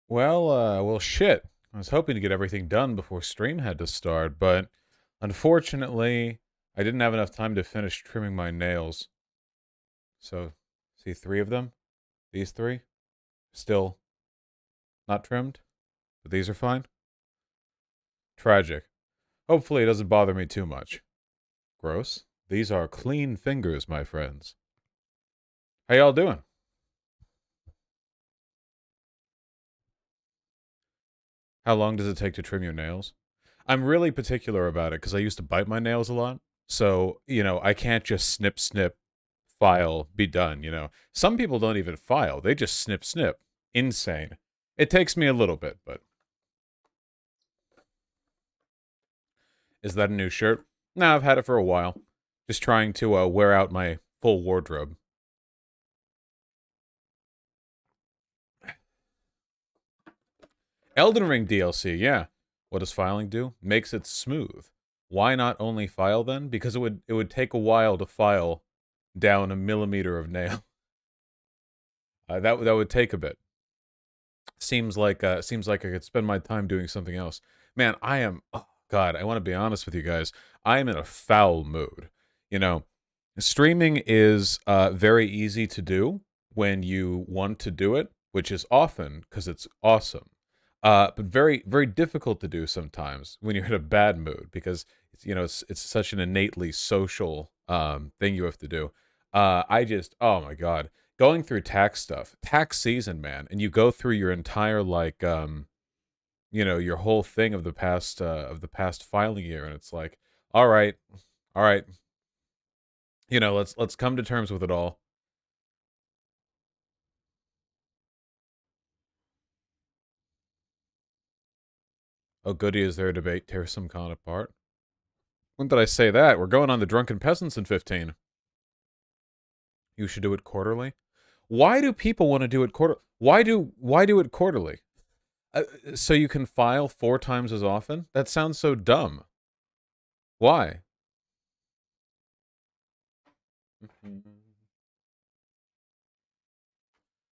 Well, shit. I was hoping to get everything done before stream had to start, but unfortunately, I didn't have enough time to finish trimming my nails. So, see three of them? These three? Still not trimmed, but these are fine. Tragic. Hopefully, it doesn't bother me too much. Gross. These are clean fingers, my friends. How y'all doing? How long does it take to trim your nails? I'm really particular about it because I used to bite my nails a lot. So, I can't just snip, snip, file, be done, Some people don't even file, they just snip, snip. Insane. It takes me a little bit, but. Is that a new shirt? No, I've had it for a while. Just trying to wear out my full wardrobe. Elden Ring DLC, yeah. What does filing do? Makes it smooth. Why not only file then? Because it would take a while to file down a millimeter of nail. That would take a bit. Seems like I could spend my time doing something else. Man, I am. Oh God, I want to be honest with you guys. I am in a foul mood. You know, streaming is very easy to do when you want to do it, which is often because it's awesome. But very very difficult to do sometimes when you're in a bad mood because it's such an innately social thing you have to do. I just oh my God, going through tax season, man, and you go through your entire your whole thing of the past filing year, and it's like, all right, all right, let's come to terms with it all. Oh, goody, is there a debate tear some con apart? When did I say that? We're going on the Drunken Peasants in 15. You should do it quarterly. Why do people want to do it why do it quarterly? So you can file four times as often? That sounds so dumb. Why?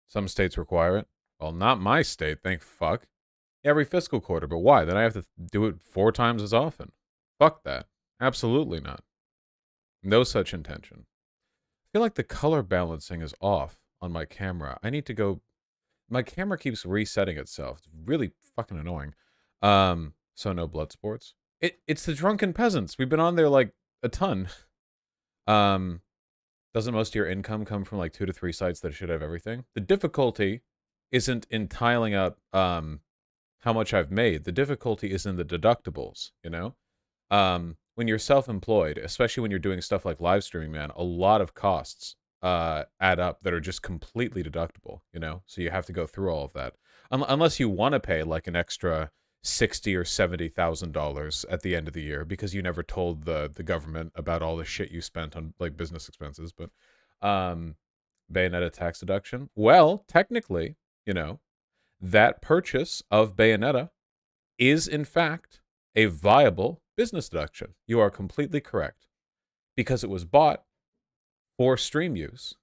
Some states require it. Well, not my state, thank fuck. Every fiscal quarter, but why? Then I have to do it four times as often. Fuck that. Absolutely not. No such intention. I feel like the color balancing is off on my camera. I need to go. My camera keeps resetting itself. It's really fucking annoying. So no blood sports. It's the Drunken Peasants. We've been on there like a ton. Um, doesn't most of your income come from like 2 to 3 sites that should have everything? The difficulty isn't in tiling up how much I've made. The difficulty is in the deductibles. When you're self-employed, especially when you're doing stuff like live streaming, man, a lot of costs add up that are just completely deductible. So you have to go through all of that. Unless you want to pay like an extra 60 or $70,000 at the end of the year because you never told the government about all the shit you spent on like business expenses. But um Bayonetta tax deduction. Well, technically, that purchase of Bayonetta is in fact a viable business deduction. You are completely correct. Because it was bought for stream use.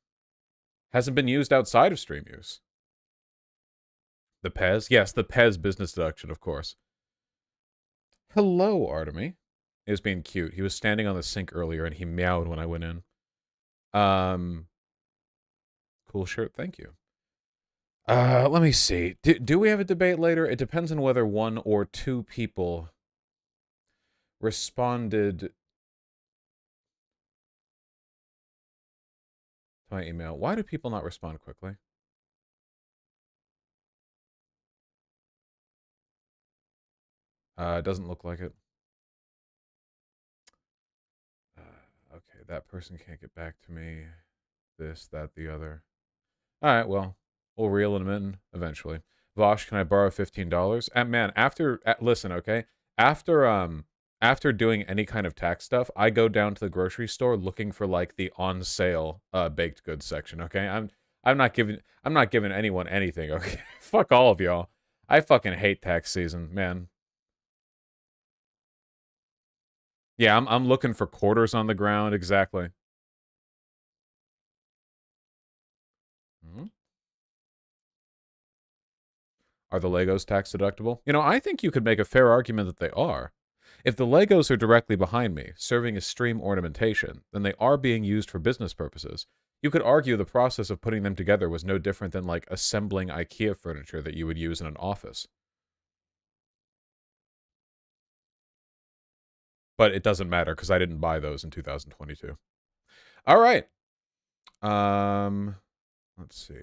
Hasn't been used outside of stream use. The Pez? Yes, the Pez business deduction, of course. Hello, Artemy. He was being cute. He was standing on the sink earlier and he meowed when I went in. Um, cool shirt. Thank you. Let me see. Do we have a debate later? It depends on whether one or two people responded to my email. Why do people not respond quickly? It doesn't look like it. Okay, that person can't get back to me. This, that, the other. All right, well, we'll reel them in eventually. Vosh, can I borrow $15? And man, listen, okay, after after doing any kind of tax stuff, I go down to the grocery store looking for like the on sale baked goods section. Okay, I'm not giving anyone anything. Okay, fuck all of y'all. I fucking hate tax season, man. Yeah, I'm looking for quarters on the ground. Exactly. Hmm? Are the Legos tax deductible? You know, I think you could make a fair argument that they are. If the Legos are directly behind me, serving as stream ornamentation, then they are being used for business purposes. You could argue the process of putting them together was no different than like assembling IKEA furniture that you would use in an office. But it doesn't matter because I didn't buy those in 2022. All right. Let's see.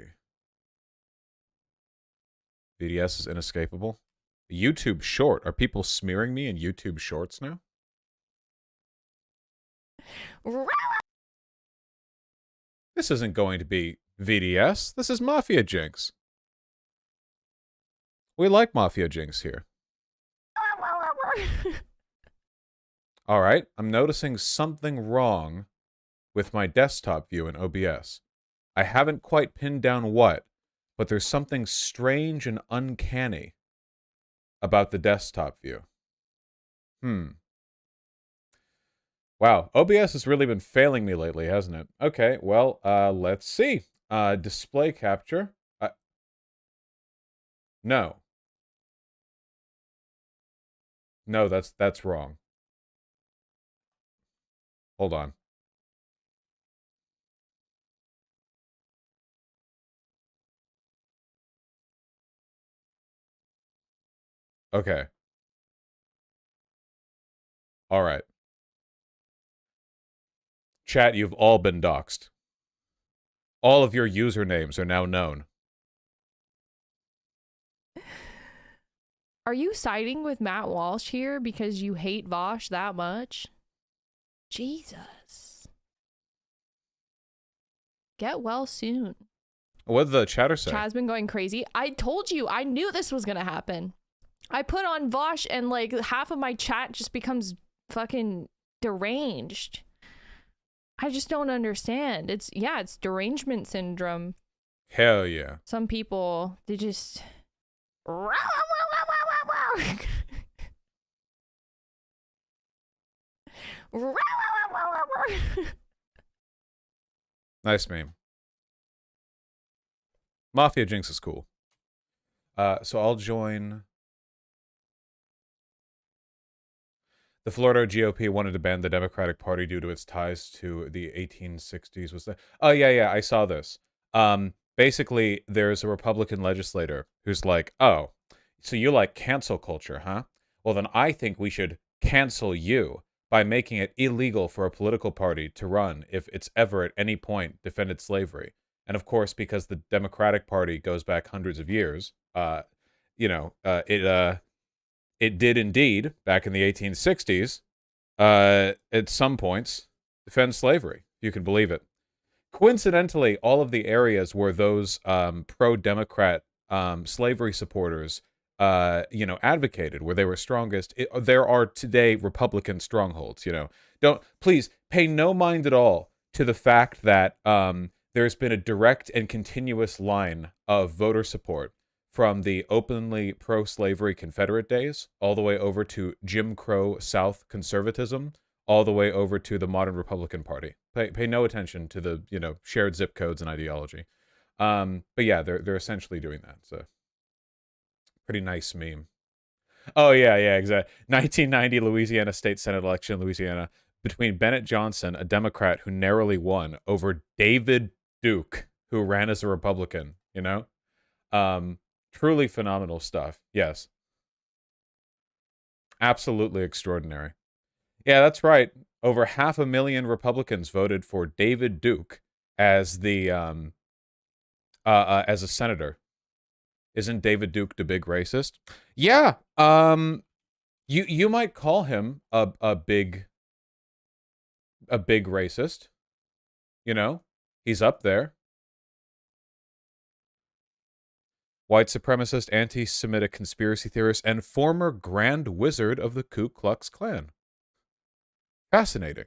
BDS is inescapable. YouTube short. Are people smearing me in YouTube shorts now? This isn't going to be VDS. This is Mafia Jinx. We like Mafia Jinx here. All right. I'm noticing something wrong with my desktop view in OBS. I haven't quite pinned down what, but there's something strange and uncanny about the desktop view. Wow, OBS has really been failing me lately, hasn't it? Okay, well, let's see. Display capture. No. No, that's wrong. Hold on. Okay. All right. Chat, you've all been doxxed. All of your usernames are now known. Are you siding with Matt Walsh here because you hate Vosh that much? Jesus. Get well soon. What did the chatter say? Chad's been going crazy. I told you, I knew this was gonna happen. I put on Vosh and like half of my chat just becomes fucking deranged. I just don't understand. It's derangement syndrome. Hell yeah. Some people, they just... Nice meme. Mafia Jinx is cool. So I'll join. The Florida GOP wanted to ban the Democratic Party due to its ties to the 1860s. Was that? Oh yeah, I saw this. Basically, there's a Republican legislator who's like, "Oh, so you like cancel culture, huh? Well, then I think we should cancel you by making it illegal for a political party to run if it's ever at any point defended slavery." And of course, because the Democratic Party goes back hundreds of years, it did indeed, back in the 1860s, at some points, defend slavery. You can believe it. Coincidentally, all of the areas where those pro-Democrat slavery supporters, advocated, where they were strongest, there are today Republican strongholds. Please pay no mind at all to the fact that there's been a direct and continuous line of voter support from the openly pro-slavery Confederate days, all the way over to Jim Crow South conservatism, all the way over to the modern Republican Party. Pay no attention to the, shared zip codes and ideology. But yeah, they're essentially doing that. So pretty nice meme. Oh yeah, exactly. 1990 Louisiana State Senate election, Louisiana, between Bennett Johnson, a Democrat who narrowly won, over David Duke, who ran as a Republican. Truly phenomenal stuff. Yes. Absolutely extraordinary. Yeah, that's right. Over 500,000 Republicans voted for David Duke as the as a senator. Isn't David Duke the big racist? Yeah. You might call him a big racist. He's up there. White supremacist, anti-Semitic conspiracy theorist, and former Grand Wizard of the Ku Klux Klan. Fascinating.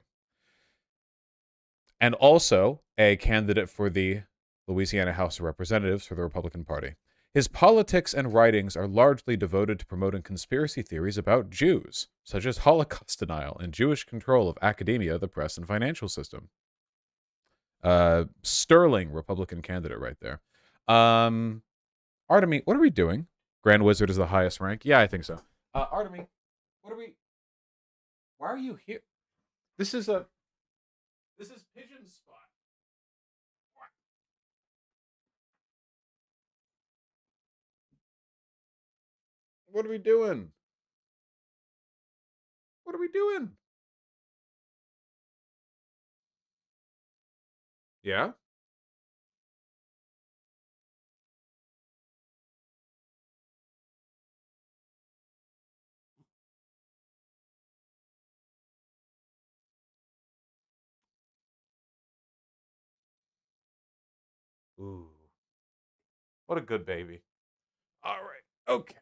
And also a candidate for the Louisiana House of Representatives for the Republican Party. His politics and writings are largely devoted to promoting conspiracy theories about Jews, such as Holocaust denial and Jewish control of academia, the press, and financial system. Sterling Republican candidate right there. Artemy, what are we doing? Grand Wizard is the highest rank. Yeah, I think so. Artemy, what are we? Why are you here? This is Pigeon Spot. What are we doing? What are we doing? Yeah? Ooh. What a good baby. All right. Okay.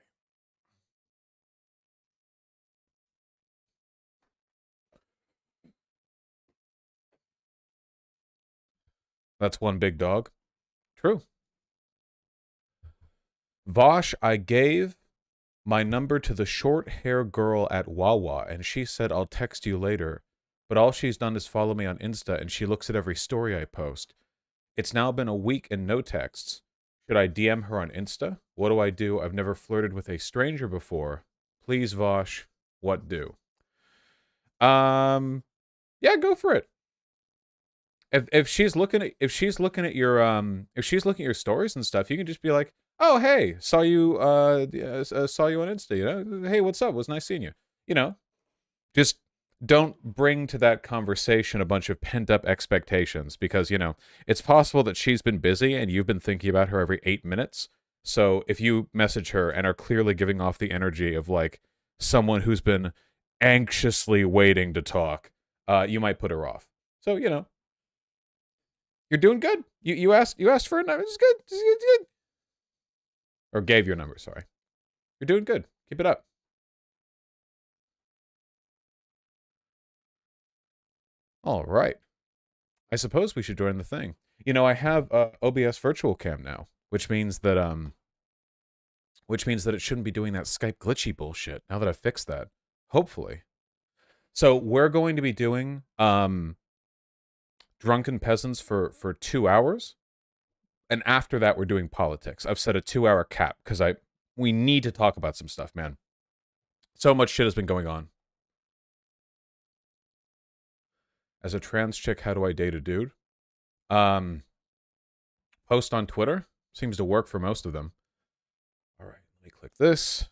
That's one big dog. True. Vosh, I gave my number to the short hair girl at Wawa, and she said I'll text you later. But all she's done is follow me on Insta, and she looks at every story I post. It's now been a week and no texts. Should I DM her on Insta? What do I do? I've never flirted with a stranger before. Please, Vosh, what do? Yeah, go for it. If she's looking at your stories and stuff, you can just be like, oh hey, saw you on Insta, you know, hey, what's up? It was nice seeing you. You know, just don't bring to that conversation a bunch of pent up expectations, because you know it's possible that she's been busy and you've been thinking about her every 8 minutes. So if you message her and are clearly giving off the energy of like someone who's been anxiously waiting to talk, you might put her off. So you know, you're doing good. You asked for a number. It's good. It's good. Or gave your number. Sorry. You're doing good. Keep it up. All right. I suppose we should join the thing. You know, I have OBS virtual cam now, which means that it shouldn't be doing that Skype glitchy bullshit. Now that I've fixed that, hopefully. So we're going to be doing Drunken Peasants for 2 hours, and after that we're doing politics. I've set a 2-hour cap because we need to talk about some stuff, man. So much shit has been going on. As a trans chick, how do I date a dude? Post on Twitter. Seems to work for most of them. All right, let me click this.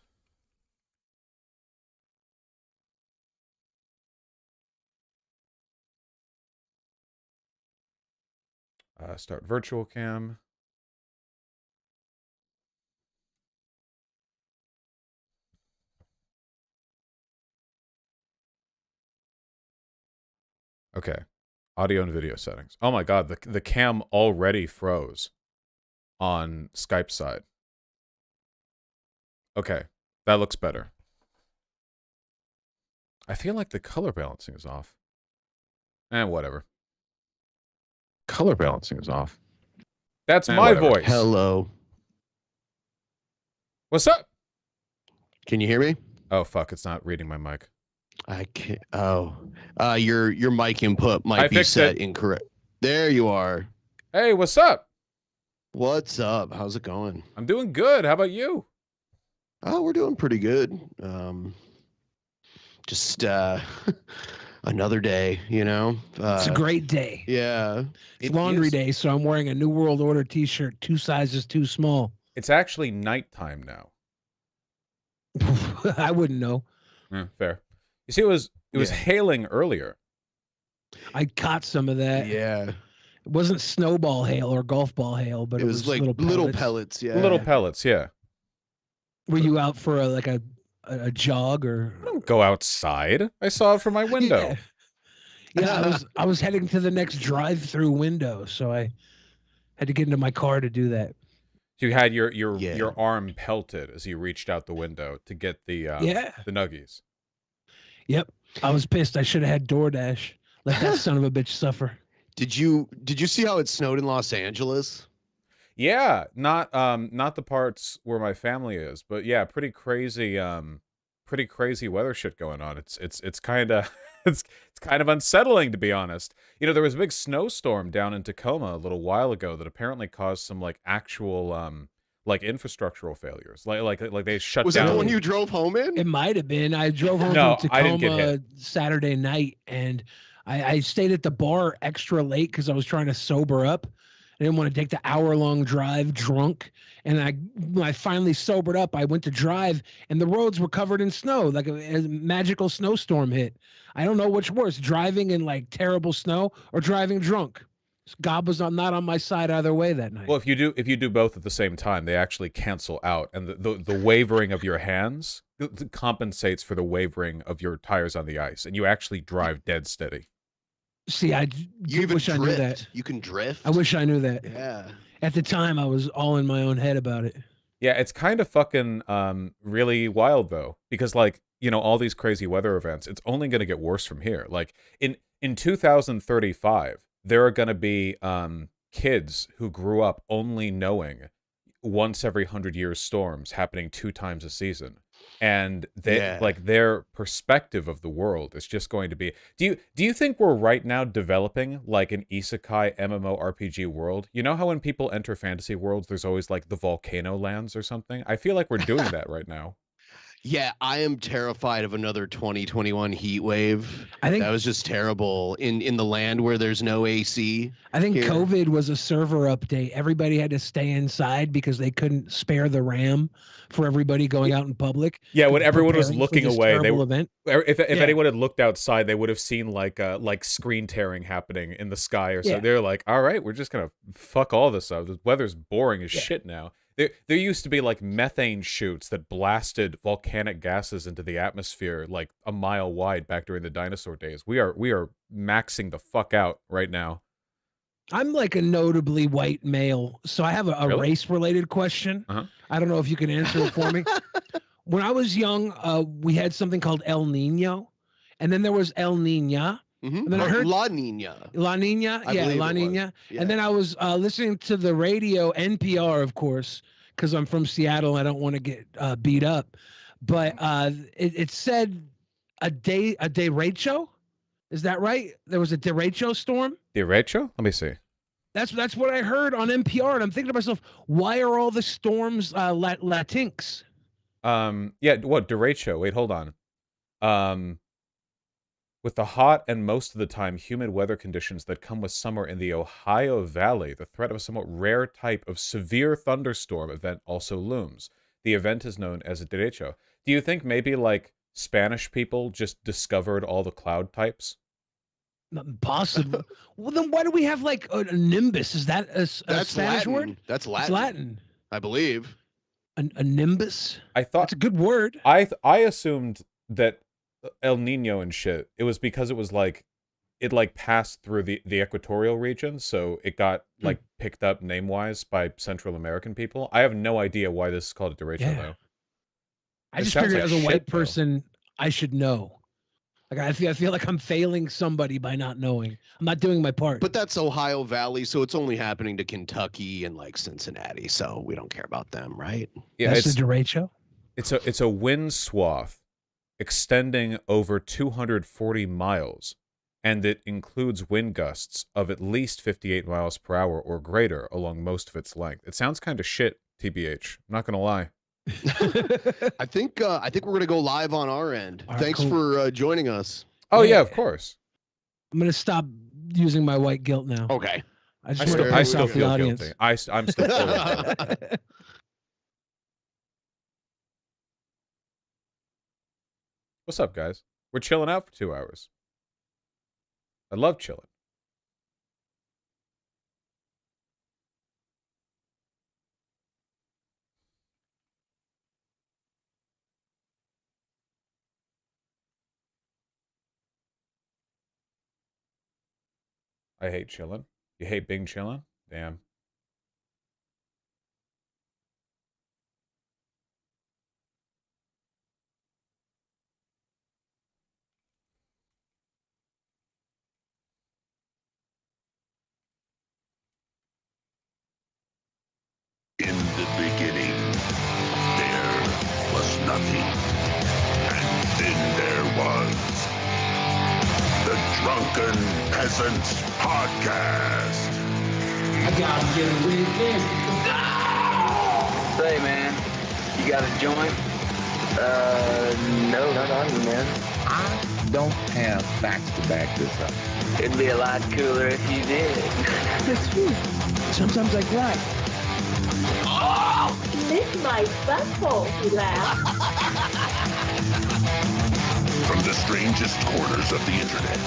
Start virtual cam. Okay. Audio and video settings. Oh my god, the cam already froze on Skype side. Okay, that looks better. I feel like the color balancing is off. Whatever. Color balancing is off. That's my voice. Hello. What's up? Can you hear me? Oh fuck, it's not reading my mic. I can't. Oh, your mic input might be set incorrect. There you are. Hey, what's up? What's up? How's it going? I'm doing good. How about you? Oh, we're doing pretty good. Just another day, you know. It's a great day. Yeah. It's laundry day, so I'm wearing a New World Order t-shirt, 2 sizes too small. It's actually nighttime now. I wouldn't know. Fair. You see, it was hailing earlier. I caught some of that. Yeah. It wasn't snowball hail or golf ball hail, but it was like little pellets. Yeah. Little pellets, yeah. Were you out for a jog or? I don't go outside. I saw it from my window. Yeah, I was heading to the next drive-through window, so I had to get into my car to do that. So you had your arm pelted as you reached out the window to get the nuggies. Yep. I was pissed. I should have had DoorDash. Let that son of a bitch suffer. Did you see how it snowed in Los Angeles? Yeah, not the parts where my family is, but yeah, pretty crazy weather shit going on. It's kind of it's kind of unsettling, to be honest. You know, there was a big snowstorm down in Tacoma a little while ago that apparently caused some like actual like infrastructural failures, like they shut Was down. that the one you drove home in? It might have been. I drove home No, from I didn't get Tacoma hit. Saturday night, and I stayed at the bar extra late because I was trying to sober up. I didn't want to take the hour-long drive drunk. And when I finally sobered up, I went to drive, and the roads were covered in snow, like a magical snowstorm hit. I don't know which worse, driving in like terrible snow or driving drunk. God was not on my side either way that night. Well, if you do both at the same time, they actually cancel out, and the wavering of your hands compensates for the wavering of your tires on the ice, and you actually drive dead steady. See, I wish I knew that. You can drift. I wish I knew that. Yeah. At the time, I was all in my own head about it. Yeah, it's kind of fucking really wild though, because like, you know, all these crazy weather events, it's only going to get worse from here. Like in 2035, there are going to be kids who grew up only knowing once every 100 years storms happening 2 times a season. And they like their perspective of the world is just going to be. Do you think we're right now developing like an isekai MMORPG world? You know how when people enter fantasy worlds, there's always like the volcano lands or something? I feel like we're doing that right now. Yeah, I am terrified of another 2021 heat wave. I think that was just terrible in the land where there's no AC. I think here. COVID was a server update. Everybody had to stay inside because they couldn't spare the RAM for everybody going out in public. Yeah, when everyone was preparing for looking this away, terrible event. if anyone had looked outside, they would have seen like screen tearing happening in the sky or so. Yeah. They're like, all right, we're just gonna fuck all this up. The weather's boring as shit now. There used to be like methane chutes that blasted volcanic gases into the atmosphere like a mile wide back during the dinosaur days. We are maxing the fuck out right now. I'm like a notably white male, so I have a Really? race-related question. Uh-huh. I don't know if you can answer it for me. When I was young, we had something called El Nino, and then there was El Nina. Mm-hmm. And then I heard La Nina. La Nina, I yeah, believe La it was. Nina. Yeah. And then I was listening to the radio, NPR, of course, because I'm from Seattle. I don't want to get beat up, but it said a derecho. Is that right? There was a derecho storm. Derecho? Let me see. That's what I heard on NPR, and I'm thinking to myself, why are all the storms Latinx? Yeah, what derecho? Wait, hold on. With the hot and most of the time humid weather conditions that come with summer in the Ohio Valley, the threat of a somewhat rare type of severe thunderstorm event also looms. The event is known as a derecho. Do you think maybe like Spanish people just discovered all the cloud types? Possible. Well, then why do we have like a nimbus? Is that a That's Spanish Latin. word? That's Latin. It's Latin. I believe. A nimbus. I thought That's a good word. I assumed that El Nino and shit, it was because it was like it like passed through the equatorial region, so it got like picked up name wise by Central American people. I have no idea why this is called a derecho though. I It just sounds figured like as a shit, white though. person, I should know. Like I feel like I'm failing somebody by not knowing. I'm not doing my part. But that's Ohio Valley, so it's only happening to Kentucky and like Cincinnati, so we don't care about them, right? Yeah, that's it's a derecho. it's a wind swath extending over 240 miles, and it includes wind gusts of at least 58 miles per hour or greater along most of its length. It sounds kind of shit, TBH. I'm not gonna lie. I think we're gonna go live on our end. All right, Thanks cool. for joining us. Oh Yeah. yeah, of course. I'm gonna stop using my white guilt now. Okay. I just I want still, to I piss still off the feel audience. guilty. I'm still fully guilty. What's up, guys? We're chilling out for 2 hours. I love chilling. I hate chilling. You hate being chilling? Damn. In the beginning, there was nothing. And then there was the Drunken Peasants Podcast. I gotta get a weekend. say, man? You got a joint? No, not on me, man. I don't have facts to back this up. It'd be a lot cooler if you did. That's true. Sometimes I cry. Lick my butthole, he laughed. From the strangest corners of the internet,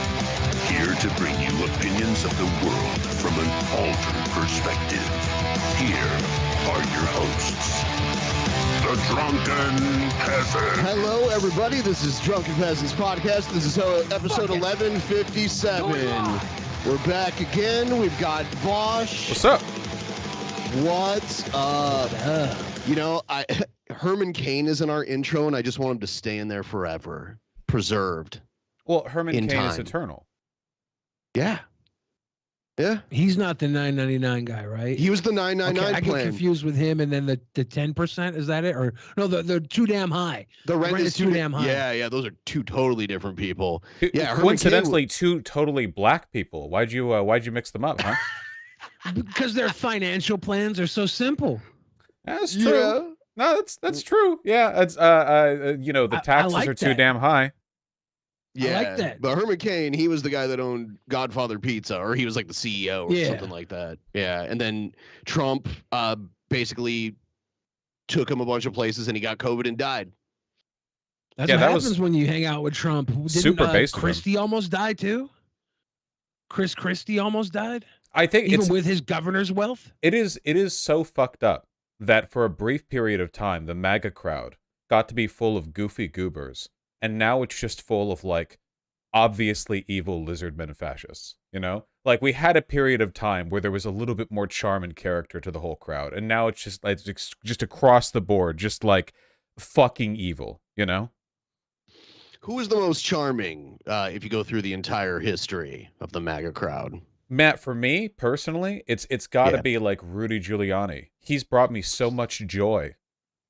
here to bring you opinions of the world from an altered perspective. Here are your hosts, the Drunken Peasants. Hello, everybody. This is Drunken Peasants Podcast. This is episode 1157. We're back again. We've got Bosch. What's up? What's up? You know, Herman Cain is in our intro, and I just want him to stay in there forever, preserved. Well, Herman In Cain is time. eternal. Yeah. Yeah. He's not the 999 guy, right? He was the 999 I get plan. confused with him and then the 10%. Is that it? Or no, the too damn high. The rent is too damn high. Yeah, those are two totally different people. Yeah, Herman Coincidentally, two totally black people. Why'd you mix them up, huh? Because their financial plans are so simple. That's true. Yeah. No, that's true. Yeah, it's you know, the I taxes like are too that. damn high. Yeah, I like that. But Herman Cain, he was the guy that owned Godfather Pizza, or he was like the CEO or Yeah. something like that. Yeah, and then Trump basically took him a bunch of places, and he got COVID and died. That's Yeah, what that happens was when you hang out with Trump. Didn't, super based of him. Christie almost died too? Chris Christie almost died? I think Even with his governor's wealth? it is so fucked up that for a brief period of time, the MAGA crowd got to be full of goofy goobers, and now it's just full of, like, obviously evil lizard men fascists, you know? Like, we had a period of time where there was a little bit more charm and character to the whole crowd, and now it's just across the board, just, like, fucking evil, you know? Who is the most charming if you go through the entire history of the MAGA crowd? Matt, for me personally, it's got to Yeah. be like Rudy Giuliani. He's brought me so much joy,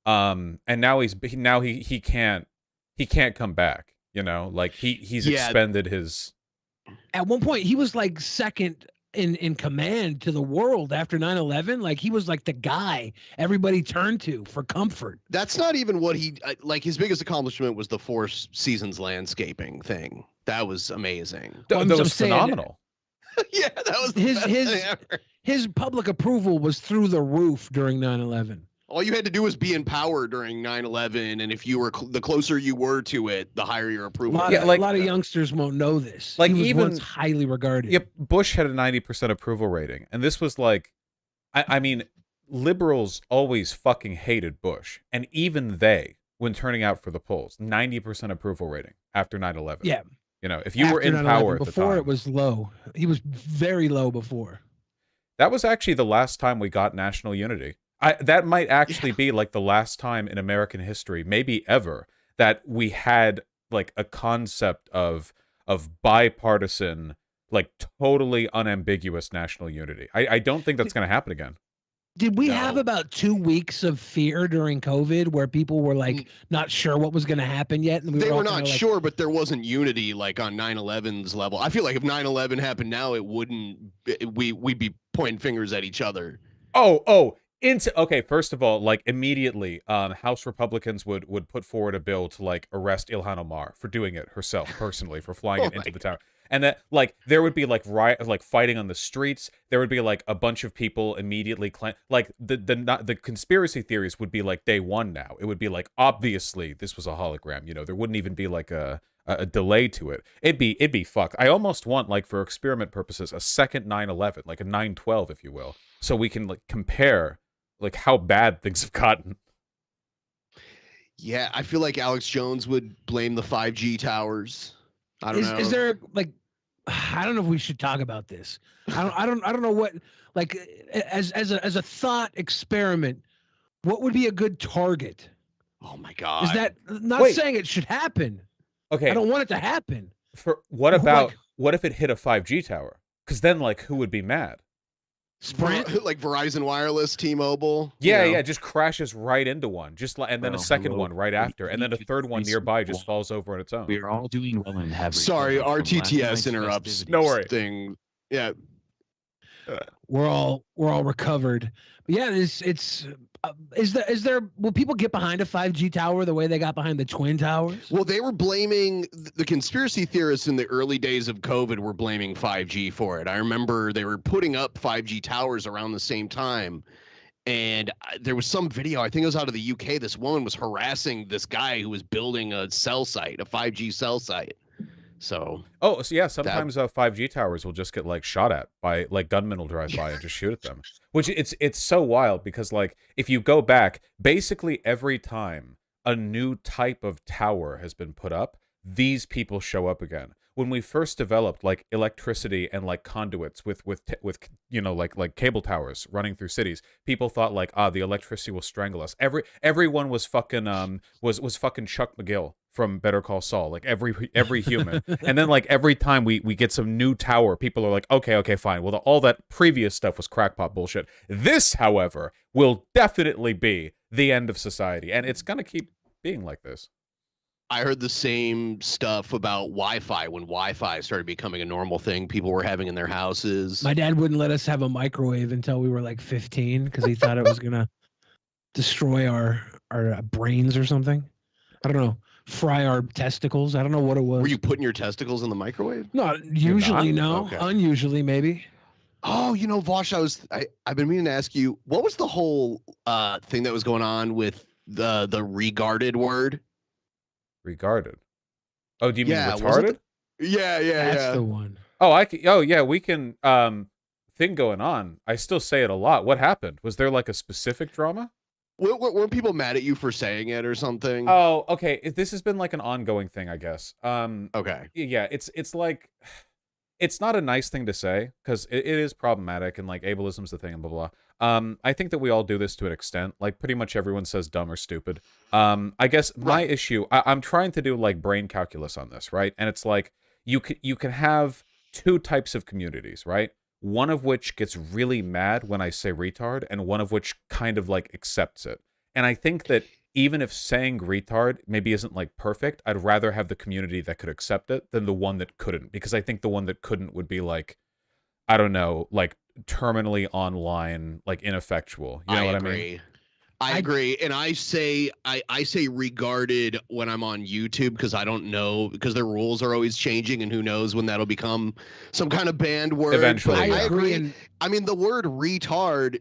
and now he can't come back. You know, like he's Yeah. expended his. At one point, he was like second in command to the world after 9/11. Like he was like the guy everybody turned to for comfort. That's not even what he like. His biggest accomplishment was the Four Seasons landscaping thing. That was amazing. Well, That I'm was saying- phenomenal. Yeah, that was the His- best his- thing ever. His public approval was through the roof during 9/11. All you had to do was be in power during 9/11, and if you were the closer you were to it, the higher your A approval. lot, Yeah, of, like- a lot of youngsters won't know this. Like, he was even- once highly regarded. Yep, Bush had a 90% approval rating, and this was like, I mean, liberals always fucking hated Bush, and even they, when turning out for the polls, 90% approval rating after 9/11. Yeah. You know, if you were After in 9/11. power at the Before time. it was low. He was very low before. That was actually the last time we got national unity. That might actually be like the last time in American history, maybe ever, that we had like a concept of bipartisan, like totally unambiguous national unity. I don't think that's going to happen again. Did we No. have about 2 weeks of fear during COVID where people were like not sure what was going to happen yet? And we They all were kinda not like, sure, but there wasn't unity like on 9/11's level. I feel like if 9/11 happened now, it wouldn't. We'd be pointing fingers at each other. Okay, first of all, like immediately, House Republicans would put forward a bill to like arrest Ilhan Omar for doing it herself personally, for flying Oh it my into the tower. And that, like, there would be like fighting on the streets. There would be like a bunch of people immediately like the conspiracy theories would be like day one now. It would be like obviously this was a hologram. You know, there wouldn't even be like a delay to it. It'd be fucked. I almost want, like, for experiment purposes, a second 9/11, like a 9/12, if you will, so we can like compare like how bad things have gotten. Yeah, I feel like Alex Jones would blame the 5G towers. I don't know. Is there like, I don't know if we should talk about this. I don't know what, like, as a thought experiment, what would be a good target? Oh my God. Is that not Wait. saying it should happen? Okay, I don't want it to happen. for what about Like- what if it hit a 5G tower? Because then, like, who would be mad? Sprint. like Verizon Wireless, T-Mobile? Yeah, you know? yeah, just crashes right into one, just like, and then a Well, second hello. one right after, and then a third one nearby just falls over on its own. We are all doing well and have Sorry, recovered from last RTTS night's interrupts. festivities. No worry. Thing. Yeah. we're all recovered. But yeah, it's is there will people get behind a 5G tower the way they got behind the Twin Towers? Well, they were blaming the conspiracy theorists in the early days of COVID were blaming 5G for it. I remember they were putting up 5G towers around the same time. And there was some video, I think it was out of the UK. This woman was harassing this guy who was building a cell site, a 5G cell site. So yeah, sometimes 5G towers will just get like shot at by like gunmen will drive by and just shoot at them. Which it's so wild because like if you go back, basically every time a new type of tower has been put up, these people show up again. When we first developed like electricity and like conduits with you know like cable towers running through cities, people thought like the electricity will strangle us. Everyone was fucking was fucking Chuck McGill from Better Call Saul, like every human. And then like every time we get some new tower, people are like, okay, fine. Well, all that previous stuff was crackpot bullshit. This, however, will definitely be the end of society, and it's gonna keep being like this. I heard the same stuff about Wi-Fi when Wi-Fi started becoming a normal thing people were having in their houses. My dad wouldn't let us have a microwave until we were like 15 because he thought it was gonna destroy our brains or something. I don't know. Fry our testicles. I don't know what it was. Were you putting your testicles in the microwave? No, usually no. Okay. Unusually maybe. Oh, you know, Vosh, I've been meaning to ask you, what was the whole thing that was going on with the regarded word? Regarded. Oh, do you mean Yeah, retarded? Yeah. That's the one. Oh yeah, we can thing going on. I still say it a lot. What happened? Was there like a specific drama? Weren't people mad at you for saying it or something? Oh, okay. This has been like an ongoing thing, I guess. Okay. Yeah, it's like it's not a nice thing to say because it is problematic and like ableism's the thing and blah blah. I think that we all do this to an extent. Like pretty much everyone says dumb or stupid. I guess my issue, I'm trying to do like brain calculus on this, right? And it's like you can have two types of communities, right? One of which gets really mad when I say retard, and one of which kind of like accepts it. And I think that even if saying retard maybe isn't like perfect, I'd rather have the community that could accept it than the one that couldn't, because I think the one that couldn't would be like, I don't know, like terminally online, like ineffectual. You know what I mean? I agree. And I say regarded when I'm on YouTube because I don't know, because their rules are always changing and who knows when that'll become some kind of banned word. Eventually. But I agree. I mean, the word retard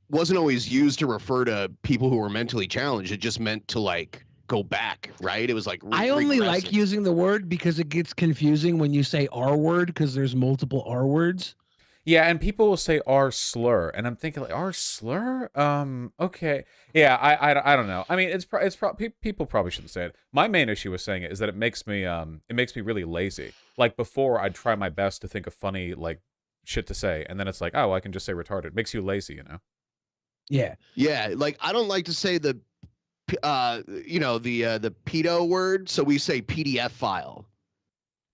wasn't always used to refer to people who were mentally challenged. It just meant to like go back, right? It was like I only like using the word because it gets confusing when you say R word because there's multiple R words. Yeah, and people will say R slur, and I'm thinking like R slur. Okay, yeah, I don't know. I mean, people probably shouldn't say it. My main issue with saying it is that it makes me really lazy. Like before, I'd try my best to think of funny like shit to say, and then it's like, oh, I can just say retarded. It makes you lazy, you know? Yeah. Like I don't like to say the pedo word, so we say PDF file.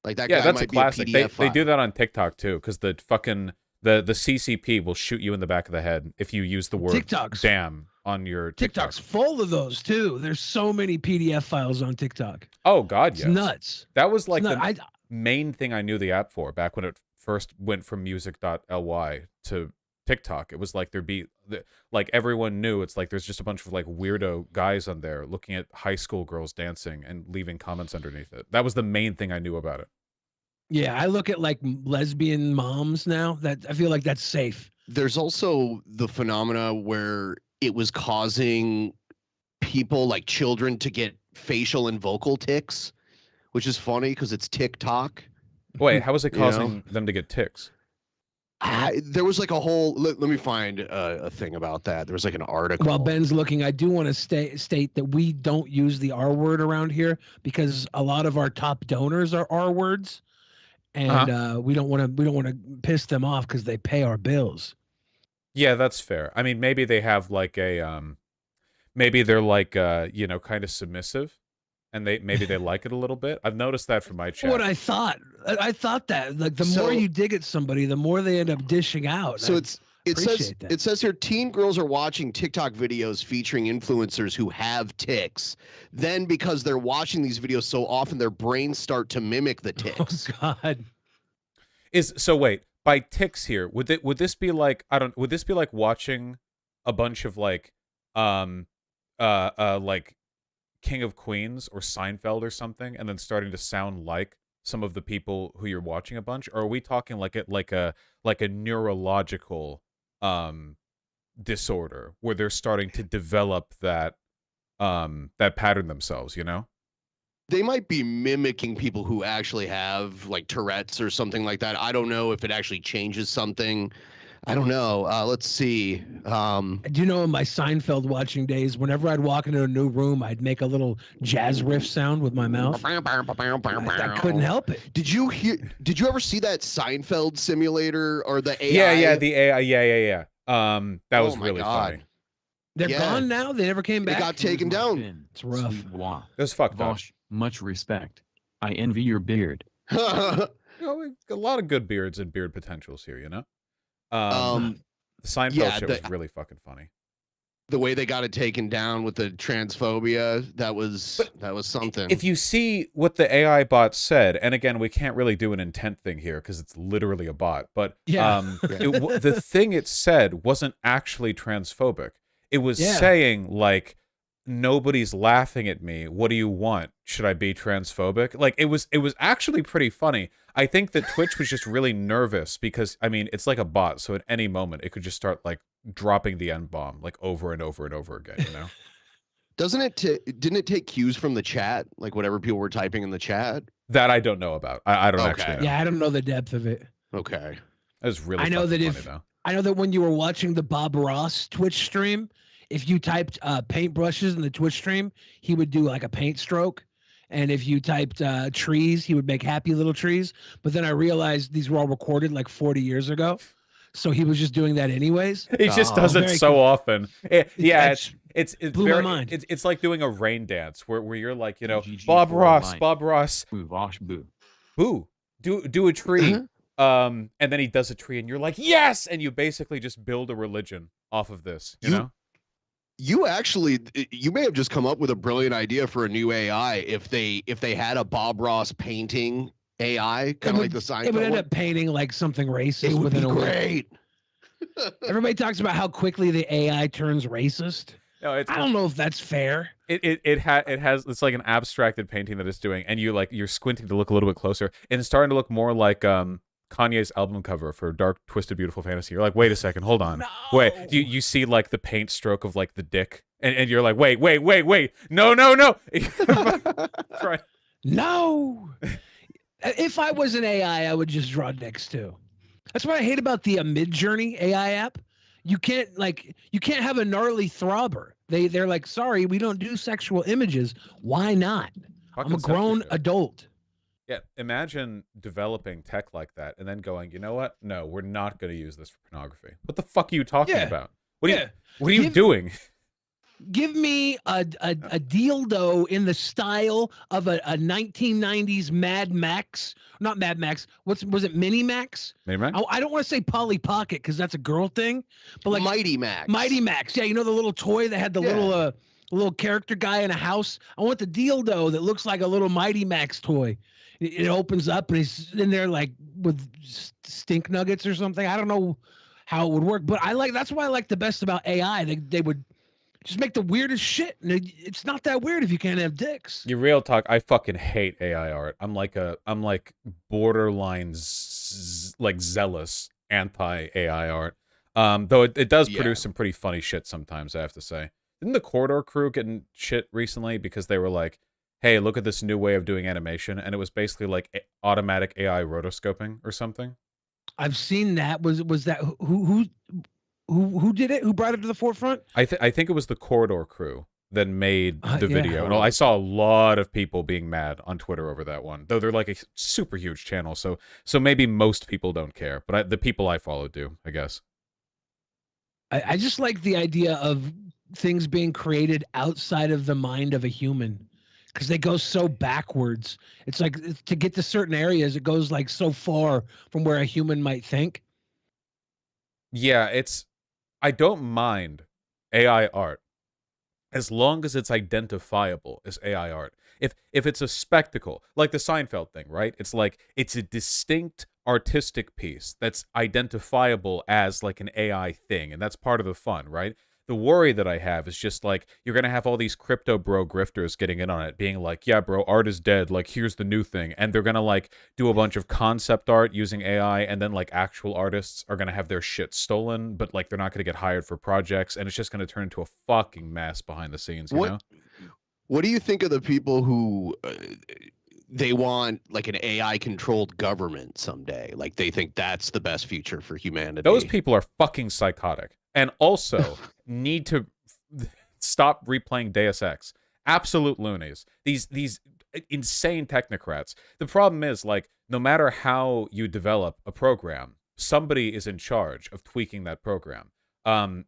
Like that. Yeah, guy that's might a classic. Be a PDF They file. do that on TikTok too, because the fucking the CCP will shoot you in the back of the head if you use the word TikToks. damn on your TikTok. TikTok's full of those too. There's so many PDF files on TikTok. Oh God, yes. It's nuts. That was like the main thing I knew the app for back when it first went from music.ly to TikTok. It was like like everyone knew it's like there's just a bunch of like weirdo guys on there looking at high school girls dancing and leaving comments underneath it. That was the main thing I knew about it. Yeah, I look at like lesbian moms now. That I feel like that's safe. There's also the phenomena where it was causing people like children to get facial and vocal tics, which is funny because it's TikTok. Wait, how was it causing them to get tics? There was like a whole. Let me find a thing about that. There was like an article. While Ben's looking, I do want to state that we don't use the R word around here because a lot of our top donors are R words. And we don't want to piss them off because they pay our bills. Yeah, that's fair. I mean, maybe they have like a maybe they're like kind of submissive, and maybe they like it a little bit. I've noticed that from my chat. What I thought that like the more you dig at somebody, the more they end up dishing out. So it says here teen girls are watching TikTok videos featuring influencers who have tics. Then because they're watching these videos so often, their brains start to mimic the tics. Oh God. So wait, by ticks here, would this be like, would this be like watching a bunch of like like King of Queens or Seinfeld or something, and then starting to sound like some of the people who you're watching a bunch? Or are we talking like a neurological disorder where they're starting to develop that that pattern themselves, you know? They might be mimicking people who actually have like Tourette's or something like that. I don't know if it actually changes something. I don't know. Let's see. Do you know in my Seinfeld watching days, whenever I'd walk into a new room, I'd make a little jazz riff sound with my mouth. I couldn't help it. Did you ever see that Seinfeld simulator or the AI? Yeah, the AI. Yeah. That was really funny. They're gone now. They never came back. They got taken down. It's rough. That's fucked up. Much respect. I envy your beard. You know, a lot of good beards and beard potentials here, you know? The Seinfeld shit was really fucking funny. The way they got it taken down with the transphobia, that was something. If you see what the AI bot said, and again, we can't really do an intent thing here because it's literally a bot, but the thing it said wasn't actually transphobic. It was saying, like, nobody's laughing at me. What do you want? Should I be transphobic? Like, it was actually pretty funny. I think that Twitch was just really nervous because, I mean, it's like a bot, so at any moment it could just start like dropping the N-bomb like over and over and over again, you know? Didn't it take cues from the chat, like whatever people were typing in the chat? That I don't know about. I don't actually know. Yeah, I don't know the depth of it. Okay. That was really I know that funny, though. I know that when you were watching the Bob Ross Twitch stream, if you typed paintbrushes in the Twitch stream, he would do like a paint stroke. And if you typed trees, he would make happy little trees. But then I realized these were all recorded like 40 years ago. So he was just doing that anyways. He just does it so often. It's blew very, my mind. It's like doing a rain dance where you're like, you know, Bob Ross, boo, do a tree. And then he does a tree and you're like, yes! And you basically just build a religion off of this, you know? You may have just come up with a brilliant idea for a new AI if they had a Bob Ross painting AI, kind of like the Seinfeld. It would end up painting like something racist within a week. Great. Everybody talks about how quickly the AI turns racist. No, I don't know if that's fair. It's like an abstracted painting that it's doing, and you're squinting to look a little bit closer, and it's starting to look more like Kanye's album cover for Dark Twisted Beautiful Fantasy. You're like, wait a second, hold on. No. Wait, you see like the paint stroke of like the dick, and you're like, wait. No. Right. No. If I was an AI, I would just draw dicks too. That's what I hate about the Midjourney AI app. You can't have a gnarly throbber. They're like, sorry, we don't do sexual images. Why not? I'm a grown adult. Yeah, imagine developing tech like that and then going, you know what? No, we're not going to use this for pornography. What the fuck are you talking about? What are you doing? Give me a dildo in the style of a 1990s Mad Max. Not Mad Max. Was it Mini Max? Mini Max? I don't want to say Polly Pocket because that's a girl thing. But like Mighty Max. Mighty Max. Yeah, you know the little toy that had the little character guy in a house? I want the dildo that looks like a little Mighty Max toy. It opens up and he's in there like with stink nuggets or something. I don't know how it would work, but that's what I like the best about AI. They would just make the weirdest shit. And it's not that weird if you can't have dicks. You real talk. I fucking hate AI art. I'm like borderline zealous anti AI art. Though it does produce some pretty funny shit sometimes, I have to say. Didn't the Corridor crew get in shit recently because they were like, hey, look at this new way of doing animation, and it was basically like automatic AI rotoscoping or something? I've seen that. Was that who did it? Who brought it to the forefront? I think it was the Corridor crew that made the video, and I saw a lot of people being mad on Twitter over that one. Though they're like a super huge channel, so maybe most people don't care, but the people I follow do, I guess. I just like the idea of things being created outside of the mind of a human. Because they go so backwards. It's like to get to certain areas, it goes like so far from where a human might think. Yeah, I don't mind AI art as long as it's identifiable as AI art. If it's a spectacle, like the Seinfeld thing, right? It's like it's a distinct artistic piece that's identifiable as like an AI thing, and that's part of the fun, right? The worry that I have is just like you're gonna have all these crypto bro grifters getting in on it, being like, "Yeah, bro, art is dead. Like, here's the new thing," and they're gonna like do a bunch of concept art using AI, and then like actual artists are gonna have their shit stolen, but like they're not gonna get hired for projects, and it's just gonna turn into a fucking mess behind the scenes, you know? What do you think of the people who they want like an AI controlled government someday? Like they think that's the best future for humanity. Those people are fucking psychotic, and also need to stop replaying Deus Ex. Absolute loonies. These insane technocrats. The problem is, like, no matter how you develop a program, somebody is in charge of tweaking that program.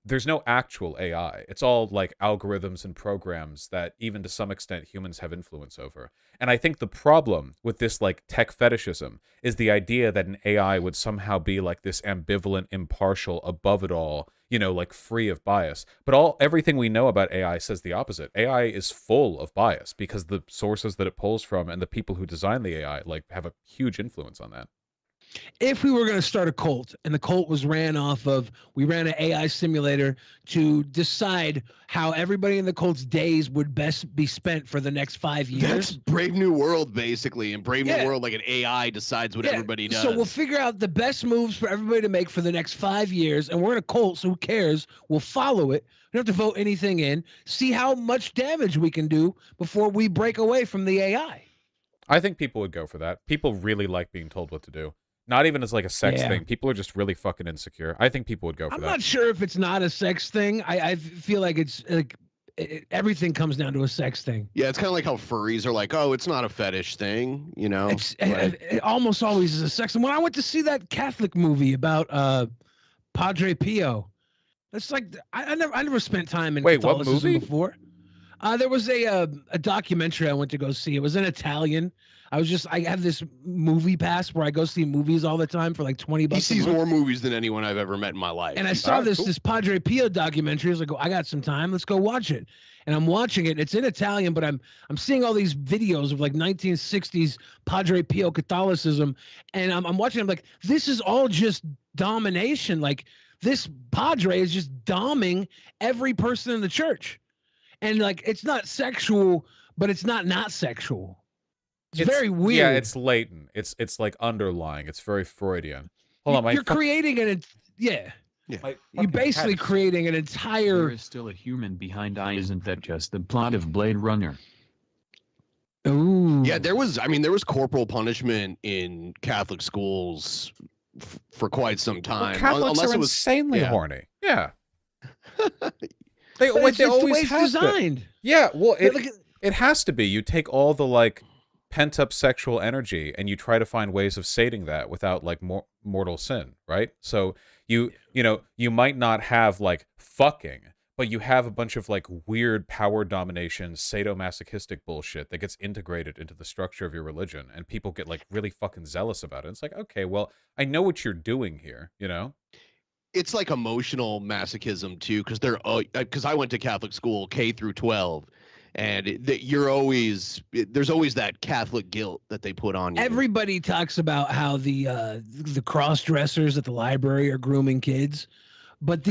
There's no actual AI. It's all like algorithms and programs that even to some extent humans have influence over. And I think the problem with this like tech fetishism is the idea that an AI would somehow be like this ambivalent, impartial, above it all, you know, like free of bias. But everything we know about AI says the opposite. AI is full of bias because the sources that it pulls from and the people who design the AI like have a huge influence on that. If we were going to start a cult and the cult was ran off of, we ran an AI simulator to decide how everybody in the cult's days would best be spent for the next 5 years. That's Brave New World, basically. In Brave New World, like an AI decides what everybody does. So we'll figure out the best moves for everybody to make for the next 5 years, and we're in a cult, so who cares? We'll follow it. We don't have to vote anything in. See how much damage we can do before we break away from the AI. I think people would go for that. People really like being told what to do. Not even as like a sex thing. People are just really fucking insecure. I think people would go for that. I'm not sure if it's not a sex thing. I feel like it's like everything comes down to a sex thing. Yeah, it's kind of like how furries are like, oh, it's not a fetish thing, you know? It almost always is a sex thing. When I went to see that Catholic movie about Padre Pio, it's like I never spent time in Catholicism what movie? Before. There was a documentary I went to go see. It was in Italian. I have this movie pass where I go see movies all the time for like $20. He sees more movies than anyone I've ever met in my life. And I saw this Padre Pio documentary. I was like, I got some time. Let's go watch it. And I'm watching it. It's in Italian, but I'm seeing all these videos of like 1960s Padre Pio Catholicism, and I'm watching. I'm like, this is all just domination. Like this Padre is just doming every person in the church, and like it's not sexual, but it's not sexual. It's very weird. Yeah, it's latent. It's like underlying. It's very Freudian. Hold on, you're creating you're basically creating an entire. There is still a human behind I. Isn't that just the plot of Blade Runner? Ooh. Yeah, there was corporal punishment in Catholic schools for quite some time. Well, Catholics are insanely horny. Yeah. they always have designed. Been. Yeah, well, it has to be. You take all the like pent up sexual energy and you try to find ways of sating that without like mortal sin, right? So you might not have like fucking, but you have a bunch of like weird power domination sadomasochistic bullshit that gets integrated into the structure of your religion, and people get like really fucking zealous about it. It's like, okay, well, I know what you're doing here, you know? It's like emotional masochism too, because I went to Catholic school K through 12. And there's always that Catholic guilt that they put on you. Everybody talks about how the cross dressers at the library are grooming kids, but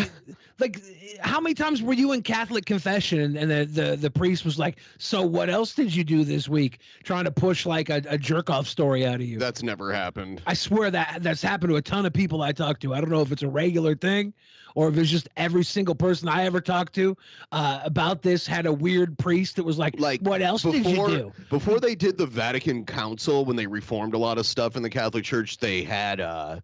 how many times were you in Catholic confession and the priest was like, "So what else did you do this week?" Trying to push like a jerk off story out of you. That's never happened. I swear that's happened to a ton of people I talk to. I don't know if it's a regular thing, or if it's just every single person I ever talked to about this had a weird priest that was like what else did you do? Before they did the Vatican Council, when they reformed a lot of stuff in the Catholic Church, they had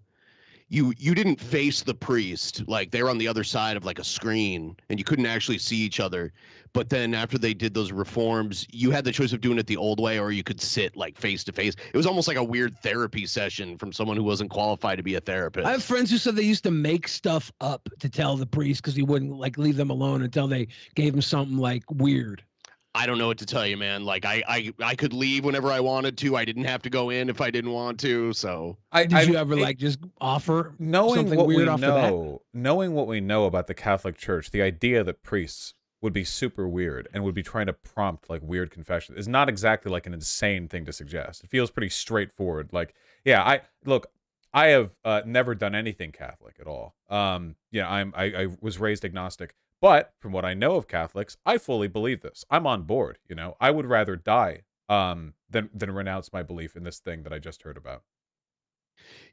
you didn't face the priest. Like they were on the other side of like a screen and you couldn't actually see each other. But then after they did those reforms, you had the choice of doing it the old way, or you could sit like face to face. It was almost like a weird therapy session from someone who wasn't qualified to be a therapist. I have friends who said they used to make stuff up to tell the priest because he wouldn't like leave them alone until they gave him something like weird. I don't know what to tell you, man. Like I could leave whenever I wanted to. I didn't have to go in if I didn't want to. So did you ever like just offer something weird off the bat? Knowing what we know about the Catholic Church, the idea that priests would be super weird and would be trying to prompt like weird confessions is not exactly like an insane thing to suggest. It feels pretty straightforward. Like, yeah, I have never done anything Catholic at all. Yeah, I was raised agnostic, but from what I know of Catholics, I fully believe this. I'm on board. You know, I would rather die than renounce my belief in this thing that I just heard about.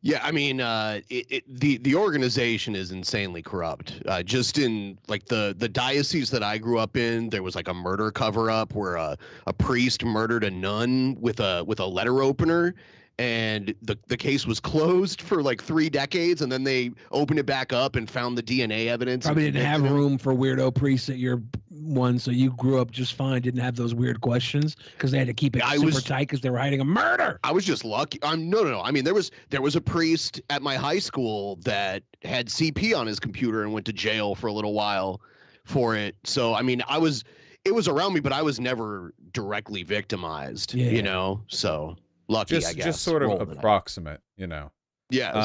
Yeah, I mean, the organization is insanely corrupt. Just in like the diocese that I grew up in, there was like a murder cover up where a priest murdered a nun with a letter opener, and the case was closed for like 3 decades, and then they opened it back up and found the DNA evidence. Probably and didn't have convicted him. room for weirdo priests at your one, so you grew up just fine. Didn't have those weird questions because they had to keep it super tight because they were hiding a murder. I was just lucky. No. I mean, there was a priest at my high school that had CP on his computer and went to jail for a little while for it. So I mean, it was around me, but I was never directly victimized. Yeah. You know, so lucky. I guess Just sort of Roll the dice. approximate. You know. Yes.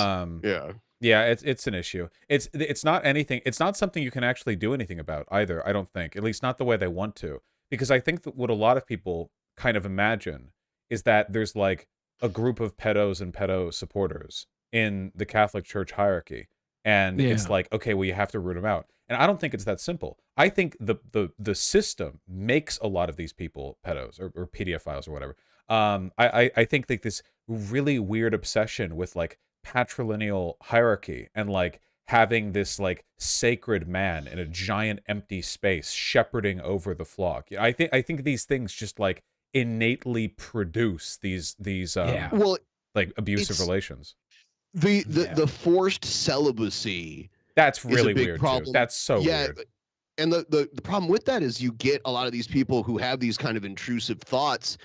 Yeah. Yeah, it's an issue. It's not anything. It's not something you can actually do anything about either. I don't think, at least not the way they want to, because I think that what a lot of people kind of imagine is that there's like a group of pedos and pedo supporters in the Catholic Church hierarchy, and it's like, okay, well, you have to root them out. And I don't think it's that simple. I think the system makes a lot of these people pedos or pedophiles or whatever. I think that this really weird obsession with like patrilineal hierarchy and like having this like sacred man in a giant empty space shepherding over the flock. I think these things just like innately produce these well, like abusive relations. The forced celibacy. That's really is a big weird problem. too. That's so weird. And the problem with that is you get a lot of these people who have these kind of intrusive thoughts,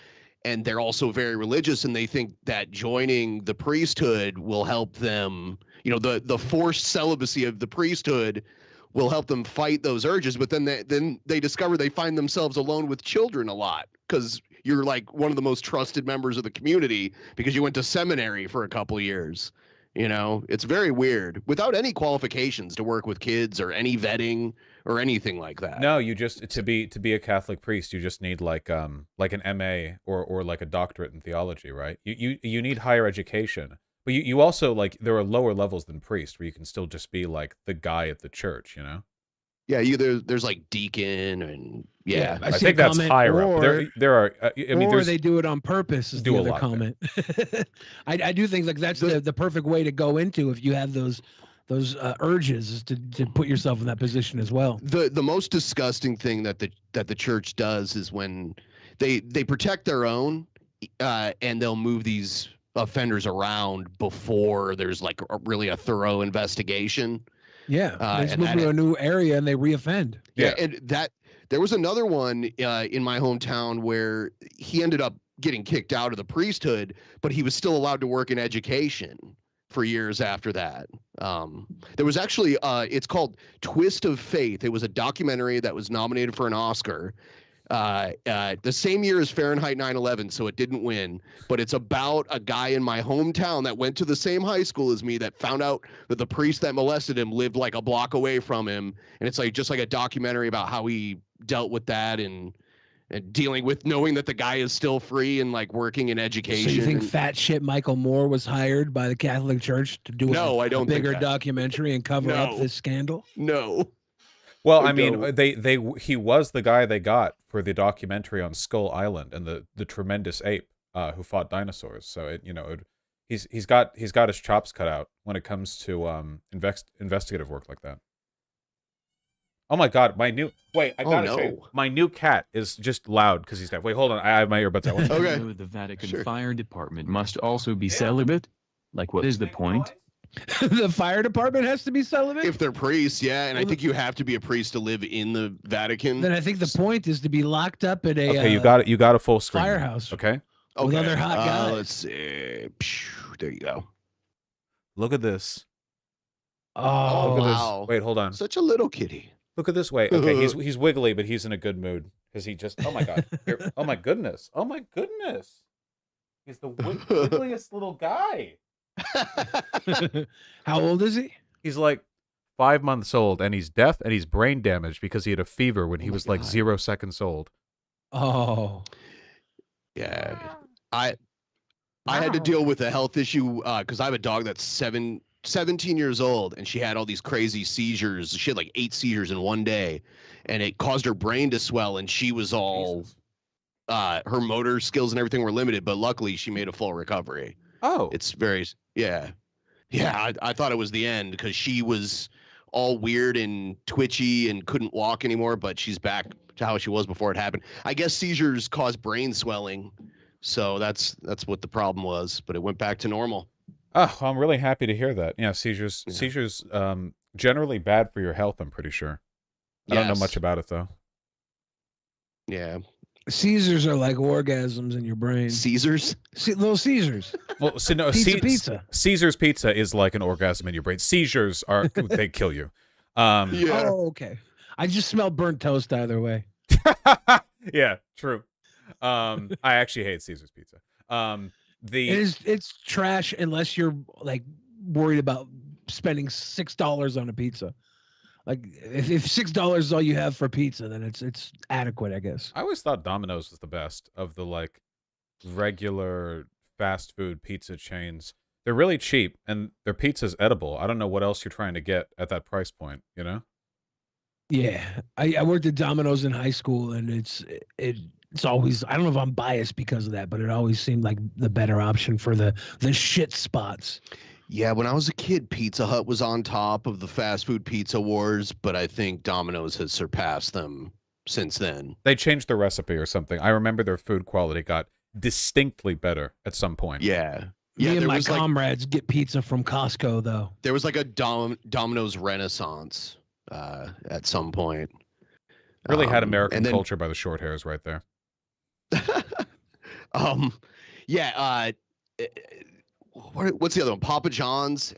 and they're also very religious, and they think that joining the priesthood will help them, you know, the forced celibacy of the priesthood will help them fight those urges. But then they discover they find themselves alone with children a lot because you're like one of the most trusted members of the community because you went to seminary for a couple years. You know, it's very weird without any qualifications to work with kids or any vetting or anything like that. No, you just to be a Catholic priest, you just need like an MA or like a doctorate in theology, right? You need higher education, but you also like there are lower levels than priest where you can still just be like the guy at the church, you know? Yeah, there's like deacon and I think that's higher up. There are. I mean, they do it on purpose. Is the other comment. I do think like that's the perfect way to go into if you have those urges is to put yourself in that position as well. The most disgusting thing that the church does is when they protect their own, and they'll move these offenders around before there's like really a thorough investigation. Yeah, they just move to a new area and they reoffend. Yeah, and there was another one in my hometown where he ended up getting kicked out of the priesthood, but he was still allowed to work in education for years after that. There was actually it's called Twist of Faith. It was a documentary that was nominated for an Oscar. The same year as Fahrenheit 9/11, so it didn't win, but it's about a guy in my hometown that went to the same high school as me that found out that the priest that molested him lived like a block away from him, and it's like just like a documentary about how he dealt with that and dealing with knowing that the guy is still free and like working in education. So you think fat shit Michael Moore was hired by the Catholic Church to do a bigger documentary and cover up this scandal? No. Well, I mean, he was the guy they got for the documentary on Skull Island and the tremendous ape who fought dinosaurs. So he's got his chops cut out when it comes to investigative work like that. Oh my God, my new my new cat is just loud because he's deaf. Wait, hold on, I have my earbuds out. Okay. The Vatican Fire Department must also be celibate. Like, what is the point? The fire department has to be celibate? If they're priests, yeah, and I think you have to be a priest to live in the Vatican. Then I think the point is to be locked up at a okay, you got it. You got a full screen firehouse. Okay. With other hot guys. Let's see. There you go. Look at this. Oh, Look at wow. this. Wait, hold on. Such a little kitty. Look at this way. Okay, he's wiggly, but he's in a good mood because he just. Oh my God. Here, oh my goodness. Oh my goodness. He's the wiggliest little guy. How old is he? He's like 5 months old, and he's deaf, and he's brain damaged because he had a fever when he was like 0 seconds old. Oh, yeah. I had to Wow. deal with a health issue because I have a dog that's 17 years old, and she had all these crazy seizures. She had like 8 seizures in one day, and it caused her brain to swell, and she was all Jesus. her motor skills and everything were limited, but luckily she made a full recovery. Oh. It's very yeah. I thought it was the end because she was all weird and twitchy and couldn't walk anymore, but she's back to how she was before it happened. I guess seizures cause brain swelling. So that's what the problem was, but it went back to normal. Oh, I'm really happy to hear that. Yeah, seizures Yeah. seizures generally bad for your health, I'm pretty sure. I don't know much Yes. about it though. Yeah. Caesars are like orgasms in your brain. Caesars? Little Caesars. Well, so no, Pizza. Caesar's pizza is like an orgasm in your brain. Seizures are they kill you. Yeah. Oh, okay. I just smelled burnt toast either way. Yeah, true. I actually hate Caesar's pizza. It's trash unless you're like worried about spending $6 on a pizza. Like if $6 is all you have for pizza, then it's adequate, I guess. I always thought Domino's was the best of the like regular fast food pizza chains. They're really cheap and their pizza's edible. I don't know what else you're trying to get at that price point, you know? Yeah, I worked at Domino's in high school, and it's always, I don't know if I'm biased because of that, but it always seemed like the better option for the shit spots. Yeah, when I was a kid, Pizza Hut was on top of the fast food pizza wars, but I think Domino's has surpassed them since then. They changed their recipe or something. I remember their food quality got distinctly better at some point. Yeah. Me Yeah, and there my was like comrades get pizza from Costco, though. there was like a Domino's renaissance at some point. Really had American and then, culture by the short hairs right there. yeah, what's the other one? Papa John's.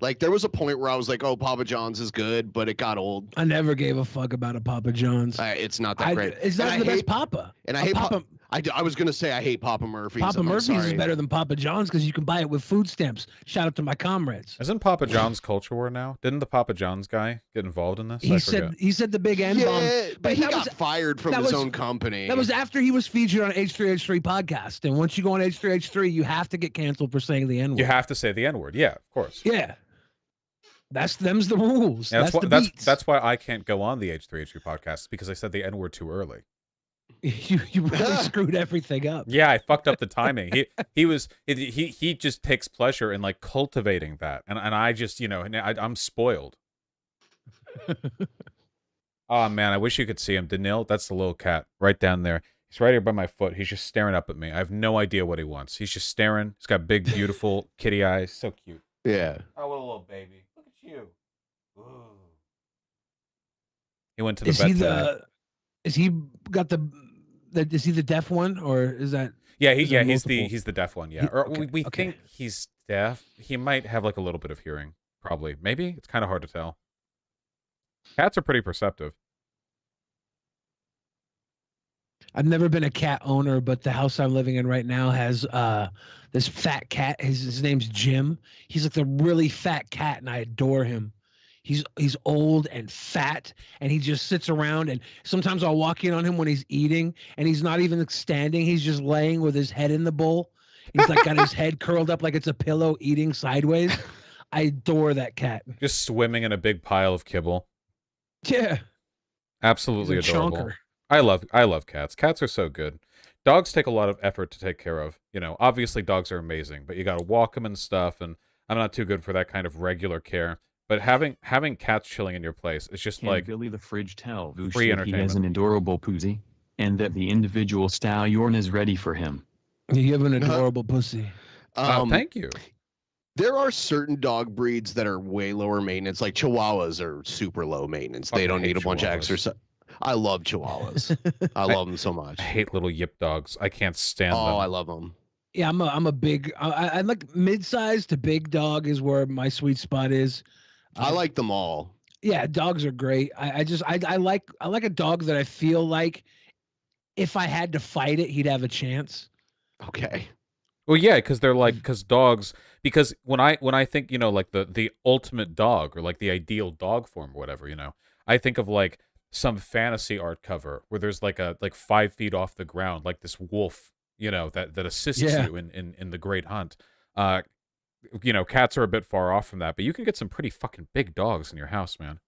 Like there was a point where I was like, oh, Papa John's is good, but it got old. I never gave a fuck about a Papa John's. It's not that great. It's not the best Papa. And I hate Papa. I was gonna say I hate Papa Murphy's. Papa Murphy's is better than Papa John's because you can buy it with food stamps. Shout out to my comrades. Isn't Papa John's culture war now? Didn't the Papa John's guy get involved in this? He said the big N bomb. Yeah, but he that got was, fired from his own company. That was after he was featured on H3H3 podcast. And once you go on H3H3, you have to get canceled for saying the N word. You have to say the N word. Yeah, of course. Yeah. Them's the rules. Yeah, that's why I can't go on the H3H3 podcast because I said the N word too early. You really screwed everything up. Yeah, I fucked up the timing. He just takes pleasure in like cultivating that, and I just I'm spoiled. Oh man, I wish you could see him. Danil, that's the little cat right down there. He's right here by my foot. He's just staring up at me. I have no idea what he wants. He's just staring. He's got big, beautiful kitty eyes. So cute. Yeah. Oh, what a little baby. Look at you. Ooh. He went to the vet today. Is he the deaf one, or is that? Yeah, he's the deaf one. Yeah, we okay. think he's deaf. He might have like a little bit of hearing, probably. Maybe it's kind of hard to tell. Cats are pretty perceptive. I've never been a cat owner, but the house I'm living in right now has this fat cat. His name's Jim. He's like the really fat cat, and I adore him. He's old and fat, and he just sits around. And sometimes I'll walk in on him when he's eating, and he's not even standing. He's just laying with his head in the bowl. He's like got his head curled up like it's a pillow, eating sideways. I adore that cat. Just swimming in a big pile of kibble. Yeah, absolutely he's a adorable. chonker. I love cats. Cats are so good. Dogs take a lot of effort to take care of. Obviously dogs are amazing, but you got to walk them and stuff. And I'm not too good for that kind of regular care. But having cats chilling in your place is just like Billy the Fridge tell Voosh free that he has an adorable poozy, and that the individual stallion is ready for him. You have an adorable pussy. Thank you. There are certain dog breeds that are way lower maintenance. Like Chihuahuas are super low maintenance. They don't need a bunch of exercise. I love Chihuahuas. I love them so much. I hate little yip dogs. I can't stand them. Oh, I love them. Yeah, I'm a big. I like mid-size to big dog is where my sweet spot is. I like them all. Yeah, dogs are great. I like a dog that I feel like if I had to fight it, he'd have a chance. Okay. Well, yeah, because they're like dogs. Because when I think like the ultimate dog or like the ideal dog form or whatever, I think of like some fantasy art cover where there's like 5 feet off the ground like this wolf, that assists Yeah. you in the great hunt. Cats are a bit far off from that, but you can get some pretty fucking big dogs in your house, man.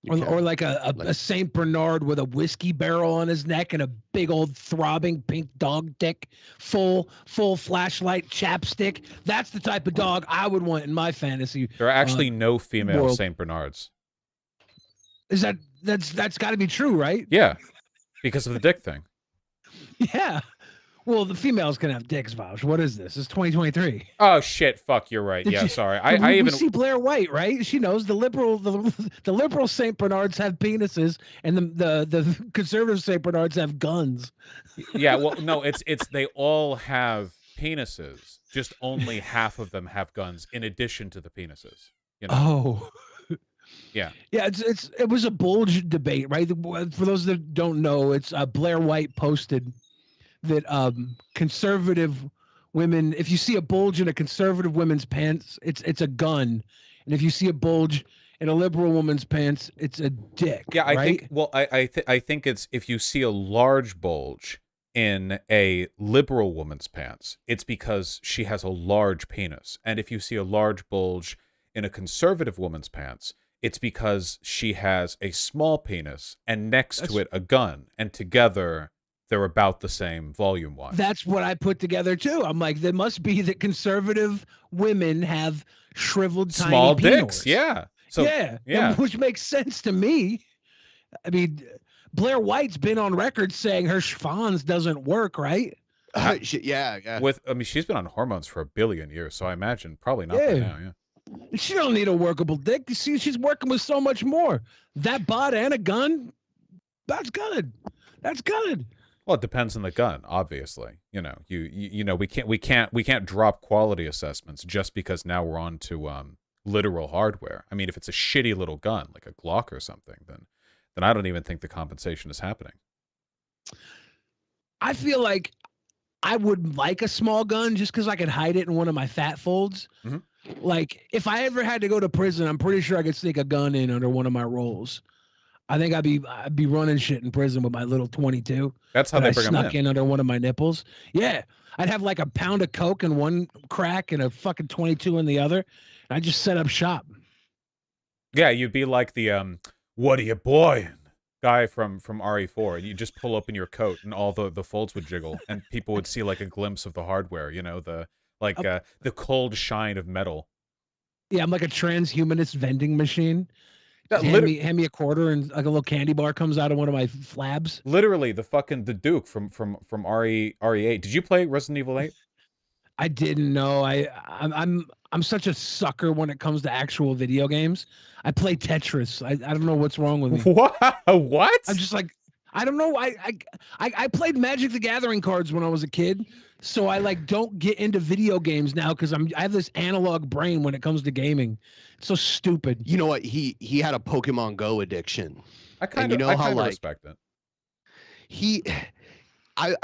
Or like a Saint Bernard with a whiskey barrel on his neck and a big old throbbing pink dog dick, full flashlight chapstick. That's the type of dog I would want in my fantasy. There are actually no female world. Saint Bernards. Is that's got to be true, right? Yeah, because of the dick thing. Yeah. Well, the females can have dicks, Vouch. What is this? It's 2023. Oh shit! Fuck, you're right. Did Yeah, you- sorry. We see Blair White, right? She knows the liberal Saint Bernards have penises, and the conservative Saint Bernards have guns. Yeah, well, no, it's they all have penises. Just only half of them have guns, in addition to the penises. Oh. Yeah. Yeah, it was a bulge debate, right? For those that don't know, it's Blair White posted that conservative women, if you see a bulge in a conservative woman's pants, it's a gun, and if you see a bulge in a liberal woman's pants, it's a dick. Yeah, I right? think. Well, I think it's if you see a large bulge in a liberal woman's pants, it's because she has a large penis, and if you see a large bulge in a conservative woman's pants, it's because she has a small penis and next to it a gun, and together they're about the same volume-wise. That's what I put together too. I'm like, there must be that conservative women have shriveled small tiny dicks. penors. Yeah. So yeah, yeah. which makes sense to me. I mean, Blair White's been on record saying her schwanz doesn't work, right? Yeah. She's been on hormones for 1 billion years, so I imagine probably not by now. Yeah. She don't need a workable dick. You see, she's working with so much more. That bot and a gun, that's good. That's good. Well, it depends on the gun, obviously. We can't drop quality assessments just because now we're on to literal hardware. I mean, if it's a shitty little gun like a Glock or something, then I don't even think the compensation is happening. I feel like I would like a small gun just because I could hide it in one of my fat folds. Mm-hmm. Like if I ever had to go to prison, I'm pretty sure I could sneak a gun in under one of my rolls. I think I'd be running shit in prison with my little 22. That's how they bring them snuck in under one of my nipples. Yeah, I'd have like a pound of coke in one crack and a fucking 22 in the other. And I just set up shop. Yeah, you'd be like the what are you boying guy from RE4, and you just pull open your coat and all the folds would jiggle and people would see like a glimpse of the hardware, the cold shine of metal. Yeah, I'm like a transhumanist vending machine. Hand me a quarter and like a little candy bar comes out of one of my flabs. Literally the Duke from RE8. Did you play Resident Evil 8? I didn't know. I'm such a sucker when it comes to actual video games. I play Tetris. I don't know what's wrong with me. What? I'm just like, I don't know. I played Magic the Gathering cards when I was a kid, so I like don't get into video games now because I have this analog brain when it comes to gaming. It's so stupid. You know what? He had a Pokemon Go addiction. I kind of respect it. I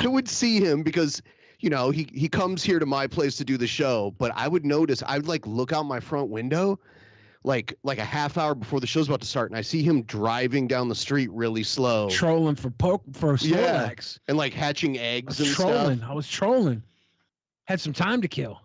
would see him because he comes here to my place to do the show, but I would notice I would like look out my front window like a half hour before the show's about to start, and I see him driving down the street really slow, trolling for Snorlax, and like hatching eggs and trolling. stuff. I was trolling. Had some time to kill.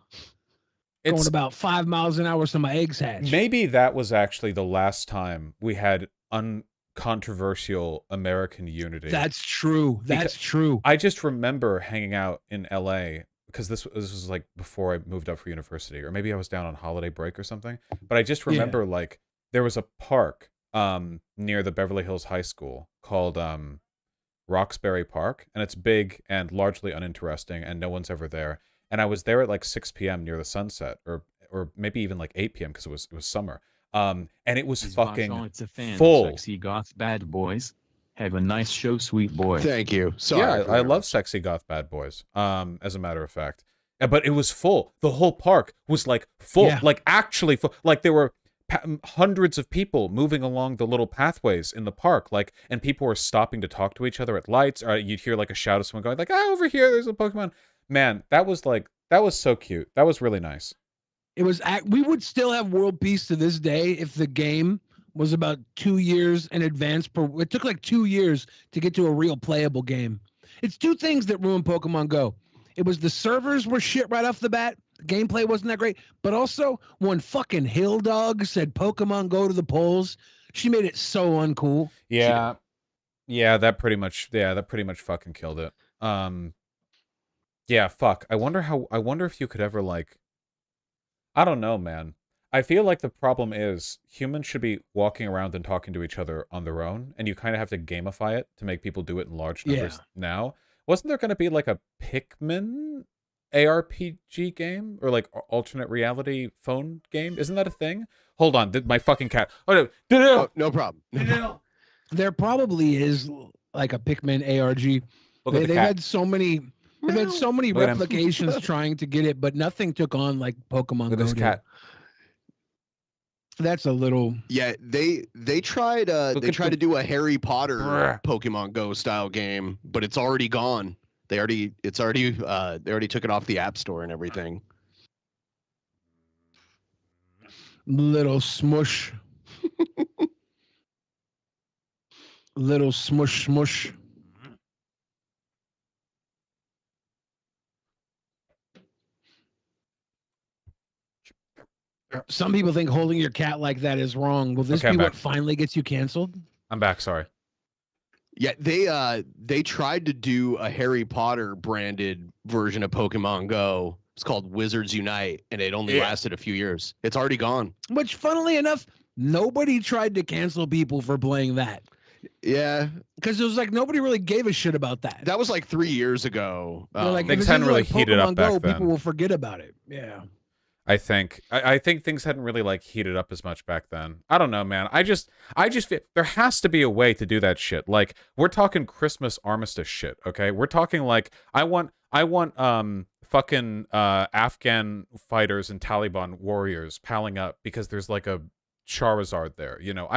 Going about 5 miles an hour so my eggs hatch. Maybe that was actually the last time we had uncontroversial American unity. That's true. That's true. I just remember hanging out in LA because this was like before I moved up for university, or maybe I was down on holiday break or something. But I just remember like there was a park near the Beverly Hills High School called Roxbury Park, and it's big and largely uninteresting, and no one's ever there. And I was there at like 6 p.m. near the sunset, or maybe even like 8 p.m. because it was summer. And it was fucking it's a fan full. Of sexy goth bad boys. Have a nice show, sweet boy. Thank you. Sorry. Yeah, I love sexy goth bad boys. As a matter of fact, but it was full. The whole park was like full, like actually full. Like there were hundreds of people moving along the little pathways in the park, like, and people were stopping to talk to each other at lights. Or you'd hear like a shout of someone going like, "Ah, over here, there's a Pokemon." Man, that was so cute. That was really nice. It was. We would still have world peace to this day if the game was about 2 years in advance. It took like 2 years to get to a real playable game. It's two things that ruined Pokemon Go. It was the servers were shit right off the bat. The gameplay wasn't that great. But also, when fucking Hill Dog said Pokemon Go to the polls, she made it so uncool. Yeah. Yeah, that pretty much fucking killed it. Yeah, fuck. I wonder if you could ever, like, I don't know, man. I feel like the problem is humans should be walking around and talking to each other on their own, and you kind of have to gamify it to make people do it in large numbers now. Wasn't there going to be like a Pikmin ARPG game or like alternate reality phone game? Isn't that a thing? Hold on, my fucking cat. Oh no, no problem. There probably is like a Pikmin ARG. They've had so many. They've had so many replications trying to get it, but nothing took on like Pokemon Go. This cat. That's a little. Yeah, they tried to do a Harry Potter Pokemon Go style game, but it's already gone. They already took it off the App Store and everything. Little smush. Little smush smush. Some people think holding your cat like that is wrong. Will this be what finally gets you canceled? I'm back. Sorry. Yeah, they tried to do a Harry Potter branded version of Pokemon Go. It's called Wizards Unite, and it only lasted a few years. It's already gone. Which, funnily enough, nobody tried to cancel people for playing that. Yeah, because it was like nobody really gave a shit about that. That was like 3 years ago. Like, things hadn't really heated up back then. People will forget about it. Yeah. I think things hadn't really like heated up as much back then. I don't know, man. I just feel there has to be a way to do that shit. Like, we're talking Christmas armistice shit, okay? We're talking like I want fucking Afghan fighters and Taliban warriors palling up because there's like a Charizard there, you know.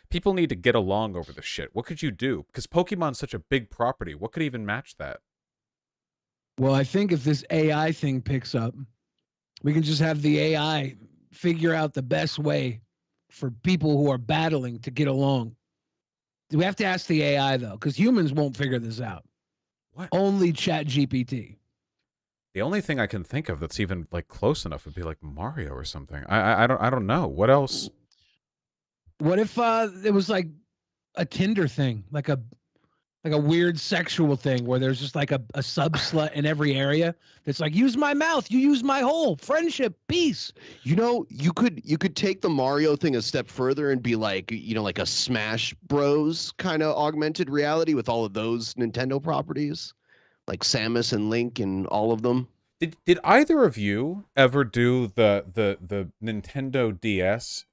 People need to get along over the shit. What could you do? Because Pokemon's such a big property. What could even match that? Well, I think if this AI thing picks up, we can just have the AI figure out the best way for people who are battling to get along. We have to ask the AI, though, because humans won't figure this out. What? Only ChatGPT. The only thing I can think of that's even like close enough would be like Mario or something. I don't know. What else? What if it was like a Tinder thing, like a weird sexual thing where there's just like a sub slut in every area that's like, use my mouth, you use my hole, friendship, peace. You know, you could take the Mario thing a step further and be like, you know, like a Smash Bros kind of augmented reality with all of those Nintendo properties, like Samus and Link and all of them. Did either of you ever do the Nintendo DS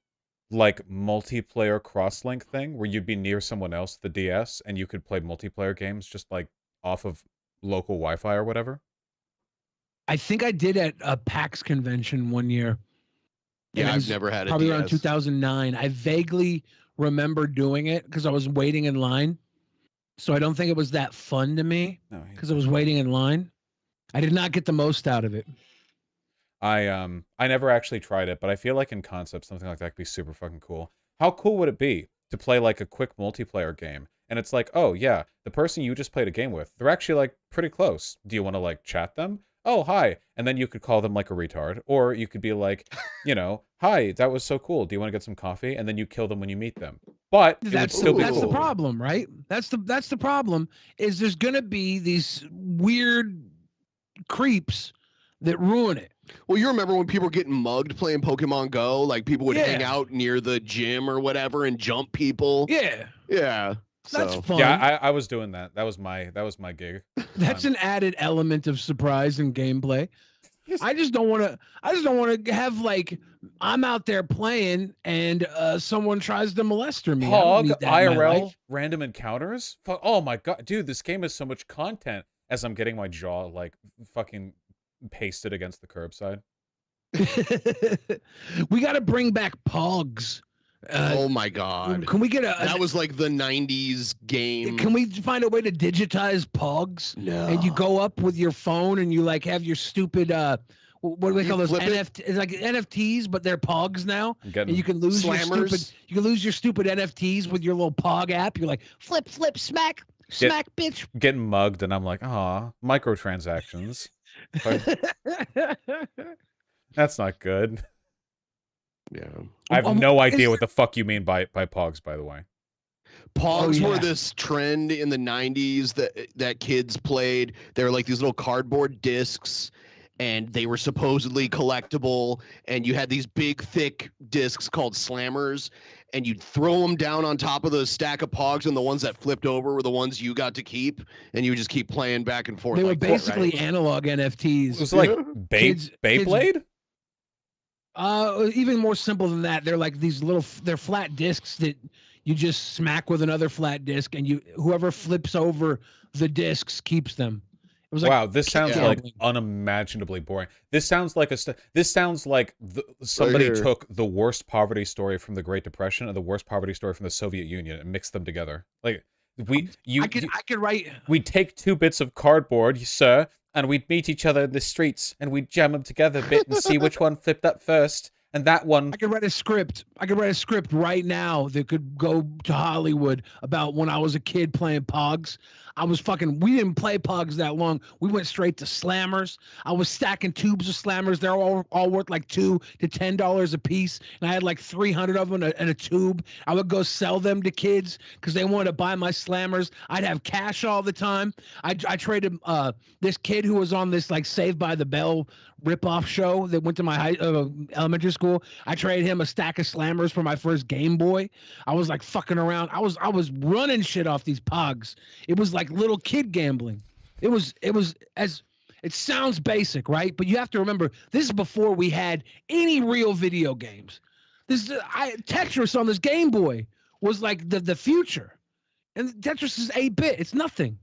like multiplayer cross-link thing where you'd be near someone else, the DS, and you could play multiplayer games just like off of local Wi-Fi or whatever? I think I did at a PAX convention one year. Yeah, I've never had a probably DS. Around 2009. I vaguely remember doing it because I was waiting in line. So I don't think it was that fun to me because I was waiting in line. I did not get the most out of it. I never actually tried it, but I feel like in concept something like that could be super fucking cool. How cool would it be to play like a quick multiplayer game? And it's like, oh yeah, the person you just played a game with, they're actually like pretty close. Do you want to like chat them? Oh, hi. And then you could call them like a retard. Or you could be like, you know, hi, that was so cool. Do you want to get some coffee? And then you kill them when you meet them. But that's the problem, right? That's the problem is there's gonna be these weird creeps that ruin it. Well, you remember when people were getting mugged playing Pokemon Go? Like people would hang out near the gym or whatever and jump people. Yeah. Yeah. That's fun. Yeah, I was doing that. That was my gig. That's an added element of surprise and gameplay. I just don't want to have like I'm out there playing and someone tries to molest me. Pog IRL random encounters. Oh my god, dude, this game has so much content. As I'm getting my jaw like fucking pasted against the curbside. We got to bring back Pogs. Oh my god! Can we get that was like the '90s game. Can we find a way to digitize Pogs? No. And you go up with your phone and you like have your stupid what do they call those NFTs? Like NFTs, but they're Pogs now. And you can lose your stupid. You can lose your stupid NFTs with your little Pog app. You're like flip, flip, smack. Smack, bitch. getting mugged, and I'm like, "Aw, microtransactions. That's not good." Yeah. I have no idea is what the fuck you mean by Pogs, by the way. Pogs yeah. were this trend in the 90s that kids played. They were like these little cardboard discs, and they were supposedly collectible. And you had these big, thick discs called slammers, and you'd throw them down on top of the stack of Pogs, and the ones that flipped over were the ones you got to keep, and you would just keep playing back and forth. They were like that, basically right? analog NFTs. It was like Kids- Beyblade? Even more simple than that. They're like these little. They're flat discs that you just smack with another flat disc, and whoever flips over the discs keeps them. It was like Wow, this sounds like gambling. unimaginably boring. This sounds like somebody here. took the worst poverty story from the Great Depression and the worst poverty story from the Soviet Union and mixed them together. Like I could write. we'd take 2 bits of cardboard, sir, and we'd meet each other in the streets and we'd jam them together a bit and see which one flipped up first. And that one, I could write a script. I could write a script right now that could go to Hollywood about when I was a kid playing Pogs. We didn't play Pogs that long. We went straight to slammers. I was stacking tubes of slammers. They're all worth like $2 to $10 a piece. And I had like 300 of them in a tube. I would go sell them to kids because they wanted to buy my slammers. I'd have cash all the time. I traded this kid who was on this like Saved by the Bell ripoff show that went to my elementary school. I traded him a stack of slammers for my first Game Boy. I was like fucking around. I was running shit off these Pogs. It was like little kid gambling. It sounds basic, right? But you have to remember, this is before we had any real video games. Tetris on this Game Boy was like the future, and Tetris is 8-bit. It's nothing.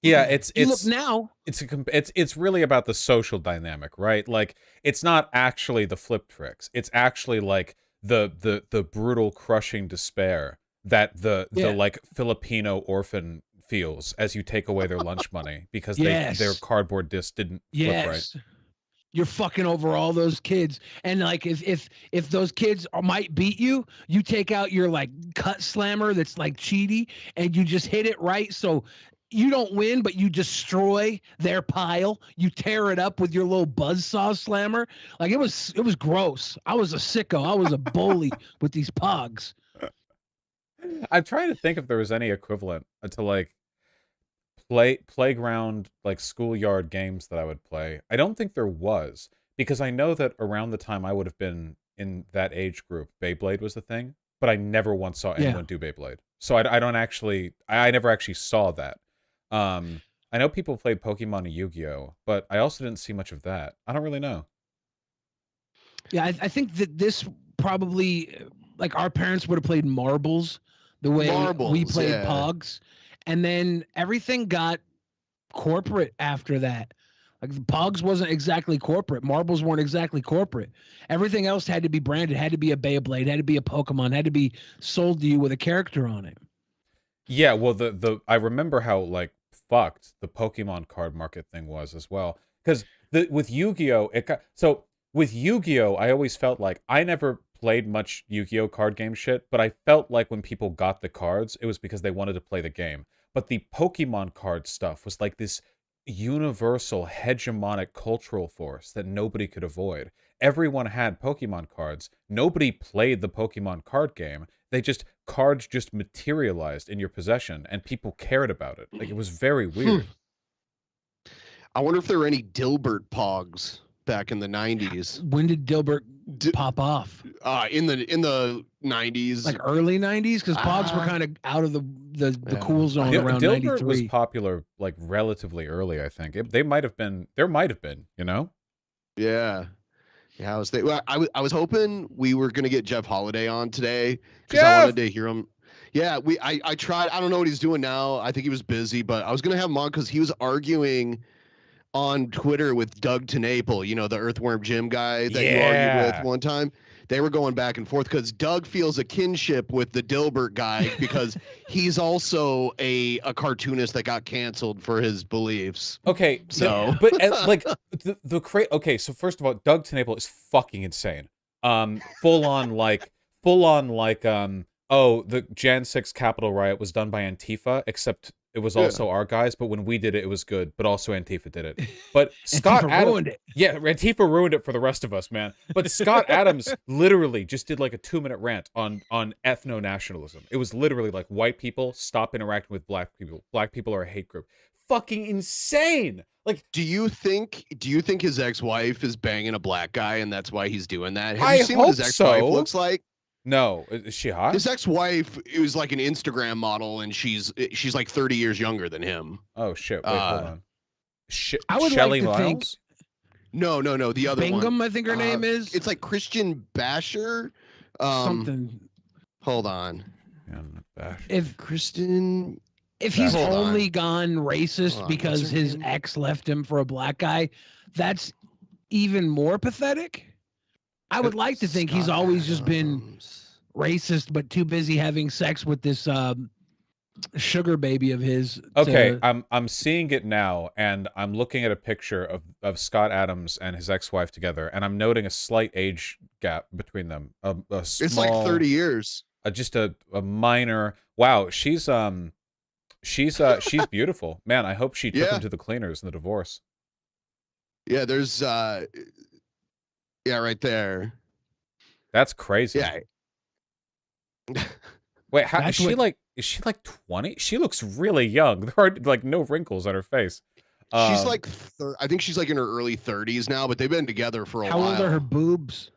yeah, Look now. it's really about the social dynamic, right? Like it's not actually the flip tricks. It's actually like the brutal crushing despair that the like Filipino orphan feels as you take away their lunch money because their cardboard disc didn't flip right. You're fucking over all those kids, and like if those kids might beat you, you take out your like cut slammer that's like cheaty, and you just hit it right so you don't win, but you destroy their pile. You tear it up with your little buzzsaw slammer. Like it was gross. I was a sicko. I was a bully with these Pogs. I'm trying to think if there was any equivalent to like playground, like schoolyard games that I would play. I don't think there was, because I know that around the time I would have been in that age group, Beyblade was the thing, but I never once saw anyone do Beyblade. So I never actually saw that. I know people played Pokemon and Yu-Gi-Oh, but I also didn't see much of that. I don't really know. Yeah, I think that this probably, like our parents would have played marbles the way we played Pogs. And then everything got corporate after that. Like the Pogs wasn't exactly corporate. Marbles weren't exactly corporate. Everything else had to be branded, had to be a Beyblade, had to be a Pokemon, had to be sold to you with a character on it. Yeah, well, I remember how like fucked the Pokemon card market thing was as well. Because with Yu-Gi-Oh, with Yu-Gi-Oh, I always felt like I never played much Yu-Gi-Oh card game shit, but I felt like when people got the cards, it was because they wanted to play the game. But the Pokemon card stuff was like this universal hegemonic cultural force that nobody could avoid. Everyone had Pokemon cards. Nobody played the Pokemon card game. Cards just materialized in your possession, and people cared about it. Like, it was very weird. I wonder if there were any Dilbert Pogs back in the 90s. When did Dilbert pop off? In the 90s. Like early 90s? Because Pogs were kind of out of the cool zone around Dilbert 93. was popular like relatively early, I think. There might have been, you know? Yeah. Yeah, I was hoping we were gonna get Jeff Holiday on today because I wanted to hear him. Yeah, I tried. I don't know what he's doing now. I think he was busy, but I was gonna have him on because he was arguing on Twitter with Doug TenNapel, you know, the Earthworm Jim guy that you argued with one time. They were going back and forth because Doug feels a kinship with the Dilbert guy because he's also a cartoonist that got canceled for his beliefs. Okay, so like okay, so first of all, Doug TenNapel is fucking insane. Full on like the Jan 6 Capitol riot was done by Antifa, except it was Yeah. also our guys, but when we did it, it was good. But also Antifa did it. But Scott Antifa Adams, ruined it. yeah, Antifa ruined it for the rest of us, man. But Scott Adams literally just did like a 2-minute rant on ethno nationalism. It was literally like white people stop interacting with black people. Black people are a hate group. Fucking insane. Like, Do you think his ex-wife is banging a black guy and that's why he's doing that? Have I you seen what his hope ex-wife so. looks like? no, is she hot? His ex-wife is like an Instagram model and she's like 30 years younger than him. Oh shit! Wait, hold on. I would like Shelley to think- Miles? No, the other Bingham, one. I think her name is. It's like Christian Basher. Something. Hold on. If Kristen he's Hold on. only gone racist Hold on, because what's her his name? ex left him for a black guy, that's even more pathetic. I would like to think he's Scott always just been Adams. racist, but too busy having sex with this sugar baby of his. Okay, to- I'm seeing it now, and I'm looking at a picture of Scott Adams and his ex-wife together, and I'm noting a slight age gap between them. A small, It's like 30 years. just a minor. Wow, she's beautiful, man. I hope she took Yeah. him to the cleaners in the divorce. Yeah, there's right there. That's crazy. Yeah. Wait, how is That's she what- like? Is she like 20? She looks really young. There are like no wrinkles on her face. She's like I think she's like in her early 30s now, but they've been together for a How while. old are her boobs?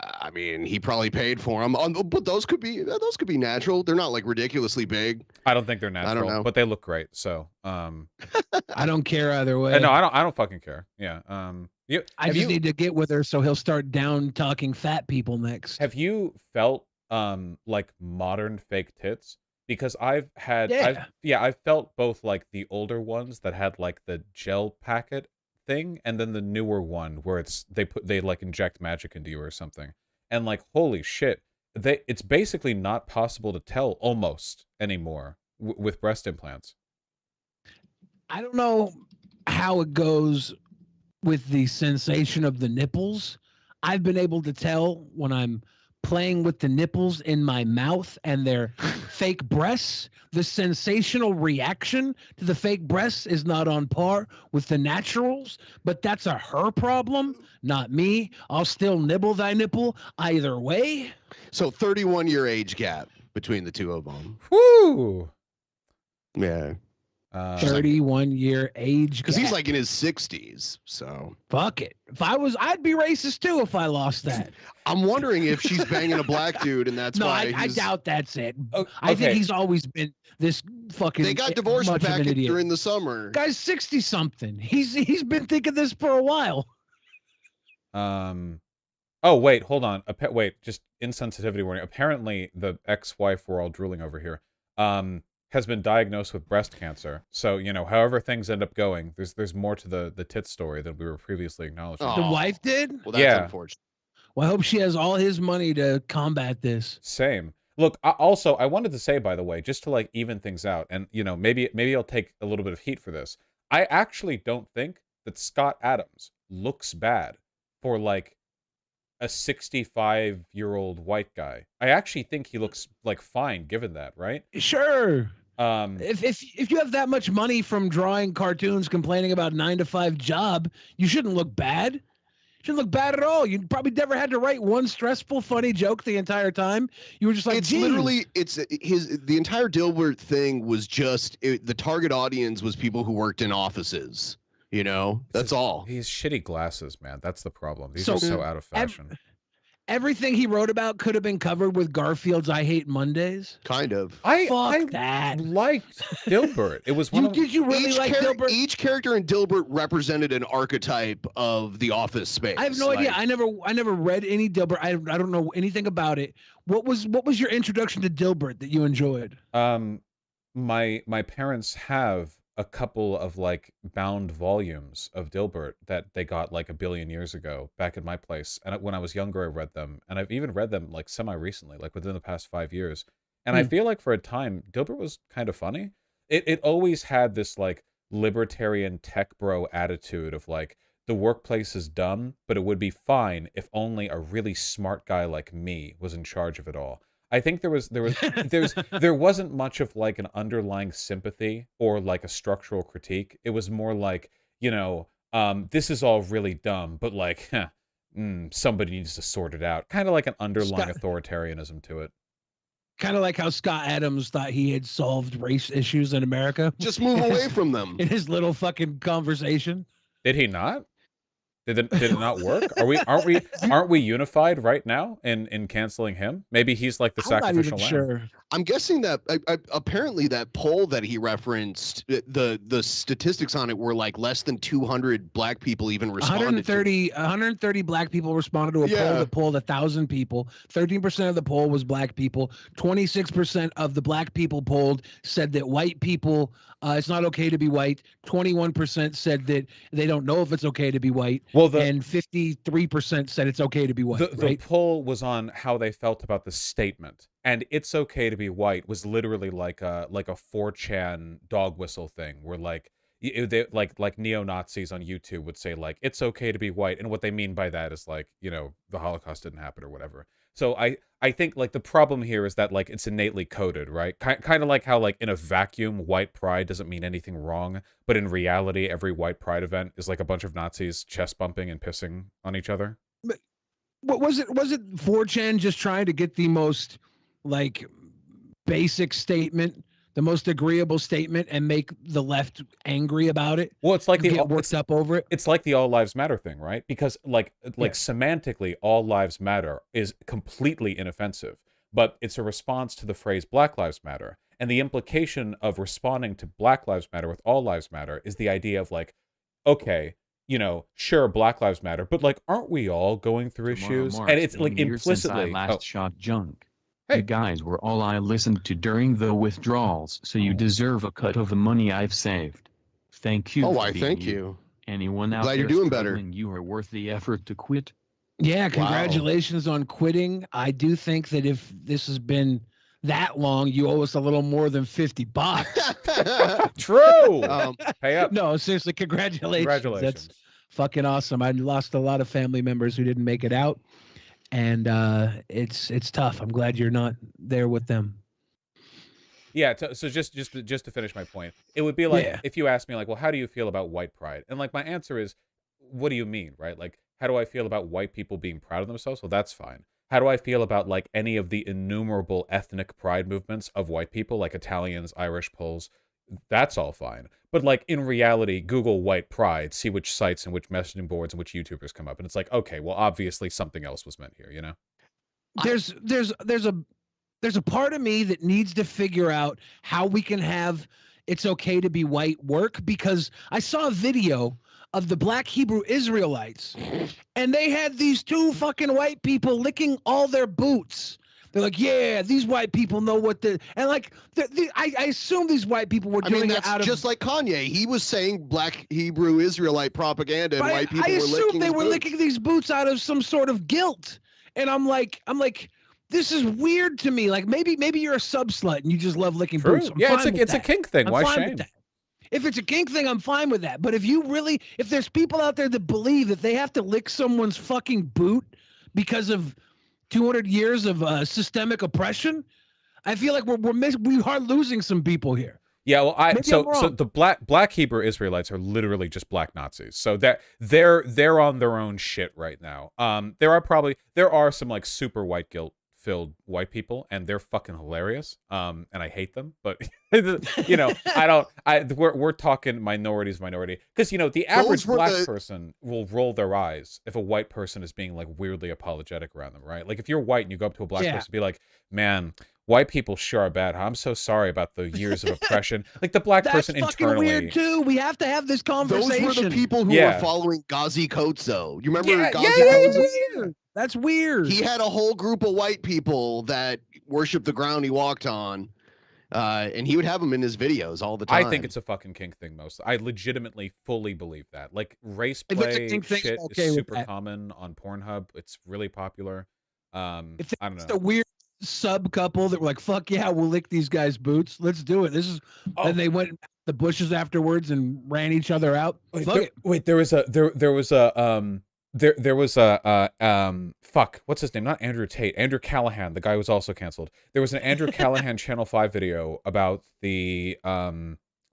I mean, he probably paid for them. But those could be natural. They're not like ridiculously big. I don't think they're natural, know. but they look great. So, I don't care either way. no, I don't fucking care. Yeah. I have just you- need to get with her so he'll start down talking fat people next. Have you felt like modern fake tits? Because I've felt both like the older ones that had like the gel packet thing, and then the newer one where they like inject magic into you or something. And like, holy shit, it's basically not possible to tell almost anymore with breast implants. I don't know how it goes with the sensation of the nipples. I've been able to tell when I'm playing with the nipples in my mouth and their fake breasts. The sensational reaction to the fake breasts is not on par with the naturals, but that's a her problem, not me. I'll still nibble thy nipple either way. So 31-year age gap between the two of them. Woo! Yeah. 31-year age. Because he's gap. like in his 60s. So Fuck it. If I was, I'd be racist too if I lost that. I'm wondering if she's banging a black dude and that's No, why I he's- doubt that's it. Oh, I think okay. he's always been this fucking. They got divorced much of back an idiot. during the summer. Guy's 60 something. He's been thinking this for a while. Oh wait, hold on. Wait, just insensitivity warning. Apparently, the ex-wife we're all drooling over here, has been diagnosed with breast cancer. So however things end up going, there's more to the tit story than we were previously acknowledging. Oh. The wife did. Well, that's Yeah. unfortunate. Well, I hope she has all his money to combat this. Same. Look, I wanted to say, by the way, just to like even things out, and maybe I'll take a little bit of heat for this. I actually don't think that Scott Adams looks bad for like a 65-year-old white guy. I actually think he looks like fine given that, right? Sure. Um, If you have that much money from drawing cartoons, complaining about 9-to-5 job, you shouldn't look bad. You shouldn't look bad at all. You probably never had to write one stressful, funny joke the entire time. You were just like, It's "Geez." literally the entire Dilbert thing was just the target audience was people who worked in offices. That's all. He has shitty glasses, man. That's the problem. These So, are so out of fashion. Everything he wrote about could have been covered with Garfield's "I Hate Mondays." Kind of. Fuck that. liked Dilbert. It was one of Did you really each, like Dilbert? each character in Dilbert represented an archetype of the office space. I have no idea. Like, I never read any Dilbert. I don't know anything about it. What was your introduction to Dilbert that you enjoyed? My parents have a couple of like bound volumes of Dilbert that they got like a billion years ago back in my place. And when I was younger, I read them, and I've even read them like semi recently, like within the past 5 years. And I feel like for a time, Dilbert was kind of funny. It always had this like libertarian tech bro attitude of like, the workplace is dumb, but it would be fine if only a really smart guy like me was in charge of it all. I think there wasn't much of like an underlying sympathy or like a structural critique. It was more like, this is all really dumb, but like, somebody needs to sort it out. Kind of like an underlying authoritarianism to it. Kind of like how Scott Adams thought he had solved race issues in America. Just move away from them. In his little fucking conversation. Did he not? Did it not work? Aren't we unified right now in canceling him? Maybe he's like the sacrificial lamb. Sure. I'm guessing that apparently that poll that he referenced, the statistics on it were like less than 200 black people even responded. 130 black people responded to a poll that polled 1,000 people. 13% of the poll was black people. 26% of the black people polled said that white people, it's not okay to be white. 21% said that they don't know if it's okay to be white. Well, and 53% said it's okay to be white. The poll was on how they felt about the statement. And "it's okay to be white" was literally like a 4chan dog whistle thing, where like neo-Nazis on YouTube would say like "it's okay to be white," and what they mean by that is like, the Holocaust didn't happen or whatever. So I think like the problem here is that like it's innately coded, right? Kind of like how like in a vacuum white pride doesn't mean anything wrong, but in reality every white pride event is like a bunch of Nazis chest bumping and pissing on each other. What was it 4chan just trying to get the most like basic statement, the most agreeable statement, and make the left angry about it? Well, it's like get worked up over it. It's like the all lives matter thing, right? Because like semantically, all lives matter is completely inoffensive, but it's a response to the phrase Black Lives Matter. And the implication of responding to Black Lives Matter with all lives matter is the idea of like, okay, sure, Black Lives Matter, but like, aren't we all going through issues? And it's like implicitly. Last shot junk. Hey. You guys were all I listened to during the withdrawals, so you deserve a cut of the money I've saved. Thank you. Oh, I thank you. Anyone out Glad there you're doing better. You are worth the effort to quit. Yeah, congratulations on quitting. I do think that if this has been that long, you owe us a little more than $50. True. Pay up. No, seriously, congratulations. That's fucking awesome. I lost a lot of family members who didn't make it out. And it's tough. I'm glad you're not there with them. Yeah. So just to finish my point, it would be like if you ask me like, well, how do you feel about white pride? And like my answer is, what do you mean, right? Like, how do I feel about white people being proud of themselves? Well, that's fine. How do I feel about like any of the innumerable ethnic pride movements of white people, like Italians, Irish, Poles? That's all fine. But like in reality, Google white pride, see which sites and which messaging boards and which YouTubers come up, and it's like, okay, well, obviously something else was meant here, There's a part of me that needs to figure out how we can have "it's okay to be white" work, because I saw a video of the Black Hebrew Israelites, and they had these two fucking white people licking all their boots. They're like, yeah, these white people know what the, and like, I assume these white people were doing it out of. Just like Kanye, he was saying Black Hebrew Israelite propaganda, and white people were licking. I assume they were licking these boots out of some sort of guilt, and I'm like, this is weird to me. Like maybe you're a sub slut and you just love licking boots. It's a kink thing. Why shame? If it's a kink thing, I'm fine with that. But if there's people out there that believe that they have to lick someone's fucking boot because of 200 years of systemic oppression, I feel like we are losing some people here. Yeah, well, so the black Hebrew Israelites are literally just black Nazis. So that they're on their own shit right now. There are some like super white guilt filled white people, and they're fucking hilarious. And I hate them, but we're talking minority, because the average black person will roll their eyes if a white person is being like weirdly apologetic around them, right? Like if you're white and you go up to a black person and be like, man, white people sure are bad. I'm so sorry about the years of oppression. Like the black person internally. That's fucking weird too. We have to have this conversation. Those were the people who were following Ghazi Kozo. You remember Ghazi Kozo? That's weird. He had a whole group of white people that worshiped the ground he walked on, and he would have them in his videos all the time. I think it's a fucking kink thing most. I legitimately fully believe that. Like race play shit is super common on Pornhub. It's really popular. I don't know. It's a weird sub couple that were like, fuck yeah, we'll lick these guys' boots. Let's do it. And they went the bushes afterwards and ran each other out. Wait, there was a There was a fuck, what's his name? Not Andrew Tate, Andrew Callahan, the guy who was also canceled. There was an Andrew Callahan Channel 5 video about the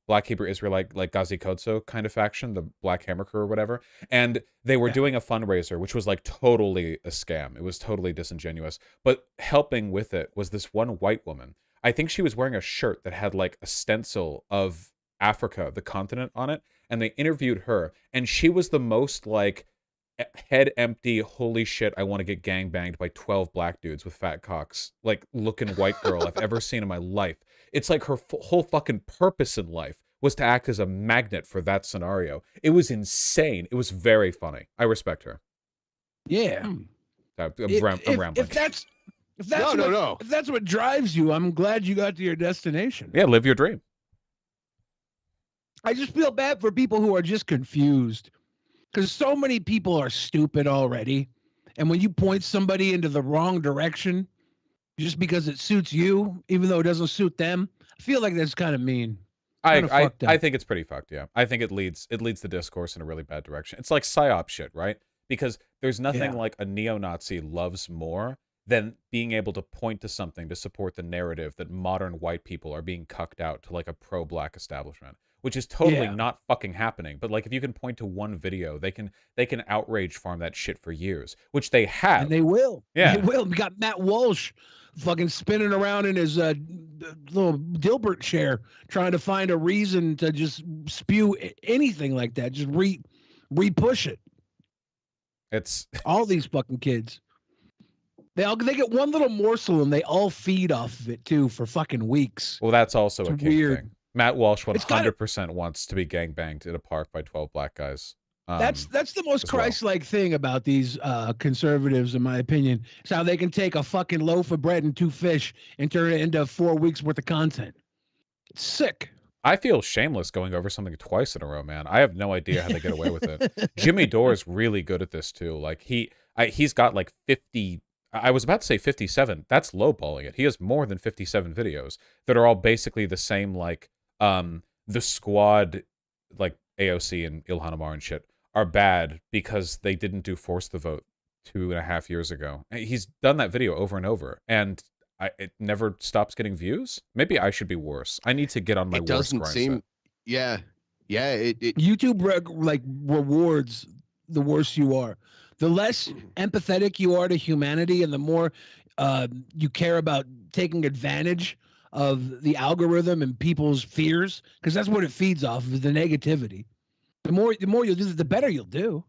Black Hebrew Israelite, like Ghazi Kodzo kind of faction, the Black Hammer Crew or whatever. And they were doing a fundraiser, which was like totally a scam. It was totally disingenuous. But helping with it was this one white woman. I think she was wearing a shirt that had like a stencil of Africa, the continent, on it. And they interviewed her, and she was the most like head empty, holy shit, I want to get gangbanged by 12 black dudes with fat cocks, like looking white girl I've ever seen in my life. It's like her whole fucking purpose in life was to act as a magnet for that scenario. It was insane. It was very funny. I respect her. Yeah. I'm rambling. If that's what drives you, I'm glad you got to your destination. Yeah, live your dream. I just feel bad for people who are just confused. Because so many people are stupid already. And when you point somebody into the wrong direction, just because it suits you, even though it doesn't suit them, I feel like that's kind of mean. I think it's pretty fucked, yeah. I think it leads the discourse in a really bad direction. It's like psyop shit, right? Because there's nothing like a neo-Nazi loves more than being able to point to something to support the narrative that modern white people are being cucked out to like a pro-black establishment. Which is totally not fucking happening. But like, if you can point to one video, they can outrage farm that shit for years, which they have. And they will. Yeah, they will. We got Matt Walsh fucking spinning around in his little Dilbert chair, trying to find a reason to just spew anything like that. Just re-push it. It's all these fucking kids. They get one little morsel and they all feed off of it too for fucking weeks. Well, that's also a kid weird thing. Matt Walsh 100% wants to be gangbanged in a park by 12 black guys. That's the most Christ-like thing about these conservatives, in my opinion. It's how they can take a fucking loaf of bread and 2 fish and turn it into 4 weeks worth of content. It's sick. I feel shameless going over something twice in a row, man. I have no idea how they get away with it. Jimmy Dore is really good at this too. Like he's got like 50. I was about to say 57. That's lowballing it. He has more than 57 videos that are all basically the same, like the squad, like AOC and Ilhan Omar and shit, are bad because they didn't do Force the Vote 2.5 years ago. He's done that video over and over, and it never stops getting views. Maybe I should be worse. I need to get on my worst grind set. Yeah. YouTube rewards the worse you are. The less empathetic you are to humanity, and the more you care about taking advantage of the algorithm and people's fears, because that's what it feeds off of, the negativity. The more you'll do, the better you'll do.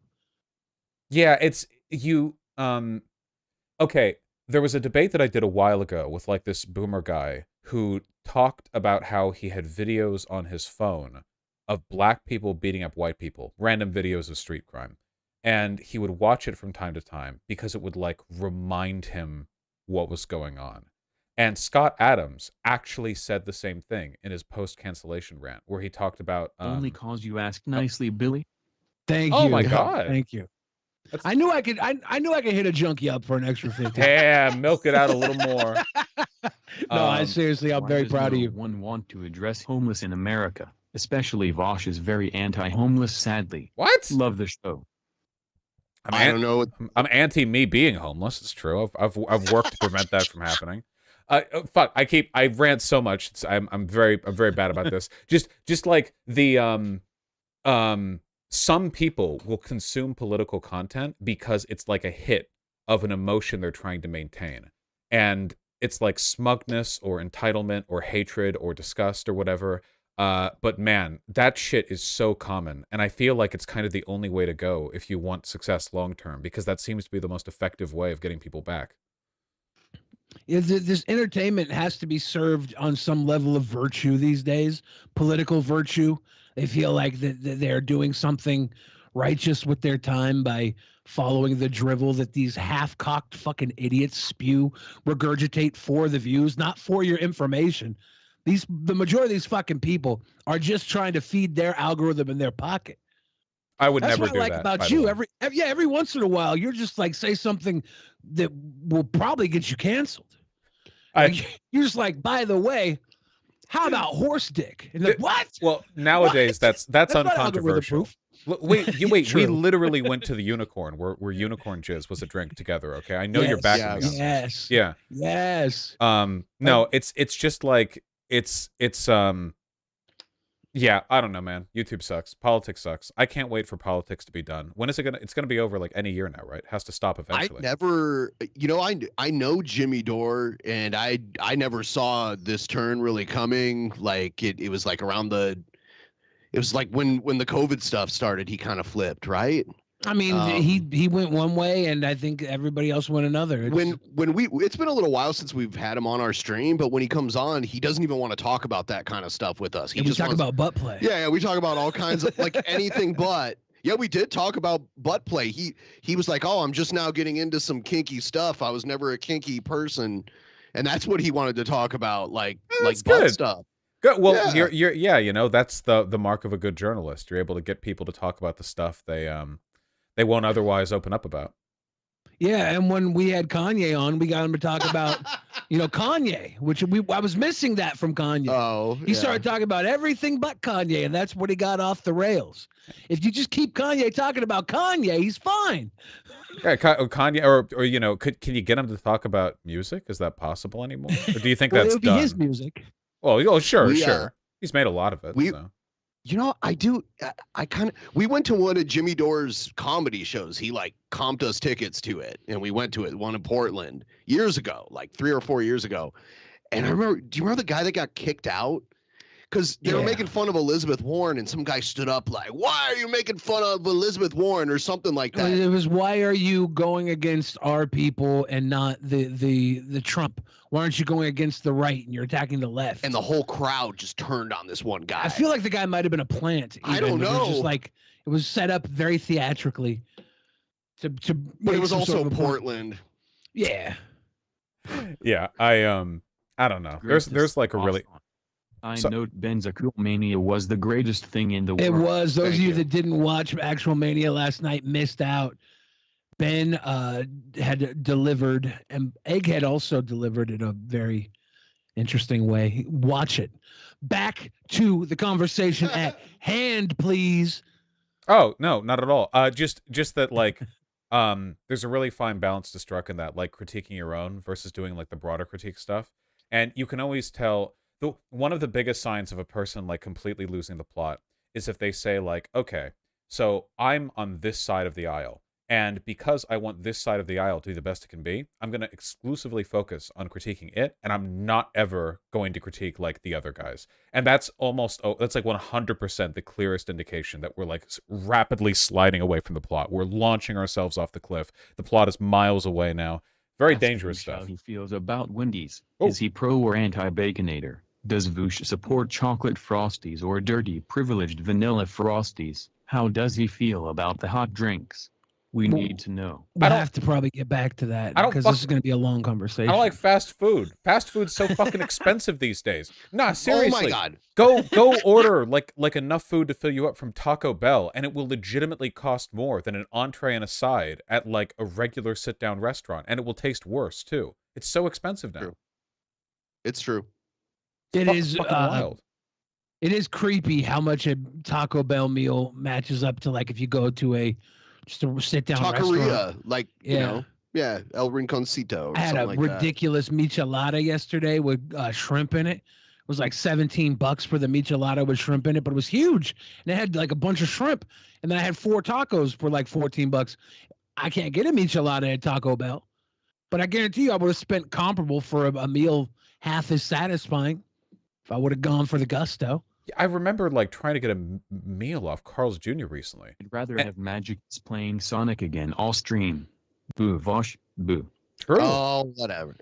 Yeah, it's you. Okay, there was a debate that I did a while ago with like this boomer guy who talked about how he had videos on his phone of black people beating up white people, random videos of street crime. And he would watch it from time to time because it would like remind him what was going on. And Scott Adams actually said the same thing in his post-cancellation rant, where he talked about only cause you asked nicely, Billy. Thank you. Oh my God! Thank you. I knew I could. I knew I could hit a junkie up for an extra 50. Yeah, milk it out a little more. No, I seriously, I'm very proud of you. One want to address homeless in America, especially Vosh is very anti-homeless. Sadly, what? Love the show. I don't know. I'm anti me being homeless. It's true. I've worked to prevent that from happening. Fuck. I rant so much. I'm very bad about this. Just like the some people will consume political content because it's like a hit of an emotion they're trying to maintain, and it's like smugness or entitlement or hatred or disgust or whatever. But man, that shit is so common, and I feel like it's kind of the only way to go if you want success long term, because that seems to be the most effective way of getting people back. Yeah, this entertainment has to be served on some level of virtue these days, political virtue. They feel like that they're doing something righteous with their time by following the drivel that these half-cocked fucking idiots spew, regurgitate for the views, not for your information. The majority of these fucking people are just trying to feed their algorithm in their pocket. I would That's never what do I like that, about you. Every once in a while, you're just like, say something that will probably get you canceled. You're just like, by the way, How about horse dick? And like, what? Well, nowadays What? that's not algorithm uncontroversial. proof. Wait, we True. literally went to the Unicorn where Unicorn Jizz was a drink together. Okay, I know you're Yes, backing me on this. Yes. Yeah. Yes. No, it's just like it's yeah, I don't know, man. YouTube sucks. Politics sucks. I can't wait for politics to be done. When is it gonna? It's gonna be over like any year now, right? It has to stop eventually. I never, I know Jimmy Dore, and I never saw this turn really coming. Like it was like around it was like when the COVID stuff started, he kind of flipped, right? I mean, he went one way, and I think everybody else went another. It's been a little while since we've had him on our stream, but when he comes on, he doesn't even want to talk about that kind of stuff with us. We talk about butt play. Yeah, we talk about all kinds of like anything but. Yeah, we did talk about butt play. He was like, "Oh, I'm just now getting into some kinky stuff. I was never a kinky person," and that's what he wanted to talk about, like butt good. stuff. Good. Well, you're that's the mark of a good journalist. You're able to get people to talk about the stuff they won't otherwise open up about. Yeah, and when we had Kanye on, we got him to talk about, Kanye, which I was missing that from Kanye. Oh, he started talking about everything but Kanye, and that's when he got off the rails. If you just keep Kanye talking about Kanye, he's fine. Yeah, Kanye, or can you get him to talk about music? Is that possible anymore? Or do you think Well, that's it would be done? his music. Well, sure. He's made a lot of it. We went to one of Jimmy Dore's comedy shows. He like comped us tickets to it, and we went to it, one in Portland years ago, like 3 or 4 years ago. And I remember, do you remember the guy that got kicked out? Because they were making fun of Elizabeth Warren, and some guy stood up like, "Why are you making fun of Elizabeth Warren?" or something like that. It was, "Why are you going against our people and not the Trump? Why aren't you going against the right and you're attacking the left?" And the whole crowd just turned on this one guy. I feel like the guy might have been a plant. I don't know. It was just like it was set up very theatrically. But it was also Portland. Yeah. Yeah, I don't know. There's like a really. I know Benzacool Mania was the greatest thing in the world. It was. Those of you that didn't watch Actual Mania last night missed out. Ben had delivered, and Egghead also delivered in a very interesting way. Watch it. Back to the conversation at hand, please. Oh, no, not at all. Just that, like, there's a really fine balance to strike in that, like, critiquing your own versus doing, like, the broader critique stuff. And you can always tell... One of the biggest signs of a person like completely losing the plot is if they say like, okay, so I'm on this side of the aisle, and because I want this side of the aisle to be the best it can be, I'm going to exclusively focus on critiquing it, and I'm not ever going to critique like the other guys. And that's that's like 100% the clearest indication that we're like rapidly sliding away from the plot. We're launching ourselves off the cliff. The plot is miles away now. Very dangerous stuff. How he feels about Wendy's. Oh. Is he pro or anti-Baconator? Does Voosh support chocolate Frosties or dirty privileged vanilla Frosties? How does he feel about the hot drinks? We need to know. We'll have to probably get back to that because this is going to be a long conversation. I don't like fast food. Fast food's so fucking expensive these days. Nah, seriously. Oh my God. Go order like enough food to fill you up from Taco Bell, and it will legitimately cost more than an entree and a side at like a regular sit-down restaurant, and it will taste worse too. It's so expensive now. True. It's true. It is fucking wild. It is creepy how much a Taco Bell meal matches up to like if you go to just a sit-down Taqueria, restaurant. like El Rinconcito. Or I had a like ridiculous michelada yesterday with shrimp in it. It was like $17 for the michelada with shrimp in it, but it was huge. And it had like a bunch of shrimp. And then I had 4 tacos for like $14. I can't get a michelada at Taco Bell, but I guarantee you I would have spent comparable for a meal half as satisfying if I would have gone for the gusto. I remember like trying to get a meal off Carl's Jr. recently. I'd rather have Magic's playing Sonic again all stream. Boo, Vosh, boo. True. Oh, whatever.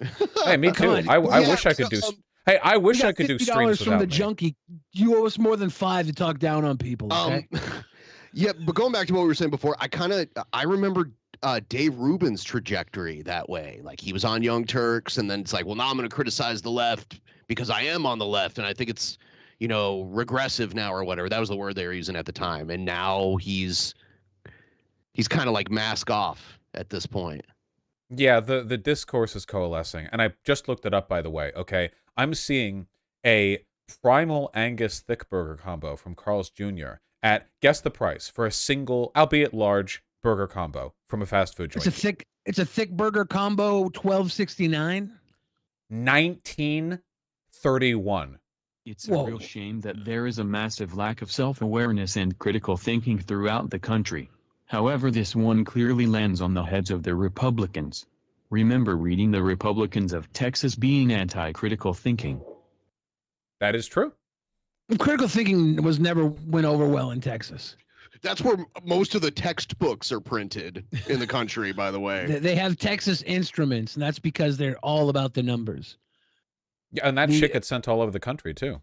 Hey, me too. I wish I could do... Hey, I wish I could do streams from without the me. junkie. You owe us more than $5 to talk down on people, okay? Yeah, but going back to what we were saying before, I remember Dave Rubin's trajectory that way. Like he was on Young Turks, and then it's like, well, now I'm going to criticize the left because I am on the left, and I think it's, regressive now or whatever. That was the word they were using at the time. And now he's kind of like mask off at this point. Yeah, the discourse is coalescing, and I just looked it up, by the way. Okay, I'm seeing a Primal Angus Thick Burger combo from Carl's Jr. at, guess the price for a single, albeit large, burger combo from a fast food joint. It's a thick burger combo, $12.69. $19.31. It's a real shame that there is a massive lack of self-awareness and critical thinking throughout the country. However, this one clearly lands on the heads of the Republicans. Remember reading the Republicans of Texas being anti-critical thinking. That is true. Critical thinking never went over well in Texas. That's where most of the textbooks are printed in the country, by the way. They have Texas Instruments, and that's because they're all about the numbers. Yeah, and that shit gets sent all over the country too.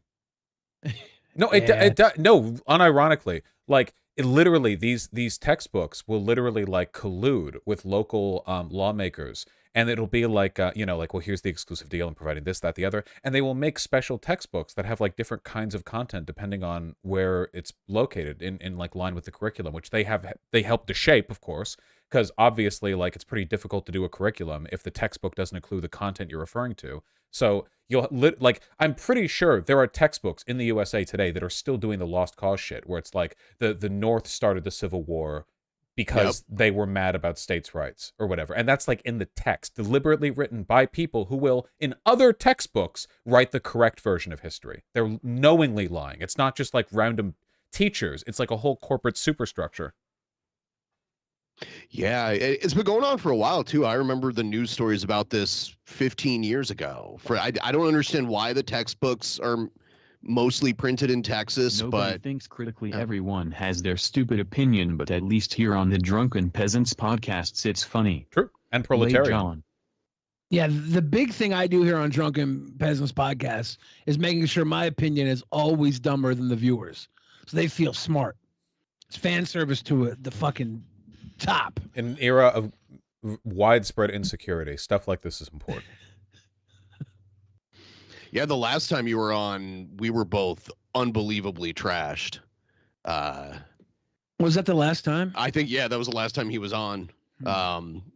No, Yeah. no, unironically, like it literally these textbooks will literally like collude with local lawmakers, and it'll be like well, here's the exclusive deal and providing this, that, the other, and they will make special textbooks that have like different kinds of content depending on where it's located in like line with the curriculum, which they help to shape, of course, because obviously like it's pretty difficult to do a curriculum if the textbook doesn't include the content you're referring to. So I'm pretty sure there are textbooks in the USA today that are still doing the lost cause shit, where it's like the North started the Civil War because they were mad about states' rights or whatever. And that's like in the text, deliberately written by people who will, in other textbooks, write the correct version of history. They're knowingly lying. It's not just like random teachers. It's like a whole corporate superstructure. Yeah, it's been going on for a while too. I remember the news stories about this 15 years ago. I don't understand why the textbooks are mostly printed in Texas, Nobody thinks critically. Everyone has their stupid opinion, but at least here on the Drunken Peasants podcasts, it's funny. True. And proletarian. John. Yeah, the big thing I do here on Drunken Peasants podcast is making sure my opinion is always dumber than the viewers, so they feel smart. It's fan service to the fucking top. In an era of widespread insecurity, stuff like this is important. Yeah, the last time you were on, we were both unbelievably trashed. Was that the last time? I think, yeah, that was the last time he was on.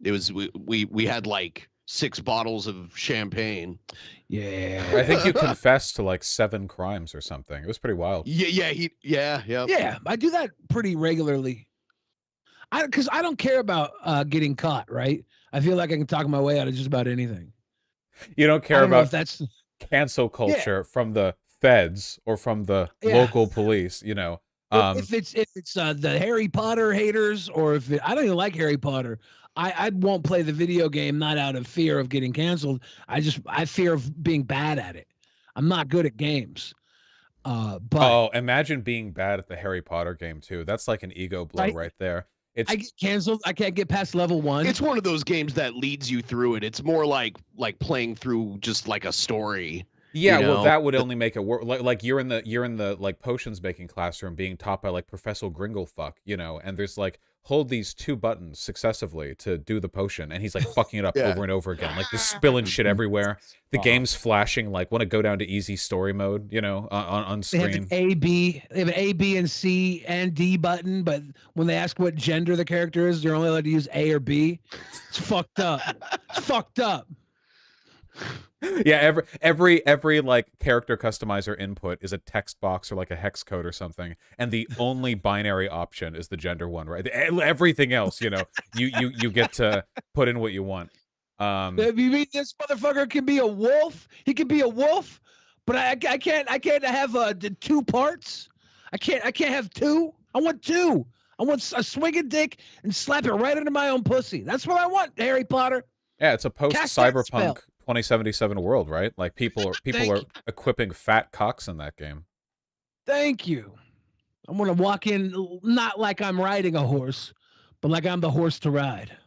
It was we had like 6 bottles of champagne. Yeah. I think you confessed to like 7 crimes or something. It was pretty wild. Yeah, I do that pretty regularly. Because I don't care about getting caught, right? I feel like I can talk my way out of just about anything. You don't care I don't know about if that's cancel culture from the feds or from the local police, you know. If it's the Harry Potter haters, or I don't even like Harry Potter. I won't play the video game, not out of fear of getting canceled. I fear of being bad at it. I'm not good at games. But imagine being bad at the Harry Potter game too. That's like an ego blow right there. I get canceled. I can't get past level 1. It's one of those games that leads you through it. It's more like playing through just like a story. Yeah, well, that would only make it work. Like you're in the like potions making classroom being taught by like Professor Gringlefuck, you know, and there's like hold these 2 buttons successively to do the potion, and he's like fucking it up over and over again, like just spilling shit everywhere. The game's flashing like want to go down to easy story mode, you know, on screen. They have an A, B, and C and D button, but when they ask what gender the character is, they're only allowed to use A or B. It's fucked up. It's fucked up. Yeah, every like character customizer input is a text box or like a hex code or something, and the only binary option is the gender one, right? Everything else, you know, you get to put in what you want. You mean this motherfucker can be a wolf? He can be a wolf, but I can't have 2 parts. I can't have 2. I want 2. I want a swinging dick and slap it right into my own pussy. That's what I want, Harry Potter. Yeah, it's a post-cyberpunk 2077 world, right? Like people are equipping fat cocks in that game. Thank you. I'm gonna walk in not like I'm riding a horse, but like I'm the horse to ride.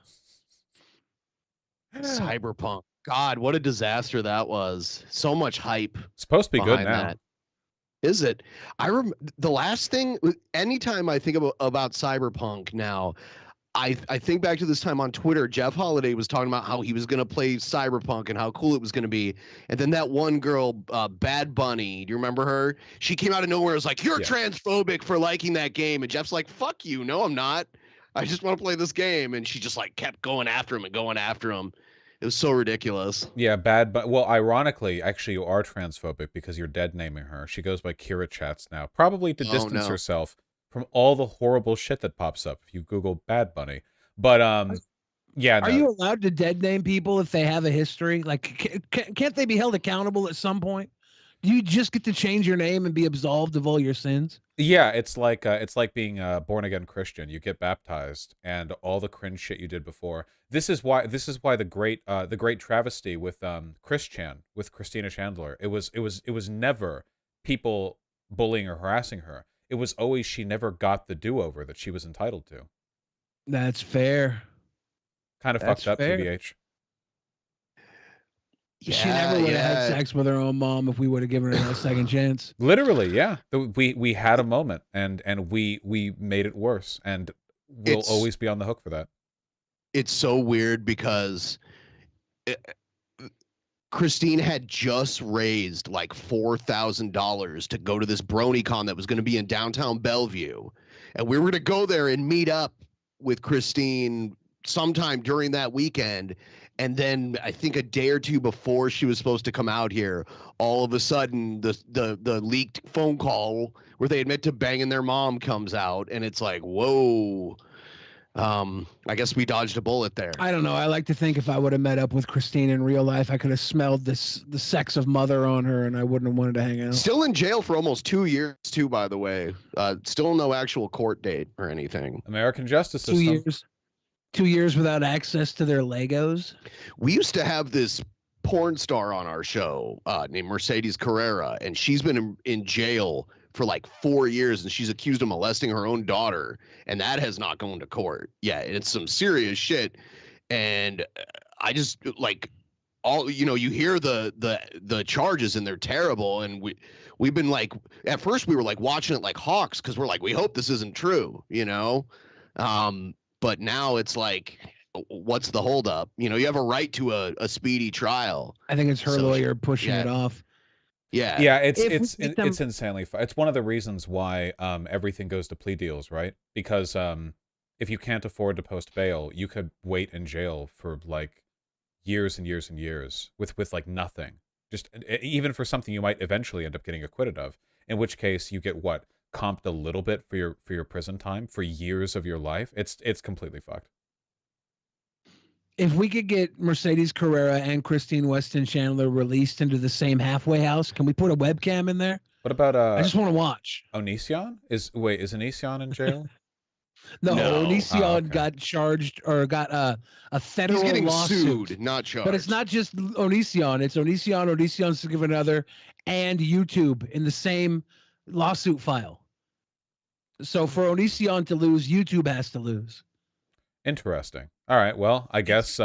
Cyberpunk. God, what a disaster that was. So much hype. It's supposed to be good now. That. Is it? The last thing, anytime I think about Cyberpunk now, I think back to this time on Twitter. Jeff Holiday was talking about how he was going to play Cyberpunk and how cool it was going to be. And then that one girl, Bad Bunny, do you remember her? She came out of nowhere and was like, you're transphobic for liking that game. And Jeff's like, fuck you. No, I'm not. I just want to play this game. And she just like kept going after him and going after him. It was so ridiculous. Yeah, bad, but well, ironically, actually, you are transphobic because you're dead naming her. She goes by Kira Chats now, probably to Oh, distance no. herself from all the horrible shit that pops up if you Google Bad Bunny. But yeah, Are no. you allowed to dead name people if they have a history? Like, can't they be held accountable at some point? Do you just get to change your name and be absolved of all your sins? Yeah, it's like being a born again Christian. You get baptized, and all the cringe shit you did before. This is why the great travesty with Chris Chan, with Christina Chandler. It was never people bullying or harassing her. It was always she never got the do over that she was entitled to. That's fair. Kind of That's fucked up, fair. TBH. She never would have had yeah. sex with her own mom if we would have given her a second chance. Literally, yeah. We had a moment, and we made it worse, and we'll It's- always be on the hook for that. It's so weird because Christine had just raised like $4,000 to go to this BronyCon that was going to be in downtown Bellevue. And we were going to go there and meet up with Christine sometime during that weekend. And then I think a day or two before she was supposed to come out here, all of a sudden the leaked phone call where they admit to banging their mom comes out, and it's like, whoa. I guess we dodged a bullet there. I don't know. I like to think if I would have met up with Christine in real life, I could have smelled the sex of mother on her, and I wouldn't have wanted to hang out. Still in jail for almost 2 years, too, by the way. Still no actual court date or anything. American justice 2 system. years. 2 years without access to their Legos. We used to have this porn star on our show named Mercedes Carrera, and she's been in jail for like 4 years, and she's accused of molesting her own daughter, and that has not gone to court. Yeah, it's some serious shit. And I just like all, you know, you hear the charges and they're terrible, and we've been like, at first we were like watching it like hawks because we're like, we hope this isn't true, you know. But now it's like, what's the holdup? You know, you have a right to a speedy trial. I think it's her So, lawyer pushing yeah. it off. Yeah. Yeah, If we it's get them- it's insanely. It's one of the reasons why everything goes to plea deals, right? Because if you can't afford to post bail, you could wait in jail for like years and years and years with like nothing. Just even for something you might eventually end up getting acquitted of. In which case, you get what, comped a little bit for your prison time for years of your life. It's completely fucked. If we could get Mercedes Carrera and Christine Weston Chandler released into the same halfway house, can we put a webcam in there? What about I just want to watch. Onision? Is Onision in jail? No, No. Onision Oh, okay. got charged or got a federal He's getting lawsuit. sued, not charged. But it's not just Onision. It's Onision's significant other, and YouTube in the same lawsuit file. So for Onision to lose, YouTube has to lose. Interesting. All right. Well, I guess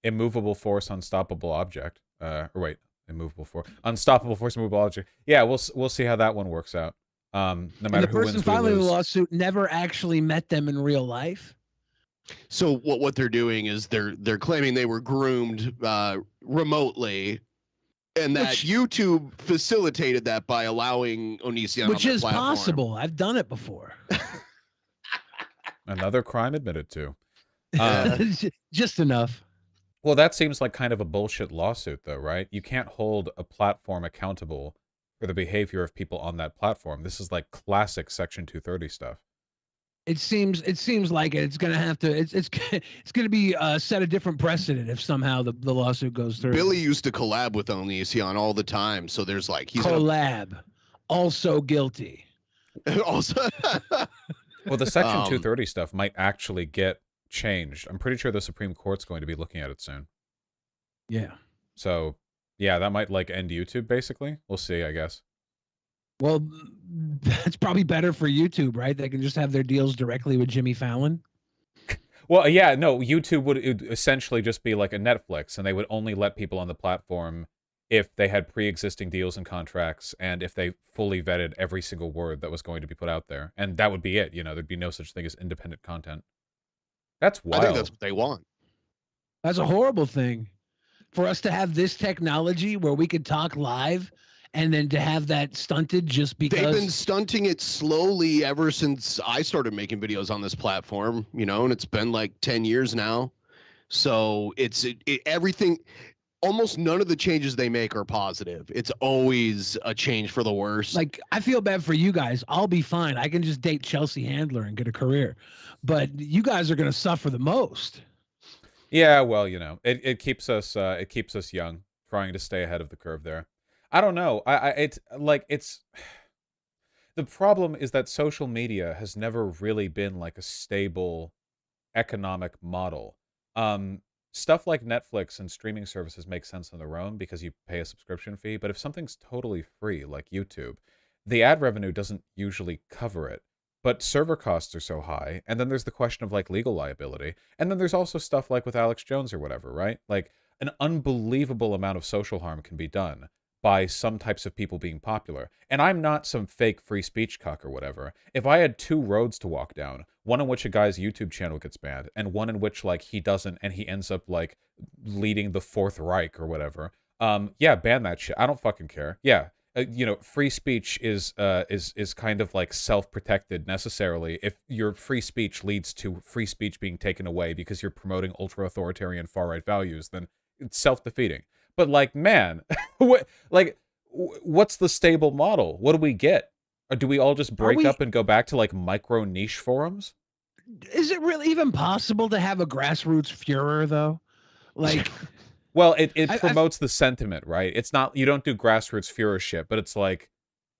immovable force, unstoppable object. Or wait, immovable force, unstoppable force, immovable object. Yeah, we'll see how that one works out. No And matter the who person wins, we filing the lose. lawsuit never actually met them in real life. So what they're doing is they're claiming they were groomed remotely, and that Which- YouTube facilitated that by allowing Onision on Which their is platform. possible. I've done it before. Another crime admitted to. Just enough. Well, that seems like kind of a bullshit lawsuit, though, right? You can't hold a platform accountable for the behavior of people on that platform. This is like classic Section 230 stuff. It seems like it. It's gonna have to. It's gonna be set a different precedent if somehow the lawsuit goes through. Billy used to collab with Onision all the time, so there's like he's collab, also guilty. also. Well, the Section 230 230 stuff might actually get changed. I'm pretty sure the Supreme Court's going to be looking at it soon. Yeah. So, yeah, that might like end YouTube, basically. We'll see, I guess. Well, that's probably better for YouTube, right? They can just have their deals directly with Jimmy Fallon. Well, yeah, no, YouTube would essentially just be like a Netflix, and they would only let people on the platform if they had pre-existing deals and contracts, and if they fully vetted every single word that was going to be put out there. And that would be it. You know, there'd be no such thing as independent content. That's wild. I think that's what they want. That's a horrible thing. For us to have this technology where we could talk live and then to have that stunted just because They've been stunting it slowly ever since I started making videos on this platform, you know, and it's been like 10 years now. So everything. Almost none of the changes they make are positive. It's always a change for the worse. Like, I feel bad for you guys. I'll be fine. I can just date Chelsea Handler and get a career. But you guys are going to suffer the most. Yeah, well, it keeps us young, trying to stay ahead of the curve there. I don't know. It's the problem is that social media has never really been like a stable economic model. Stuff like Netflix and streaming services make sense on their own because you pay a subscription fee, but if something's totally free, like YouTube, the ad revenue doesn't usually cover it. But server costs are so high, and then there's the question of like legal liability, and then there's also stuff like with Alex Jones or whatever, right? Like an unbelievable amount of social harm can be done by some types of people being popular. And I'm not some fake free speech cuck or whatever. If I had two roads to walk down, one in which a guy's YouTube channel gets banned, and one in which like he doesn't, and he ends up like leading the Fourth Reich or whatever, yeah, ban that shit. I don't fucking care. Yeah. Free speech is kind of like self-protected necessarily. If your free speech leads to free speech being taken away because you're promoting ultra-authoritarian far-right values, then it's self-defeating. But like, man, what's the stable model? What do we get? Or do we all just break up and go back to like micro niche forums? Is it really even possible to have a grassroots Führer though? Like, well, it promotes the sentiment, right? It's not, you don't do grassroots Führer shit, but it's like,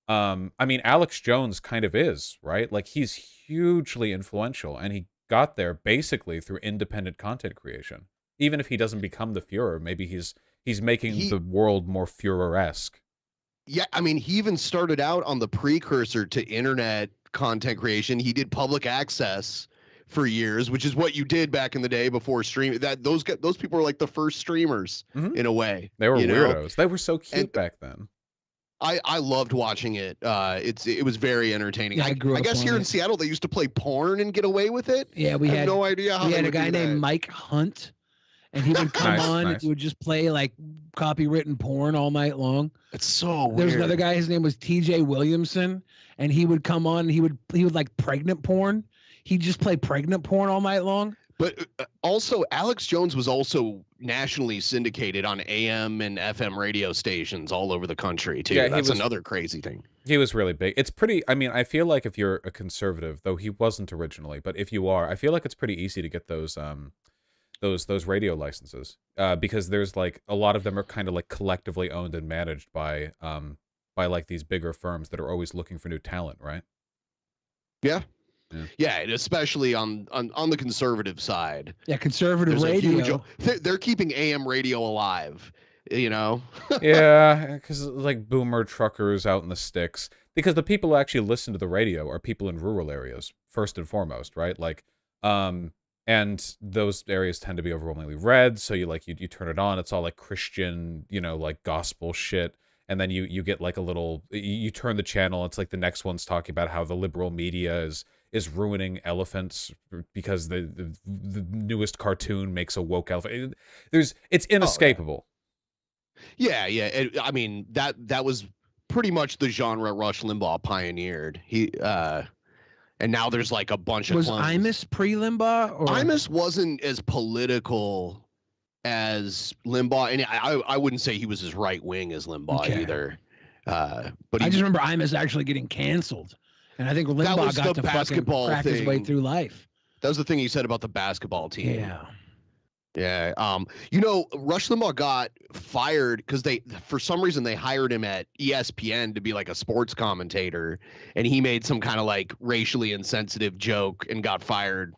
I mean, Alex Jones kind of is, right? Like he's hugely influential, and he got there basically through independent content creation. Even if he doesn't become the Führer, maybe he's making the world more Führer-esque. Yeah, I mean, he even started out on the precursor to internet content creation. He did public access for years, which is what you did back in the day before streaming. That those people were like the first streamers in a way. They were weirdos. They were so cute back then. I loved watching it. It was very entertaining. Yeah, I guess here in Seattle they used to play porn and get away with it. Yeah, I have no idea how we they had a would guy do named that. Mike Hunt, and he would come on and he would just play like copywritten porn all night long. It's so weird. There's another guy, his name was TJ Williamson, and he would come on and he would like pregnant porn. He'd just play pregnant porn all night long. But also, Alex Jones was also nationally syndicated on AM and FM radio stations all over the country, too. Yeah, that's another crazy thing. He was really big. It's pretty, I mean, I feel like if you're a conservative, though he wasn't originally, but if you are, I feel like it's pretty easy to get those radio licenses, because there's like a lot of them are kind of like collectively owned and managed by like these bigger firms that are always looking for new talent, right? Yeah, and especially on the conservative side. Yeah, conservative radio. They're keeping AM radio alive, you know? Yeah, because like boomer truckers out in the sticks. Because the people who actually listen to the radio are people in rural areas, first and foremost, right? Like, and those areas tend to be overwhelmingly red, so you turn it on, it's all like Christian, like gospel shit. And then you get like a little, you turn the channel, it's like the next one's talking about how the liberal media is ruining elephants because the newest cartoon makes a woke elephant. It's inescapable. Yeah. I mean, that was pretty much the genre Rush Limbaugh pioneered. And now there's like a bunch of Was clones. Imus pre-Limbaugh? Or? Imus wasn't as political as Limbaugh, and I wouldn't say he was as right-wing as Limbaugh either. But I just remember Imus actually getting canceled. And I think Limbaugh got to fucking crack his way through life. That was the thing he said about the basketball team. Yeah. Yeah. Rush Limbaugh got fired because for some reason they hired him at ESPN to be like a sports commentator, and he made some kind of like racially insensitive joke and got fired.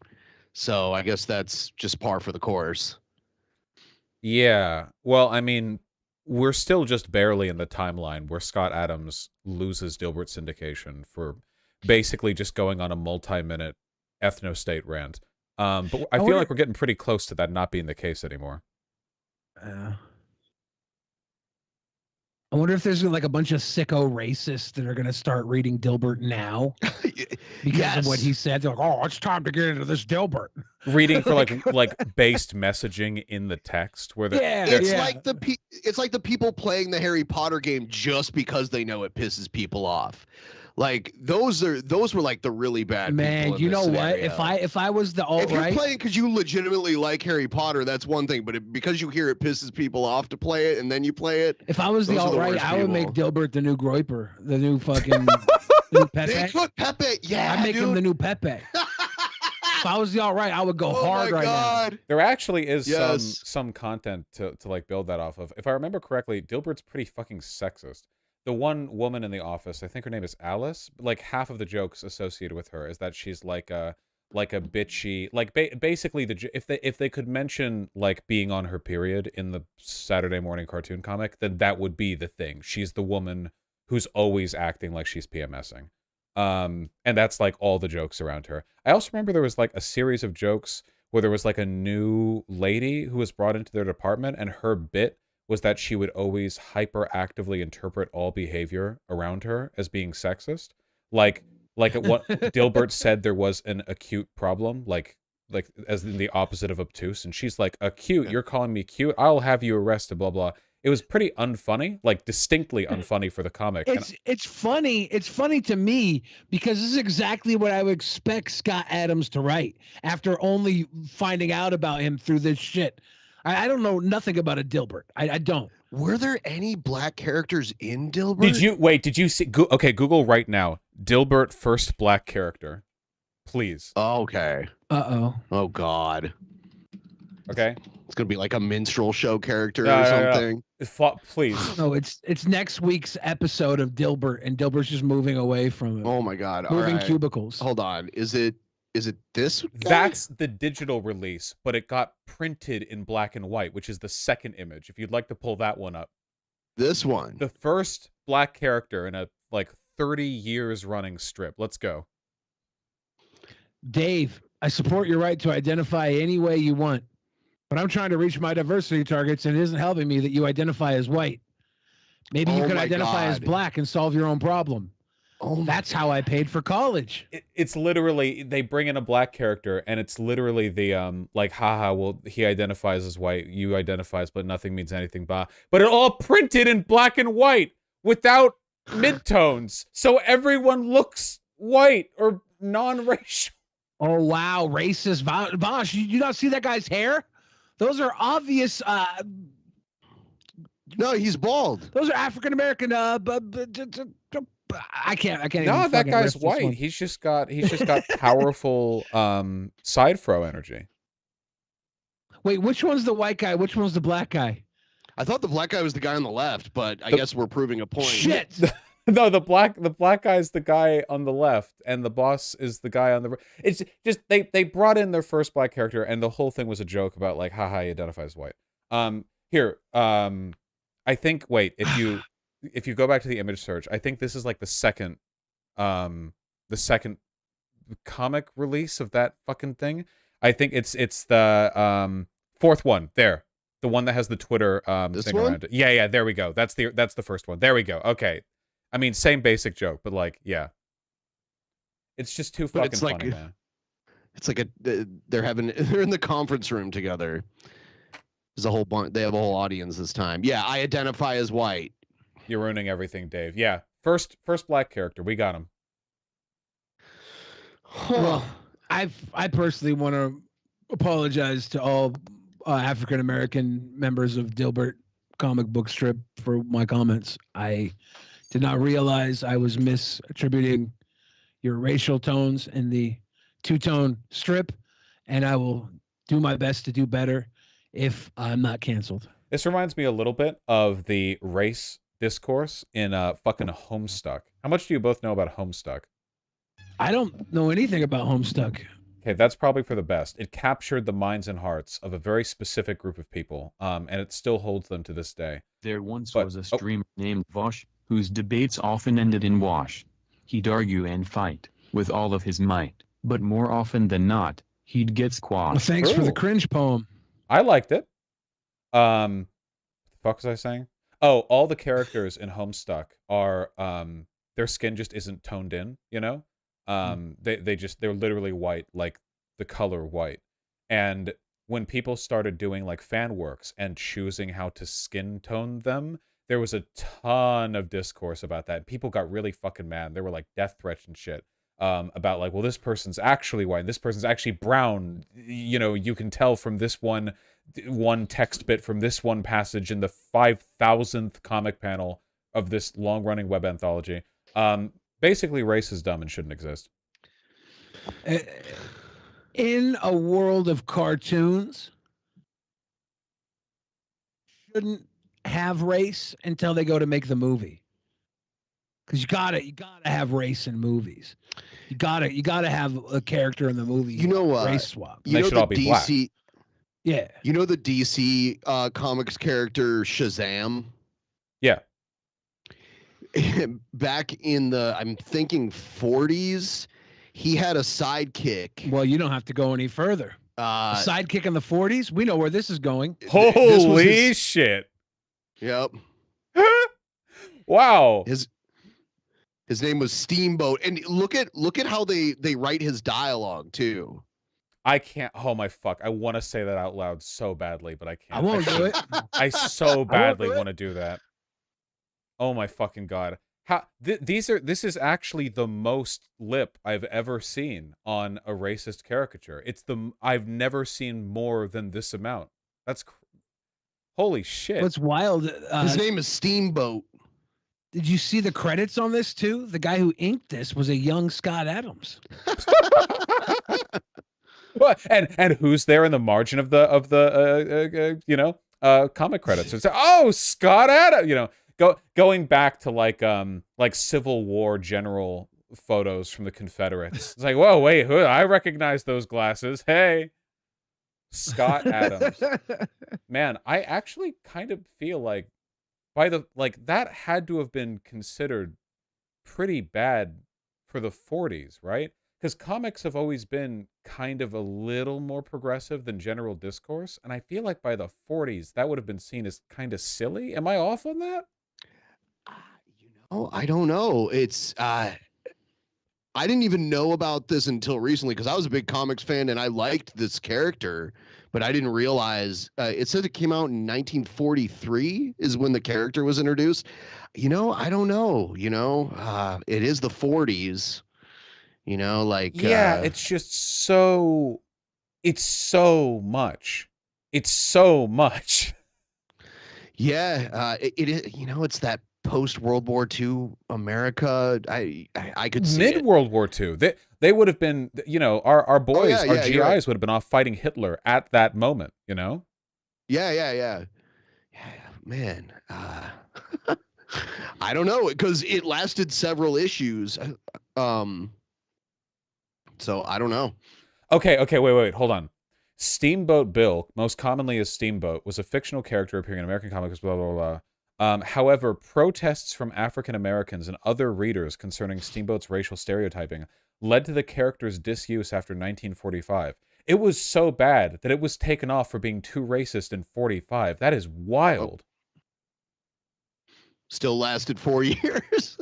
So I guess that's just par for the course. Yeah. Well, I mean, we're still just barely in the timeline where Scott Adams loses Dilbert syndication for basically just going on a multi-minute ethno-state rant. But I feel like we're getting pretty close to that not being the case anymore. I wonder if there's like a bunch of sicko racists that are going to start reading Dilbert now because of what he said. They're like, oh, it's time to get into this Dilbert. Reading for like based messaging in the text, where it's like the people playing the Harry Potter game just because they know it pisses people off. Like those were like the really bad Man, people in you this know what? scenario. If I was the If you're alt-right, playing because you legitimately like Harry Potter, that's one thing. But because you hear it pisses people off to play it, and then you play it, if I was the those are the alt-right, worst I would make people. Dilbert the new Groiper, the new fucking the new They Pepe. could Pepe, yeah, I'd make him dude. the new Pepe. If I was the alt-right, I would go Oh hard my right now. god. There actually is Yes. some content to like build that off of. If I remember correctly, Dilbert's pretty fucking sexist. The one woman in the office, I think her name is Alice. Like half of the jokes associated with her is that she's like a bitchy, like basically if they could mention like being on her period in the Saturday morning cartoon comic, then that would be the thing. She's the woman who's always acting like she's PMSing. And that's like all the jokes around her. I also remember there was like a series of jokes where there was like a new lady who was brought into their department, and her bit was that she would always hyperactively interpret all behavior around her as being sexist. Like at what Dilbert said there was an acute problem, like as in the opposite of obtuse, and she's like, acute, you're calling me cute? I'll have you arrested, blah blah. It was pretty unfunny, like distinctly unfunny for the comic. It's funny. It's funny to me because this is exactly what I would expect Scott Adams to write after only finding out about him through this shit. I don't know nothing about a Dilbert. I don't. Were there any black characters in Dilbert? Did you see? Okay, Google right now. Dilbert first black character, please. Oh, okay. Uh-oh. Oh god. Okay. It's gonna be like a minstrel show character No, or no, no. something. Please. No, it's next week's episode of Dilbert, and Dilbert's just moving away from him. Oh my god. All Moving right. cubicles. Hold on. Is it this guy? That's the digital release, but it got printed in black and white, which is the second image. If you'd like to pull that one up. This one. The first black character in a like 30 years running strip. Let's go. Dave, I support your right to identify any way you want, but I'm trying to reach my diversity targets, and it isn't helping me that you identify as white. Maybe you Oh could my identify as God. black and solve your own problem. Oh, That's how I paid for college. It's literally, they bring in a black character, and it's literally the like, haha, well, he identifies as white, you identifies, but nothing means anything, bah. But it all printed in black and white without midtones, so everyone looks white or non-racial. Oh wow, racist Vosh! You not see that guy's hair? Those are obvious. no, he's bald. Those are African American. I can't. No, even that fucking guy's riff this white. one. He's just got powerful side fro energy. Wait, which one's the white guy? Which one's the black guy? I thought the black guy was the guy on the left, but I guess we're proving a point. Shit. No, the black guy's the guy on the left, and the boss is the guy on the right. It's just they brought in their first black character, and the whole thing was a joke about like, haha, he identifies as white. I think if you go back to the image search, I think this is like the second comic release of that fucking thing. I think it's the fourth one there. The one that has the Twitter This thing one? around it. Yeah, there we go. That's the first one. There we go. Okay. I mean, same basic joke, but like, yeah. It's just too But fucking it's like- funny, man. It's like they're in the conference room together. There's a whole bunch. They have a whole audience this time. Yeah, I identify as white. You're ruining everything, Dave. Yeah. First black character. We got him. Well, I personally want to apologize to all African American members of Dilbert comic book strip for my comments. I did not realize I was misattributing your racial tones in the two-tone strip, and I will do my best to do better if I'm not canceled. This reminds me a little bit of the race discourse in fucking Homestuck. How much do you both know about Homestuck? I don't know anything about Homestuck. Okay, that's probably for the best. It captured the minds and hearts of a very specific group of people, and it still holds them to this day. There once But- was a streamer named Vosh, whose debates often ended in wash. He'd argue and fight, with all of his might, but more often than not, he'd get Well, squashed. thanks for the Ooh. cringe poem. I liked it. What the fuck was I saying? Oh, all the characters in Homestuck are their skin just isn't toned in, you know? They're literally white, like the color white. And when people started doing like fan works and choosing how to skin tone them, there was a ton of discourse about that. People got really fucking mad. There were like death threats and shit about like, well, this person's actually white, this person's actually brown. You know, you can tell from this one text bit from this one passage in the 5,000th comic panel of this long-running web anthology. Basically, race is dumb and shouldn't exist. In a world of cartoons, shouldn't have race until they go to make the movie. Because you gotta have race in movies. You gotta have a character in the movie. You know, race swap. You They know should the all be black. DC. Yeah. You know the DC comics character Shazam. Yeah. Back in the, I'm thinking 40s, he had a sidekick. Well, you don't have to go any further. A sidekick in the 40s. We know where this is going. This was Holy shit! Yep. Wow. His name was Steamboat, and look at how they write his dialogue too. I can't. Oh my fuck! I want to say that out loud so badly, but I can't. I won't do it. I so badly do it. want to do that. Oh my fucking god! How this is actually the most lip I've ever seen on a racist caricature. I've never seen more than this amount. That's holy shit. What's wild? His name is Steamboat. Did you see the credits on this too? The guy who inked this was a young Scott Adams. What? And who's there in the margin of the comic credits? It's Scott Adams. You know, going back to like Civil War general photos from the Confederates. It's like, whoa, wait, I recognize those glasses. Hey, Scott Adams. Man, I actually kind of feel like that had to have been considered pretty bad for the 40s, right? Because comics have always been kind of a little more progressive than general discourse, and I feel like by the 40s that would have been seen as kind of silly. Am I off on that? I don't know. It's I didn't even know about this until recently because I was a big comics fan and I liked this character, but I didn't realize it said it came out in 1943 is when the character was introduced. You know, I don't know. You know, it is the 40s. You know, like it's just so. It's so much. It's so much. Yeah, it is. You know, it's that post World War II America. I could see mid World War II. They would have been. You know, our boys, our GIs right. would have been off fighting Hitler at that moment. You know. Yeah, man. I don't know because it lasted several issues. So I don't know. Okay, wait, hold on. Steamboat Bill, most commonly as Steamboat, was a fictional character appearing in American comics, blah, blah, blah. However, protests from African Americans and other readers concerning Steamboat's racial stereotyping led to the character's disuse after 1945. It was so bad that it was taken off for being too racist in 45. That is wild. Still lasted 4 years.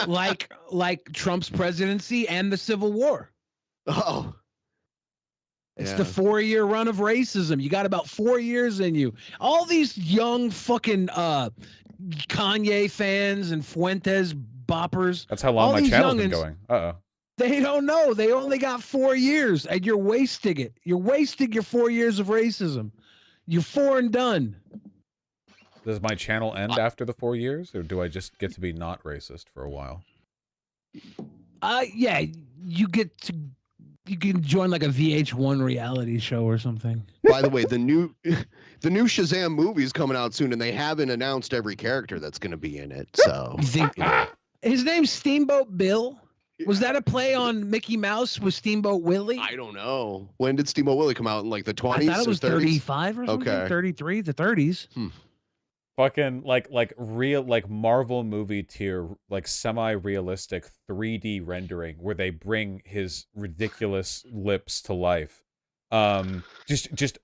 like Trump's presidency and the Civil War. Oh. It's the 4-year run of racism. You got about 4 years in you. All these young fucking Kanye fans and Fuentes boppers. That's how long my channel's been going. They don't know. They only got 4 years, and you're wasting it. You're wasting your 4 years of racism. You're 4 and done. Does my channel end after the 4 years, or do I just get to be not racist for a while? Yeah, you can join like a VH1 reality show or something. By the way, the new Shazam movie is coming out soon, and they haven't announced every character that's going to be in it. So you think his name's Steamboat Bill? Was that a play on Mickey Mouse with Steamboat Willie? I don't know. When did Steamboat Willie come out? In like the 20s? I thought it was 30s? 35 or something. Okay. 33, the 30s. Fucking like real like Marvel movie tier, like semi-realistic 3D rendering where they bring his ridiculous lips to life. Just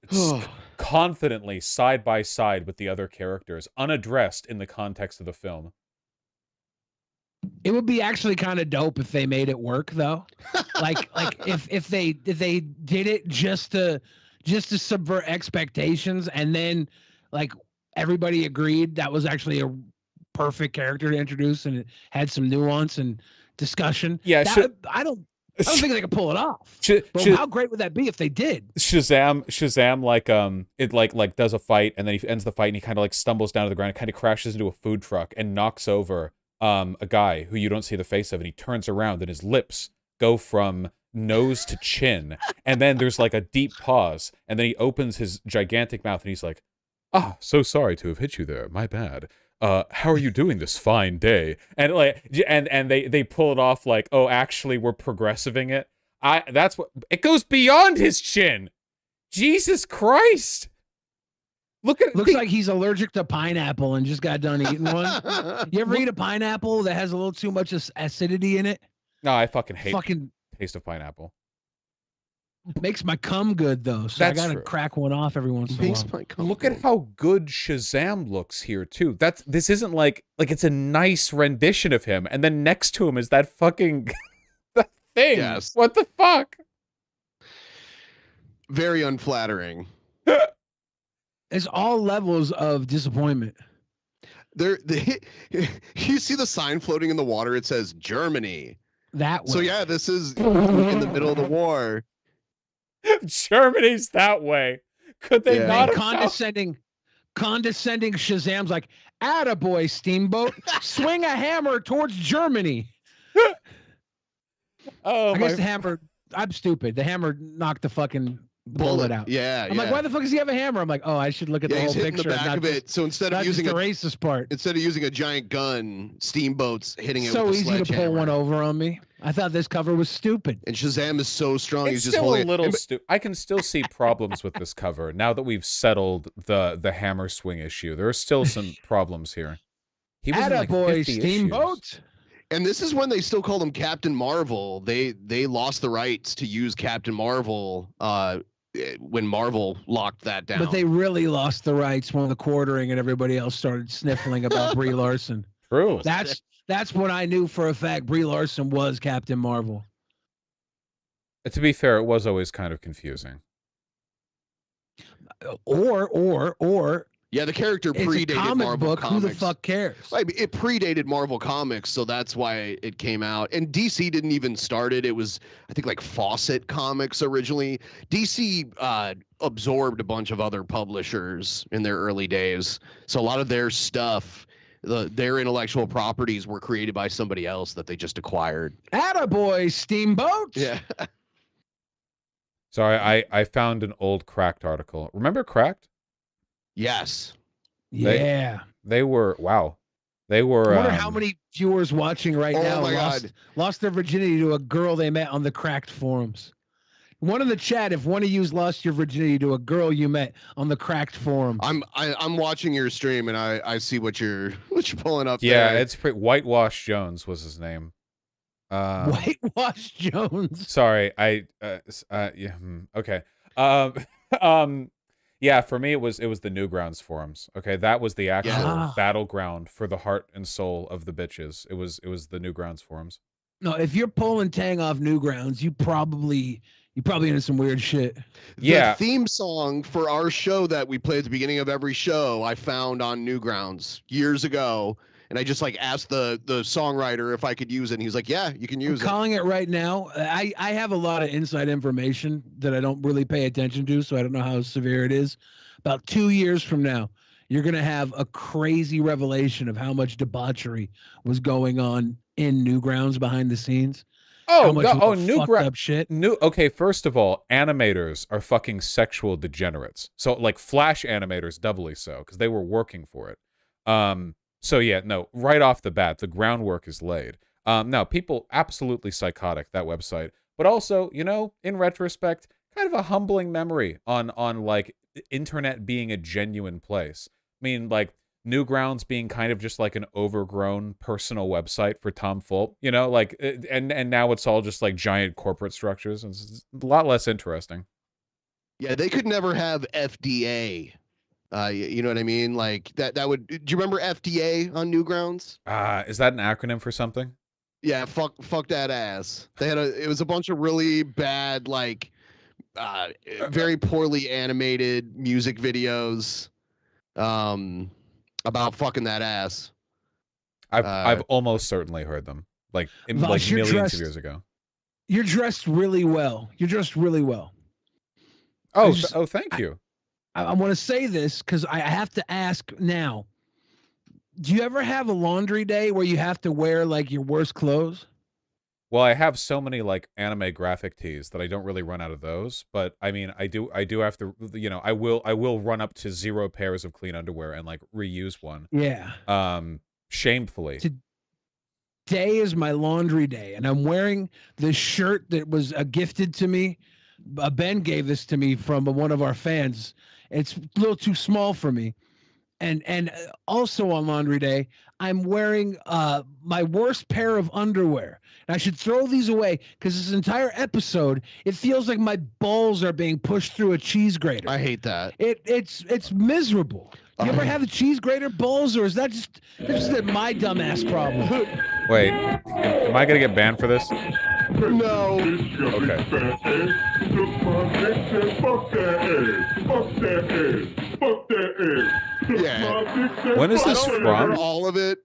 confidently side by side with the other characters, unaddressed in the context of the film. It would be actually kind of dope if they made it work though. like if they did it just to subvert expectations, and then like everybody agreed that was actually a perfect character to introduce, and it had some nuance and discussion. Yeah, I don't think they could pull it off. But how great would that be if they did? Shazam, like it like does a fight, and then he ends the fight, and he kind of like stumbles down to the ground, and kind of crashes into a food truck and knocks over a guy who you don't see the face of, and he turns around, and his lips go from nose to chin, and then there's like a deep pause, and then he opens his gigantic mouth, and he's like, "Ah, so sorry to have hit you there. My bad. How are you doing this fine day?" And like, and they pull it off like, "Oh, actually, we're progressiving it." That's what it goes beyond his chin. Jesus Christ! Looks like he's allergic to pineapple and just got done eating one. You ever eat a pineapple that has a little too much acidity in it? No, I fucking hate taste of pineapple. Makes my cum good though, so I gotta crack one off every once in a while. Look at how good Shazam looks here too. This isn't like it's a nice rendition of him, and then next to him is that fucking that thing. Yes. What the fuck? Very unflattering. It's all levels of disappointment. You see the sign floating in the water. It says Germany. That way. So yeah, this is in the middle of the war. Germany's that way. Could they not have condescending Shazam's like, "Attaboy, Steamboat, swing a hammer towards Germany." Oh, I guess the hammer. I'm stupid. The hammer knocked the fucking bullet out. Yeah, I'm like, why the fuck does he have a hammer? I'm like, oh, I should look at the whole picture. The back of it. So instead of using the racist part, instead of using a giant gun, Steamboat's hitting it. So with a easy to pull one over on me. I thought this cover was stupid. And Shazam is so strong. It's he's just still holding a little stupid. I can still see problems with this cover now that we've settled the hammer swing issue. There are still some problems here. He was in like 50 Steamboat. Issues. And this is when they still called him Captain Marvel. They lost the rights to use Captain Marvel when Marvel locked that down. But they really lost the rights when the quartering and everybody else started sniffling about Brie Larson. True. That's when I knew for a fact Brie Larson was Captain Marvel. To be fair, it was always kind of confusing. Or yeah, the character predated Marvel Comics. Who the fuck cares? Like, it predated Marvel Comics, so that's why it came out. And DC didn't even start it. It was, I think, like Fawcett Comics originally. DC absorbed a bunch of other publishers in their early days, so a lot of their stuff, their intellectual properties, were created by somebody else that they just acquired. Attaboy, Steamboat. Yeah. Sorry, I found an old Cracked article. Remember Cracked? Yes. They were, wow. They were. I wonder how many viewers watching right now lost their virginity to a girl they met on the Cracked forums. One in the chat, if one of you's lost your virginity to a girl you met on the Cracked forum. I'm watching your stream and I see what you're pulling up. Yeah, there. it's pretty. Whitewash Jones was his name. Whitewash Jones. Sorry, yeah. Okay. Yeah, for me it was the Newgrounds forums. Okay, that was the actual battleground for the heart and soul of the bitches. It was the Newgrounds forums. No, if you're pulling Tang off Newgrounds, you probably into some weird shit. The theme song for our show that we play at the beginning of every show, I found on Newgrounds years ago, and I just like asked the songwriter if I could use it, and he's like, "Yeah, you can use it." Calling it right now. I have a lot of inside information that I don't really pay attention to, so I don't know how severe it is. About 2 years from now, you're gonna have a crazy revelation of how much debauchery was going on in Newgrounds behind the scenes. Newgrounds shit. Okay, first of all, animators are fucking sexual degenerates. So like Flash animators doubly so, because they were working for it. So yeah, no, right off the bat, the groundwork is laid. No, people absolutely psychotic, that website. But also, you know, in retrospect, kind of a humbling memory on like internet being a genuine place. I mean, like Newgrounds being kind of just like an overgrown personal website for Tom Fulp, you know, like, and now it's all just like giant corporate structures. And it's a lot less interesting. Yeah, they could never have FDA. You know what I mean? Like that would. Do you remember FDA on Newgrounds? Is that an acronym for something? Yeah, fuck that ass. It was a bunch of really bad, like, very poorly animated music videos. about fucking that ass. I've almost certainly heard them, like Vosh, you're millions of dressed- years ago. You're dressed really well. You're dressed really well. Oh, just- thank you. I want to say this because I have to ask now. Do you ever have a laundry day where you have to wear like your worst clothes? Well, I have so many like anime graphic tees that I don't really run out of those. But I mean, I do have to, you know, I will run up to 0 pairs of clean underwear and like reuse one. Yeah. Shamefully. Today is my laundry day, and I'm wearing this shirt that was gifted to me. Ben gave this to me from one of our fans. It's a little too small for me. And also on laundry day, I'm wearing my worst pair of underwear. And I should throw these away because this entire episode, it feels like my balls are being pushed through a cheese grater. I hate that. It's miserable. Do you ever have a cheese grater balls, or is that just my dumbass problem? Wait, am I gonna get banned for this? No. Okay. Yeah. When is I this don't remember from? all of it.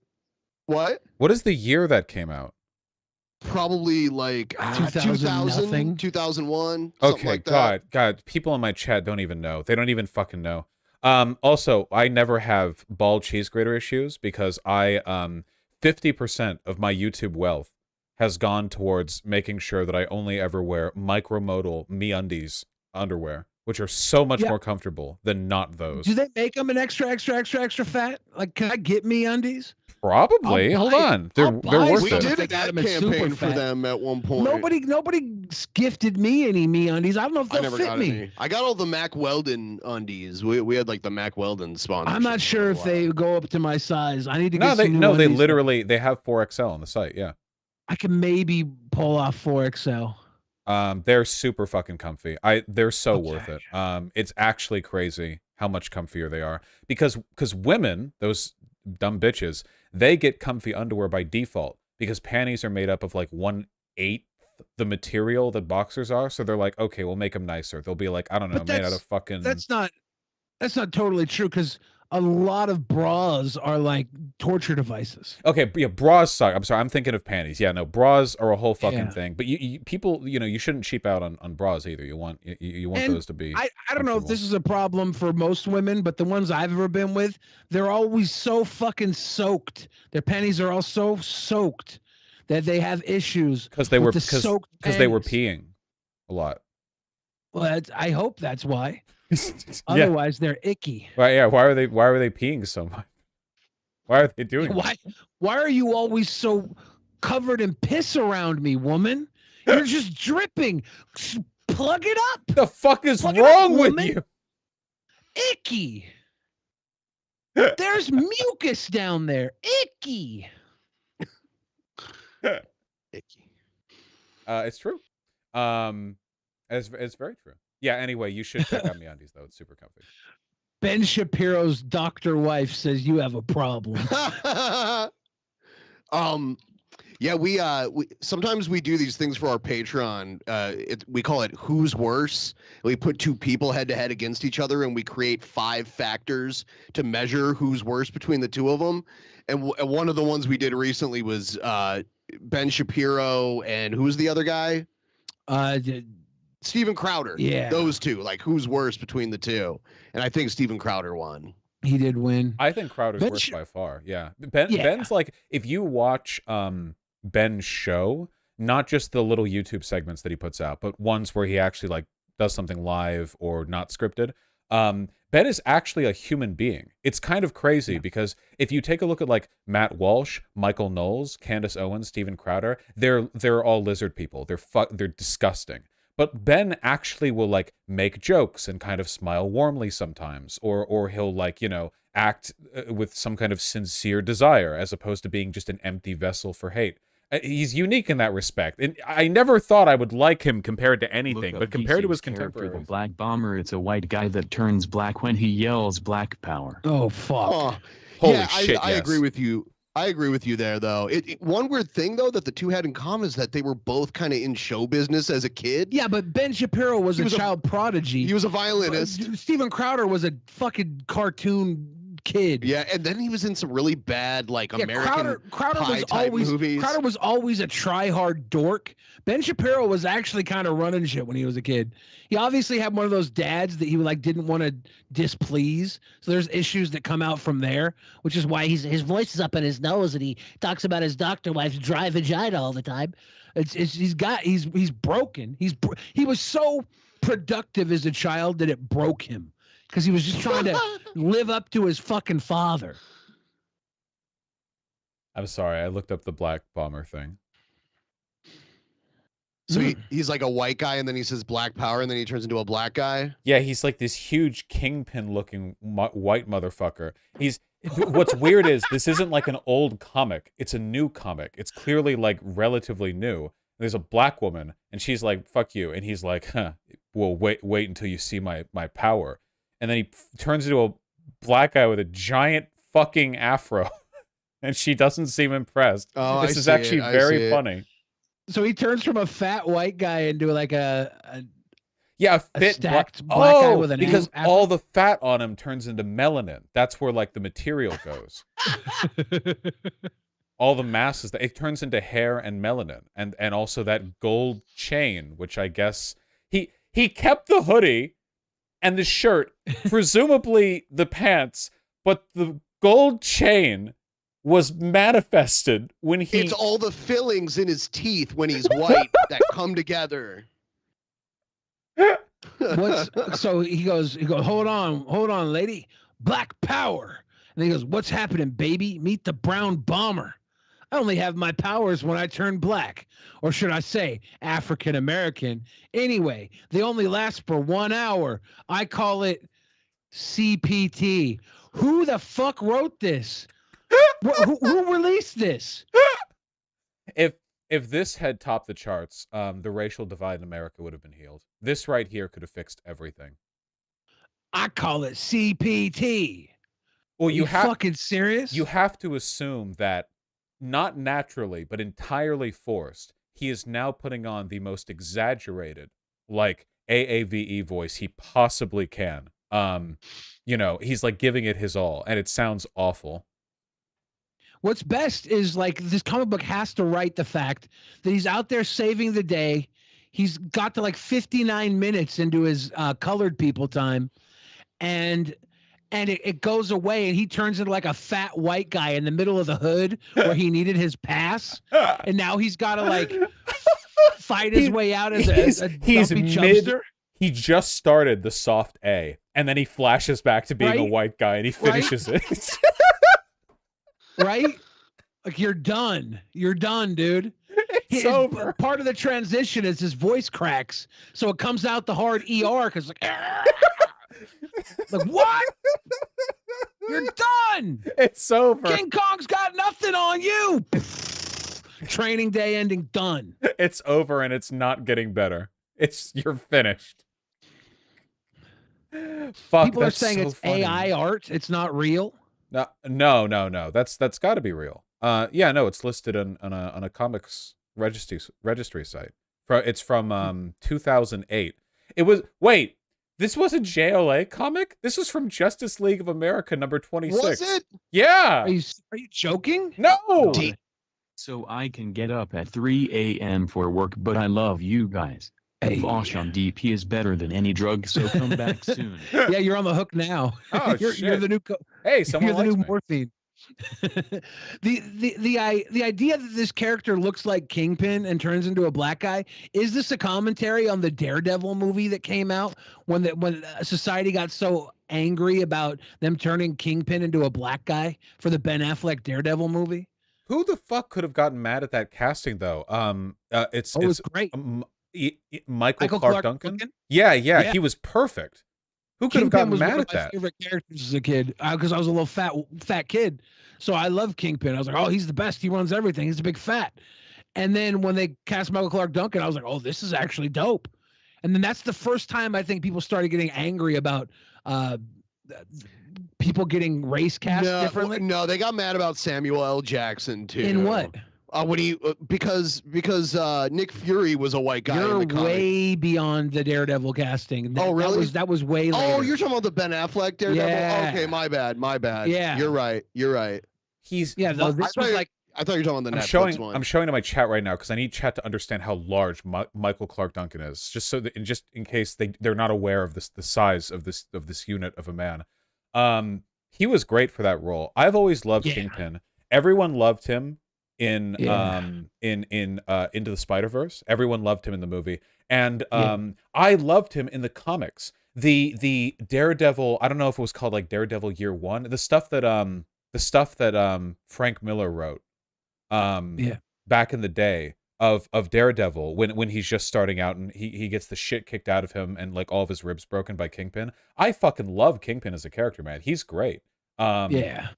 What? What is the year that came out? Probably like 2000, 2000, 2001. Something Okay, like that. God, people in my chat don't even know. They don't even fucking know. Also, I never have ball cheese grater issues because 50% of my YouTube wealth has gone towards making sure that I only ever wear micromodal MeUndies underwear, which are so much more comfortable than not those. Do they make them an extra fat? Like, can I get MeUndies? Probably. Hold on. They're worth We it. did They a got ad them at campaign for Superfat. them at one point. Nobody gifted me any MeUndies. I don't know if I they'll never fit got me. any. I got all the Mac Weldon undies. We had like the Mac Weldon sponsor. I'm not sure if they go up to my size. I need to get some new They undies. literally they have 4XL on the site. Yeah. I can maybe pull off 4XL. They're super fucking comfy. They're so Okay. worth it. It's actually crazy how much comfier they are because women, those dumb bitches, they get comfy underwear by default because panties are made up of like 1/8 the material that boxers are. So they're like, okay, we'll make them nicer. They'll be like, I don't know, But made out of fucking. That's not totally true because a lot of bras are like torture devices. Okay, yeah, bras suck. I'm sorry, I'm thinking of panties. Yeah, no, bras are a whole fucking Yeah. thing. But you people, you shouldn't cheap out on bras either. You want And those to be. I don't know if comfortable. this is a problem for most women, but the ones I've ever been with, they're always so fucking soaked. Their panties are all so soaked that they have issues Because they were with the soaked because they were panties. peeing a lot. Well, I hope that's why. Yeah. Otherwise, they're icky. Right, yeah. Why are they peeing so much? Why are they doing that? Why are you always so covered in piss around me, woman? You're just dripping. Plug it up. The fuck is Plug it wrong up, with woman. you? Icky. There's mucus down there. Icky. Icky. It's true. It's very true. Yeah, anyway, you should check out MeUndies though. It's super comfy. Ben Shapiro's doctor wife says you have a problem. Yeah, we sometimes we do these things for our Patreon. We call it Who's Worse. We put two people head to head against each other, and we create 5 factors to measure who's worse between the two of them. And one of the ones we did recently was Ben Shapiro and who's the other guy? Steven Crowder. Yeah. Those two, like who's worse between the two. And I think Steven Crowder won. He did win. I think Crowder's Ben worse Sh- by far. Yeah. Yeah. Ben's like, if you watch Ben's show, not just the little YouTube segments that he puts out, but ones where he actually like does something live or not scripted, Ben is actually a human being. It's kind of crazy because if you take a look at like Matt Walsh, Michael Knowles, Candace Owens, Steven Crowder, they're all lizard people. They're disgusting. But Ben actually will like make jokes and kind of smile warmly sometimes, or he'll like, act with some kind of sincere desire as opposed to being just an empty vessel for hate. He's unique in that respect. And I never thought I would like him compared to anything, Look but up compared to his DC's character, contemporaries. the Black Bomber, it's a white guy that turns black when he yells black power. Oh fuck. Oh, Holy yeah, shit, I yes. agree with you. I agree with you there, though. One weird thing, though, that the two had in common is that they were both kind of in show business as a kid. Yeah, but Ben Shapiro was He a was a- child prodigy. He was a violinist. Steven Crowder was a fucking cartoon kid. Yeah, and then he was in some really bad like American Crowder Pie was type always movies. Crowder was always a try-hard dork. Ben Shapiro was actually kind of running shit when he was a kid. He obviously had one of those dads that he like didn't want to displease. So there's issues that come out from there, which is why his voice is up in his nose and he talks about his doctor wife's dry vagina all the time. He's broken. He was so productive as a child that it broke him because he was just trying to live up to his fucking father. I'm sorry, I looked up the Black Bomber thing. So he's like a white guy, and then he says Black Power, and then he turns into a black guy. Yeah, he's like this huge kingpin-looking white motherfucker. What's weird is this isn't like an old comic; it's a new comic. It's clearly like relatively new. There's a black woman, and she's like, "Fuck you," and he's like, "Huh? Well, wait until you see my power." And then he turns into a black guy with a giant fucking afro, and she doesn't seem impressed. Oh, this is actually very funny. So he turns from a fat white guy into like a stacked black guy with an because afro? all the fat on him turns into melanin. That's where like the material goes. All the masses, it turns into hair and melanin, and also that gold chain, which I guess he kept the hoodie and the shirt, presumably the pants, but the gold chain was manifested when he... It's all the fillings in his teeth when he's white that come together. So he goes, hold on, lady. Black power. And he goes, what's happening, baby? Meet the brown bomber. I only have my powers when I turn black. Or should I say, African American. Anyway, they only last for 1 hour. I call it CPT. Who the fuck wrote this? Who released this? If this had topped the charts, the racial divide in America would have been healed. This right here could have fixed everything. I call it CPT. Well, you fucking serious? You have to assume that, not naturally, but entirely forced, he is now putting on the most exaggerated, like, AAVE voice he possibly can. He's like giving it his all, and it sounds awful. What's best is like this comic book has to write the fact that he's out there saving the day. He's got to like 59 minutes into his colored people time, and it goes away, and he turns into like a fat white guy in the middle of the hood where he needed his pass, and now he's got to like fight his way out as a dumpy chubster. He just started the soft A, and then he flashes back to being a white guy, and he finishes it. Right? Like you're done, dude. It's over. Part of the transition is his voice cracks, so it comes out the hard ER because like what? You're done. It's over. King Kong's got nothing on you. Training day ending. Done. It's over, and it's not getting better. You're finished. Fuck. People are saying it's funny. AI art. It's not real. No. That's got to be real. It's listed on a comics registry site. It's from 2008. This was a JLA comic? This was from Justice League of America number 26. Was it? Yeah. Are you joking? No. So I can get up at 3 a.m. for work, but I love you guys. Hey. Vosh on DP is better than any drug, so come back soon. Yeah, you're on the hook now. Oh, you're the new hey, someone you're the new likes me. morphine. the idea that this character looks like Kingpin and turns into a black guy, is this a commentary on the Daredevil movie that came out when society got so angry about them turning Kingpin into a black guy for the Ben Affleck Daredevil movie? Who the fuck could have gotten mad at that casting though? It was great. Michael Clark Duncan? Yeah, he was perfect. Who could have gotten mad at that? One of my favorite characters as a kid because I was a little fat kid. So I love Kingpin. I was like, oh, he's the best. He runs everything. He's a big fat. And then when they cast Michael Clark Duncan, I was like, oh, this is actually dope. And then that's the first time I think people started getting angry about people getting race cast differently. No, they got mad about Samuel L. Jackson too. In what? When he because Nick Fury was a white guy in You're the comic. way beyond the Daredevil casting. Oh, really? That was way later. Oh, you're talking about the Ben Affleck Daredevil? Yeah. Okay, my bad. Yeah. You're right. He's yeah. No, this was like I thought you were talking about the I'm Netflix one. I'm showing to my chat right now because I need chat to understand how large Michael Clark Duncan is, just so that, just in case they're not aware of the size of this unit of a man. He was great for that role. I've always loved Kingpin. Everyone loved him in Into the Spider-Verse. Everyone loved him in the movie, and I loved him in the comics. The Daredevil. I don't know if it was called like Daredevil Year One. The stuff that Frank Miller wrote. Back in the day of Daredevil when he's just starting out and he gets the shit kicked out of him and like all of his ribs broken by Kingpin. I fucking love Kingpin as a character, man. He's great. And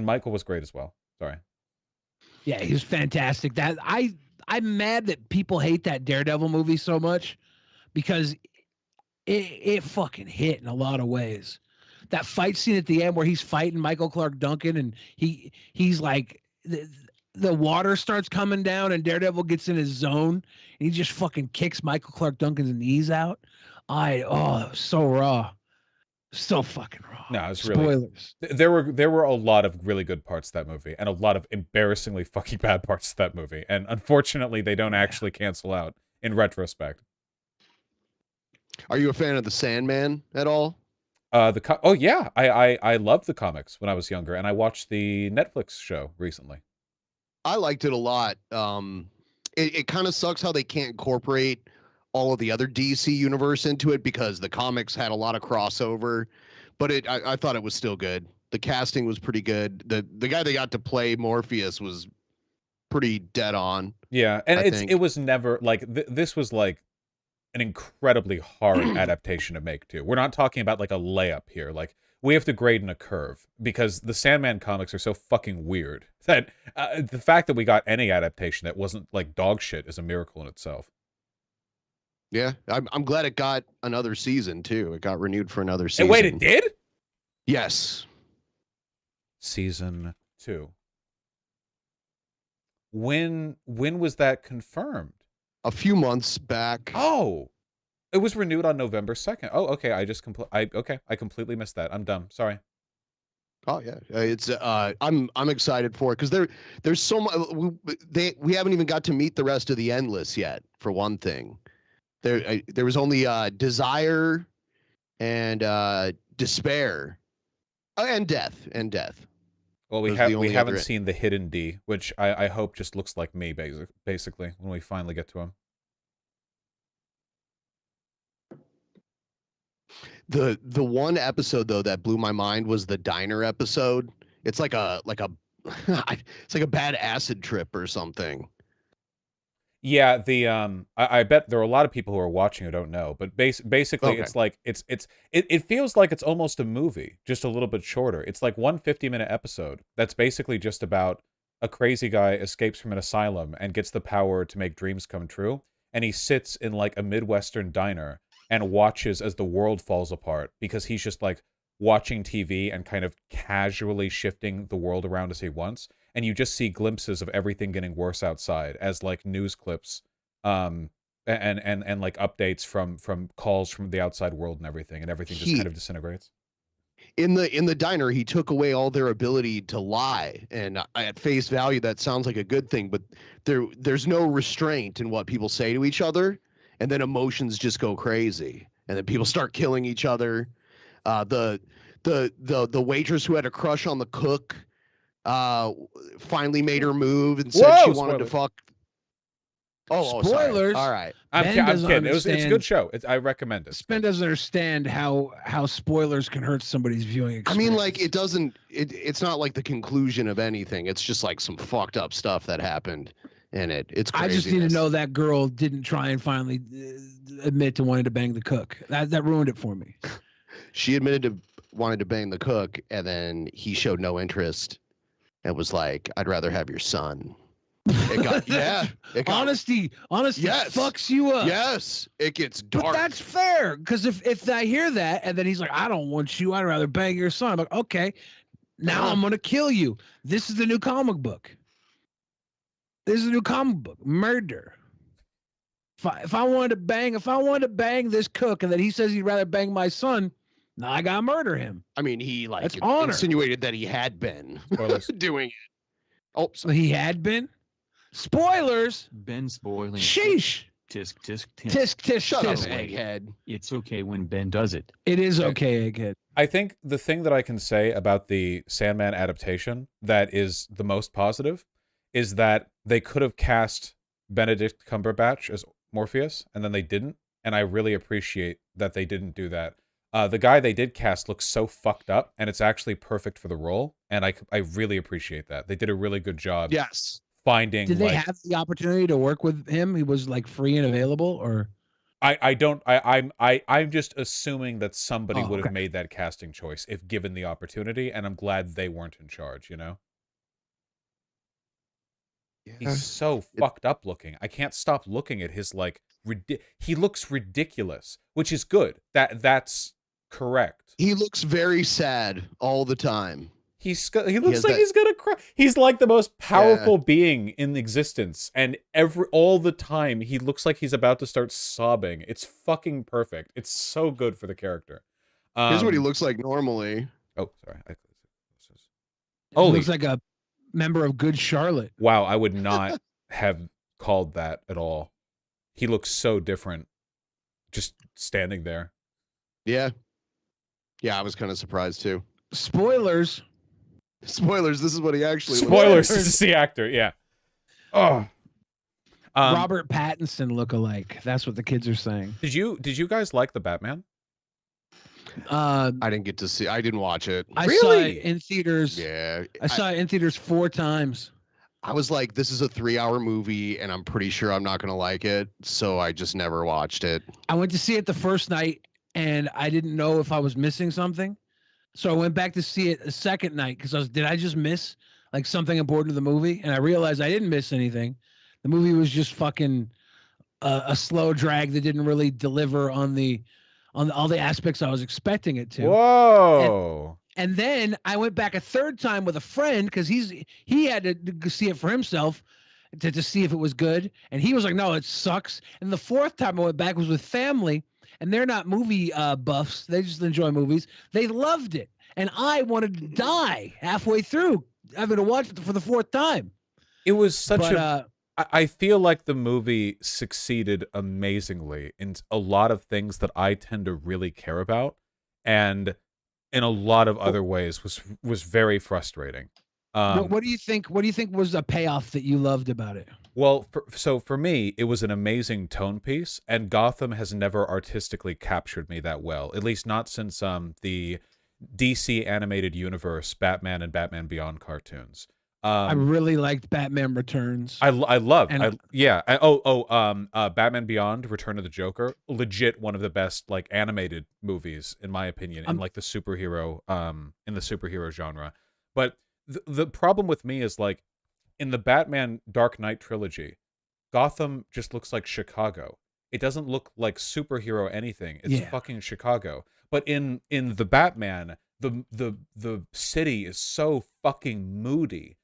Michael was great as well. Sorry. Yeah, he was fantastic. That I'm mad that people hate that Daredevil movie so much because it fucking hit in a lot of ways. That fight scene at the end where he's fighting Michael Clark Duncan and he's like the water starts coming down and Daredevil gets in his zone and he just fucking kicks Michael Clark Duncan's knees out. So raw. So fucking raw. No, it's spoilers. Really, there were a lot of really good parts to that movie and a lot of embarrassingly fucking bad parts to that movie. And unfortunately they don't actually cancel out in retrospect. Are you a fan of the Sandman at all? I loved the comics when I was younger, and I watched the Netflix show recently. I liked it a lot. It kind of sucks how they can't incorporate all of the other DC universe into it because the comics had a lot of crossover, but I thought it was still good. The casting was pretty good. The guy they got to play Morpheus was pretty dead on. Yeah, and it was never like this was like an incredibly hard adaptation to make too. We're not talking about like a layup here. Like we have to grade in a curve because the Sandman comics are so fucking weird that the fact that we got any adaptation that wasn't like dog shit is a miracle in itself. Yeah, I'm glad it got another season too. It got renewed for another season. And wait, it did? Yes. Season 2. When was that confirmed? A few months back. Oh, it was renewed on November 2nd. Oh, okay. I completely missed that. I'm dumb. Sorry. Oh yeah, it's I'm excited for it because there's so much. We haven't even got to meet the rest of the Endless yet. For one thing, there was only Desire, and Despair, and Death. Well, we haven't seen the Hidden D, which I hope just looks like me, basically, when we finally get to him. The one episode though that blew my mind was the diner episode. It's like a it's like a bad acid trip or something. Yeah, I bet there are a lot of people who are watching who don't know, but basically Okay. it's like it feels like it's almost a movie, just a little bit shorter. It's like one 50-minute episode that's basically just about a crazy guy escapes from an asylum and gets the power to make dreams come true, and he sits in like a Midwestern diner and watches as the world falls apart because he's just like watching TV and kind of casually shifting the world around as he wants. And you just see glimpses of everything getting worse outside as like news clips, and like updates from calls from the outside world and everything just kind of disintegrates. In the diner, he took away all their ability to lie, and at face value, that sounds like a good thing. But there's no restraint in what people say to each other, and then emotions just go crazy, and then people start killing each other. The waitress who had a crush on the cook finally made her move and said she wanted to fuck. Oh, spoilers! Sorry. All right, I'm kidding. It's a good show. I recommend it. Spen doesn't understand how spoilers can hurt somebody's viewing experience. I mean, like it's not like the conclusion of anything. It's just like some fucked up stuff that happened in it. It's crazy. I just need to know that girl didn't try and finally admit to wanting to bang the cook. That ruined it for me. She admitted to wanting to bang the cook, and then he showed no interest and was like, "I'd rather have your son." It got honesty yes. fucks you up. Yes, it gets dark. But that's fair, because if I hear that and then he's like, "I don't want you. I'd rather bang your son." I'm like, okay, now I'm gonna kill you. This is the new comic book. This is a new comic book, murder. If I wanted to bang this cook, and then he says he'd rather bang my son, now I gotta murder him. I mean, he like That's honor. insinuated that he had been Spoilers. doing it. Oh, So he had been. Spoilers. Ben spoiling. Sheesh. Tisk tisk tisk. Tisk tisk shut up, tisk. egghead. It's okay when Ben does it. It is okay, egghead. I think the thing that I can say about the Sandman adaptation that is the most positive is that they could have cast Benedict Cumberbatch as Morpheus, and then they didn't. And I really appreciate that they didn't do that. The guy they did cast looks so fucked up, and it's actually perfect for the role. And I really appreciate that. They did a really good job. Yes. Finding. Did they have the opportunity to work with him? He was like free and available, or I'm just assuming that somebody Oh, would have okay. made that casting choice if given the opportunity, and I'm glad they weren't in charge, you know? He's so fucked up looking. I can't stop looking at his like he looks ridiculous, which is good. That's correct. He looks very sad all the time. He looks has like that- he's gonna cry. He's like the most powerful being in existence, and all the time he looks like he's about to start sobbing. It's fucking perfect. It's so good for the character. Here's what he looks like normally. Oh, sorry. he Holy looks like a member of Good Charlotte. wow! I would not have called that at all. He looks so different, just standing there. Yeah. Yeah, I was kind of surprised too. Spoilers. Spoilers, this is what he actually looks Spoilers. This is the actor. Yeah. Oh. Robert Pattinson look-alike. That's what the kids are saying. Did you guys like the Batman? I didn't get to see. I didn't watch it. I saw Really? it in theaters. Yeah. I saw it in theaters 4 times. I was like, this is a 3-hour movie, and I'm pretty sure I'm not going to like it. So I just never watched it. I went to see it the first night, and I didn't know if I was missing something. So I went back to see it a second night because did I just miss like something important to the movie? And I realized I didn't miss anything. The movie was just fucking a slow drag that didn't really deliver on all the aspects I was expecting it to. Whoa. And then I went back a third time with a friend because he had to see it for himself to see if it was good. And he was like, no, it sucks. And the fourth time I went back was with family, and they're not movie buffs. They just enjoy movies. They loved it. And I wanted to die halfway through having to watch it for the fourth time. It was such I feel like the movie succeeded amazingly in a lot of things that I tend to really care about, and in a lot of other ways was very frustrating. What do you think? What do you think was a payoff that you loved about it? Well, so for me, it was an amazing tone piece, and Gotham has never artistically captured me that well. At least not since the DC animated universe, Batman and Batman Beyond cartoons. I really liked Batman Returns. I loved. Batman Beyond, Return of the Joker, legit one of the best like animated movies in my opinion in like the superhero genre. But the problem with me is like in the Batman Dark Knight trilogy, Gotham just looks like Chicago. It doesn't look like superhero anything. It's fucking Chicago. But in the Batman, the city is so fucking moody.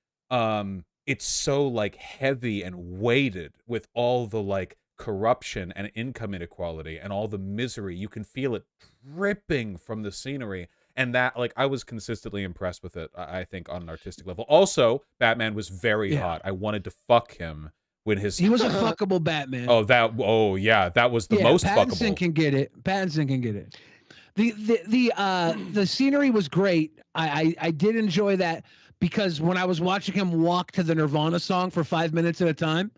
It's so like heavy and weighted with all the like corruption and income inequality and all the misery. You can feel it dripping from the scenery. And that, like, I was consistently impressed with it, I think, on an artistic level. Also, Batman was very hot. I wanted to fuck him when he was a fuckable Batman. That was the most Pattinson fuckable. Can get it. Pattinson can get it. The scenery was great. I did enjoy that because when I was watching him walk to the Nirvana song for 5 minutes at a time,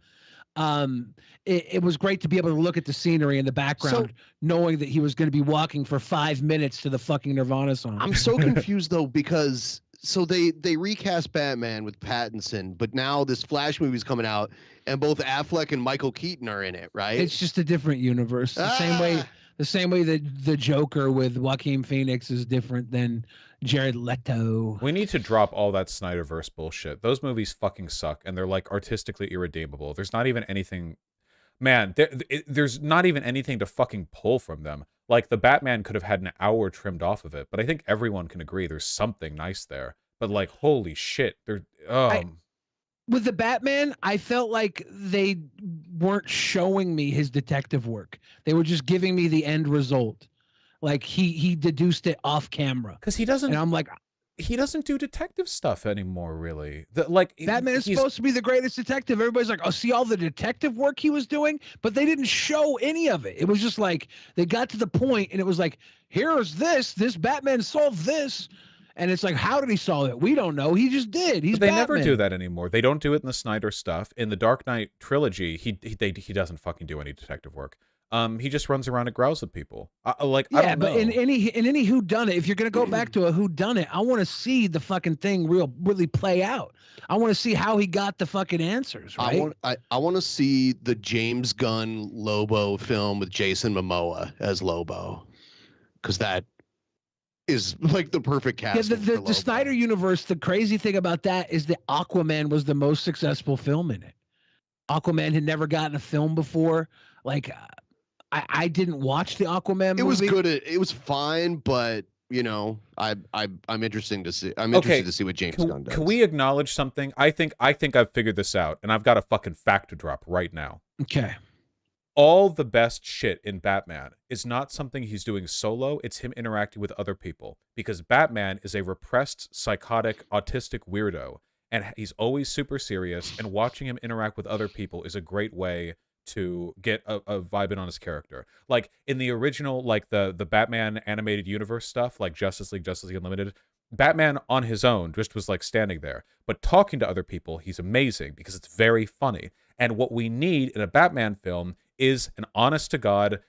it was great to be able to look at the scenery in the background, knowing that he was going to be walking for 5 minutes to the fucking Nirvana song. I'm so confused though, because they recast Batman with Pattinson, but now this Flash movie's coming out and both Affleck and Michael Keaton are in it, right? It's just a different universe. The same way that the Joker with Joaquin Phoenix is different than Jared Leto. We need to drop all that Snyderverse bullshit. Those movies fucking suck, and they're like artistically irredeemable. There's not even anything, man. There's not even anything to fucking pull from them. Like the Batman could have had an hour trimmed off of it, but I think everyone can agree there's something nice there. But like, holy shit, with the Batman, I felt like they weren't showing me his detective work. They were just giving me the end result. Like he deduced it off camera. Because he And I'm like, doesn't do detective stuff anymore, really. Batman is he's supposed to be the greatest detective. Everybody's like, oh, see all the detective work he was doing, but they didn't show any of it. It was just like they got to the point and it was like, here's this Batman solved this. And it's like, how did he solve it? We don't know. He just did. He's But they Batman. never do that anymore. They don't do it in the Snyder stuff. In the Dark Knight trilogy, he doesn't fucking do any detective work. He just runs around and growls at people. I don't know. But in any whodunit, if you're gonna go back to a whodunit, I want to see the fucking thing really play out. I want to see how he got the fucking answers. Right? I want to see the James Gunn Lobo film with Jason Momoa as Lobo, because that is like the perfect cast. Yeah, the Snyder universe. The crazy thing about that is that Aquaman was the most successful film in it. Aquaman had never gotten a film before. Like, I didn't watch the Aquaman movie. It was good. It was fine, but you know, I'm interested to see. I'm interested to see what James Gunn does. Can we acknowledge something? I think I've figured this out, and I've got a fucking fact to drop right now. Okay. All the best shit in Batman is not something he's doing solo. It's him interacting with other people, because Batman is a repressed, psychotic, autistic weirdo, and he's always super serious, and watching him interact with other people is a great way to get a vibe in on his character. Like in the original, like the Batman animated universe stuff, like Justice League Unlimited, Batman on his own just was like standing there, but talking to other people, he's amazing because it's very funny. And what we need in a Batman film is an honest to God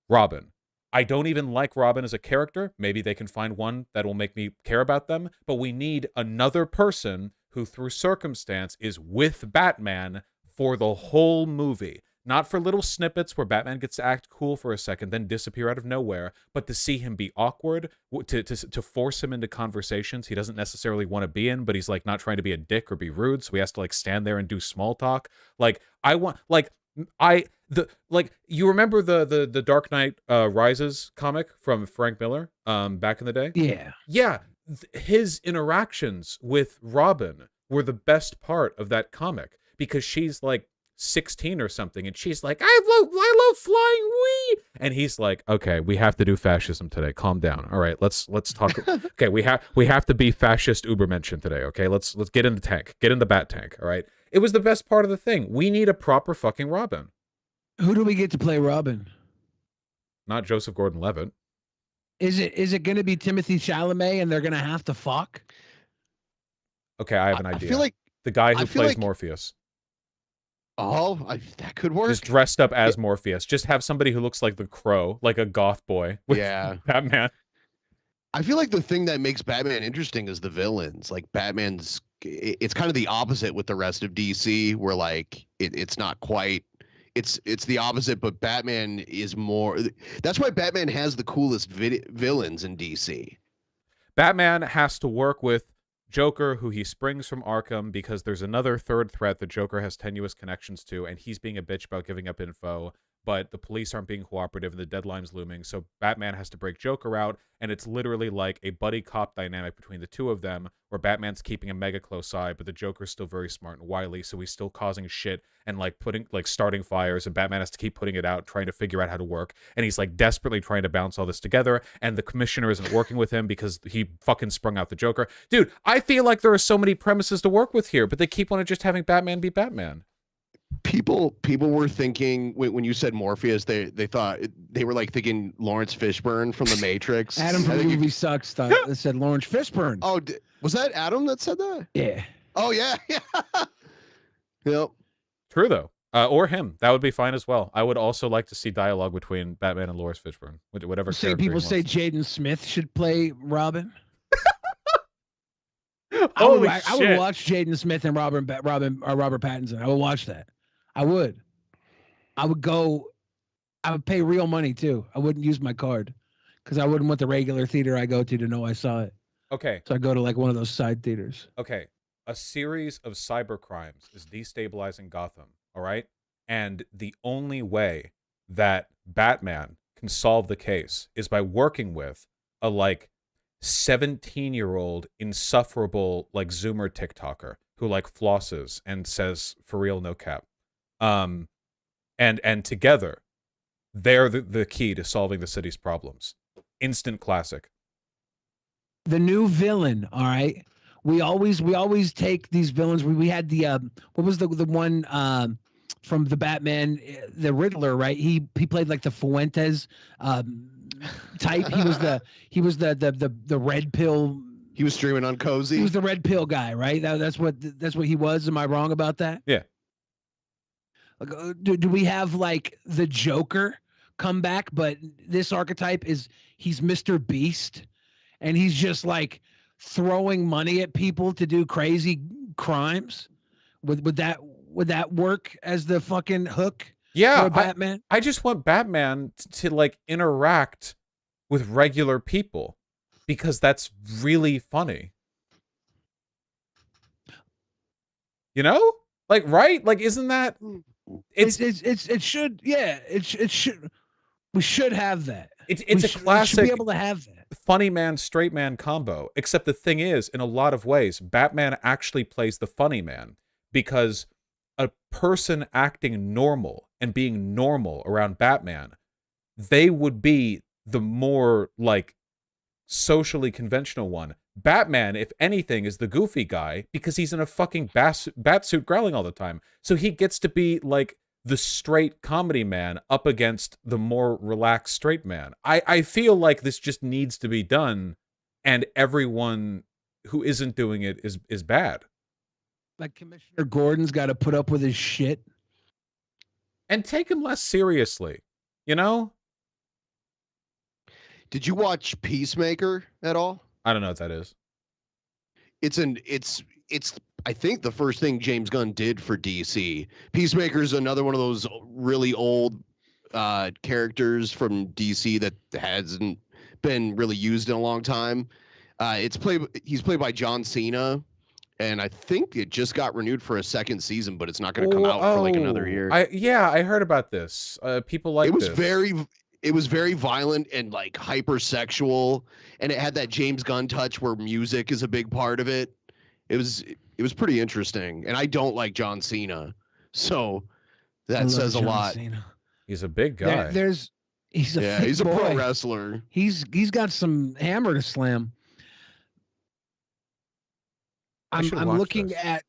Robin. I don't even like Robin as a character. Maybe they can find one that will make me care about them, but we need another person who through circumstance is with Batman for the whole movie. Not for little snippets where Batman gets to act cool for a second, then disappear out of nowhere, but to see him be awkward, to force him into conversations he doesn't necessarily want to be in, but he's like not trying to be a dick or be rude, so he has to like stand there and do small talk. Like you remember the Dark Knight Rises comic from Frank Miller back in the day? Yeah. His interactions with Robin were the best part of that comic, because she's like 16 or something, and she's like, I love flying, wee, and he's like, okay, we have to do fascism today. Calm down. All right, let's talk. Okay, we have to be fascist Ubermenschen today. Okay, let's get in the tank, get in the bat tank. All right, it was the best part of the thing. We need a proper fucking Robin. Who do we get to play Robin? Not Joseph Gordon-Levitt. Is it going to be Timothy Chalamet, and they're going to have to fuck? Okay, I have an idea. I feel like the guy who plays like Morpheus. Oh, that could work. Just dressed up as Morpheus. Just have somebody who looks like the Crow, like a goth boy. With Batman. I feel like the thing that makes Batman interesting is the villains. Like Batman's, it's kind of the opposite with the rest of DC, where like it's not quite. It's the opposite, but Batman is more. That's why Batman has the coolest villains in DC. Batman has to work with Joker, who he springs from Arkham because there's another third threat that Joker has tenuous connections to, and he's being a bitch about giving up info, but the police aren't being cooperative and the deadline's looming, so Batman has to break Joker out, and it's literally like a buddy cop dynamic between the two of them, where Batman's keeping a mega close eye, but the Joker's still very smart and wily, so he's still causing shit and like starting fires, and Batman has to keep putting it out, trying to figure out how to work, and he's like desperately trying to bounce all this together, and the commissioner isn't working with him because he fucking sprung out the Joker. Dude, I feel like there are so many premises to work with here, but they keep on just having Batman be Batman. People were thinking when you said Morpheus, they thought they were like thinking Lawrence Fishburne from The Matrix. Adam from the movie Sucks thought that said Lawrence Fishburne. Oh, was that Adam that said that? Yeah. Oh yeah. Yep. True though, or him. That would be fine as well. I would also like to see dialogue between Batman and Lawrence Fishburne. Whatever. People say Jaden Smith should play Robin. I would watch Jaden Smith and Robert Pattinson. I would watch that. I would pay real money too. I wouldn't use my card because I wouldn't want the regular theater I go to know I saw it. Okay. So I go to like one of those side theaters. Okay. A series of cyber crimes is destabilizing Gotham, all right? And the only way that Batman can solve the case is by working with a like 17-year-old insufferable like Zoomer TikToker who like flosses and says for real no cap. And together they're the key to solving the city's problems. Instant classic. The new villain, all right? We always take these villains. We had the what was the one from the Batman, the Riddler, right? He played like the Fuentes type. He was the red pill. He was streaming on Cozy. He was the red pill guy, right? That's what he was. Am I wrong about that? Yeah. Do we have like the Joker come back? But this archetype he's Mr. Beast, and he's just like throwing money at people to do crazy crimes. Would that work as the fucking hook? Yeah, for Batman. I just want Batman to like interact with regular people because that's really funny. You know, like right? Like, isn't that? It should. Yeah, it should. We should have that. It's a classic. We should be able to have that. Funny man, straight man combo. Except the thing is, in a lot of ways, Batman actually plays the funny man because a person acting normal and being normal around Batman, they would be the more like socially conventional one. Batman, if anything, is the goofy guy because he's in a fucking bat suit growling all the time. So he gets to be like the straight comedy man up against the more relaxed straight man. I feel like this just needs to be done, and everyone who isn't doing it is bad. Like Commissioner Gordon's got to put up with his shit. And take him less seriously, you know? Did you watch Peacemaker at all? I don't know what that is. It's I think the first thing James Gunn did for DC. Peacemaker is another one of those really old characters from DC that hasn't been really used in a long time. He's played by John Cena, and I think it just got renewed for a second season, but it's not going to come out for like another year. I heard about this. People like this. It was very violent and like hypersexual, and it had that James Gunn touch where music is a big part of it. It was pretty interesting, and I don't like John Cena, so that says a lot. Cena. He's a big guy. He's a pro wrestler. He's got some hammer to slam. I'm looking at.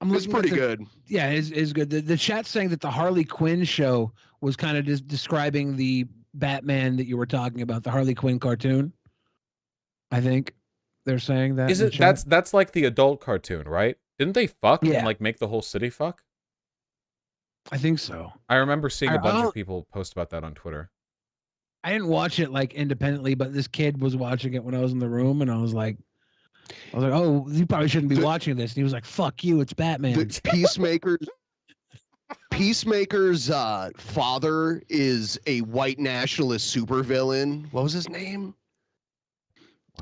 It's pretty good. Yeah, it's good. The chat's saying that the Harley Quinn show was kind of just describing the Batman that you were talking about, the Harley Quinn cartoon. I think they're saying that. Is it that's like the adult cartoon, right? Didn't they fuck and like make the whole city fuck? I think so. I remember seeing a bunch of people post about that on Twitter. I didn't watch it like independently, but this kid was watching it when I was in the room, and I was like, oh, you probably shouldn't be watching this. And he was like, fuck you, it's Batman. The Peacemaker's father is a white nationalist supervillain. What was his name?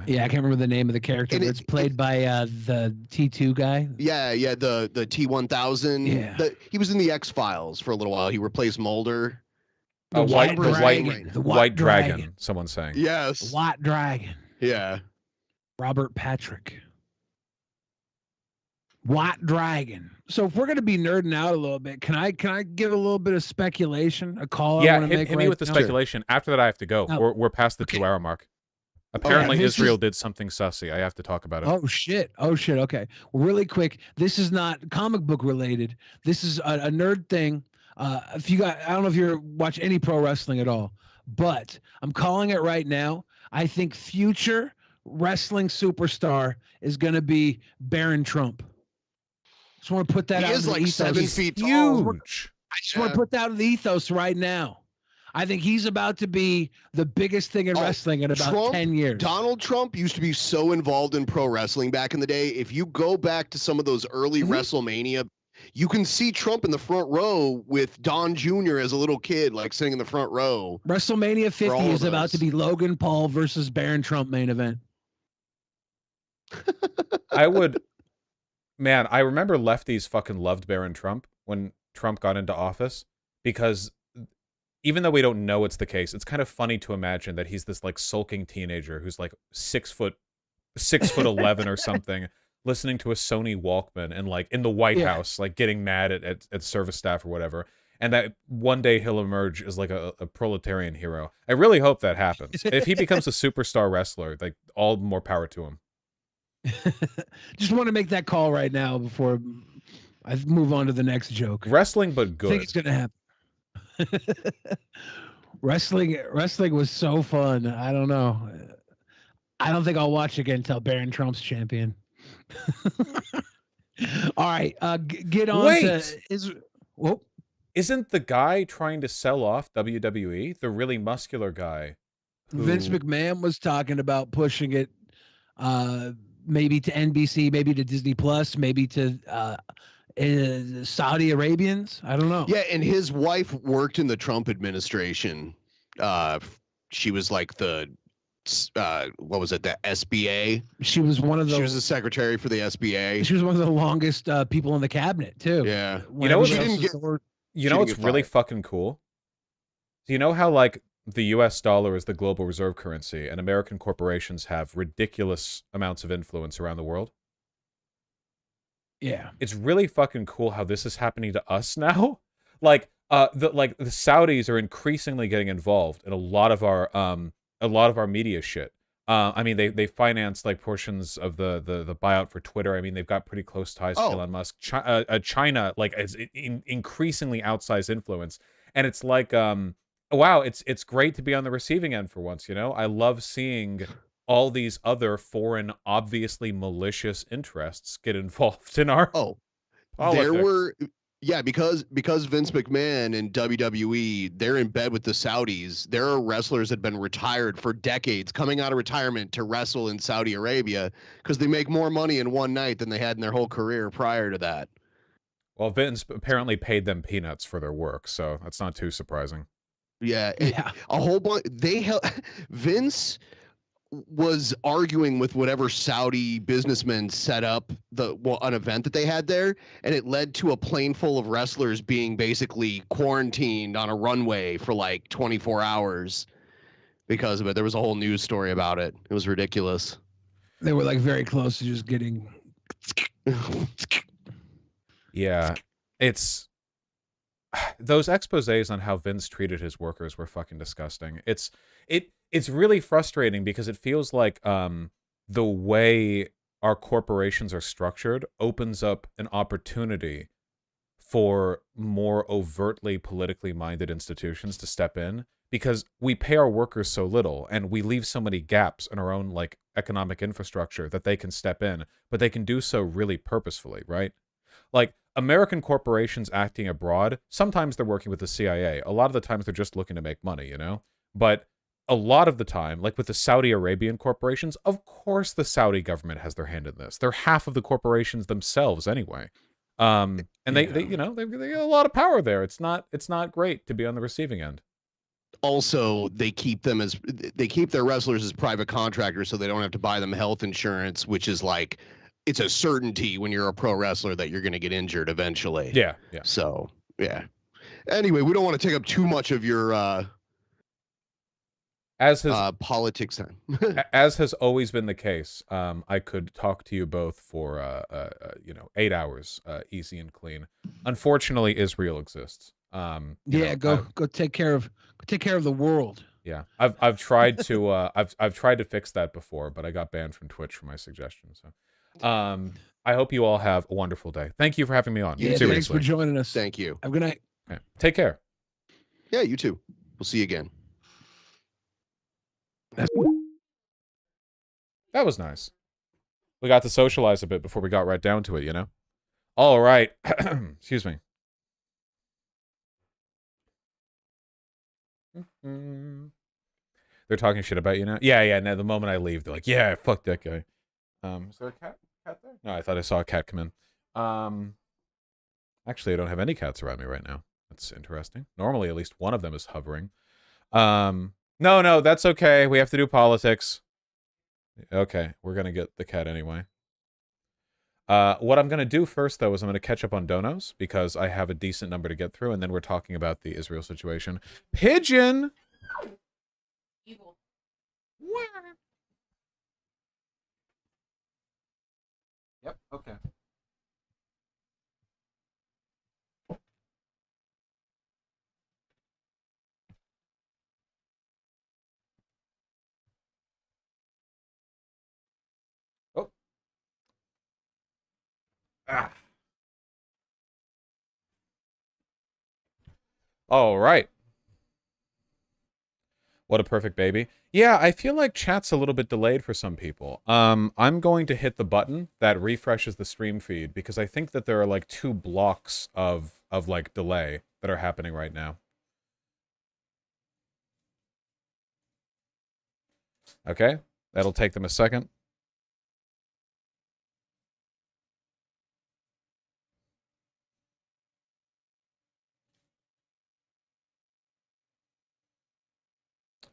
Yeah, I can't remember the name of the character, but it's played by the T2 guy. Yeah, the T-1000. Yeah. He was in the X-Files for a little while. He replaced Mulder. The white dragon. Someone's saying. Yes. The White Dragon. Yeah. Robert Patrick. White Dragon. So if we're gonna be nerding out a little bit, can I give a little bit of speculation? A call? Yeah, hit me with the speculation. After that, I have to go. Oh. We're past the 2-hour mark. Apparently, Israel did something sussy. I have to talk about it. Oh shit! Okay. Well, really quick. This is not comic book related. This is a nerd thing. I don't know if you watch any pro wrestling at all, but I'm calling it right now. I think future wrestling superstar is going to be Baron Trump. Just want to put that out. He is like 7 feet tall. Huge. I just want to put that out of the ethos right now. I think he's about to be the biggest thing in wrestling in about 10 years. Donald Trump used to be so involved in pro wrestling back in the day. If you go back to some of those early WrestleMania, you can see Trump in the front row with Don Jr. as a little kid, like sitting in the front row. WrestleMania 50 is about to be Logan Paul versus Baron Trump main event. I remember lefties fucking loved Baron Trump when Trump got into office because even though we don't know it's the case, it's kind of funny to imagine that he's this like sulking teenager who's like 6'11" or something, listening to a Sony Walkman and like in the White Yeah. House, like getting mad at service staff or whatever. And that one day he'll emerge as like a proletarian hero. I really hope that happens. If he becomes a superstar wrestler, like all more power to him. Just want to make that call right now before I move on to the next joke. Wrestling, but I think good. it's gonna happen. Wrestling was so fun. I don't know. I don't think I'll watch again until Baron Trump's champion. All right, get on Wait! to whoop. Isn't the guy trying to sell off WWE the really muscular guy? Vince McMahon was talking about pushing it, maybe to NBC, maybe to Disney Plus, maybe to Saudi Arabians. I don't know. Yeah, and his wife worked in the Trump administration. She was like the what was it? The SBA. She was one of the. She was the secretary for the SBA. She was one of the longest people in the cabinet too. Yeah. You know what's, She what's didn't get really fired. fucking cool? Do you know how like the US dollar is the global reserve currency and American corporations have ridiculous amounts of influence around the world? Yeah. It's really fucking cool how this is happening to us now. Like the Saudis are increasingly getting involved in a lot of our media shit. I mean, they finance like portions of the buyout for Twitter. I mean, they've got pretty close ties to Elon Musk. China like is increasingly outsized influence, and it's like wow, it's great to be on the receiving end for once. You know, I love seeing all these other foreign, obviously malicious interests get involved in our politics. There were. Yeah, because Vince McMahon and WWE, they're in bed with the Saudis. There are wrestlers that have been retired for decades, coming out of retirement to wrestle in Saudi Arabia because they make more money in one night than they had in their whole career prior to that. Well, Vince apparently paid them peanuts for their work, so that's not too surprising. Yeah, a whole bunch. Vince was arguing with whatever Saudi businessmen set up an event that they had there, and it led to a plane full of wrestlers being basically quarantined on a runway for like 24 hours because of it. There was a whole news story about it. It was ridiculous. They were like very close to just getting. Yeah, it's those exposés on how Vince treated his workers were fucking disgusting. It's really frustrating because it feels like the way our corporations are structured opens up an opportunity for more overtly politically minded institutions to step in because we pay our workers so little and we leave so many gaps in our own like economic infrastructure that they can step in, but they can do so really purposefully, right? Like American corporations acting abroad, sometimes they're working with the CIA. A lot of the times they're just looking to make money, you know? But a lot of the time, like with the Saudi Arabian corporations, of course the Saudi government has their hand in this. They're half of the corporations themselves anyway. And they you know, they got a lot of power there. It's not great to be on the receiving end. Also, they keep their wrestlers as private contractors so they don't have to buy them health insurance, which is like it's a certainty when you're a pro wrestler that you're going to get injured eventually. Yeah. So, yeah. Anyway, we don't want to take up too much of your politics time. As has always been the case, I could talk to you both for 8 hours, easy and clean. Unfortunately, Israel exists. Go take care of the world. Yeah, I've tried to I've tried to fix that before, but I got banned from Twitch for my suggestion. So, I hope you all have a wonderful day. Thank you for having me on. Yeah, seriously. thanks for joining us. Thank you. Have a good night. Okay. Take care. Yeah, you too. We'll see you again. That was nice. We got to socialize a bit before we got right down to it, you know? All right. Excuse me. They're talking shit about you now? Yeah. Now the moment I leave, they're like, yeah, fuck that guy. Is there a cat there? No, I thought I saw a cat come in. Actually, I don't have any cats around me right now. That's interesting. Normally, at least one of them is hovering. No, that's okay. We have to do politics. Okay, we're going to get the cat anyway. What I'm going to do first, though, is I'm going to catch up on donos, because I have a decent number to get through, and then we're talking about the Israel situation. Pigeon! Evil. Yep. Ah. All right. What a perfect baby. Yeah, I feel like chat's a little bit delayed for some people. I'm going to hit the button that refreshes the stream feed because I think that there are like 2 blocks of like delay that are happening right now. Okay, that'll take them a second.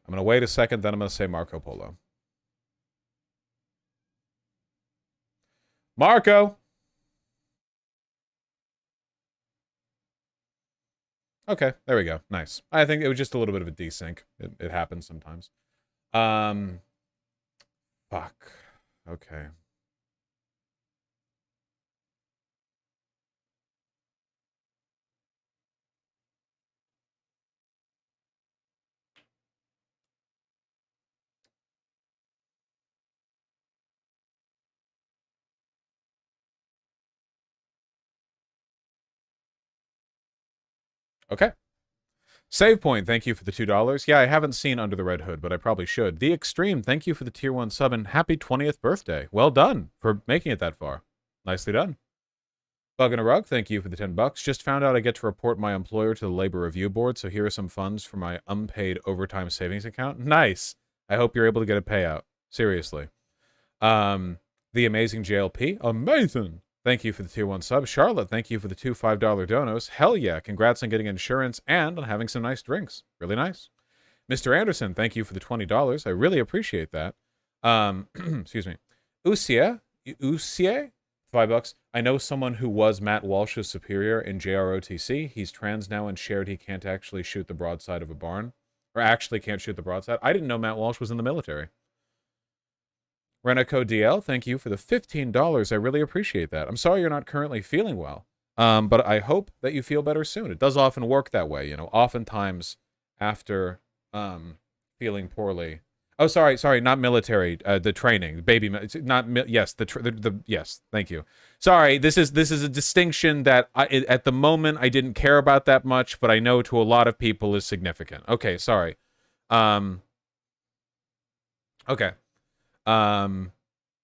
I'm going to wait a second, then I'm going to say Marco Polo. Marco! Okay, there we go. Nice. I think it was just a little bit of a desync. It happens sometimes. Fuck. Okay. Okay. Save Point, thank you for the $2. Yeah, I haven't seen Under the Red Hood, but I probably should. The Extreme, thank you for the Tier 1 sub, and happy 20th birthday. Well done for making it that far. Nicely done. Bug in a Rug, thank you for the $10. Just found out I get to report my employer to the Labor Review Board, so here are some funds for my unpaid overtime savings account. Nice. I hope you're able to get a payout. Seriously. The Amazing JLP, amazing. Thank you for the Tier 1 sub. Charlotte, thank you for the 2 $5 donos. Hell yeah, congrats on getting insurance and on having some nice drinks. Really nice. Mr. Anderson, thank you for the $20. I really appreciate that. Excuse me. Usie, $5. I know someone who was Matt Walsh's superior in JROTC. He's trans now and shared he can't actually shoot the broadside of a barn. Or actually can't shoot the broadside. I didn't know Matt Walsh was in the military. Renico DL, thank you for the $15. I really appreciate that. I'm sorry you're not currently feeling well, but I hope that you feel better soon. It does often work that way, you know. Oftentimes, after feeling poorly. Oh, sorry, not military. The training, baby, not yes, yes. Thank you. Sorry, this is a distinction that at the moment I didn't care about that much, but I know to a lot of people is significant. Okay, sorry. Okay. I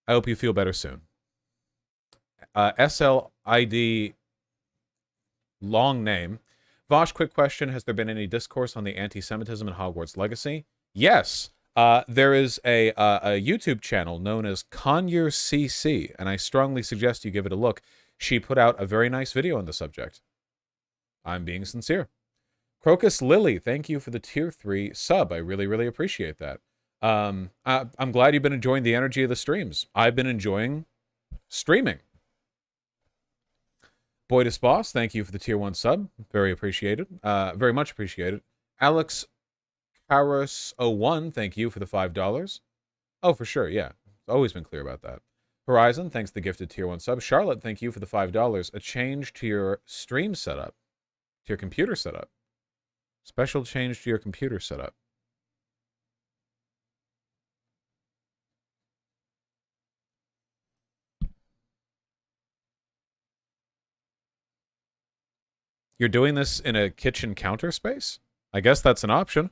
hope you feel better soon. SLID, long name. Vosh, quick question. Has there been any discourse on the anti-Semitism in Hogwarts Legacy? Yes. There is a YouTube channel known as Conyer CC, and I strongly suggest you give it a look. She put out a very nice video on the subject. I'm being sincere. Crocus Lily, thank you for the Tier 3 sub. I really, really appreciate that. I'm glad you've been enjoying the energy of the streams. I've been enjoying streaming. Boydus Boss, thank you for the Tier 1 sub. Very appreciated. Very much appreciated. Alex Karas01, thank you for the $5. Oh, for sure, yeah. Always been clear about that. Horizon, thanks for the gifted Tier 1 sub. Charlotte, thank you for the $5. A change to your stream setup. To your computer setup. Special change to your computer setup. You're doing this in a kitchen counter space? I guess that's an option.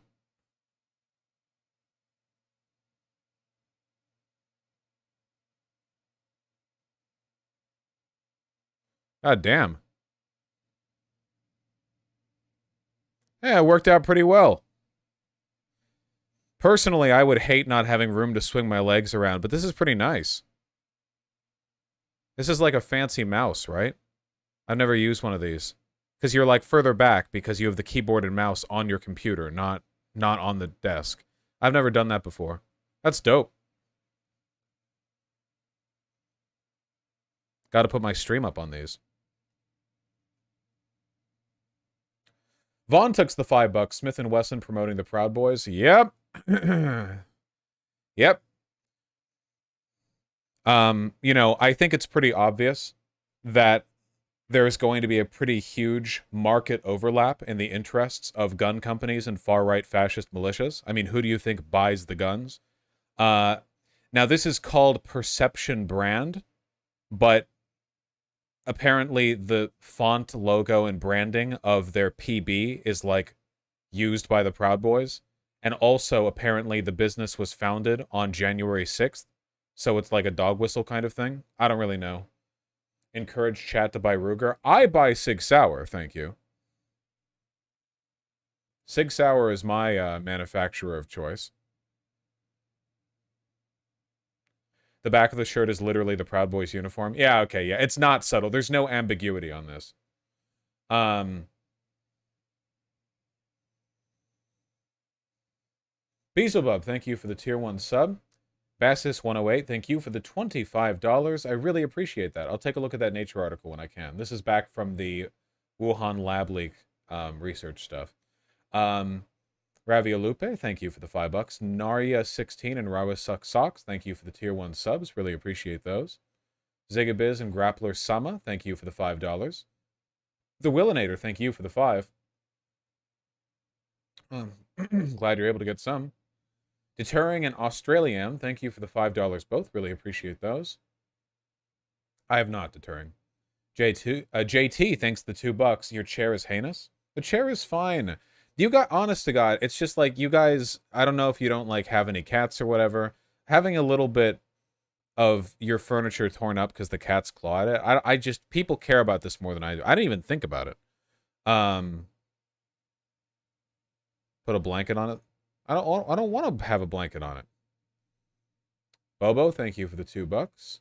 God damn. Yeah, it worked out pretty well. Personally, I would hate not having room to swing my legs around, but this is pretty nice. This is like a fancy mouse, right? I've never used one of these. Because you're like further back because you have the keyboard and mouse on your computer, not on the desk. I've never done that before. That's dope. Got to put my stream up on these. Vaughn took the $5. Smith & Wesson promoting the Proud Boys. Yep. Yep. You know, I think it's pretty obvious that there's going to be a pretty huge market overlap in the interests of gun companies and far-right fascist militias. I mean, who do you think buys the guns? Now, this is called perception brand, but apparently the font, logo, and branding of their PB is like used by the Proud Boys. And also, apparently, the business was founded on January 6th. So it's like a dog whistle kind of thing. I don't really know. Encourage chat to buy Ruger. I buy Sig Sauer, thank you. Sig Sauer is my manufacturer of choice. The back of the shirt is literally the Proud Boys uniform. Yeah, okay, yeah. It's not subtle. There's no ambiguity on this. Beelzebub, thank you for the tier 1 sub. Bassis108, thank you for the $25. I really appreciate that. I'll take a look at that Nature article when I can. This is back from the Wuhan lab leak research stuff. Raviolupe, thank you for the $5. Narya16 and Rawa Suck Socks, thank you for the tier 1 subs. Really appreciate those. Zigabiz and Grappler Sama, thank you for the $5. The Willinator, thank you for the 5. Glad you're able to get some. Deterring and Australian, thank you for the $5 both. Really appreciate those. I have not deterring. JT, thanks the $2. Your chair is heinous. The chair is fine. You got, honest to God, it's just like you guys, I don't know if you don't like have any cats or whatever. Having a little bit of your furniture torn up because the cats claw at it. I just, people care about this more than I do. I didn't even think about it. Put a blanket on it. I don't want to have a blanket on it. Bobo, thank you for the $2.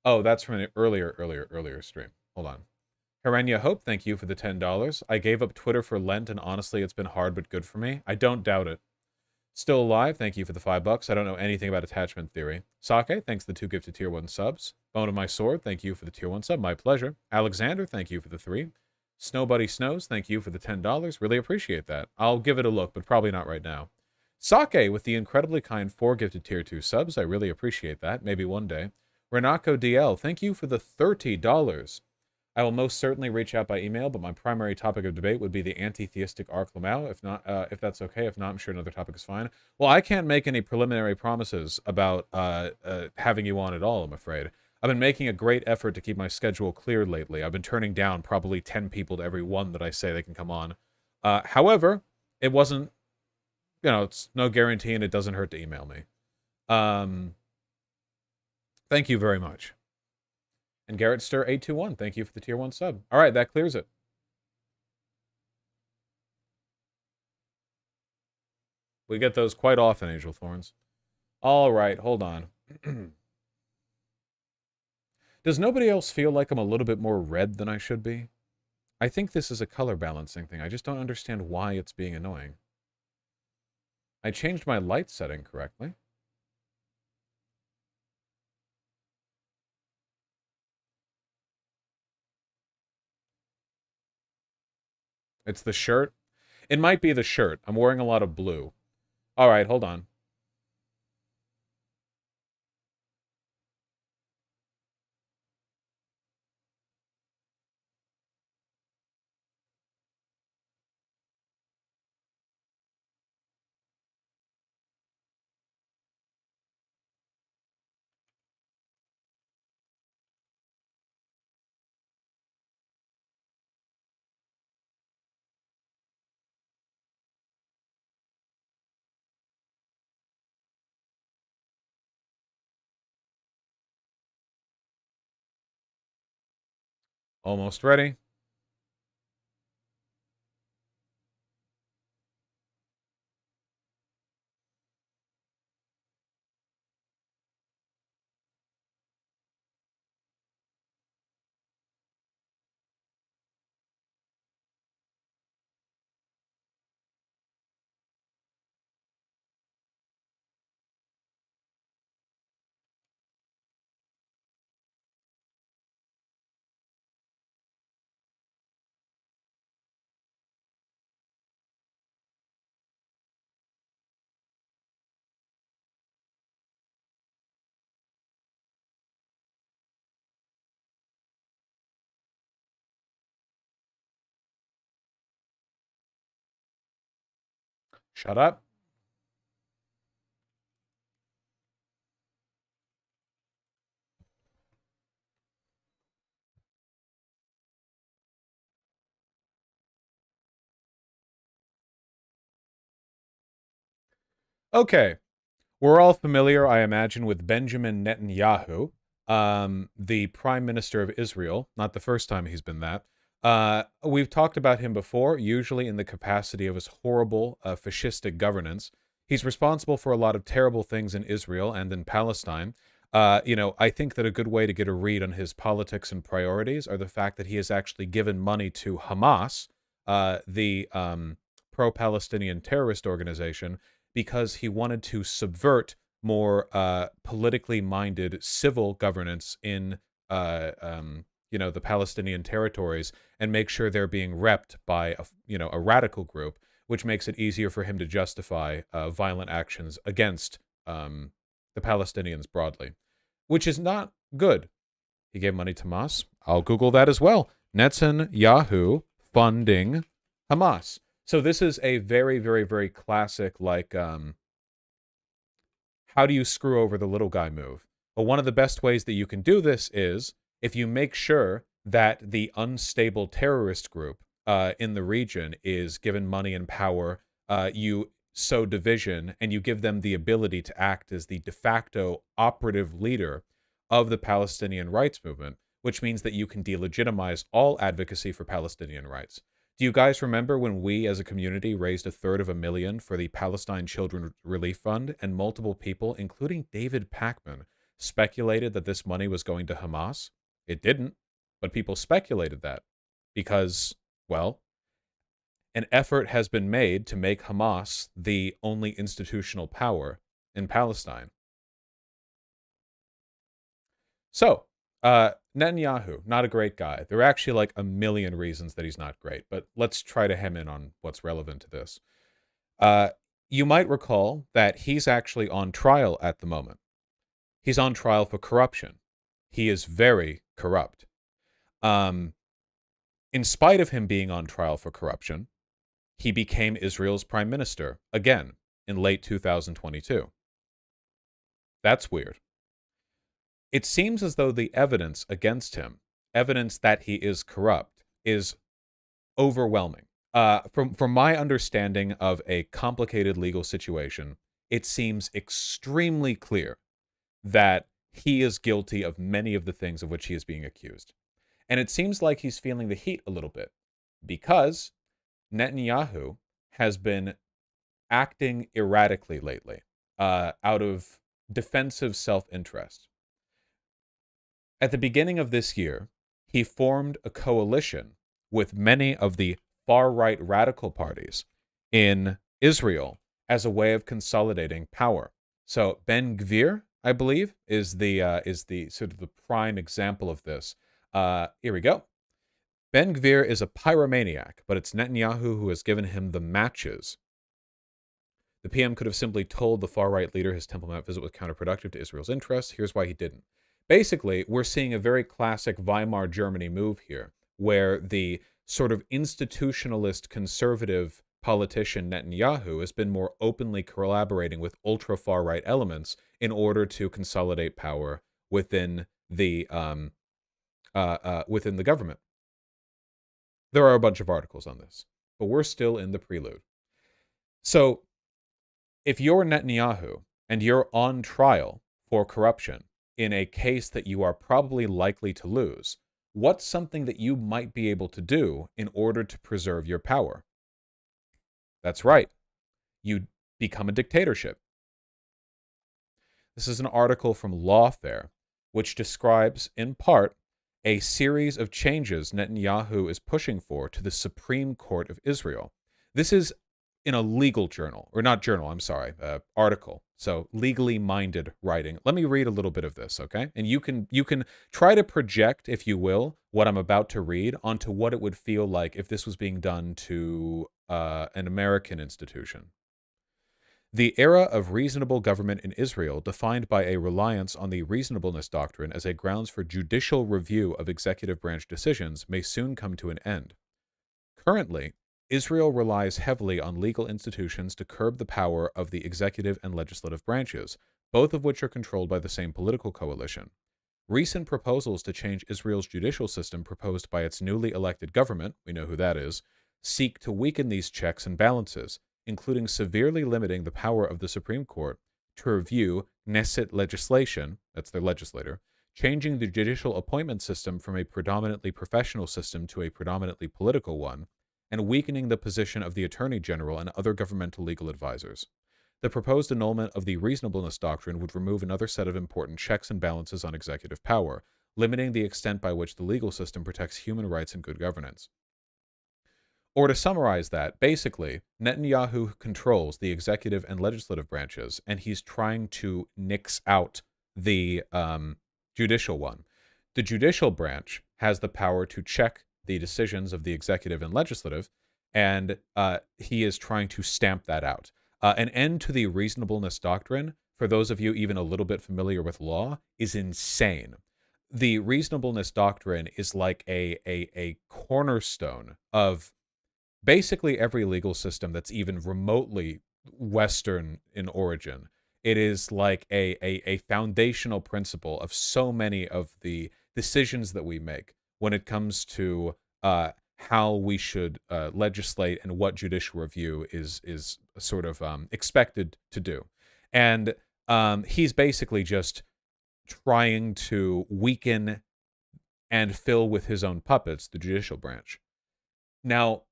Oh, that's from an earlier stream. Hold on. Herenya Hope, thank you for the $10. I gave up Twitter for Lent, and honestly, it's been hard but good for me. I don't doubt it. Still Alive, thank you for the $5. I don't know anything about attachment theory. Sake, thanks for the 2 gifted tier 1 subs. Bone of My Sword, thank you for the tier 1 sub. My pleasure. Alexander, thank you for the 3. Snowbuddy Snows, thank you for the $10. Really appreciate that. I'll give it a look, but probably not right now. Sake with the incredibly kind 4 gifted tier 2 subs. I really appreciate that. Maybe one day. Renako DL, thank you for the $30. I will most certainly reach out by email, but my primary topic of debate would be the anti-theistic Arc Lamau. If not, if that's okay. If not, I'm sure another topic is fine. Well, I can't make any preliminary promises about having you on at all, I'm afraid. I've been making a great effort to keep my schedule clear lately. I've been turning down probably 10 people to every one that I say they can come on. However, it wasn't, you know, it's no guarantee and it doesn't hurt to email me. Thank you very much. And Garrett Stir 821, thank you for the tier 1 sub. All right, that clears it. We get those quite often, Angel Thorns. All right, hold on. Does nobody else feel like I'm a little bit more red than I should be? I think this is a color balancing thing. I just don't understand why it's being annoying. I changed my light setting correctly. It's the shirt. It might be the shirt. I'm wearing a lot of blue. All right, hold on. Almost ready. Shut up. Okay. We're all familiar, I imagine, with Benjamin Netanyahu, the Prime Minister of Israel. Not the first time he's been that. We've talked about him before, usually in the capacity of his horrible, fascistic governance. He's responsible for a lot of terrible things in Israel and in Palestine. I think that a good way to get a read on his politics and priorities are the fact that he has actually given money to Hamas, the pro-Palestinian terrorist organization, because he wanted to subvert more politically minded civil governance in the Palestinian territories and make sure they're being repped by a radical group, which makes it easier for him to justify violent actions against the Palestinians broadly, which is not good. He gave money to Hamas. I'll Google that as well. Netanyahu funding Hamas. So this is a very, very, very classic, how do you screw over the little guy move? But one of the best ways that you can do this is if you make sure that the unstable terrorist group in the region is given money and power, you sow division, and you give them the ability to act as the de facto operative leader of the Palestinian rights movement, which means that you can delegitimize all advocacy for Palestinian rights. Do you guys remember when we as a community raised $350,000 for the Palestine Children Relief Fund, and multiple people, including David Pakman, speculated that this money was going to Hamas? It didn't, but people speculated that because, well, an effort has been made to make Hamas the only institutional power in Palestine. So, Netanyahu, not a great guy. There are actually like a million reasons that he's not great, but let's try to hem in on what's relevant to this. You might recall that he's actually on trial at the moment. He's on trial for corruption. He is very corrupt. In spite of him being on trial for corruption, he became Israel's prime minister again in late 2022. That's weird. It seems as though the evidence against him, evidence that he is corrupt, is overwhelming. From my understanding of a complicated legal situation, it seems extremely clear that he is guilty of many of the things of which he is being accused. And it seems like he's feeling the heat a little bit because Netanyahu has been acting erratically lately out of defensive self-interest. At the beginning of this year, he formed a coalition with many of the far-right radical parties in Israel as a way of consolidating power. So Ben Gvir, I believe, is the sort of the prime example of this. Here we go. Ben Gvir is a pyromaniac, but it's Netanyahu who has given him the matches. The PM could have simply told the far-right leader his Temple Mount visit was counterproductive to Israel's interests. Here's why he didn't. Basically, we're seeing a very classic Weimar Germany move here, where the sort of institutionalist conservative politician Netanyahu has been more openly collaborating with ultra-far-right elements in order to consolidate power within the government. There are a bunch of articles on this, but we're still in the prelude. So, if you're Netanyahu and you're on trial for corruption in a case that you are probably likely to lose, what's something that you might be able to do in order to preserve your power? That's right. You become a dictatorship. This is an article from Lawfare, which describes, in part, a series of changes Netanyahu is pushing for to the Supreme Court of Israel. This is in a legal journal, or not journal, I'm sorry, article. So legally minded writing. Let me read a little bit of this, okay? And you can try to project, if you will, what I'm about to read onto what it would feel like if this was being done to an American institution. The era of reasonable government in Israel, defined by a reliance on the reasonableness doctrine as a grounds for judicial review of executive branch decisions, may soon come to an end. Currently, Israel relies heavily on legal institutions to curb the power of the executive and legislative branches, both of which are controlled by the same political coalition. Recent proposals to change Israel's judicial system proposed by its newly elected government, we know who that is, seek to weaken these checks and balances, including severely limiting the power of the Supreme Court to review Knesset legislation, that's their legislator, changing the judicial appointment system from a predominantly professional system to a predominantly political one, and weakening the position of the Attorney General and other governmental legal advisors. The proposed annulment of the reasonableness doctrine would remove another set of important checks and balances on executive power, limiting the extent by which the legal system protects human rights and good governance. Or to summarize that, basically, Netanyahu controls the executive and legislative branches, and he's trying to nix out the judicial one. The judicial branch has the power to check the decisions of the executive and legislative, and he is trying to stamp that out. An end to the reasonableness doctrine, for those of you even a little bit familiar with law, is insane. The reasonableness doctrine is like a cornerstone of basically every legal system that's even remotely Western in origin. It is like a foundational principle of so many of the decisions that we make when it comes to how we should legislate and what judicial review is sort of expected to do. And he's basically just trying to weaken and fill with his own puppets the judicial branch. Now,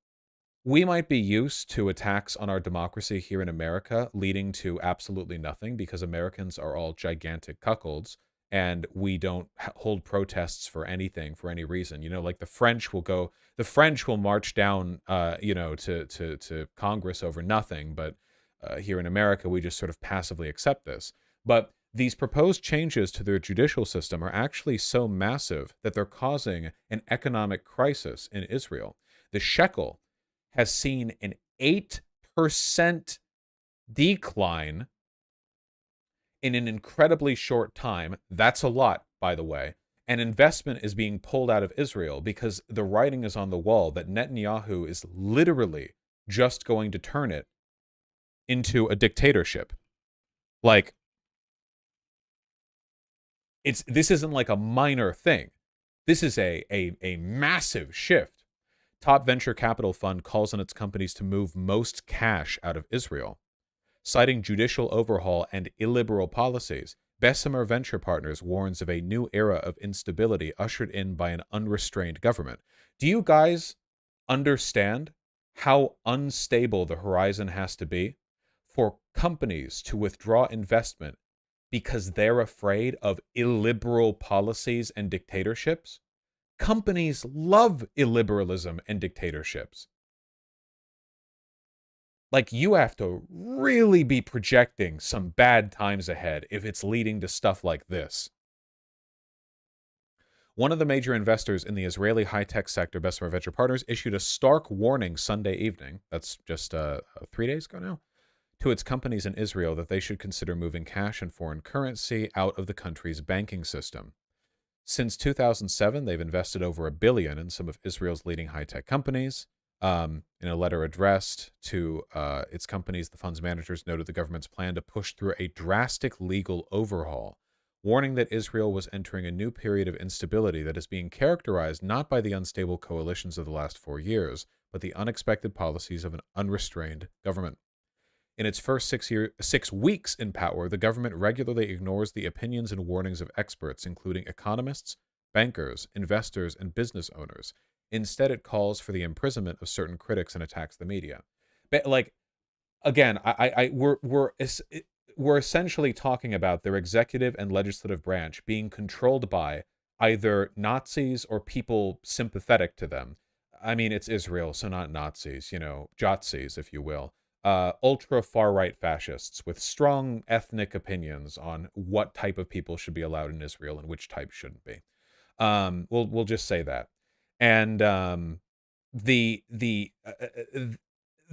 we might be used to attacks on our democracy here in America leading to absolutely nothing because Americans are all gigantic cuckolds and we don't hold protests for anything, for any reason. You know, like the French will march down, to Congress over nothing. But here in America, we just sort of passively accept this. But these proposed changes to their judicial system are actually so massive that they're causing an economic crisis in Israel. The shekel has seen an 8% decline in an incredibly short time. That's a lot, by the way. And investment is being pulled out of Israel because the writing is on the wall that Netanyahu is literally just going to turn it into a dictatorship. Like, this isn't like a minor thing. This is a massive shift. Top venture capital fund calls on its companies to move most cash out of Israel. Citing judicial overhaul and illiberal policies, Bessemer Venture Partners warns of a new era of instability ushered in by an unrestrained government. Do you guys understand how unstable the horizon has to be for companies to withdraw investment because they're afraid of illiberal policies and dictatorships? Companies love illiberalism and dictatorships. Like, you have to really be projecting some bad times ahead if it's leading to stuff like this. One of the major investors in the Israeli high-tech sector, Bessemer Venture Partners, issued a stark warning Sunday evening, that's just 3 days ago now, to its companies in Israel that they should consider moving cash and foreign currency out of the country's banking system. Since 2007, they've invested over $1 billion in some of Israel's leading high-tech companies. In a letter addressed to its companies, the fund's managers noted the government's plan to push through a drastic legal overhaul, warning that Israel was entering a new period of instability that is being characterized not by the unstable coalitions of the last 4 years, but the unexpected policies of an unrestrained government. In its first 6 weeks in power, the government regularly ignores the opinions and warnings of experts, including economists, bankers, investors, and business owners. Instead, it calls for the imprisonment of certain critics and attacks the media. But, like, again, we're essentially talking about their executive and legislative branch being controlled by either Nazis or people sympathetic to them. I mean, it's Israel, so not Nazis, Jotsis, if you will. Ultra far-right fascists with strong ethnic opinions on what type of people should be allowed in Israel and which type shouldn't be. We'll just say that. And they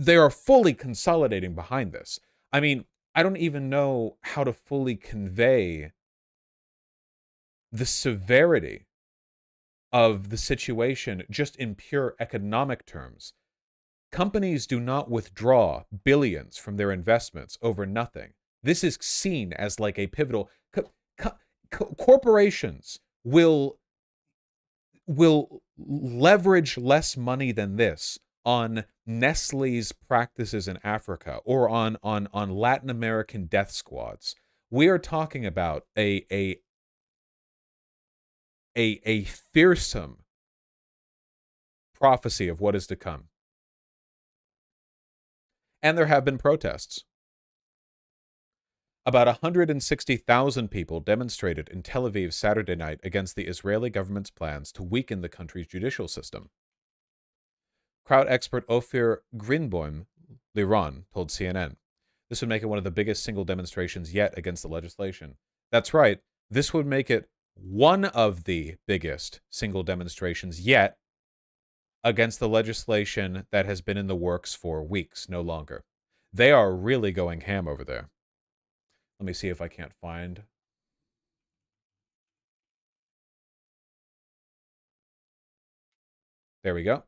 are fully consolidating behind this. I mean, I don't even know how to fully convey the severity of the situation just in pure economic terms. Companies do not withdraw billions from their investments over nothing. This is seen as like a pivotal. Corporations will leverage less money than this Nestle's practices in Africa or on Latin American death squads. We are talking about a fearsome prophecy of what is to come. And there have been protests. About 160,000 people demonstrated in Tel Aviv Saturday night against the Israeli government's plans to weaken the country's judicial system. Crowd expert Ophir Greenbaum Liron told CNN, this would make it one of the biggest single demonstrations yet against the legislation. That's right, this would make it one of the biggest single demonstrations yet against the legislation that has been in the works for weeks, no longer. They are really going ham over there. Let me see if I can't find. There we go.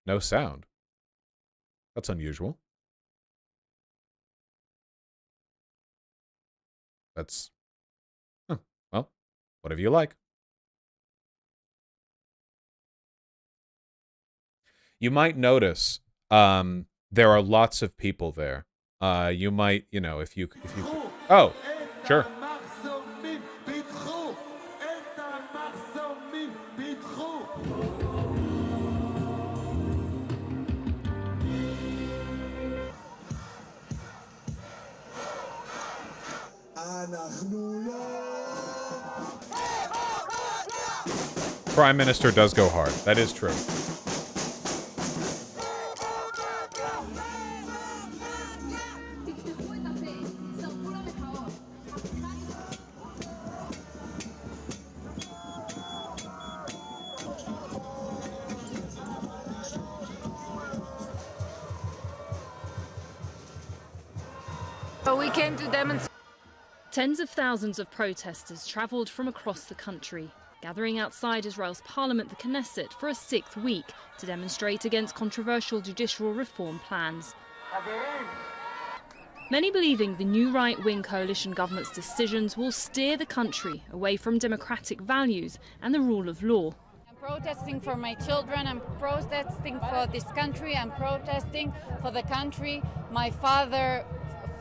No sound. That's unusual. That's... well, whatever you like. You might notice there are lots of people there. You might, you know, if you oh, sure. Prime Minister does go hard. That is true. So we came to demonstrate. Tens of thousands of protesters travelled from across the country, gathering outside Israel's parliament, the Knesset, for a sixth week to demonstrate against controversial judicial reform plans. Many believing the new right-wing coalition government's decisions will steer the country away from democratic values and the rule of law. I'm protesting for my children, I'm protesting for this country, I'm protesting for the country my father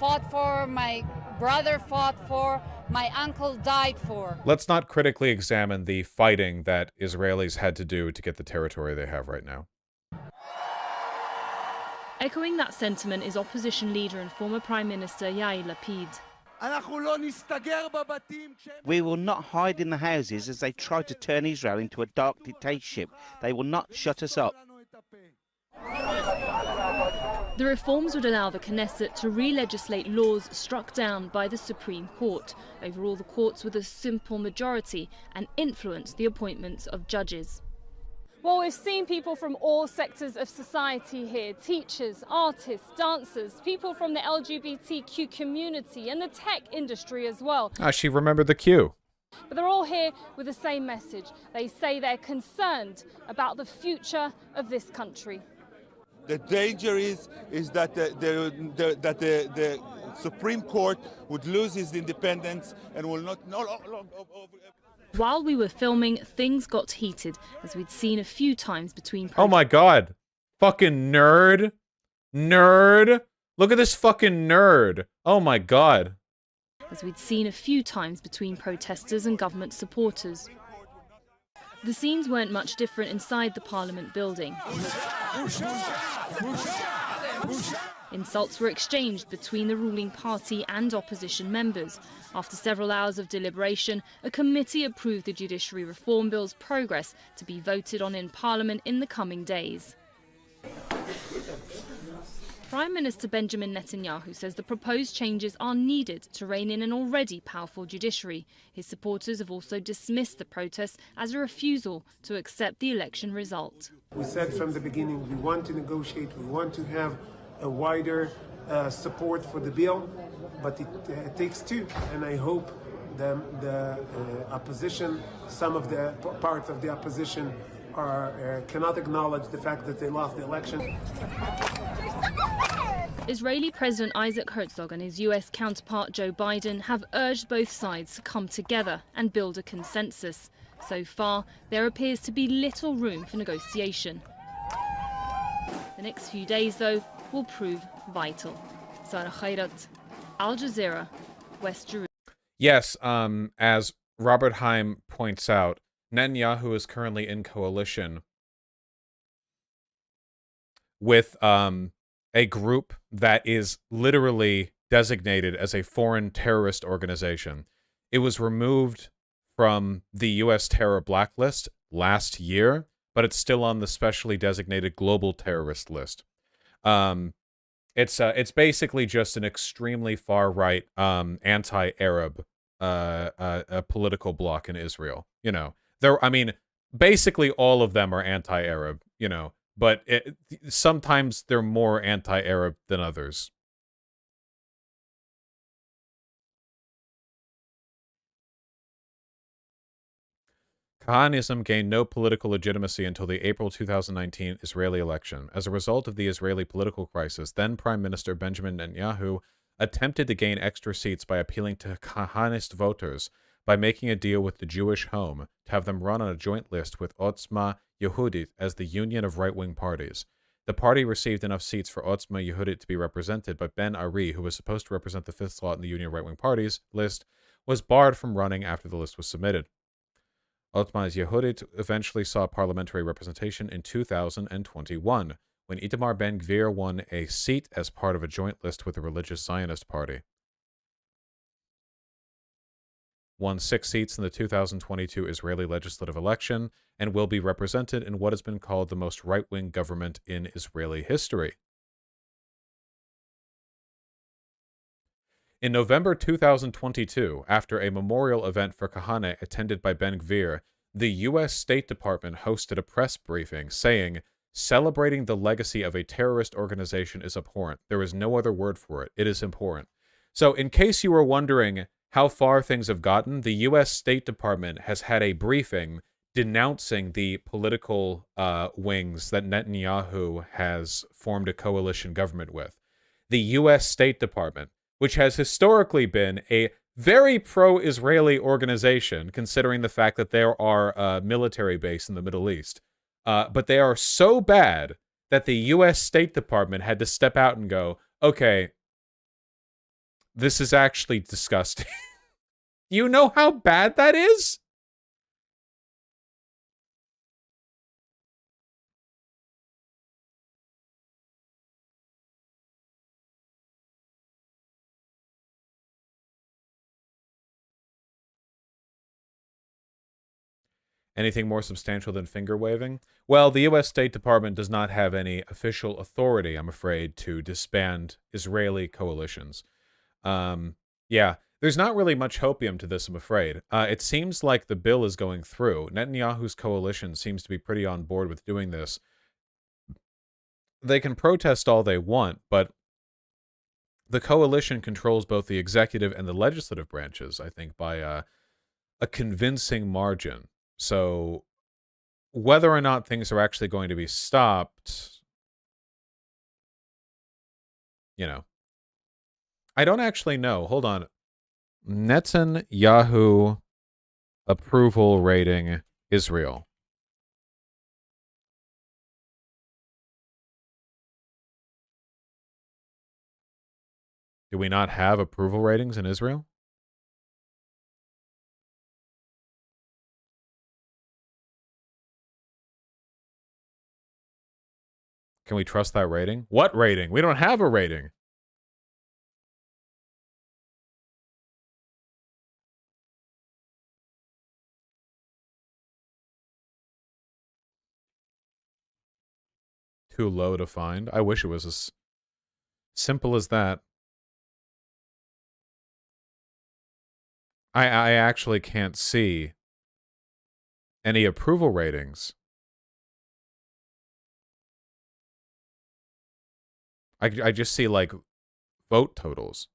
fought for, my brother fought for, my uncle died for. Let's not critically examine the fighting that Israelis had to do to get the territory they have right now. Echoing that sentiment is opposition leader and former Prime Minister Yair Lapid. We will not hide in the houses as they try to turn Israel into a dark dictatorship. They will not shut us up. The reforms would allow the Knesset to re-legislate laws struck down by the Supreme Court, overrule the courts with a simple majority, and influence the appointments of judges. Well, we've seen people from all sectors of society here, teachers, artists, dancers, people from the LGBTQ community and the tech industry as well. She remembered the cue. But they're all here with the same message. They say they're concerned about the future of this country. The danger is that the Supreme Court would lose its independence and will not. While we were filming, things got heated, as we'd seen a few times between. Oh my god. Fucking nerd. Nerd. Look at this fucking nerd. Oh my god. As we'd seen a few times between protesters and government supporters. The scenes weren't much different inside the Parliament building. Insults were exchanged between the ruling party and opposition members. After several hours of deliberation, a committee approved the Judiciary Reform Bill's progress to be voted on in Parliament in the coming days. Prime Minister Benjamin Netanyahu says the proposed changes are needed to rein in an already powerful judiciary. His supporters have also dismissed the protests as a refusal to accept the election result. We said from the beginning we want to negotiate, we want to have a wider support for the bill, but it takes two, and I hope the opposition, some of the parts of the opposition cannot acknowledge the fact that they lost the election. Israeli President Isaac Herzog and his US counterpart Joe Biden have urged both sides to come together and build a consensus. So far, there appears to be little room for negotiation. The next few days, though, will prove vital. Sarah Khairat, Al Jazeera, West Jerusalem. Yes, as Robert Heim points out, Netanyahu is currently in coalition with a group that is literally designated as a foreign terrorist organization. It was removed from the U.S. terror blacklist last year, but it's still on the specially designated global terrorist list. It's basically just an extremely far-right, anti-Arab political bloc in Israel. You know, basically all of them are anti-Arab, you know, but sometimes they're more anti-Arab than others. Kahanism gained no political legitimacy until the April 2019 Israeli election. As a result of the Israeli political crisis, then Prime Minister Benjamin Netanyahu attempted to gain extra seats by appealing to Kahanist voters by making a deal with the Jewish Home to have them run on a joint list with Otzma Yehudit as the union of right-wing parties. The party received enough seats for Otzma Yehudit to be represented, but Ben Ari, who was supposed to represent the fifth slot in the union of right-wing parties list, was barred from running after the list was submitted. Otzma Yehudit eventually saw parliamentary representation in 2021, when Itamar Ben-Gvir won a seat as part of a joint list with the Religious Zionist Party. Won 6 seats in the 2022 Israeli legislative election, and will be represented in what has been called the most right-wing government in Israeli history. In November 2022, after a memorial event for Kahane attended by Ben-Gvir, the U.S. State Department hosted a press briefing saying, "Celebrating the legacy of a terrorist organization is abhorrent. There is no other word for it. It is abhorrent." So, in case you were wondering how far things have gotten, the U.S. State Department has had a briefing denouncing the political wings that Netanyahu has formed a coalition government with. The U.S. State Department, which has historically been a very pro-Israeli organization, considering the fact that there are a military base in the Middle East. But they are so bad that the U.S. State Department had to step out and go, okay, this is actually disgusting. You know how bad that is? Anything more substantial than finger waving? Well, the U.S. State Department does not have any official authority, I'm afraid, to disband Israeli coalitions. Yeah, there's not really much hopium to this, I'm afraid. It seems like the bill is going through. Netanyahu's coalition seems to be pretty on board with doing this. They can protest all they want, but the coalition controls both the executive and the legislative branches, I think, by a convincing margin. So whether or not things are actually going to be stopped, you know, I don't actually know. Hold on. Netanyahu approval rating Israel. Do we not have approval ratings in Israel? Can we trust that rating? What rating? We don't have a rating. Too low to find. I wish it was as simple as that. I actually can't see any approval ratings. I just see, like, vote totals.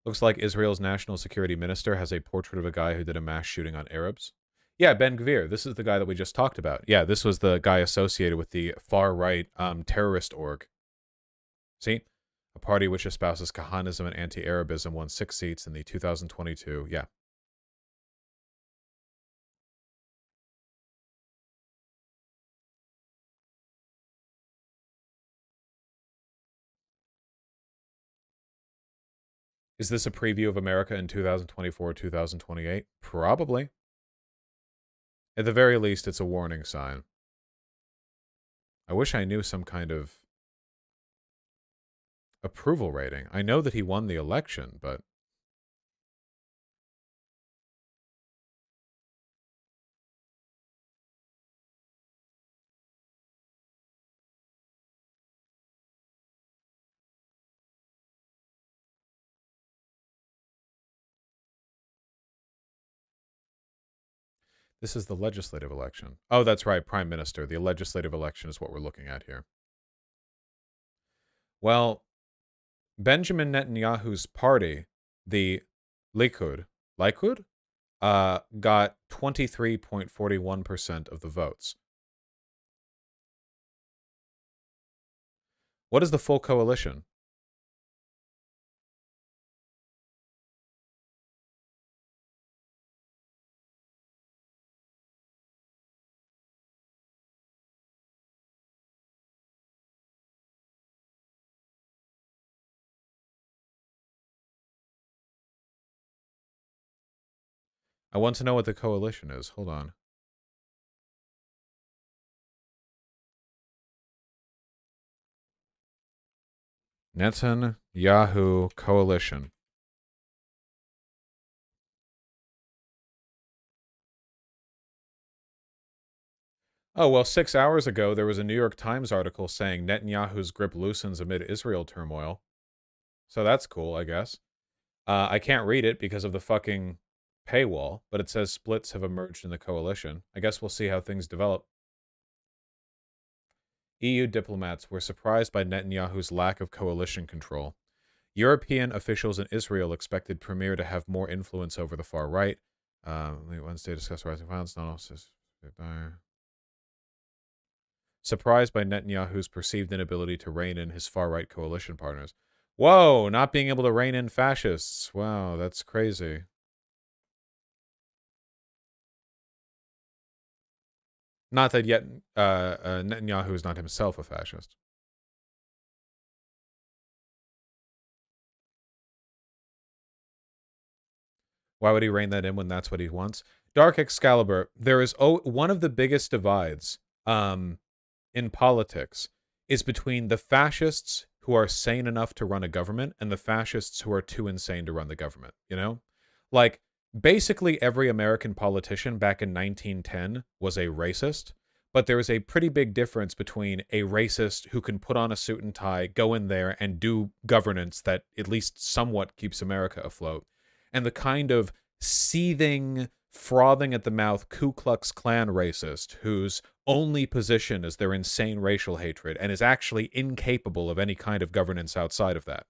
Looks like Israel's national security minister has a portrait of a guy who did a mass shooting on Arabs. Yeah, Ben Gvir. This is the guy that we just talked about. Yeah, this was the guy associated with the far-right terrorist org. See? A party which espouses Kahanism and anti-Arabism won 6 seats in the 2022. Yeah. Is this a preview of America in 2024, 2028? Probably. At the very least, it's a warning sign. I wish I knew some kind of approval rating. I know that he won the election, but... This is the legislative election. Oh, that's right, Prime Minister. The legislative election is what we're looking at here. Well, Benjamin Netanyahu's party, the Likud, got 23.41% of the votes. What is the full coalition? I want to know what the coalition is. Hold on. Netanyahu coalition. Oh, well, 6 hours ago, there was a New York Times article saying Netanyahu's grip loosens amid Israel turmoil. So that's cool, I guess. I can't read it because of the fucking paywall, but it says splits have emerged in the coalition. I guess we'll see how things develop. EU diplomats were surprised by Netanyahu's lack of coalition control. European officials in Israel expected Premier to have more influence over the far right. Wednesday discussed rising violence. Surprised by Netanyahu's perceived inability to rein in his far-right coalition partners. Whoa, not being able to rein in fascists. Wow, that's crazy. Not that yet Netanyahu is not himself a fascist. Why would he rein that in when that's what he wants? Dark Excalibur, there is one of the biggest divides in politics is between the fascists who are sane enough to run a government and the fascists who are too insane to run the government, you know? Like, basically every American politician back in 1910 was a racist, but there is a pretty big difference between a racist who can put on a suit and tie, go in there and do governance that at least somewhat keeps America afloat, and the kind of seething, frothing at the mouth Ku Klux Klan racist whose only position is their insane racial hatred and is actually incapable of any kind of governance outside of that.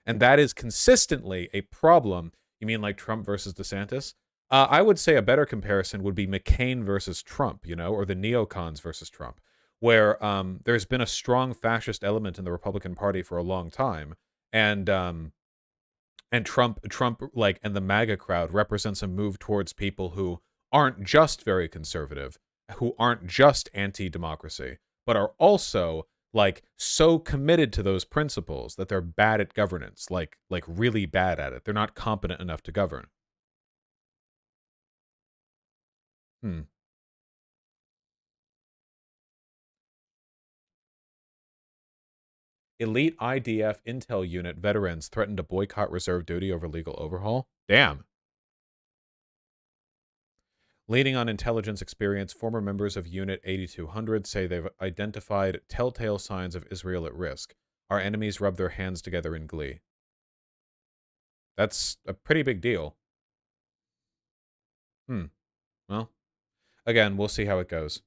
And that is consistently a problem. You mean like Trump versus DeSantis? I would say a better comparison would be McCain versus Trump, you know, or the neocons versus Trump, where there's been a strong fascist element in the Republican Party for a long time, and Trump, like, and the MAGA crowd represents a move towards people who aren't just very conservative, who aren't just anti-democracy, but are also, like, so committed to those principles that they're bad at governance, like really bad at it. They're not competent enough to govern. Elite IDF Intel unit veterans threaten to boycott reserve duty over legal overhaul? Damn. Leaning on intelligence experience, former members of Unit 8200 say they've identified telltale signs of Israel at risk. Our enemies rub their hands together in glee. That's a pretty big deal. Well, again, we'll see how it goes.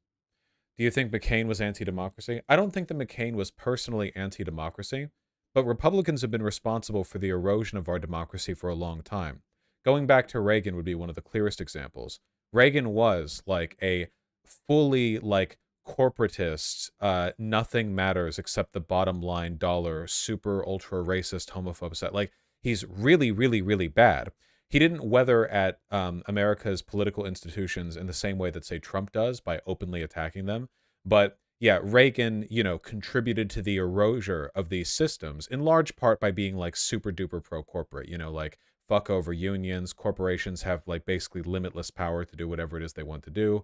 Do you think McCain was anti-democracy? I don't think that McCain was personally anti-democracy, but Republicans have been responsible for the erosion of our democracy for a long time. Going back to Reagan would be one of the clearest examples. Reagan was like a fully like corporatist, nothing matters except the bottom line dollar, super ultra racist homophobe set. Like he's really, really, really bad. He didn't weather at America's political institutions in the same way that, say, Trump does by openly attacking them. But yeah, Reagan, contributed to the erasure of these systems in large part by being like super duper pro corporate, like fuck over unions. Corporations have like basically limitless power to do whatever it is they want to do.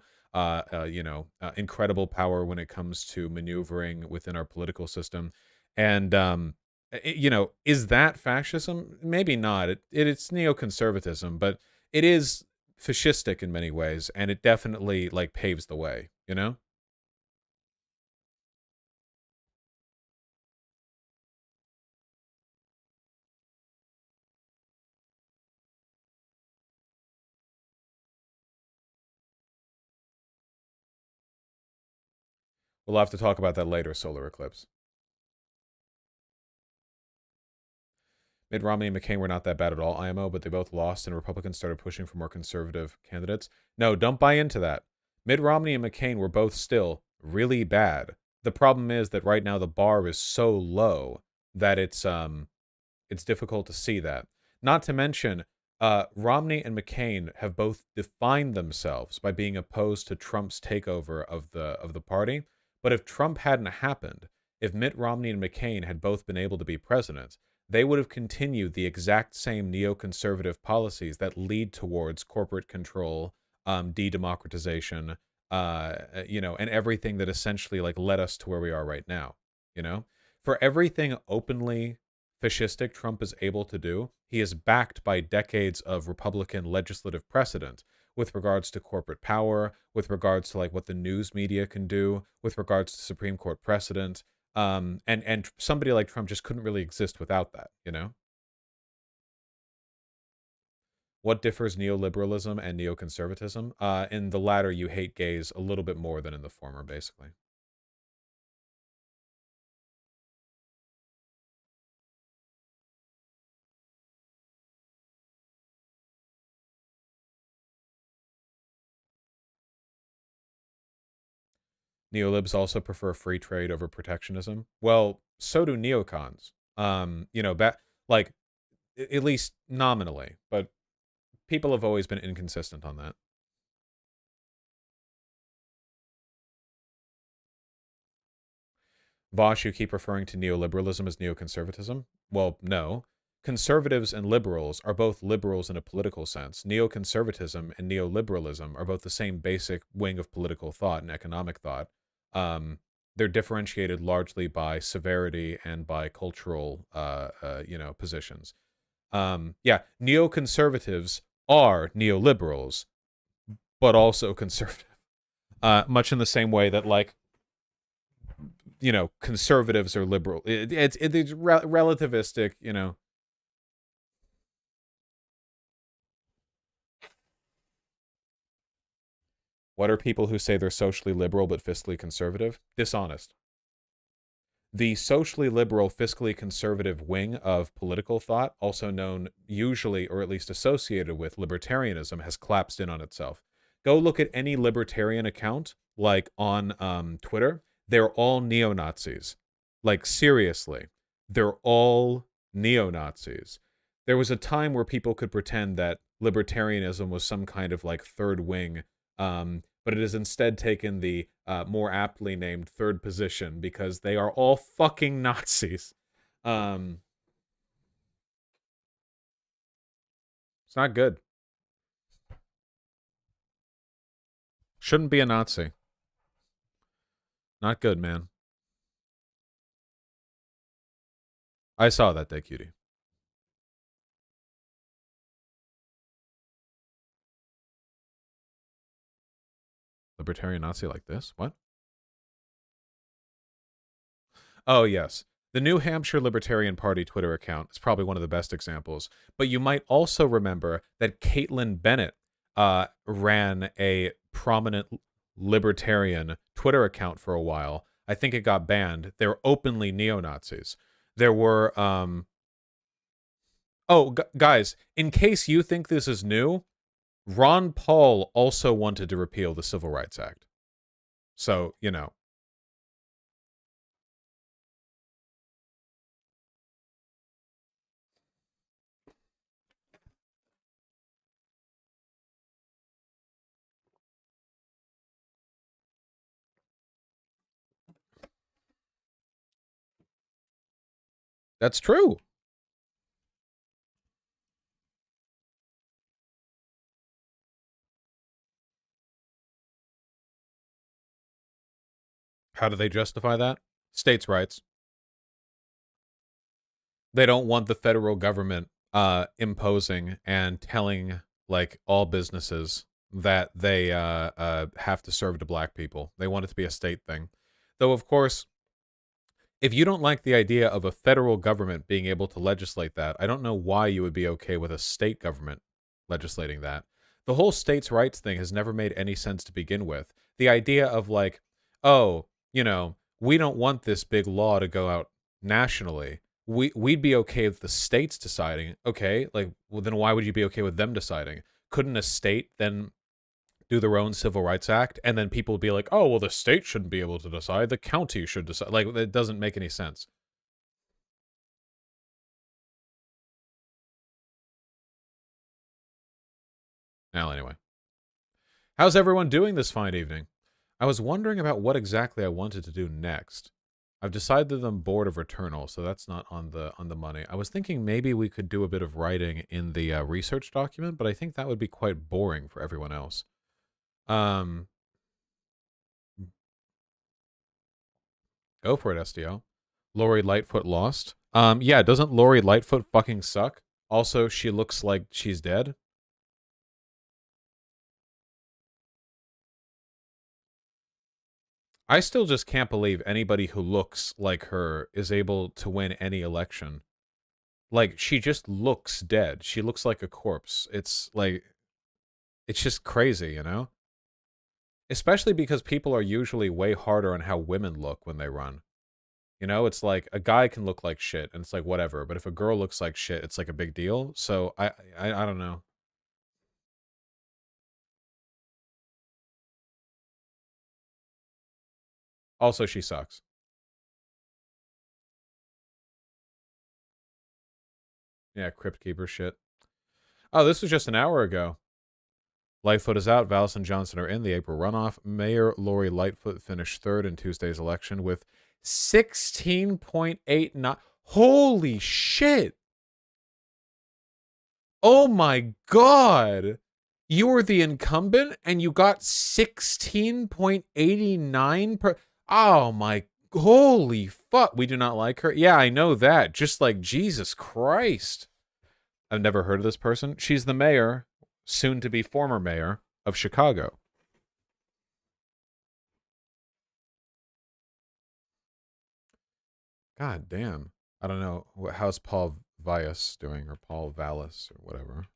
Incredible power when it comes to maneuvering within our political system. And, is that fascism? Maybe not. It's neoconservatism, but it is fascistic in many ways, and it definitely like paves the way, We'll have to talk about that later, solar eclipse. Mitt Romney and McCain were not that bad at all, IMO, but they both lost and Republicans started pushing for more conservative candidates. No, don't buy into that. Mitt Romney and McCain were both still really bad. The problem is that right now the bar is so low that it's difficult to see that. Not to mention, Romney and McCain have both defined themselves by being opposed to Trump's takeover of the party. But if Trump hadn't happened, if Mitt Romney and McCain had both been able to be president, they would have continued the exact same neoconservative policies that lead towards corporate control, de-democratization, and everything that essentially like led us to where we are right now. For everything openly fascistic Trump is able to do, he is backed by decades of Republican legislative precedent with regards to corporate power, with regards to like what the news media can do, with regards to Supreme Court precedent. And somebody like Trump just couldn't really exist without that, What differs neoliberalism and neoconservatism? In the latter, you hate gays a little bit more than in the former, basically. Neolibs also prefer free trade over protectionism. Well, so do neocons. Like at least nominally, but people have always been inconsistent on that. Vosh, you keep referring to neoliberalism as neoconservatism? Well, no. Conservatives and liberals are both liberals in a political sense. Neoconservatism and neoliberalism are both the same basic wing of political thought and economic thought. They're differentiated largely by severity and by cultural, positions. Neoconservatives are neoliberals, but also conservative. Much in the same way that, like, conservatives are liberal. It's relativistic, What are people who say they're socially liberal but fiscally conservative? Dishonest. The socially liberal, fiscally conservative wing of political thought, also known usually or at least associated with libertarianism, has collapsed in on itself. Go look at any libertarian account, like on Twitter. They're all neo-Nazis. Like, seriously. They're all neo-Nazis. There was a time where people could pretend that libertarianism was some kind of like third wing, but it has instead taken the more aptly named third position because they are all fucking Nazis. It's not good. Shouldn't be a Nazi. Not good, man. I saw that day, cutie. Libertarian Nazi like this? What? Oh, yes. The New Hampshire Libertarian Party Twitter account is probably one of the best examples. But you might also remember that Caitlin Bennett ran a prominent libertarian Twitter account for a while. I think it got banned. They were openly neo-Nazis. There were... guys, in case you think this is new, Ron Paul also wanted to repeal the Civil Rights Act. So, you know. That's true. How do they justify that? States' rights. They don't want the federal government imposing and telling like all businesses that they have to serve to black people. They want it to be a state thing. Though, of course, if you don't like the idea of a federal government being able to legislate that, I don't know why you would be okay with a state government legislating that. The whole states' rights thing has never made any sense to begin with. The idea of like, oh, you know, we don't want this big law to go out nationally. We'd be okay with the states deciding. Okay, like, well, then why would you be okay with them deciding? Couldn't a state then do their own civil rights act, and then people would be like, oh, well, the state shouldn't be able to decide, the county should decide? Like, it doesn't make any sense. Now, anyway. How's everyone doing this fine evening? I was wondering about what exactly I wanted to do next. I've decided that I'm bored of Returnal, so that's not on the money. I was thinking maybe we could do a bit of writing in the research document, but I think that would be quite boring for everyone else. Go for it, SDL. Lori Lightfoot lost. Yeah, doesn't Lori Lightfoot fucking suck? Also, she looks like she's dead. I still just can't believe anybody who looks like her is able to win any election. Like, she just looks dead. She looks like a corpse. It's like, it's just crazy, you know? Especially because people are usually way harder on how women look when they run. You know, it's like a guy can look like shit and it's like whatever, but if a girl looks like shit, it's like a big deal. So I don't know. Also, she sucks. Yeah, Crypt Keeper shit. Oh, this was just an hour ago. Lightfoot is out. Vallis and Johnson are in the April runoff. Mayor Lori Lightfoot finished third in Tuesday's election with 16.89. Holy shit. Oh my God. You were the incumbent and you got 16.89 per. Oh my. Holy fuck. We do not like her. Yeah, I know that. Just like Jesus Christ. I've never heard of this person. She's the mayor, soon to be former mayor of Chicago. God damn. I don't know. How's Paul Vallis doing, or Paul Vallis, or whatever?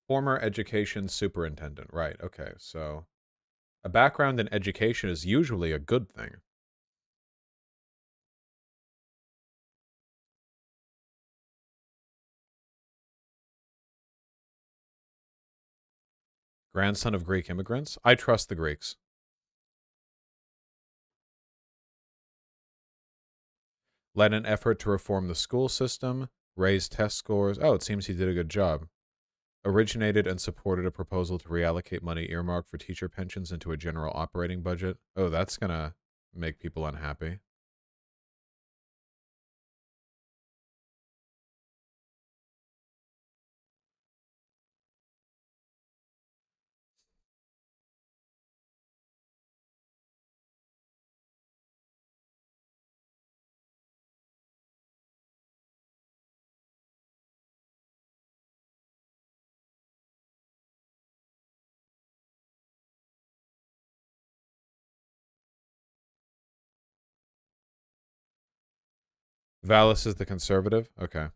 Former education superintendent. Right. Okay. So a background in education is usually a good thing. Grandson of Greek immigrants. I trust the Greeks. Led an effort to reform the school system, raise test scores. Oh, it seems he did a good job. Originated and supported a proposal to reallocate money earmarked for teacher pensions into a general operating budget. Oh, that's gonna make people unhappy. Vallis is the conservative? Okay.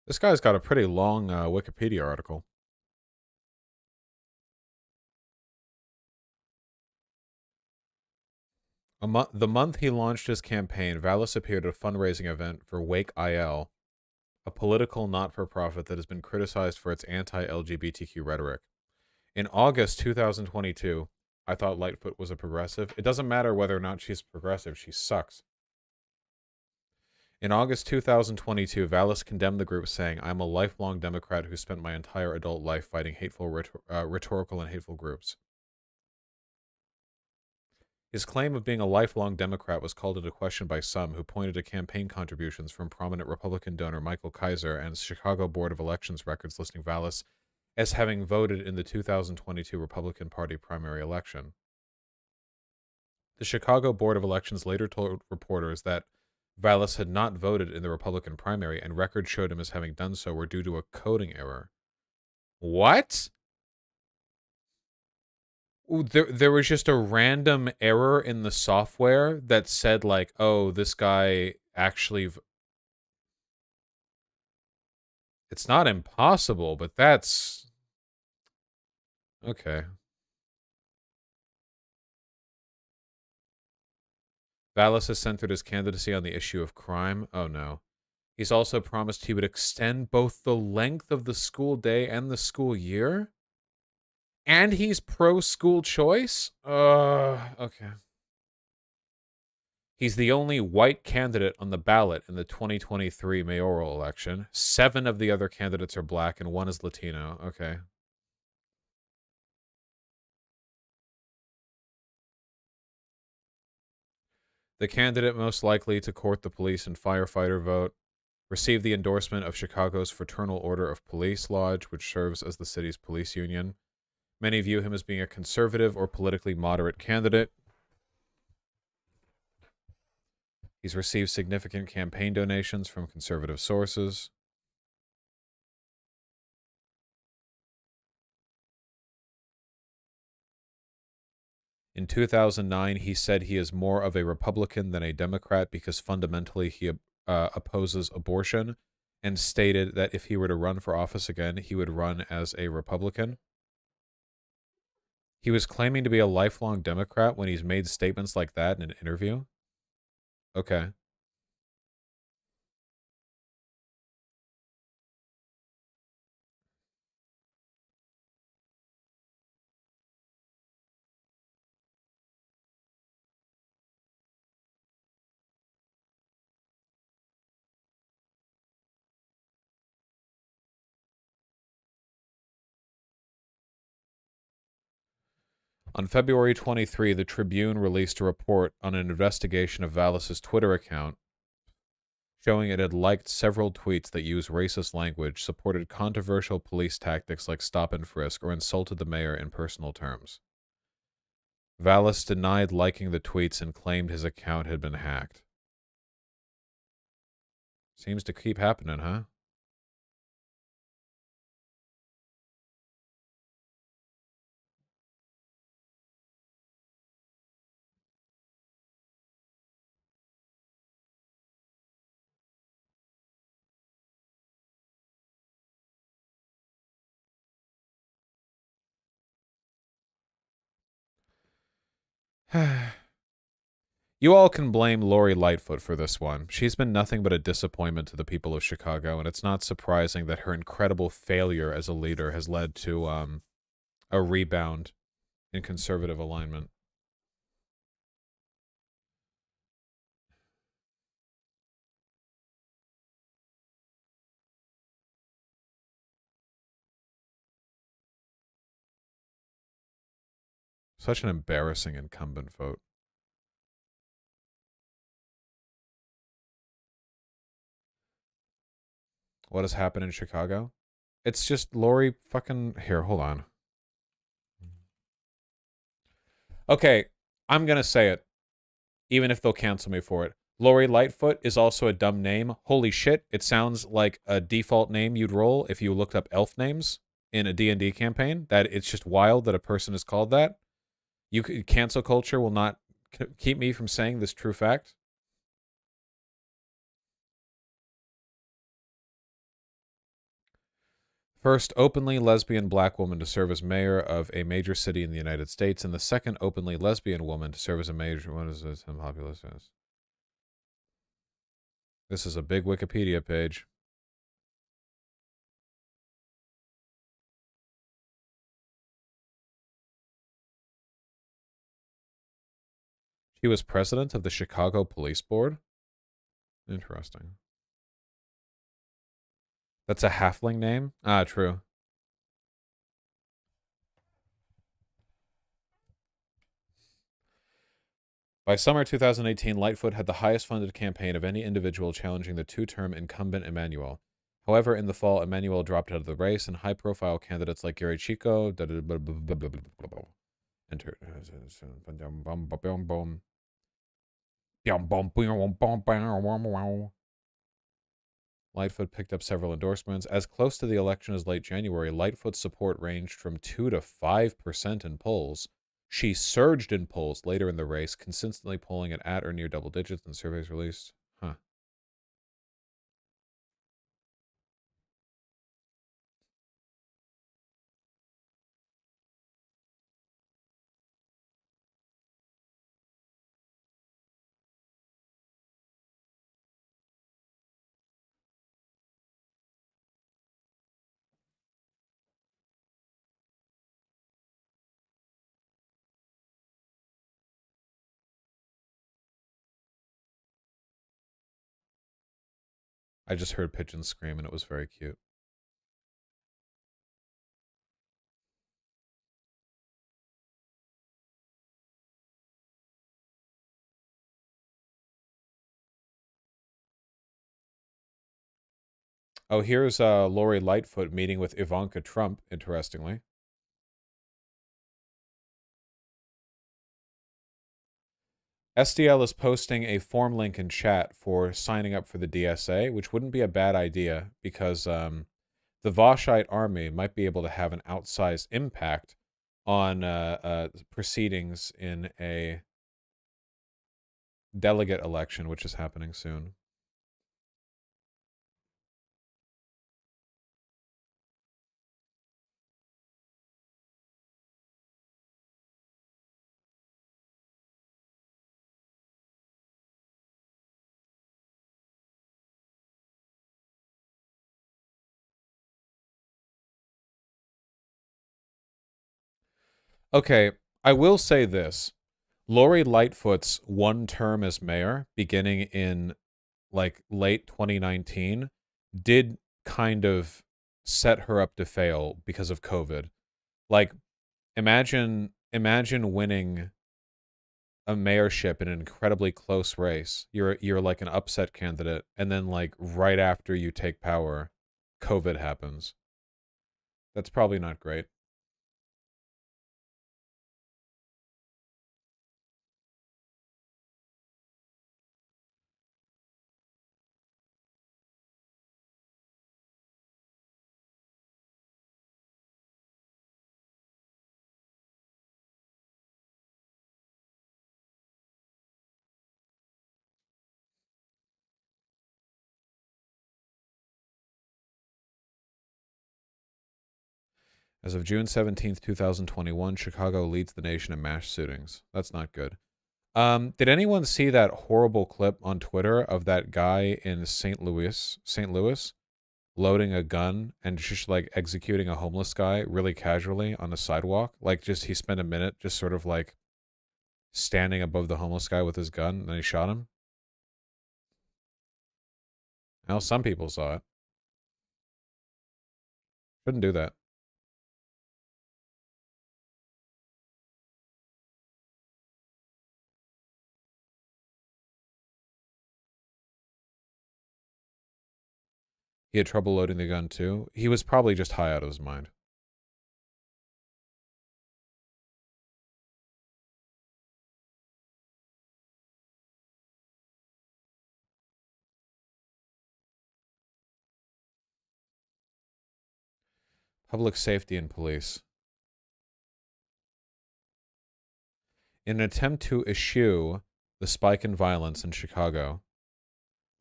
This guy's got a pretty long Wikipedia article. The month he launched his campaign, Vallis appeared at a fundraising event for Wake IL, a political not-for-profit that has been criticized for its anti-LGBTQ rhetoric. In August 2022, I thought Lightfoot was a progressive. It doesn't matter whether or not she's progressive. She sucks. In August 2022, Vallis condemned the group, saying, I'm a lifelong Democrat who spent my entire adult life fighting hateful rhetorical and hateful groups. His claim of being a lifelong Democrat was called into question by some who pointed to campaign contributions from prominent Republican donor Michael Kaiser and Chicago Board of Elections records listing Vallis as having voted in the 2022 Republican Party primary election. The Chicago Board of Elections later told reporters that Vallis had not voted in the Republican primary, and records showed him as having done so were due to a coding error. What? There was just a random error in the software that said, like, oh, this guy actually... It's not impossible, but that's... Okay. Vallis has centered his candidacy on the issue of crime. Oh, no. He's also promised he would extend both the length of the school day and the school year? And he's pro-school choice? Okay. He's the only white candidate on the ballot in the 2023 mayoral election. 7 of the other candidates are black and 1 is Latino. Okay. The candidate most likely to court the police and firefighter vote received the endorsement of Chicago's Fraternal Order of Police Lodge, which serves as the city's police union. Many view him as being a conservative or politically moderate candidate. He's received significant campaign donations from conservative sources. In 2009, he said he is more of a Republican than a Democrat because fundamentally he opposes abortion, and stated that if he were to run for office again, he would run as a Republican. He was claiming to be a lifelong Democrat when he's made statements like that in an interview. Okay. On February 23, the Tribune released a report on an investigation of Vallis's Twitter account, showing it had liked several tweets that used racist language, supported controversial police tactics like stop and frisk, or insulted the mayor in personal terms. Vallis denied liking the tweets and claimed his account had been hacked. Seems to keep happening, huh? You all can blame Lori Lightfoot for this one. She's been nothing but a disappointment to the people of Chicago, and it's not surprising that her incredible failure as a leader has led to a rebound in conservative alignment. Such an embarrassing incumbent vote. What has happened in Chicago? It's just Lori fucking... Here, hold on. Okay, I'm gonna say it, even if they'll cancel me for it. Lori Lightfoot is also a dumb name. Holy shit, it sounds like a default name you'd roll if you looked up elf names in a D&D campaign. That it's just wild that a person is called that. Cancel culture will not keep me from saying this true fact. First openly lesbian black woman to serve as mayor of a major city in the United States, and the second openly lesbian woman to serve as a major. What is this? Populous is. This is a big Wikipedia page. She was president of the Chicago Police Board. Interesting. That's a halfling name? Ah, true. By summer 2018, Lightfoot had the highest funded campaign of any individual challenging the two-term incumbent Emmanuel. However, in the fall, Emmanuel dropped out of the race, and high-profile candidates like Gary Chico entered. Lightfoot picked up several endorsements. As close to the election as late January, Lightfoot's support ranged from 2 to 5% in polls. She surged in polls later in the race, consistently polling at or near double digits in surveys released. Huh. I just heard pigeons scream, and it was very cute. Oh, here's Lori Lightfoot meeting with Ivanka Trump, interestingly. SDL is posting a form link in chat for signing up for the DSA, which wouldn't be a bad idea because the Vashite army might be able to have an outsized impact on proceedings in a delegate election, which is happening soon. Okay, I will say this. Lori Lightfoot's one term as mayor, beginning in like late 2019, did kind of set her up to fail because of COVID. Like, imagine winning a mayorship in an incredibly close race. You're like an upset candidate, and then like right after you take power, COVID happens. That's probably not great. As of June 17th, 2021, Chicago leads the nation in mass shootings. That's not good. Did anyone see that horrible clip on Twitter of that guy in St. Louis, loading a gun and just like executing a homeless guy really casually on the sidewalk? Like just he spent a minute just sort of like standing above the homeless guy with his gun and then he shot him. Well, some people saw it. Shouldn't do that. He had trouble loading the gun too. He was probably just high out of his mind. Public safety and police. In an attempt to eschew the spike in violence in Chicago,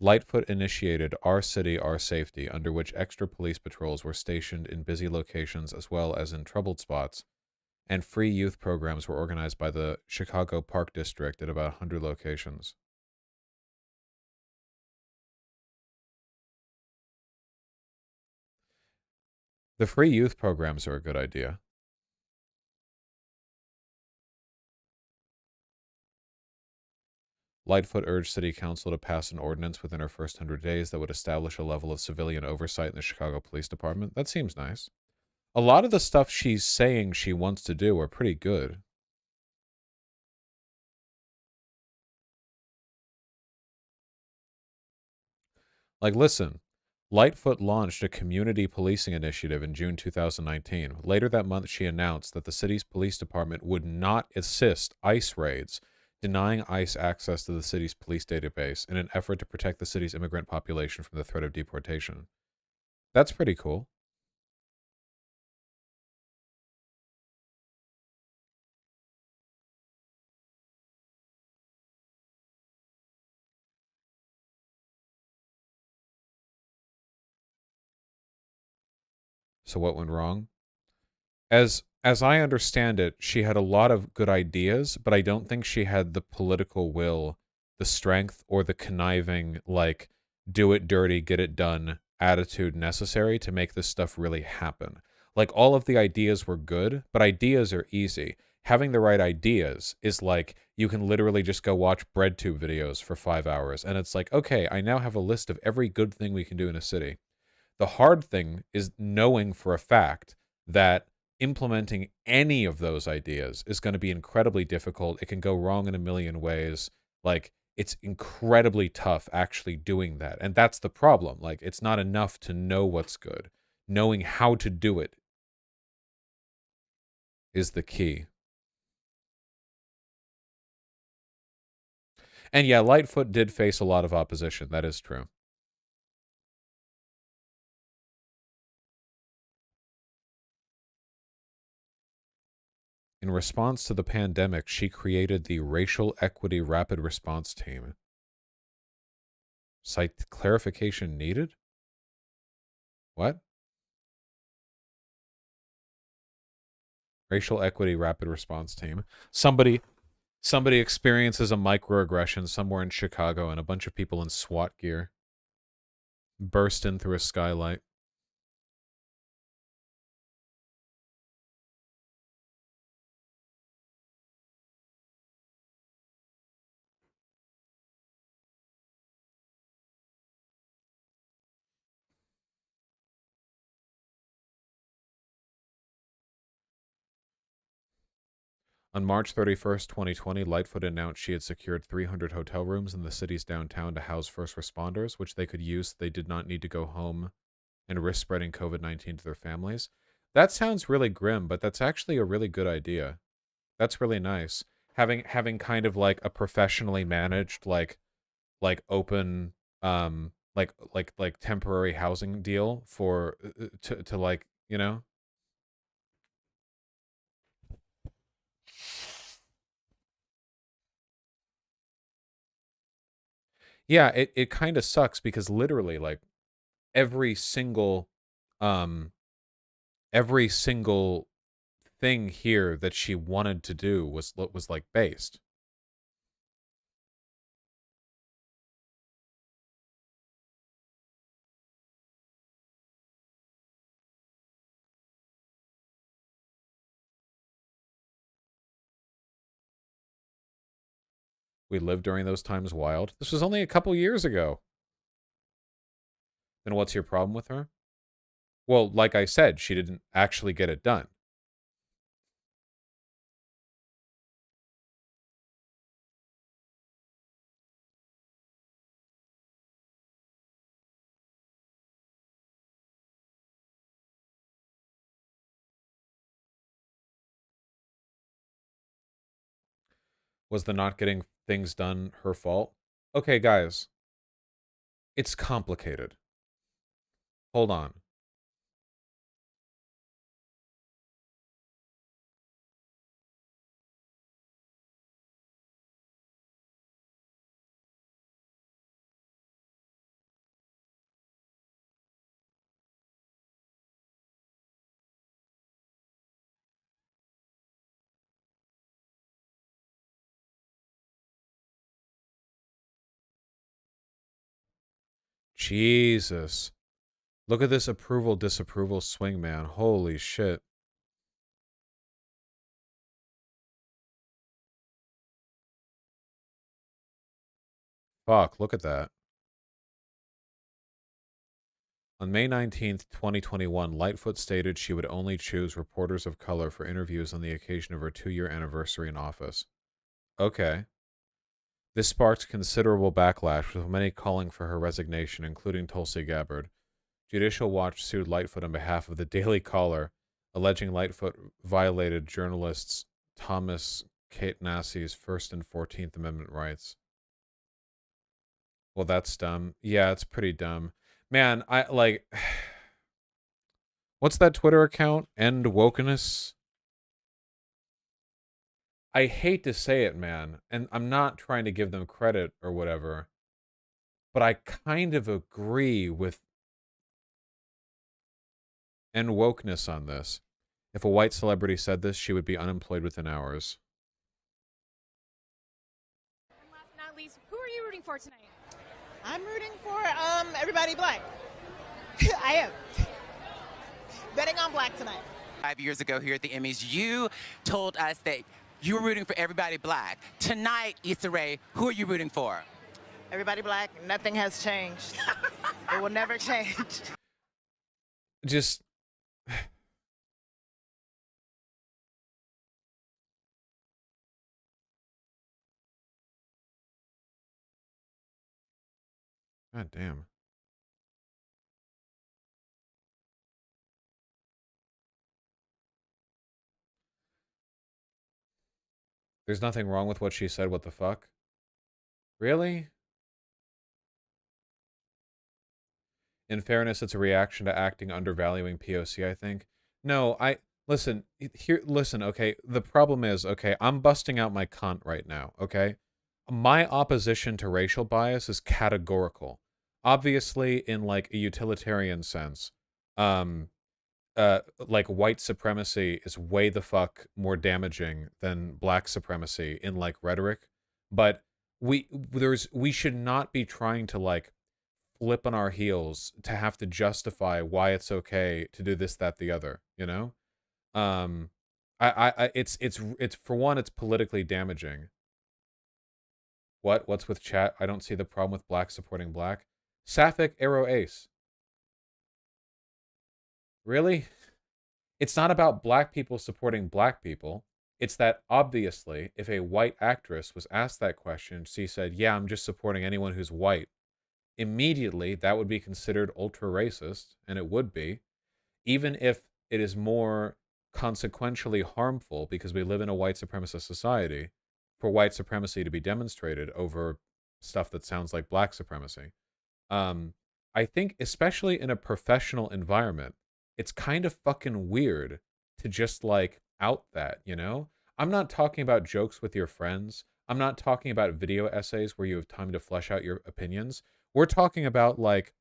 Lightfoot initiated Our City, Our Safety, under which extra police patrols were stationed in busy locations as well as in troubled spots, and free youth programs were organized by the Chicago Park District at about 100 locations. The free youth programs are a good idea. Lightfoot urged City Council to pass an ordinance within her first 100 days that would establish a level of civilian oversight in the Chicago Police Department. That seems nice. A lot of the stuff she's saying she wants to do are pretty good. Like, listen, Lightfoot launched a community policing initiative in June 2019. Later that month, she announced that the city's police department would not assist ICE raids, denying ICE access to the city's police database in an effort to protect the city's immigrant population from the threat of deportation. That's pretty cool. So what went wrong? As I understand it, she had a lot of good ideas, but I don't think she had the political will, the strength, or the conniving, like, do it dirty, get it done attitude necessary to make this stuff really happen. Like, all of the ideas were good, but ideas are easy. Having the right ideas is like, you can literally just go watch BreadTube videos for 5 hours, and it's like, okay, I now have a list of every good thing we can do in a city. The hard thing is knowing for a fact that implementing any of those ideas is going to be incredibly difficult. It can go wrong in a million ways. Like, it's incredibly tough actually doing that. And that's the problem. Like, it's not enough to know what's good. Knowing how to do it is the key. And yeah, Lightfoot did face a lot of opposition. That is true. In response to the pandemic, she created the Racial Equity Rapid Response Team. Cite clarification needed? What? Racial Equity Rapid Response Team. Somebody experiences a microaggression somewhere in Chicago, and a bunch of people in SWAT gear burst in through a skylight. On March 31st, 2020, Lightfoot announced she had secured 300 hotel rooms in the city's downtown to house first responders, which they could use so they did not need to go home and risk spreading COVID-19 to their families. That sounds really grim, but that's actually a really good idea. That's really nice. Having kind of like a professionally managed, like open, like temporary housing deal for to like, you know. Yeah, it kind of sucks because literally, like, every single um every single thing here that she wanted to do was like based. We lived during those times wild. This was only a couple years ago. Then what's your problem with her? Well, like I said, she didn't actually get it done. Was the not getting things done her fault? Okay, guys. It's complicated. Hold on. Jesus. Look at this approval disapproval swing, man. Holy shit. Fuck, look at that. On May 19th, 2021, Lightfoot stated she would only choose reporters of color for interviews on the occasion of her 2-year anniversary in office. Okay. This sparked considerable backlash, with many calling for her resignation, including Tulsi Gabbard. Judicial Watch sued Lightfoot on behalf of the Daily Caller, alleging Lightfoot violated journalists Thomas Catenassi's First and 14th Amendment rights. Well, that's dumb. Yeah, it's pretty dumb. Man, I like... What's that Twitter account? End Wokeness? I hate to say it, man, and I'm not trying to give them credit or whatever, but I kind of agree with End Wokeness on this. If a white celebrity said this, she would be unemployed within hours. And last but not least, who are you rooting for tonight? I'm rooting for everybody black. I am. Betting on black tonight. 5 years ago here at the Emmys, you told us that you were rooting for everybody black. Tonight, Issa Rae, who are you rooting for? Everybody black. Nothing has changed. It will never change. Just... God damn. There's nothing wrong with what she said, what the fuck? Really? In fairness, it's a reaction to acting undervaluing POC, I think. No, listen, okay, the problem is, okay, I'm busting out my cunt right now, okay? My opposition to racial bias is categorical. Obviously, in, like, a utilitarian sense, like, white supremacy is way the fuck more damaging than black supremacy in, like, rhetoric. But we should not be trying to, like, flip on our heels to have to justify why it's okay to do this, that, the other, you know? It's for one, it's politically damaging. What's with chat? I don't see the problem with black supporting black. Sapphic Arrow Ace. Really? It's not about black people supporting black people. It's that, obviously, if a white actress was asked that question, she said, yeah, I'm just supporting anyone who's white. Immediately, that would be considered ultra-racist, and it would be, even if it is more consequentially harmful because we live in a white supremacist society, for white supremacy to be demonstrated over stuff that sounds like black supremacy. I think, especially in a professional environment, it's kind of fucking weird to just, like, out that, you know? I'm not talking about jokes with your friends. I'm not talking about video essays where you have time to flesh out your opinions. We're talking about, like,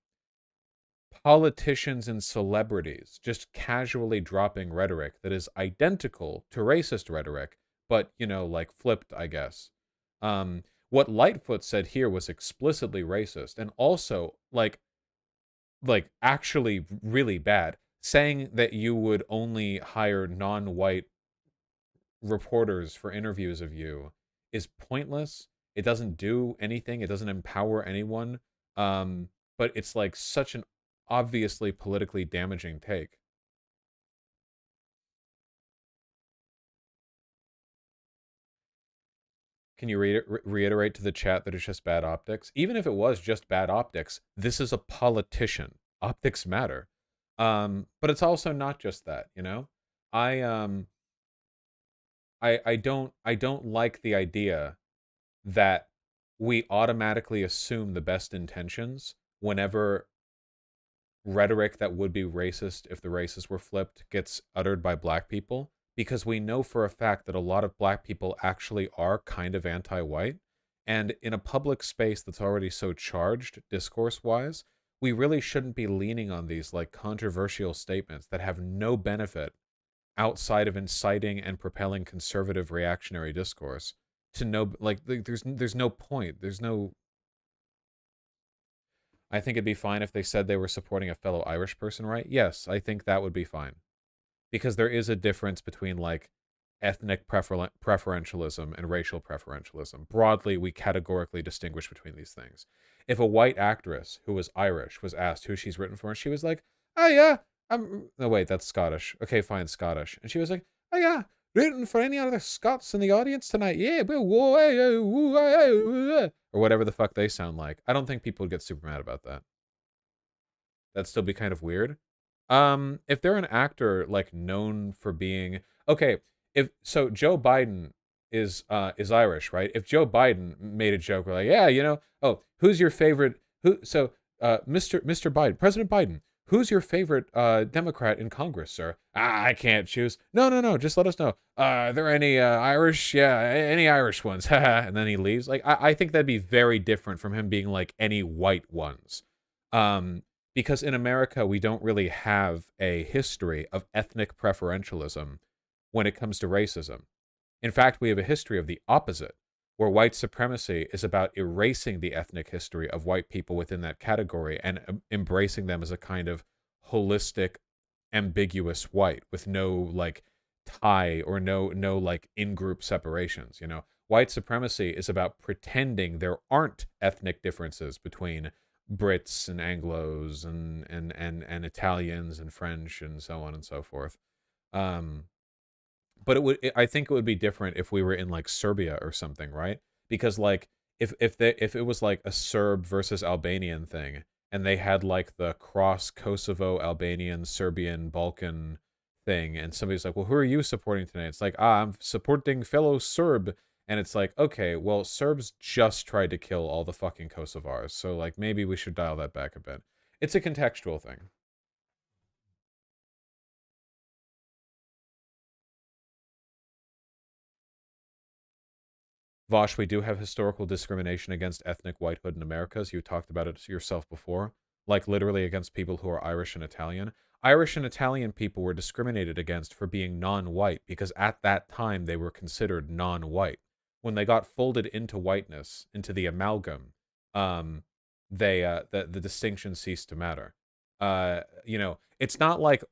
politicians and celebrities just casually dropping rhetoric that is identical to racist rhetoric, but, you know, like, flipped, I guess. What Lightfoot said here was explicitly racist and also, like actually really bad. Saying that you would only hire non-white reporters for interviews of you is pointless. It doesn't do anything. It doesn't empower anyone. But it's like such an obviously politically damaging take. Can you reiterate to the chat that it's just bad optics? Even if it was just bad optics, this is a politician. Optics matter. But it's also not just that, you know? I don't like the idea that we automatically assume the best intentions whenever rhetoric that would be racist if the races were flipped gets uttered by black people, because we know for a fact that a lot of black people actually are kind of anti-white, and in a public space that's already so charged discourse-wise, we really shouldn't be leaning on these, like, controversial statements that have no benefit outside of inciting and propelling conservative reactionary discourse to no, like, there's no point. There's no... I think it'd be fine if they said they were supporting a fellow Irish person, right? Yes, I think that would be fine. Because there is a difference between, like, ethnic preferentialism and racial preferentialism. Broadly, we categorically distinguish between these things. If a white actress who was Irish was asked who she's written for, and she was like, oh yeah, no wait, that's Scottish. Okay, fine, Scottish. And she was like, oh yeah, written for any other Scots in the audience tonight? Yeah, or whatever the fuck they sound like. I don't think people would get super mad about that. That'd still be kind of weird. If they're an actor like known for being okay, if so, Joe Biden is Irish, right? If Joe Biden made a joke like, yeah, you know, oh, who's your favorite? Mr. Biden, President Biden, who's your favorite Democrat in Congress, sir? I can't choose. No, just let us know. Are there any Irish? Yeah, any Irish ones? And then he leaves. Like, I think that'd be very different from him being like any white ones. Because in America, we don't really have a history of ethnic preferentialism when it comes to racism. In fact, we have a history of the opposite, where white supremacy is about erasing the ethnic history of white people within that category and embracing them as a kind of holistic, ambiguous white with no like tie or no like in-group separations. You know, white supremacy is about pretending there aren't ethnic differences between Brits and Anglos and Italians and French and so on and so forth. But I think it would be different if we were in like Serbia or something, right? Because like if it was like a Serb versus Albanian thing, and they had like the cross Kosovo, Albanian, Serbian, Balkan thing, and somebody's like, well, who are you supporting tonight? It's like, I'm supporting fellow Serb. And it's like, okay, well, Serbs just tried to kill all the fucking Kosovars, so like maybe we should dial that back a bit. It's a contextual thing. Vosh, we do have historical discrimination against ethnic whitehood in America, as you talked about it yourself before, like literally against people who are Irish and Italian. Irish and Italian people were discriminated against for being non-white because at that time they were considered non-white. When they got folded into whiteness, into the amalgam, the distinction ceased to matter. You know, it's not like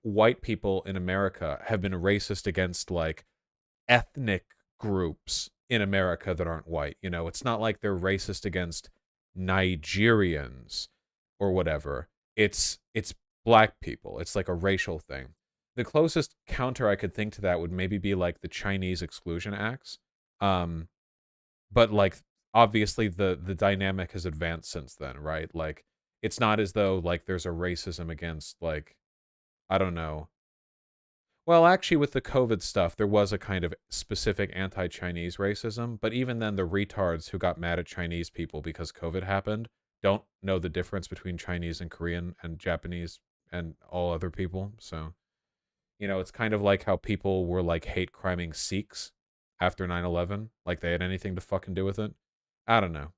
white people in America have been racist against like ethnic groups in America that aren't white. You know, it's not like they're racist against Nigerians or whatever. It's black people. It's like a racial thing. The closest counter I could think to that would maybe be like the Chinese Exclusion Acts. But like obviously the dynamic has advanced since then, right? Like it's not as though like there's a racism against like, I don't know. Well, actually with the COVID stuff, there was a kind of specific anti-Chinese racism, but even then the retards who got mad at Chinese people because COVID happened don't know the difference between Chinese and Korean and Japanese and all other people. So, you know, it's kind of like how people were like hate criming Sikhs after 9/11, like they had anything to fucking do with it. I don't know.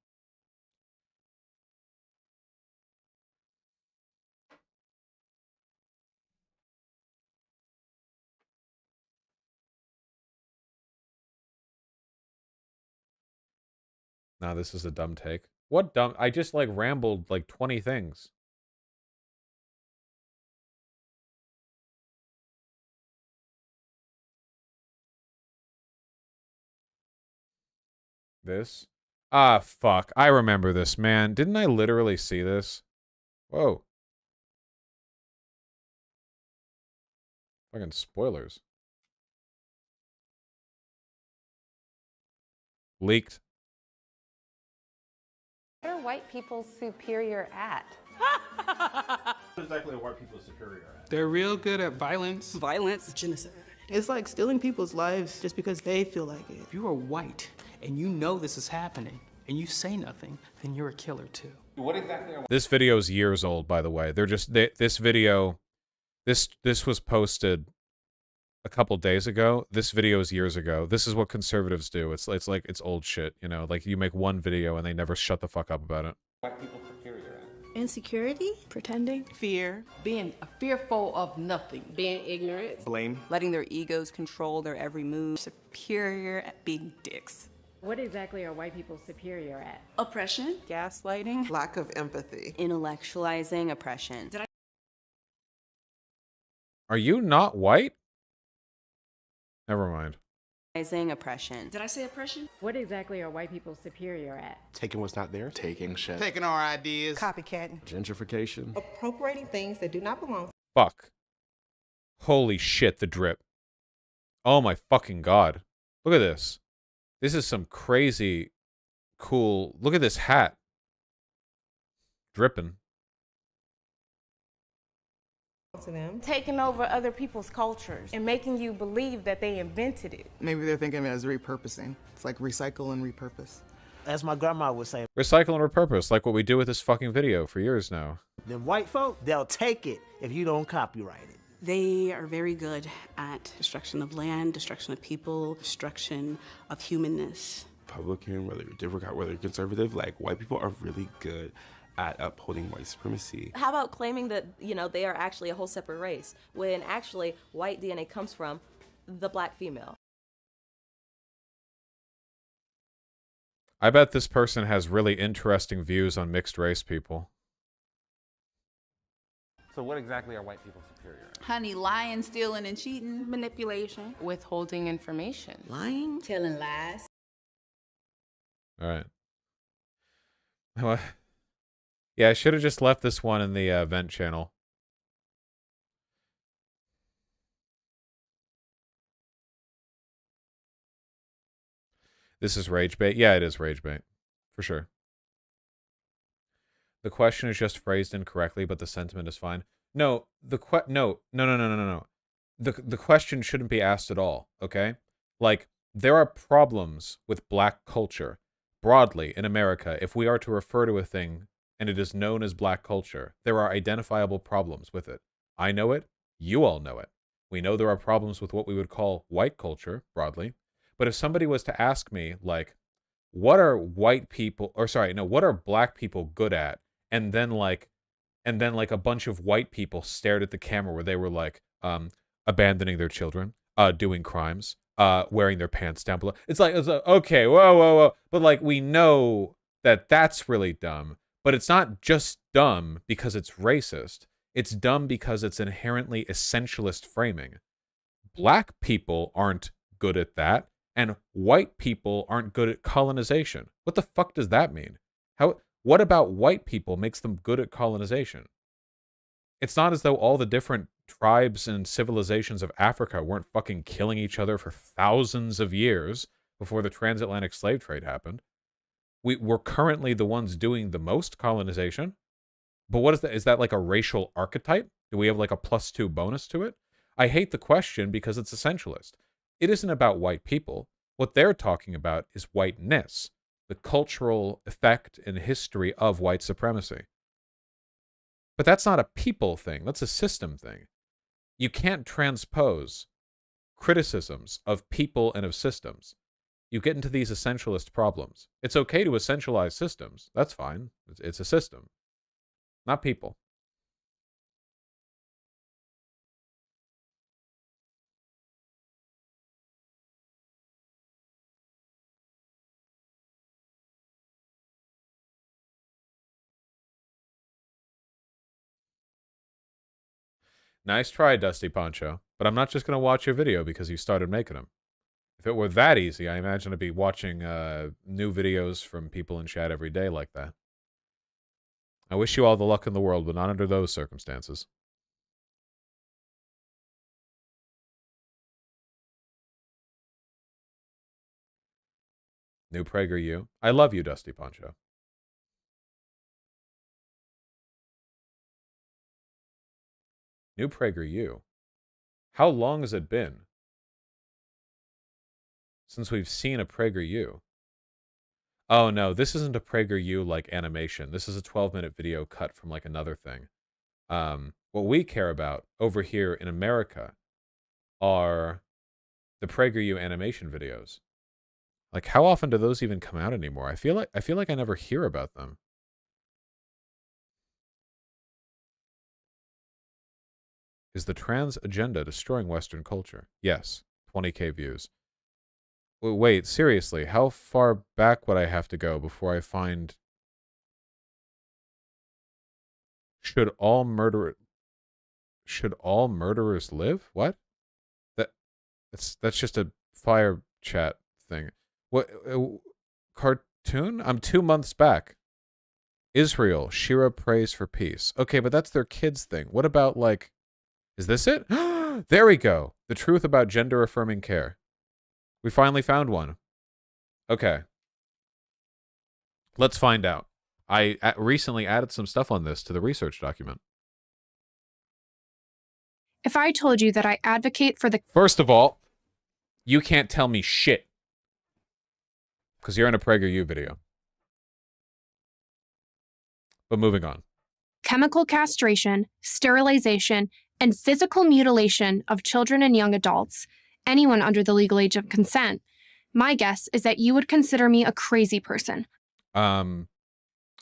Nah, this is a dumb take. What dumb? I just like rambled like 20 things. This? Ah, fuck. I remember this, man. Didn't I literally see this? Whoa. Fucking spoilers. Leaked. What are white people superior at? What exactly are white people superior at? They're real good at violence. Violence. Genocide. It's like stealing people's lives just because they feel like it. If you are white and you know this is happening and you say nothing, then you're a killer too. What exactly are This video is years old, by the way. They're just this video. This was posted a couple days ago. This video is years ago. This is what conservatives do. It's like it's old shit, you know. Like you make one video and they never shut the fuck up about it. white people superior at? Insecurity? Pretending? Fear. Being fearful of nothing. Being ignorant? Blame. Letting their egos control their every move. Superior at being dicks. What exactly are white people superior at? Oppression, gaslighting, lack of empathy, Intellectualizing oppression. Are you not white? Never mind. Oppression. Did I say oppression? What exactly are white people superior at? Taking what's not there. Taking shit. Taking our ideas. Copycatting. Gentrification. Appropriating things that do not belong. Fuck. Holy shit, the drip. Oh my fucking god. Look at this. This is some crazy cool. Look at this hat. Dripping. To them. Taking over other people's cultures and making you believe that they invented it. Maybe they're thinking of it as repurposing. It's like recycle and repurpose. As my grandma would say, recycle and repurpose, like what we do with this fucking video for years now. Them white folk, they'll take it if you don't copyright it. They are very good at destruction of land, destruction of people, destruction of humanness. Republican, whether you're Democrat, whether you're conservative, like white people are really good at upholding white supremacy. How about claiming that, they are actually a whole separate race, when actually white DNA comes from the black female? I bet this person has really interesting views on mixed race people. So what exactly are white people superior at? Honey, lying, stealing, and cheating. Manipulation. Withholding information. Lying. Telling lies. All right. What? Yeah, I should have just left this one in the vent channel. This is rage bait. Yeah, it is rage bait. For sure. The question is just phrased incorrectly, but the sentiment is fine. No, the no. The question shouldn't be asked at all, okay? Like, there are problems with black culture broadly in America. If we are to refer to a thing and it is known as black culture, there are identifiable problems with it. I know it. You all know it. We know there are problems with what we would call white culture broadly. But if somebody was to ask me, like, what are white people, or sorry, no, what are black people good at? And then like a bunch of white people stared at the camera where they were like, abandoning their children, doing crimes, wearing their pants down below. It's like, okay, whoa. But like, we know that that's really dumb. But it's not just dumb because it's racist. It's dumb because it's inherently essentialist framing. Black people aren't good at that, and white people aren't good at colonization. What the fuck does that mean? What about white people makes them good at colonization? It's not as though all the different tribes and civilizations of Africa weren't fucking killing each other for thousands of years before the transatlantic slave trade happened. We're currently the ones doing the most colonization. But what is that? Is that like a racial archetype? Do we have like a +2 bonus to it? I hate the question because it's essentialist. It isn't about white people. What they're talking about is whiteness, the cultural effect and history of white supremacy. But that's not a people thing. That's a system thing. You can't transpose criticisms of people and of systems. You get into these essentialist problems. It's okay to essentialize systems. That's fine. It's a system, not people. Nice try, Dusty Poncho. But I'm not just going to watch your video because you started making them. If it were that easy, I imagine I'd be watching new videos from people in chat every day like that. I wish you all the luck in the world, but not under those circumstances. New PragerU. I love you, Dusty Poncho. New PragerU. How long has it been since we've seen a PragerU? Oh no, this isn't a PragerU like animation. This is a 12-minute video cut from like another thing. What we care about over here in America are the PragerU animation videos. Like, how often do those even come out anymore? I feel like I never hear about them. Is the trans agenda destroying Western culture? Yes. 20K views. Wait, seriously, how far back would I have to go before I find... Should all murderers live? What? That's just a fire chat thing. What cartoon? I'm 2 months back. Israel, Shira prays for peace. Okay, but that's their kids thing. What about, like, is this it? There we go. The truth about gender affirming care. We finally found one. Okay. Let's find out. I recently added some stuff on this to the research document. If I told you that I advocate for the... First of all, you can't tell me shit. Because you're in a PragerU video. But moving on. Chemical castration, sterilization, and physical mutilation of children and young adults, anyone under the legal age of consent, my guess is that you would consider me a crazy person.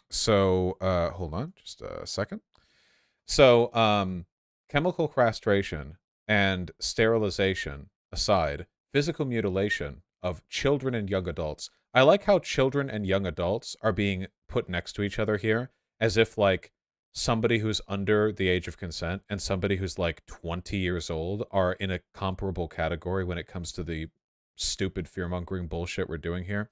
So, hold on just a second. So, chemical castration and sterilization aside, physical mutilation of children and young adults. I like how children and young adults are being put next to each other here, as if, like, somebody who's under the age of consent and somebody who's, like, 20 years old are in a comparable category when it comes to the stupid fear-mongering bullshit we're doing here.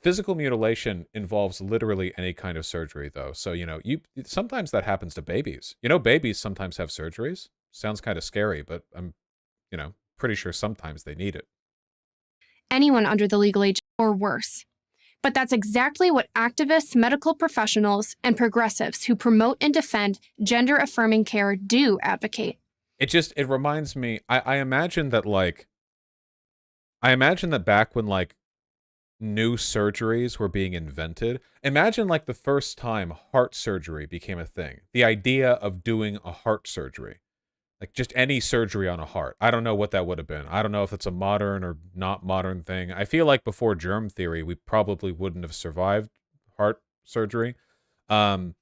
Physical mutilation involves literally any kind of surgery, though. So, you know, sometimes that happens to babies. You know, babies sometimes have surgeries. Sounds kind of scary, but I'm, you know, pretty sure sometimes they need it. Anyone under the legal age or worse. But that's exactly what activists, medical professionals, and progressives who promote and defend gender-affirming care do advocate. It reminds me, I imagine that, like, back when, like, new surgeries were being invented, imagine, like, the first time heart surgery became a thing. The idea of doing a heart surgery. Like, just any surgery on a heart. I don't know what that would have been. I don't know if it's a modern or not modern thing. I feel like before germ theory, we probably wouldn't have survived heart surgery. And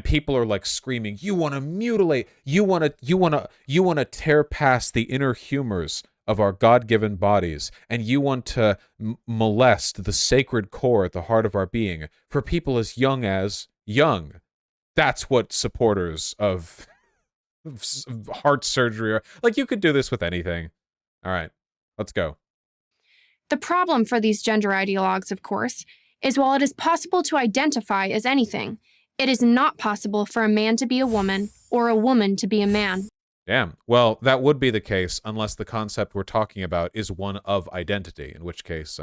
people are, like, screaming, you want to mutilate, you want to tear past the inner humors of our God-given bodies, and you want to molest the sacred core at the heart of our being for people as young. That's what supporters of heart surgery are. Like, you could do this with anything. All right, let's go. The problem for these gender ideologues, of course, is while it is possible to identify as anything, it is not possible for a man to be a woman or a woman to be a man. Damn. Well, that would be the case unless the concept we're talking about is one of identity, in which case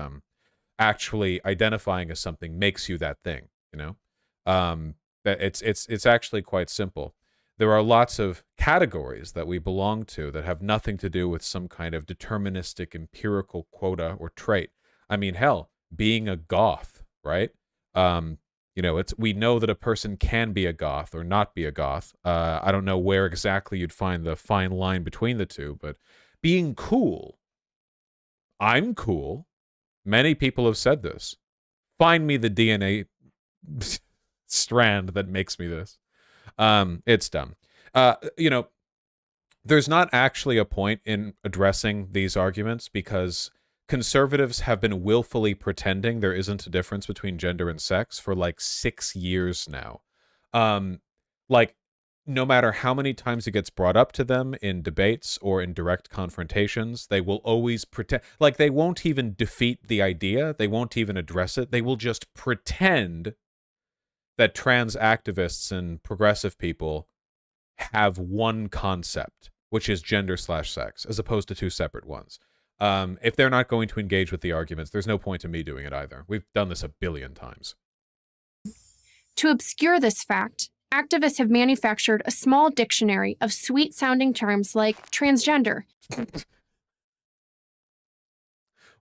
actually identifying as something makes you that thing, you know? It's actually quite simple. There are lots of categories that we belong to that have nothing to do with some kind of deterministic empirical quota or trait. I mean, hell, being a goth, right? You know, we know that a person can be a goth or not be a goth. I don't know where exactly you'd find the fine line between the two, but being cool. I'm cool. Many people have said this. Find me the DNA strand that makes me this. It's dumb. You know, there's not actually a point in addressing these arguments because conservatives have been willfully pretending there isn't a difference between gender and sex for like 6 years now. Like, no matter how many times it gets brought up to them in debates or in direct confrontations, they will always pretend, like, they won't even defeat the idea. They won't even address it. They will just pretend that trans activists and progressive people have one concept, which is gender/sex, as opposed to two separate ones. If they're not going to engage with the arguments, there's no point in me doing it either. We've done this a billion times. To obscure this fact, activists have manufactured a small dictionary of sweet-sounding terms like transgender.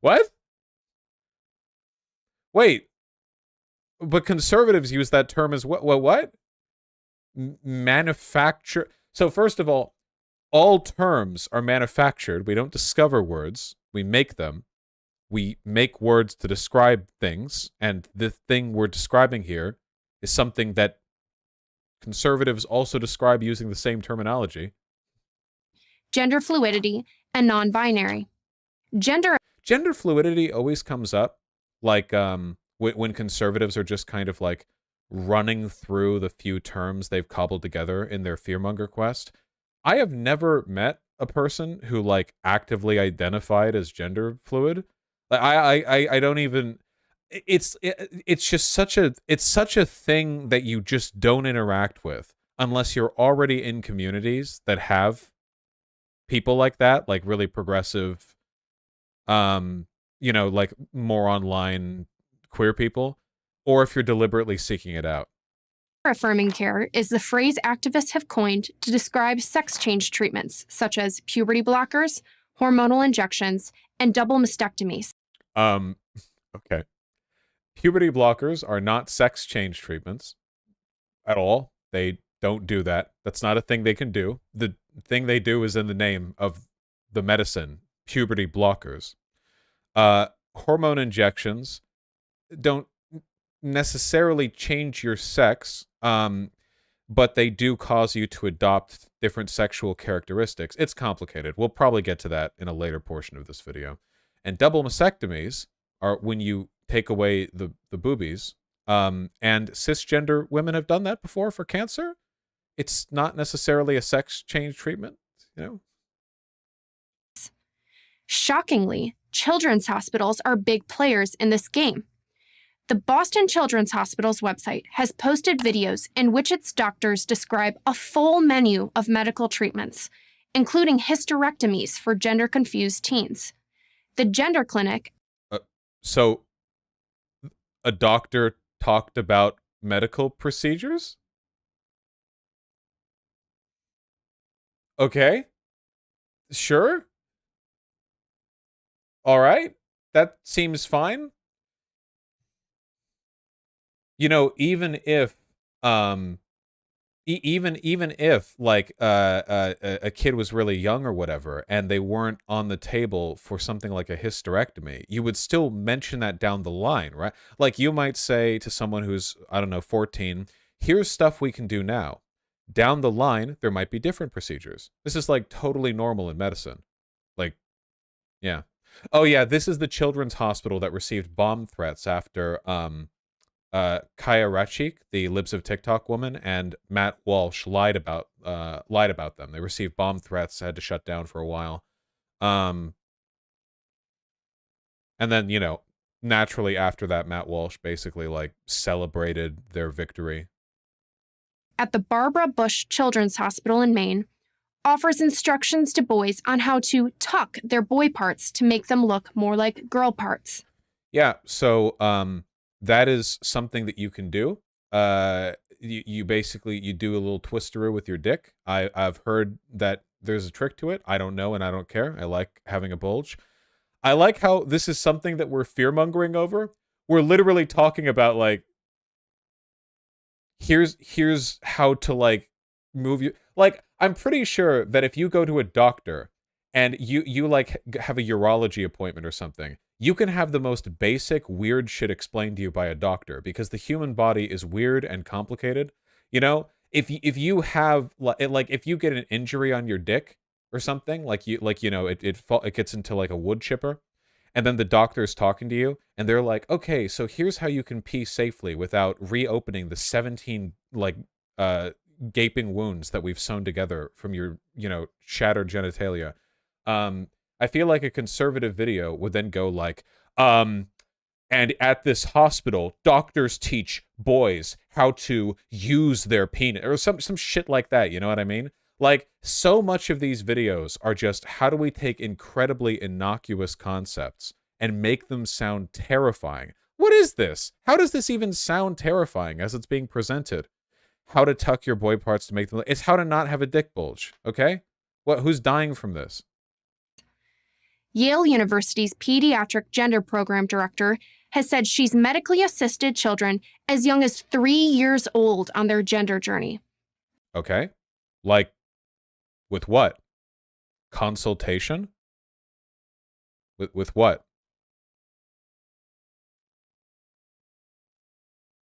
What? Wait. But conservatives use that term as what? Manufacture. So first of all terms are manufactured. We don't discover words. We make them. We make words to describe things. And the thing we're describing here is something that conservatives also describe using the same terminology. Gender fluidity and non-binary. Gender fluidity always comes up, like when conservatives are just kind of like running through the few terms they've cobbled together in their fearmonger quest. I have never met a person who like actively identified as gender fluid. Like I don't even. It's just such a thing that you just don't interact with unless you're already in communities that have people like that, like really progressive, like more online queer people, or if you're deliberately seeking it out. Affirming care is the phrase activists have coined to describe sex change treatments such as puberty blockers, hormonal injections, and double mastectomies. Okay. Puberty blockers are not sex change treatments at all. They don't do that. That's not a thing they can do. The thing they do is in the name of the medicine, puberty blockers. Hormone injections don't necessarily change your sex, but they do cause you to adopt different sexual characteristics. It's complicated. We'll probably get to that in a later portion of this video. And double mastectomies are when you take away the boobies. And cisgender women have done that before for cancer. It's not necessarily a sex change treatment, you know? Shockingly, children's hospitals are big players in this game. The Boston Children's Hospital's website has posted videos in which its doctors describe a full menu of medical treatments, including hysterectomies for gender-confused teens. The gender clinic... So, a doctor talked about medical procedures? Okay. Sure. All right. That seems fine. You know, even if even if like a kid was really young or whatever and they weren't on the table for something like a hysterectomy, you would still mention that down the line, right? Like you might say to someone who's, I don't know, 14, here's stuff we can do now. Down the line, there might be different procedures. This is like totally normal in medicine. Like, yeah. Oh yeah, this is the children's hospital that received bomb threats after Kaya Rachik, the Libs of TikTok woman, and Matt Walsh lied about them. They received bomb threats, had to shut down for a while. And then, you know, naturally after that, Matt Walsh basically like celebrated their victory. At the Barbara Bush Children's Hospital in Maine, offers instructions to boys on how to tuck their boy parts to make them look more like girl parts. Yeah, so that is something that you can do. You basically you do a little twisteroo with your dick. I've heard that there's a trick to it. I don't know and I don't care. I like having a bulge. I like how this is something that we're fear-mongering over. We're literally talking about like here's how to like move you. Like I'm pretty sure that if you go to a doctor and you like have a urology appointment or something, you can have the most basic weird shit explained to you by a doctor because the human body is weird and complicated. You know, if you have like if you get an injury on your dick or something, like it gets into like a wood chipper, and then the doctor's talking to you and they're like, okay, so here's how you can pee safely without reopening the 17 like gaping wounds that we've sewn together from your, you know, shattered genitalia. I feel like a conservative video would then go like, and at this hospital, doctors teach boys how to use their penis, or some shit like that, you know what I mean? Like, so much of these videos are just, how do we take incredibly innocuous concepts and make them sound terrifying? What is this? How does this even sound terrifying as it's being presented? How to tuck your boy parts to make them... It's how to not have a dick bulge, okay? Who's dying from this? Yale University's Pediatric Gender Program Director has said she's medically assisted children as young as 3 years old on their gender journey. Okay. Like, with what? Consultation? With what?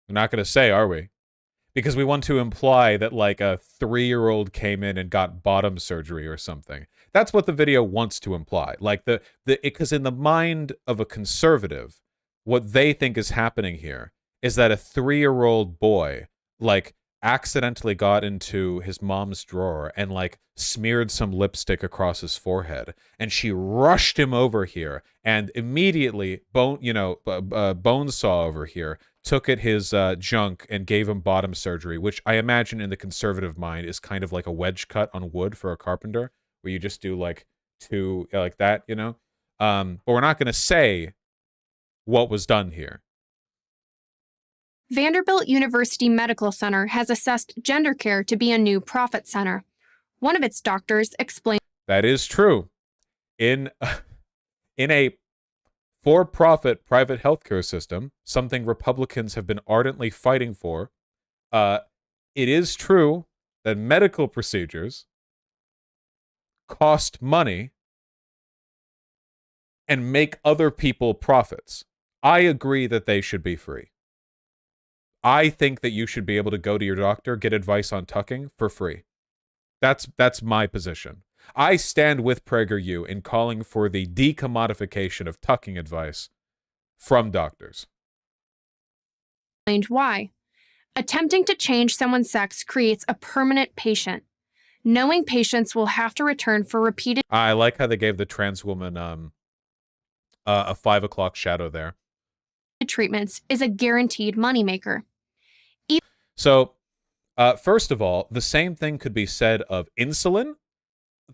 We're not going to say, are we? because we want to imply that like a 3-year-old came in and got bottom surgery or something. That's what the video wants to imply. Like because in the mind of a conservative, what they think is happening here is that a 3-year-old boy like accidentally got into his mom's drawer and like smeared some lipstick across his forehead, and she rushed him over here, and immediately Bonesaw over here took at his junk and gave him bottom surgery, which I imagine in the conservative mind is kind of like a wedge cut on wood for a carpenter, where you just do like two like that, you know. But we're not going to say what was done here. Vanderbilt University Medical Center has assessed gender care to be a new profit center. One of its doctors explained that is true. In a for-profit private healthcare system, something Republicans have been ardently fighting for, it is true that medical procedures cost money and make other people profits. I agree that they should be free. I think that you should be able to go to your doctor, get advice on tucking for free. That's my position. I stand with PragerU in calling for the decommodification of tucking advice from doctors. Why? Attempting to change someone's sex creates a permanent patient. Knowing patients will have to return for repeated... I like how they gave the trans woman a 5 o'clock shadow there. ...treatments is a guaranteed moneymaker. So, first of all, the same thing could be said of insulin.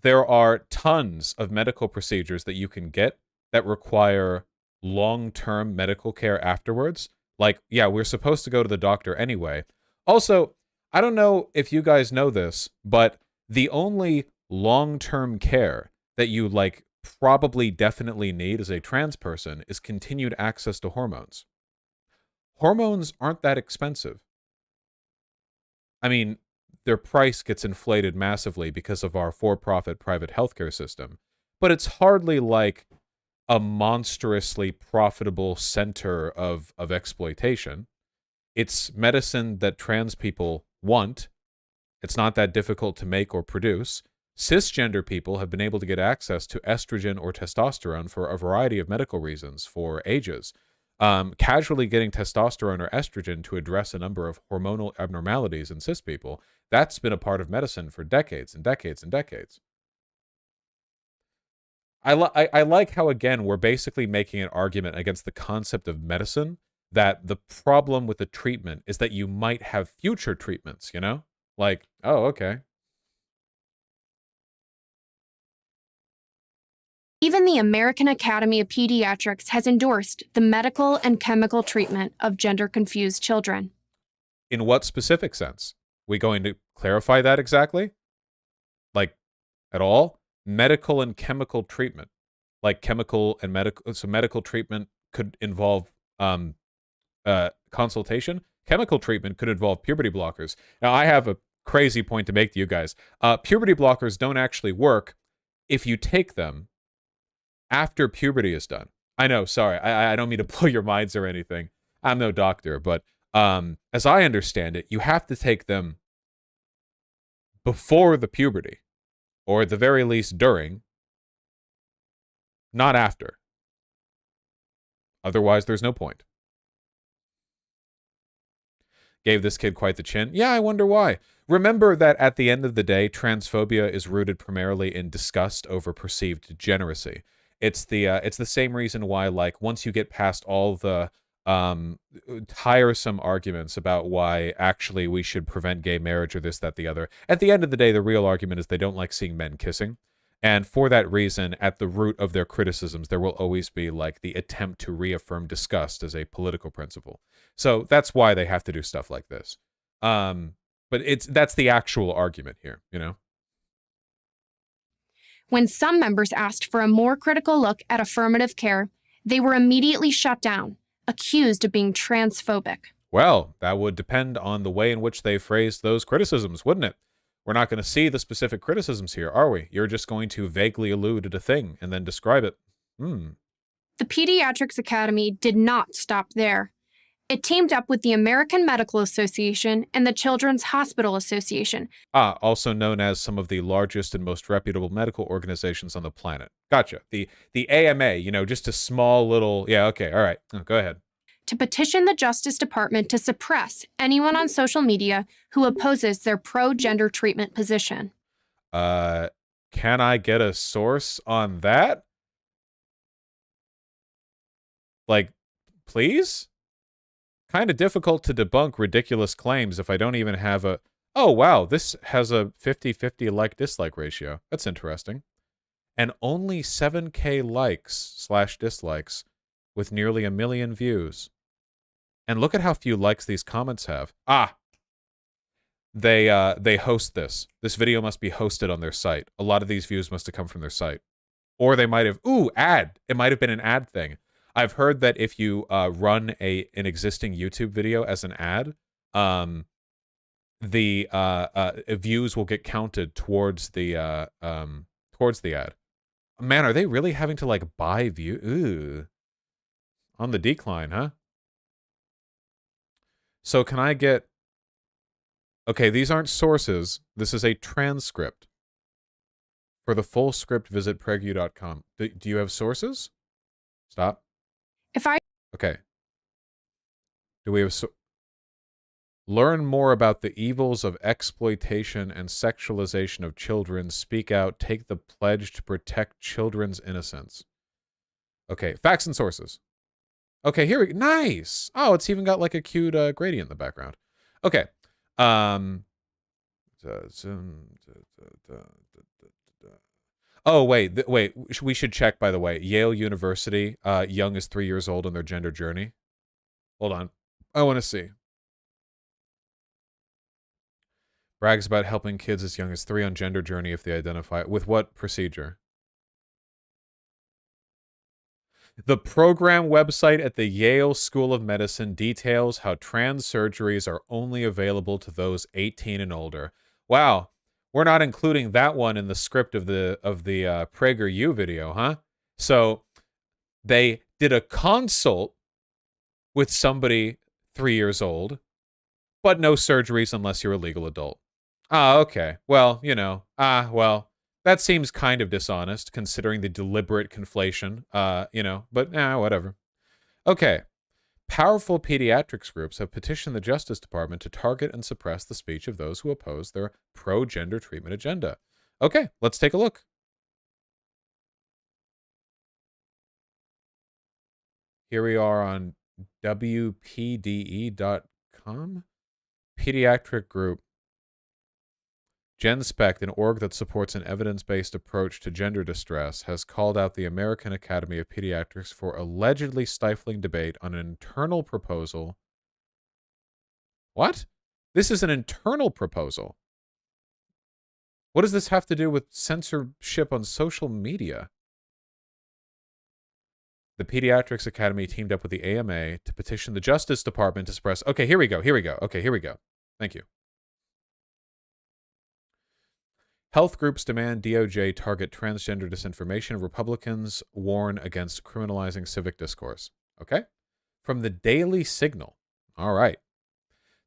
There are tons of medical procedures that you can get that require long-term medical care afterwards. Like, yeah, we're supposed to go to the doctor anyway. Also, I don't know if you guys know this, but the only long-term care that you, like, probably definitely need as a trans person is continued access to hormones. Hormones aren't that expensive. I mean, their price gets inflated massively because of our for-profit private healthcare system, but it's hardly like a monstrously profitable center of exploitation. It's medicine that trans people want. It's not that difficult to make or produce. Cisgender people have been able to get access to estrogen or testosterone for a variety of medical reasons for ages. Casually getting testosterone or estrogen to address a number of hormonal abnormalities in cis people, that's been a part of medicine for decades and decades and decades. I like how, again, we're basically making an argument against the concept of medicine, that the problem with the treatment is that you might have future treatments, you know? Like, oh, okay. Even the American Academy of Pediatrics has endorsed the medical and chemical treatment of gender-confused children. In what specific sense? We going to clarify that exactly? Like, at all? Medical and chemical treatment. Like chemical and medical, so medical treatment could involve consultation. Chemical treatment could involve puberty blockers. Now, I have a crazy point to make to you guys. Puberty blockers don't actually work if you take them after puberty is done. I know, sorry, I don't mean to blow your minds or anything. I'm no doctor, but as I understand it, you have to take them before the puberty, or at the very least during, not after. Otherwise, there's no point. Gave this kid quite the chin. Yeah, I wonder why. Remember that at the end of the day, transphobia is rooted primarily in disgust over perceived degeneracy. It's the same reason why, like, once you get past all the tiresome arguments about why actually we should prevent gay marriage or this, that, the other, at the end of the day, the real argument is they don't like seeing men kissing. And for that reason, at the root of their criticisms, there will always be, like, the attempt to reaffirm disgust as a political principle. So that's why they have to do stuff like this. But that's the actual argument here, you know? When some members asked for a more critical look at affirmative care, they were immediately shut down, accused of being transphobic. Well, that would depend on the way in which they phrased those criticisms, wouldn't it? We're not going to see the specific criticisms here, are we? You're just going to vaguely allude to a thing and then describe it. The Pediatrics Academy did not stop there. It teamed up with the American Medical Association and the Children's Hospital Association. Also known as some of the largest and most reputable medical organizations on the planet. Gotcha. The AMA, you know, just a small little, yeah, okay, all right. Go ahead. To petition the Justice Department to suppress anyone on social media who opposes their pro-gender treatment position. Can I get a source on that? Like, please? Kind of difficult to debunk ridiculous claims if I don't even have a... Oh, wow, this has a 50-50 like-dislike ratio. That's interesting. And only 7K likes/dislikes with nearly 1 million views. And look at how few likes these comments have. They host this. This video must be hosted on their site. A lot of these views must have come from their site. Or they might have... Ooh, ad! It might have been an ad thing. I've heard that if you run an existing YouTube video as an ad, the views will get counted towards the ad. Man, are they really having to like buy view? Ooh, on the decline, huh? So can I get? Okay, these aren't sources. This is a transcript. For the full script, visit pregu.com. Do you have sources? Stop. Okay. Do we have learn more about the evils of exploitation and sexualization of children. Speak out. Take the pledge to protect children's innocence. Okay, facts and sources. Okay, here we go. Nice. Oh, it's even got like a cute gradient in the background. Okay. Oh, wait. Wait. We should check, by the way. Yale University. Young is 3 years old in their gender journey. Hold on. I want to see. Brags about helping kids as young as 3 on gender journey if they identify. With what procedure? The program website at the Yale School of Medicine details how trans surgeries are only available to those 18 and older. Wow, we're not including that one in the script of the PragerU video, huh? So they did a consult with somebody 3 years old, but no surgeries unless you're a legal adult. Okay. Well, you know, well, that seems kind of dishonest considering the deliberate conflation, you know, but whatever. Okay. Powerful pediatrics groups have petitioned the Justice Department to target and suppress the speech of those who oppose their pro-gender treatment agenda. Okay, let's take a look. Here we are on WPDE.com. Pediatric group. GenSpect, an org that supports an evidence-based approach to gender distress, has called out the American Academy of Pediatrics for allegedly stifling debate on an internal proposal. What? This is an internal proposal. What does this have to do with censorship on social media? The Pediatrics Academy teamed up with the AMA to petition the Justice Department to suppress... Okay, here we go. Okay, here we go. Thank you. Health groups demand DOJ target transgender disinformation. Republicans warn against criminalizing civic discourse. Okay? From the Daily Signal. All right.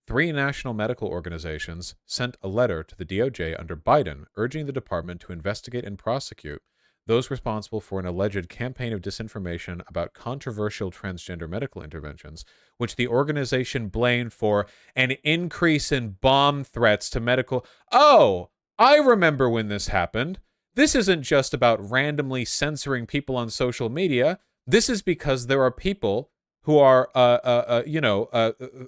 3 national medical organizations sent a letter to the DOJ under Biden urging the department to investigate and prosecute those responsible for an alleged campaign of disinformation about controversial transgender medical interventions, which the organization blamed for an increase in bomb threats to medical... Oh! I remember when this happened. This isn't just about randomly censoring people on social media. This is because there are people who are,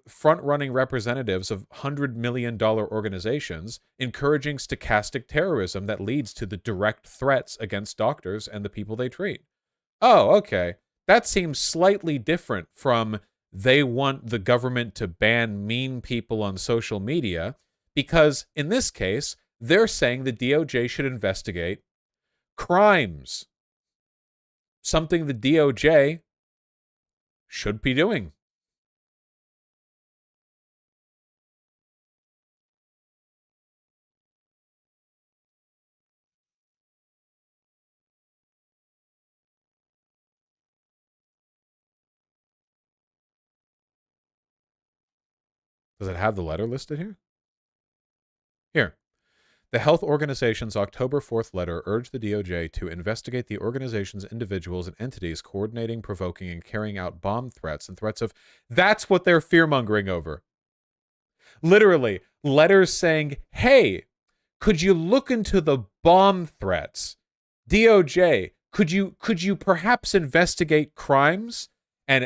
front-running representatives of $100 million organizations encouraging stochastic terrorism that leads to the direct threats against doctors and the people they treat. Oh, okay. That seems slightly different from they want the government to ban mean people on social media, because in this case, they're saying the DOJ should investigate crimes. Something the DOJ should be doing. Does it have the letter listed here? Here. The health organization's October 4th letter urged the DOJ to investigate the organization's individuals and entities coordinating, provoking, and carrying out bomb threats and threats of... That's what they're fear-mongering over. Literally, letters saying, hey, could you look into the bomb threats? DOJ, could you perhaps investigate crimes? And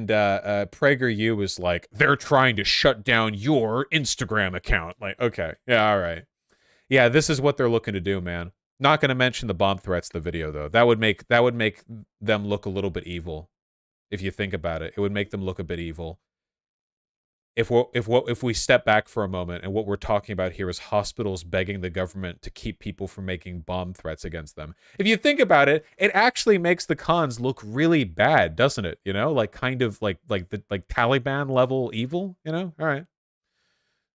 PragerU is like, they're trying to shut down your Instagram account. Like, okay, yeah, all right. Yeah, this is what they're looking to do, man. Not going to mention the bomb threats in the video, though. That would make them look a little bit evil. If you think about it, it would make them look a bit evil. If we step back for a moment, and what we're talking about here is hospitals begging the government to keep people from making bomb threats against them. If you think about it, it actually makes the cons look really bad, doesn't it? You know, like kind of like Taliban level evil. You know, all right,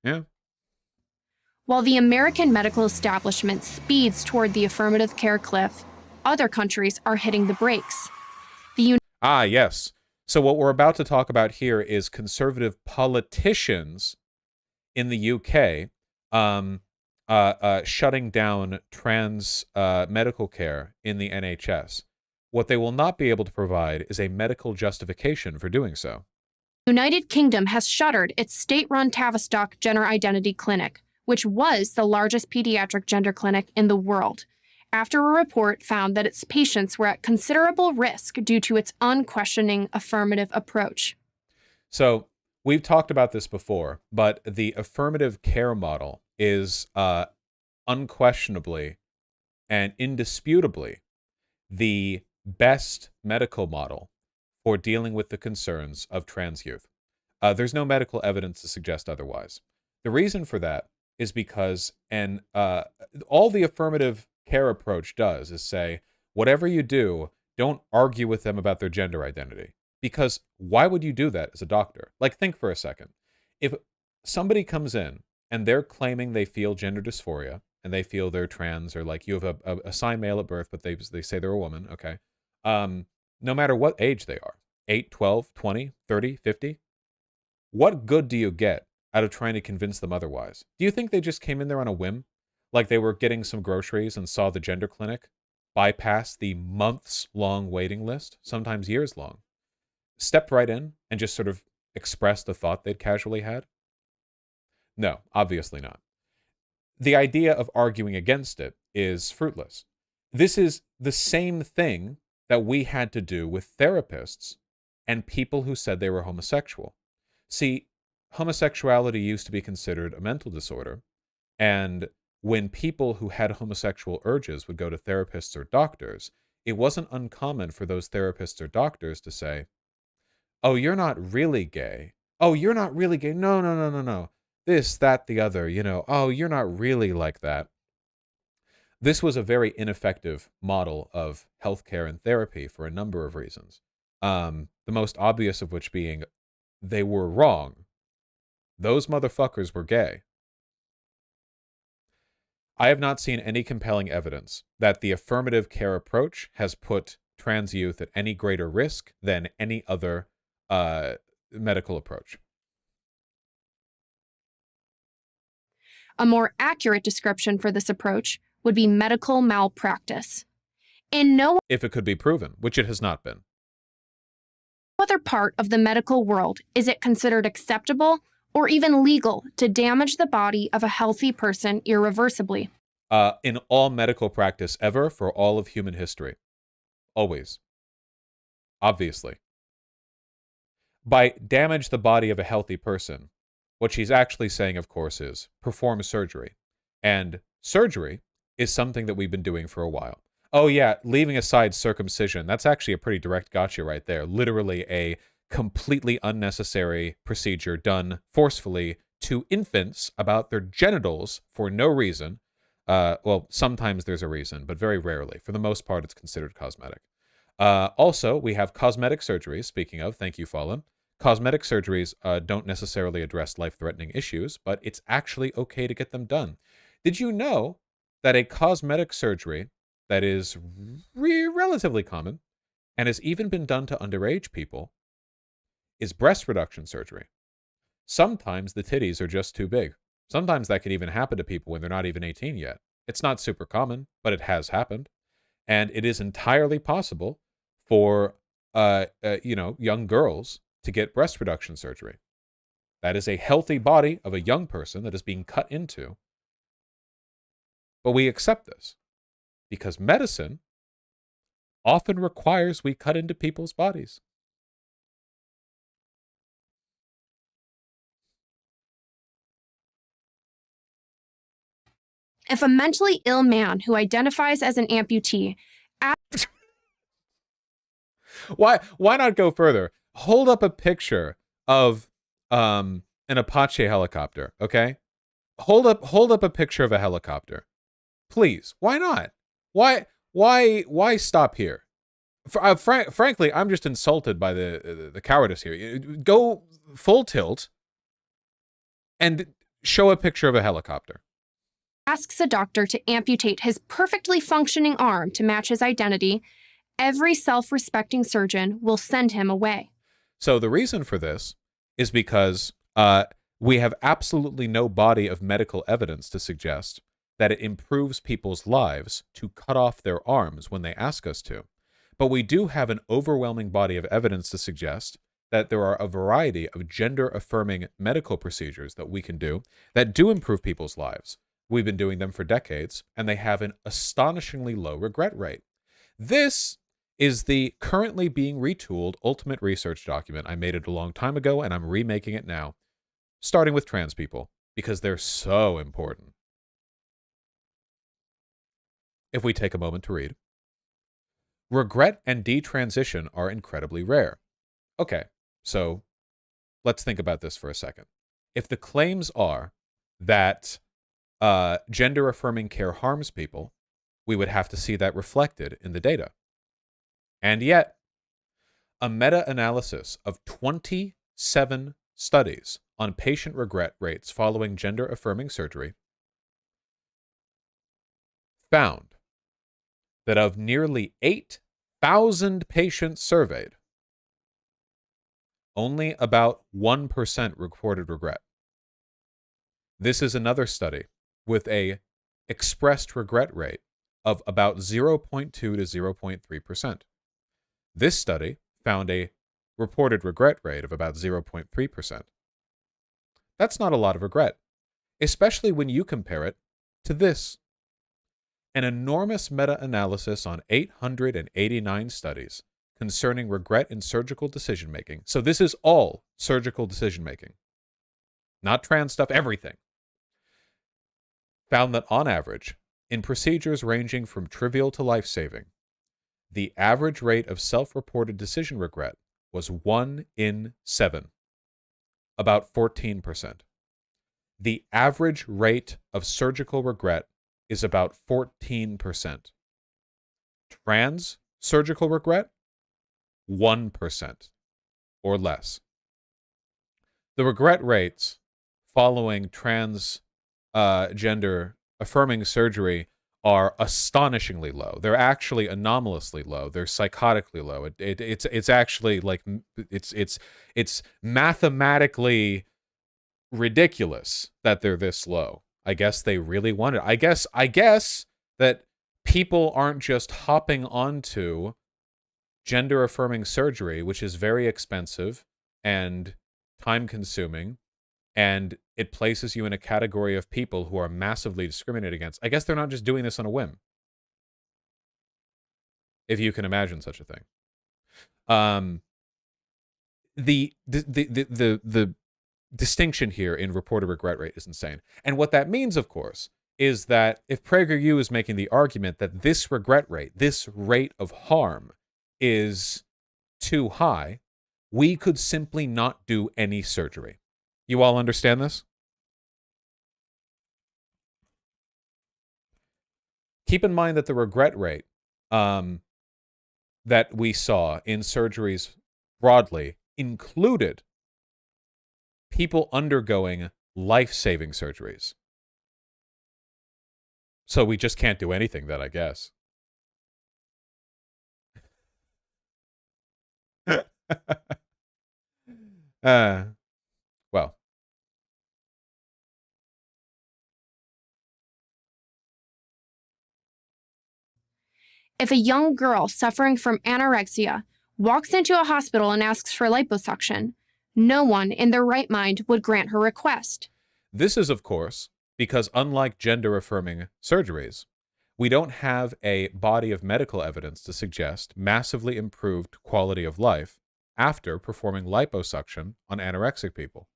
yeah. While the American medical establishment speeds toward the affirmative care cliff, other countries are hitting the brakes. Yes. So what we're about to talk about here is conservative politicians in the UK shutting down trans medical care in the NHS. What they will not be able to provide is a medical justification for doing so. The United Kingdom has shuttered its state-run Tavistock Gender Identity Clinic, which was the largest pediatric gender clinic in the world, after a report found that its patients were at considerable risk due to its unquestioning affirmative approach. So we've talked about this before, but the affirmative care model is unquestionably and indisputably the best medical model for dealing with the concerns of trans youth. There's no medical evidence to suggest otherwise. The reason for that is because all the affirmative care approach does is say, whatever you do, don't argue with them about their gender identity. Because why would you do that as a doctor? Like, think for a second. If somebody comes in and they're claiming they feel gender dysphoria and they feel they're trans, or like you have a assigned male at birth, but they say they're a woman, okay? No matter what age they are, 8, 12, 20, 30, 50, what good do you get out of trying to convince them otherwise? Do you think they just came in there on a whim? Like they were getting some groceries and saw the gender clinic, bypass the months-long waiting list, sometimes years long, stepped right in and just sort of expressed the thought they'd casually had? No, obviously not. The idea of arguing against it is fruitless. This is the same thing that we had to do with therapists and people who said they were homosexual. See, homosexuality used to be considered a mental disorder, and when people who had homosexual urges would go to therapists or doctors, it wasn't uncommon for those therapists or doctors to say, oh, you're not really gay. Oh, you're not really gay. No, no, no, no, no. This, that, the other, you know. Oh, you're not really like that. This was a very ineffective model of healthcare and therapy for a number of reasons. The most obvious of which being they were wrong. Those motherfuckers were gay. I have not seen any compelling evidence that the affirmative care approach has put trans youth at any greater risk than any other medical approach. A more accurate description for this approach would be medical malpractice. In no If it could be proven, which it has not been. other part of the medical world is it considered acceptable or even legal to damage the body of a healthy person irreversibly. In all medical practice ever for all of human history. Always. Obviously. By damage the body of a healthy person, what she's actually saying, of course, is perform surgery. And surgery is something that we've been doing for a while. Oh yeah, leaving aside circumcision, that's actually a pretty direct gotcha right there. Literally a completely unnecessary procedure done forcefully to infants about their genitals for no reason. Well, sometimes there's a reason, but very rarely. For the most part, it's considered cosmetic. Also, we have cosmetic surgeries. Speaking of, thank you, Fallen. Cosmetic surgeries don't necessarily address life-threatening issues, but it's actually okay to get them done. Did you know that a cosmetic surgery that is relatively common and has even been done to underage people is breast reduction surgery? Sometimes the titties are just too big. Sometimes that can even happen to people when they're not even 18 yet. It's not super common, but it has happened. And it is entirely possible for, young girls to get breast reduction surgery. That is a healthy body of a young person that is being cut into. But we accept this because medicine often requires we cut into people's bodies. If a mentally ill man who identifies as an amputee Why not go further? Hold up a picture of an Apache helicopter, okay? Hold up a picture of a helicopter. Please. Why not? Why stop here? Frankly, I'm just insulted by the cowardice here. Go full tilt and show a picture of a helicopter. asks a doctor to amputate his perfectly functioning arm to match his identity, every self-respecting surgeon will send him away. So the reason for this is because we have absolutely no body of medical evidence to suggest that it improves people's lives to cut off their arms when they ask us to. But we do have an overwhelming body of evidence to suggest that there are a variety of gender-affirming medical procedures that we can do that do improve people's lives. We've been doing them for decades, and they have an astonishingly low regret rate. This is the currently being retooled ultimate research document. I made it a long time ago, and I'm remaking it now, starting with trans people, because they're so important. If we take a moment to read. Regret and detransition are incredibly rare. Okay, so let's think about this for a second. If the claims are that gender-affirming care harms people, we would have to see that reflected in the data. And yet, a meta-analysis of 27 studies on patient regret rates following gender-affirming surgery found that of nearly 8,000 patients surveyed, only about 1% reported regret. This is another study with a expressed regret rate of about 0.2 to 0.3%. This study found a reported regret rate of about 0.3%. That's not a lot of regret, especially when you compare it to this. An enormous meta-analysis on 889 studies concerning regret in surgical decision-making. So this is all surgical decision-making. Not trans stuff, everything. Found that on average, in procedures ranging from trivial to life-saving, the average rate of self-reported decision regret was 1 in 7, about 14%. The average rate of surgical regret is about 14%. Trans surgical regret, 1% or less. The regret rates following trans gender affirming surgery are astonishingly low. They're actually anomalously low. They're psychotically low. It's actually like it's mathematically ridiculous that they're this low. I guess they really want it. I guess that people aren't just hopping onto gender affirming surgery, which is very expensive and time consuming, and it places you in a category of people who are massively discriminated against. I guess they're not just doing this on a whim. If you can imagine such a thing. The distinction here in reported regret rate is insane. And what that means, of course, is that if PragerU is making the argument that this regret rate, this rate of harm, is too high, we could simply not do any surgery. You all understand this? Keep in mind that the regret rate that we saw in surgeries broadly included people undergoing life-saving surgeries. So we just can't do anything then, I guess. Well, If a young girl suffering from anorexia walks into a hospital and asks for liposuction, no one in their right mind would grant her request. This is, of course, because unlike gender-affirming surgeries, we don't have a body of medical evidence to suggest massively improved quality of life after performing liposuction on anorexic people.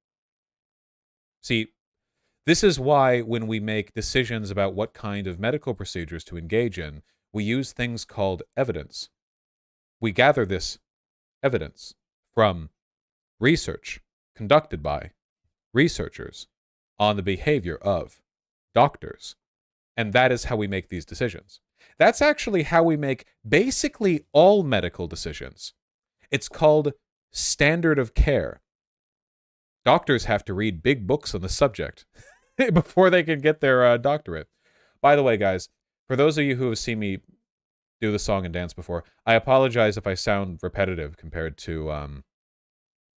See, this is why when we make decisions about what kind of medical procedures to engage in, we use things called evidence. We gather this evidence from research conducted by researchers on the behavior of doctors. And that is how we make these decisions. That's actually how we make basically all medical decisions. It's called standard of care. Doctors have to read big books on the subject before they can get their doctorate. By the way, guys, for those of you who have seen me do the song and dance before, I apologize if I sound repetitive compared to,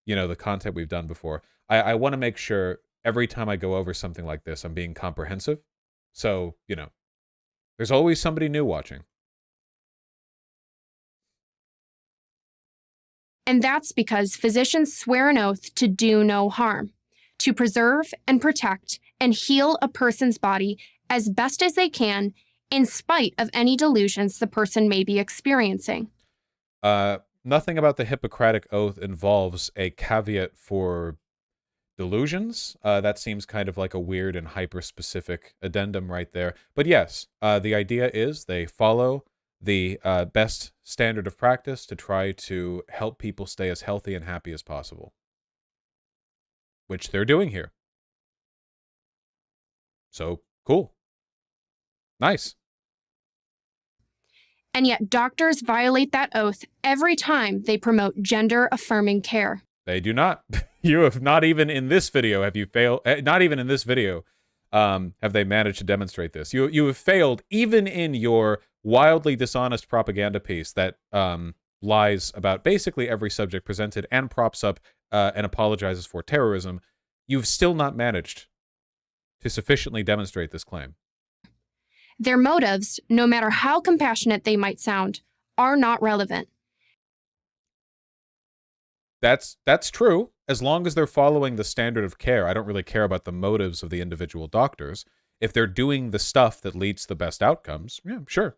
the content we've done before. I want to make sure every time I go over something like this, I'm being comprehensive. So, there's always somebody new watching. And that's because physicians swear an oath to do no harm, to preserve and protect and heal a person's body as best as they can, in spite of any delusions the person may be experiencing. Nothing about the Hippocratic Oath involves a caveat for delusions. That seems kind of like a weird and hyper-specific addendum right there. But yes, the idea is they follow the best standard of practice to try to help people stay as healthy and happy as possible. Which they're doing here. So, cool. Nice. And yet doctors violate that oath every time they promote gender-affirming care. They do not. You have not even in this video have you failed. Not even in this video have they managed to demonstrate this. You have failed even in your wildly dishonest propaganda piece that lies about basically every subject presented and props up and apologizes for terrorism. You've still not managed to sufficiently demonstrate this claim. Their motives, no matter how compassionate they might sound, are not relevant. That's true. As long as they're following the standard of care, I don't really care about the motives of the individual doctors. If they're doing the stuff that leads to the best outcomes, yeah, sure.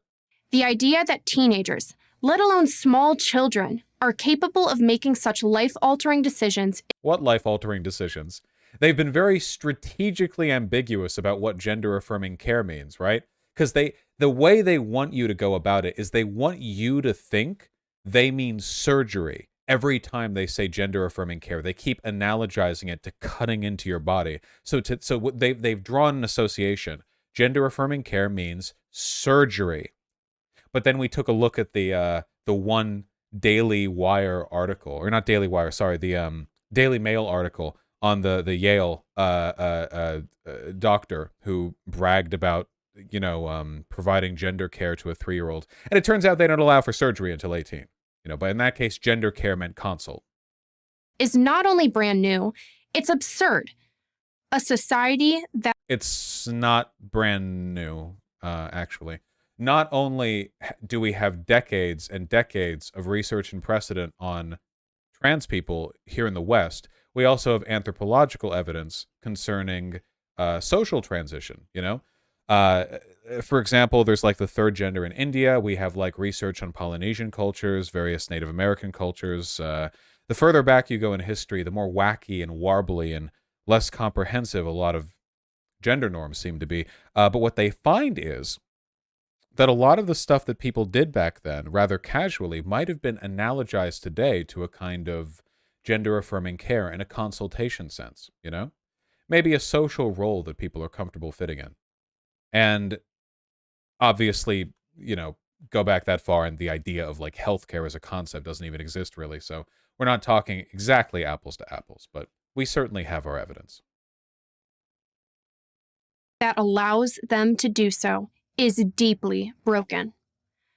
The idea that teenagers, let alone small children, are capable of making such life-altering decisions. What life-altering decisions? They've been very strategically ambiguous about what gender-affirming care means, right? Because the way they want you to go about it is they want you to think they mean surgery. Every time they say gender-affirming care, they keep analogizing it to cutting into your body. So they've drawn an association. Gender-affirming care means surgery. But then we took a look at the one Daily Wire article, or not Daily Wire, sorry, the Daily Mail article on the Yale doctor who bragged about providing gender care to a 3-year-old, and it turns out they don't allow for surgery until 18. But in that case, gender care meant consult. Is not only brand new, it's absurd. A society that... It's not brand new, actually. Not only do we have decades and decades of research and precedent on trans people here in the West, we also have anthropological evidence concerning social transition, For example, there's like the third gender in India. We have like research on Polynesian cultures, various Native American cultures. The further back you go in history, the more wacky and warbly and less comprehensive a lot of gender norms seem to be. But what they find is that a lot of the stuff that people did back then, rather casually, might have been analogized today to a kind of gender-affirming care in a consultation sense, Maybe a social role that people are comfortable fitting in. And obviously, go back that far and the idea of like healthcare as a concept doesn't even exist really. So we're not talking exactly apples to apples, but we certainly have our evidence. That allows them to do so is deeply broken.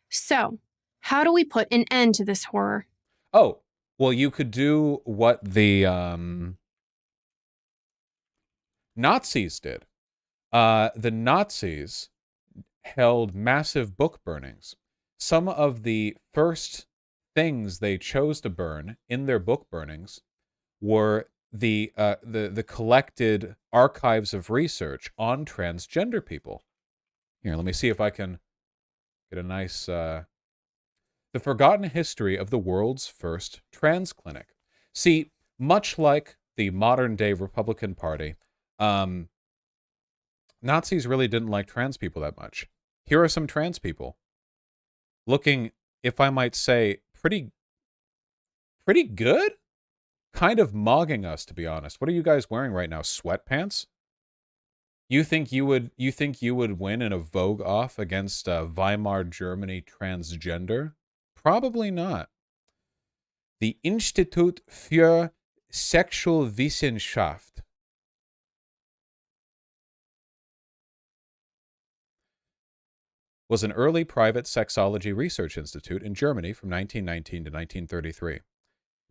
So, how do we put an end to this horror? Oh, well, you could do what the Nazis did. The Nazis held massive book burnings some of the first things they chose to burn in their book burnings were the collected archives of research on transgender people. Here, let me see if I can get a nice the forgotten history of the world's first trans clinic. See, much like the modern day Republican Party, Nazis really didn't like trans people that much. Here are some trans people looking, if I might say, pretty good? Kind of mogging us, to be honest. What are you guys wearing right now? Sweatpants? You think you would win in a Vogue off against Weimar Germany transgender? Probably not. The Institut für Sexualwissenschaft was an early private sexology research institute in Germany from 1919 to 1933.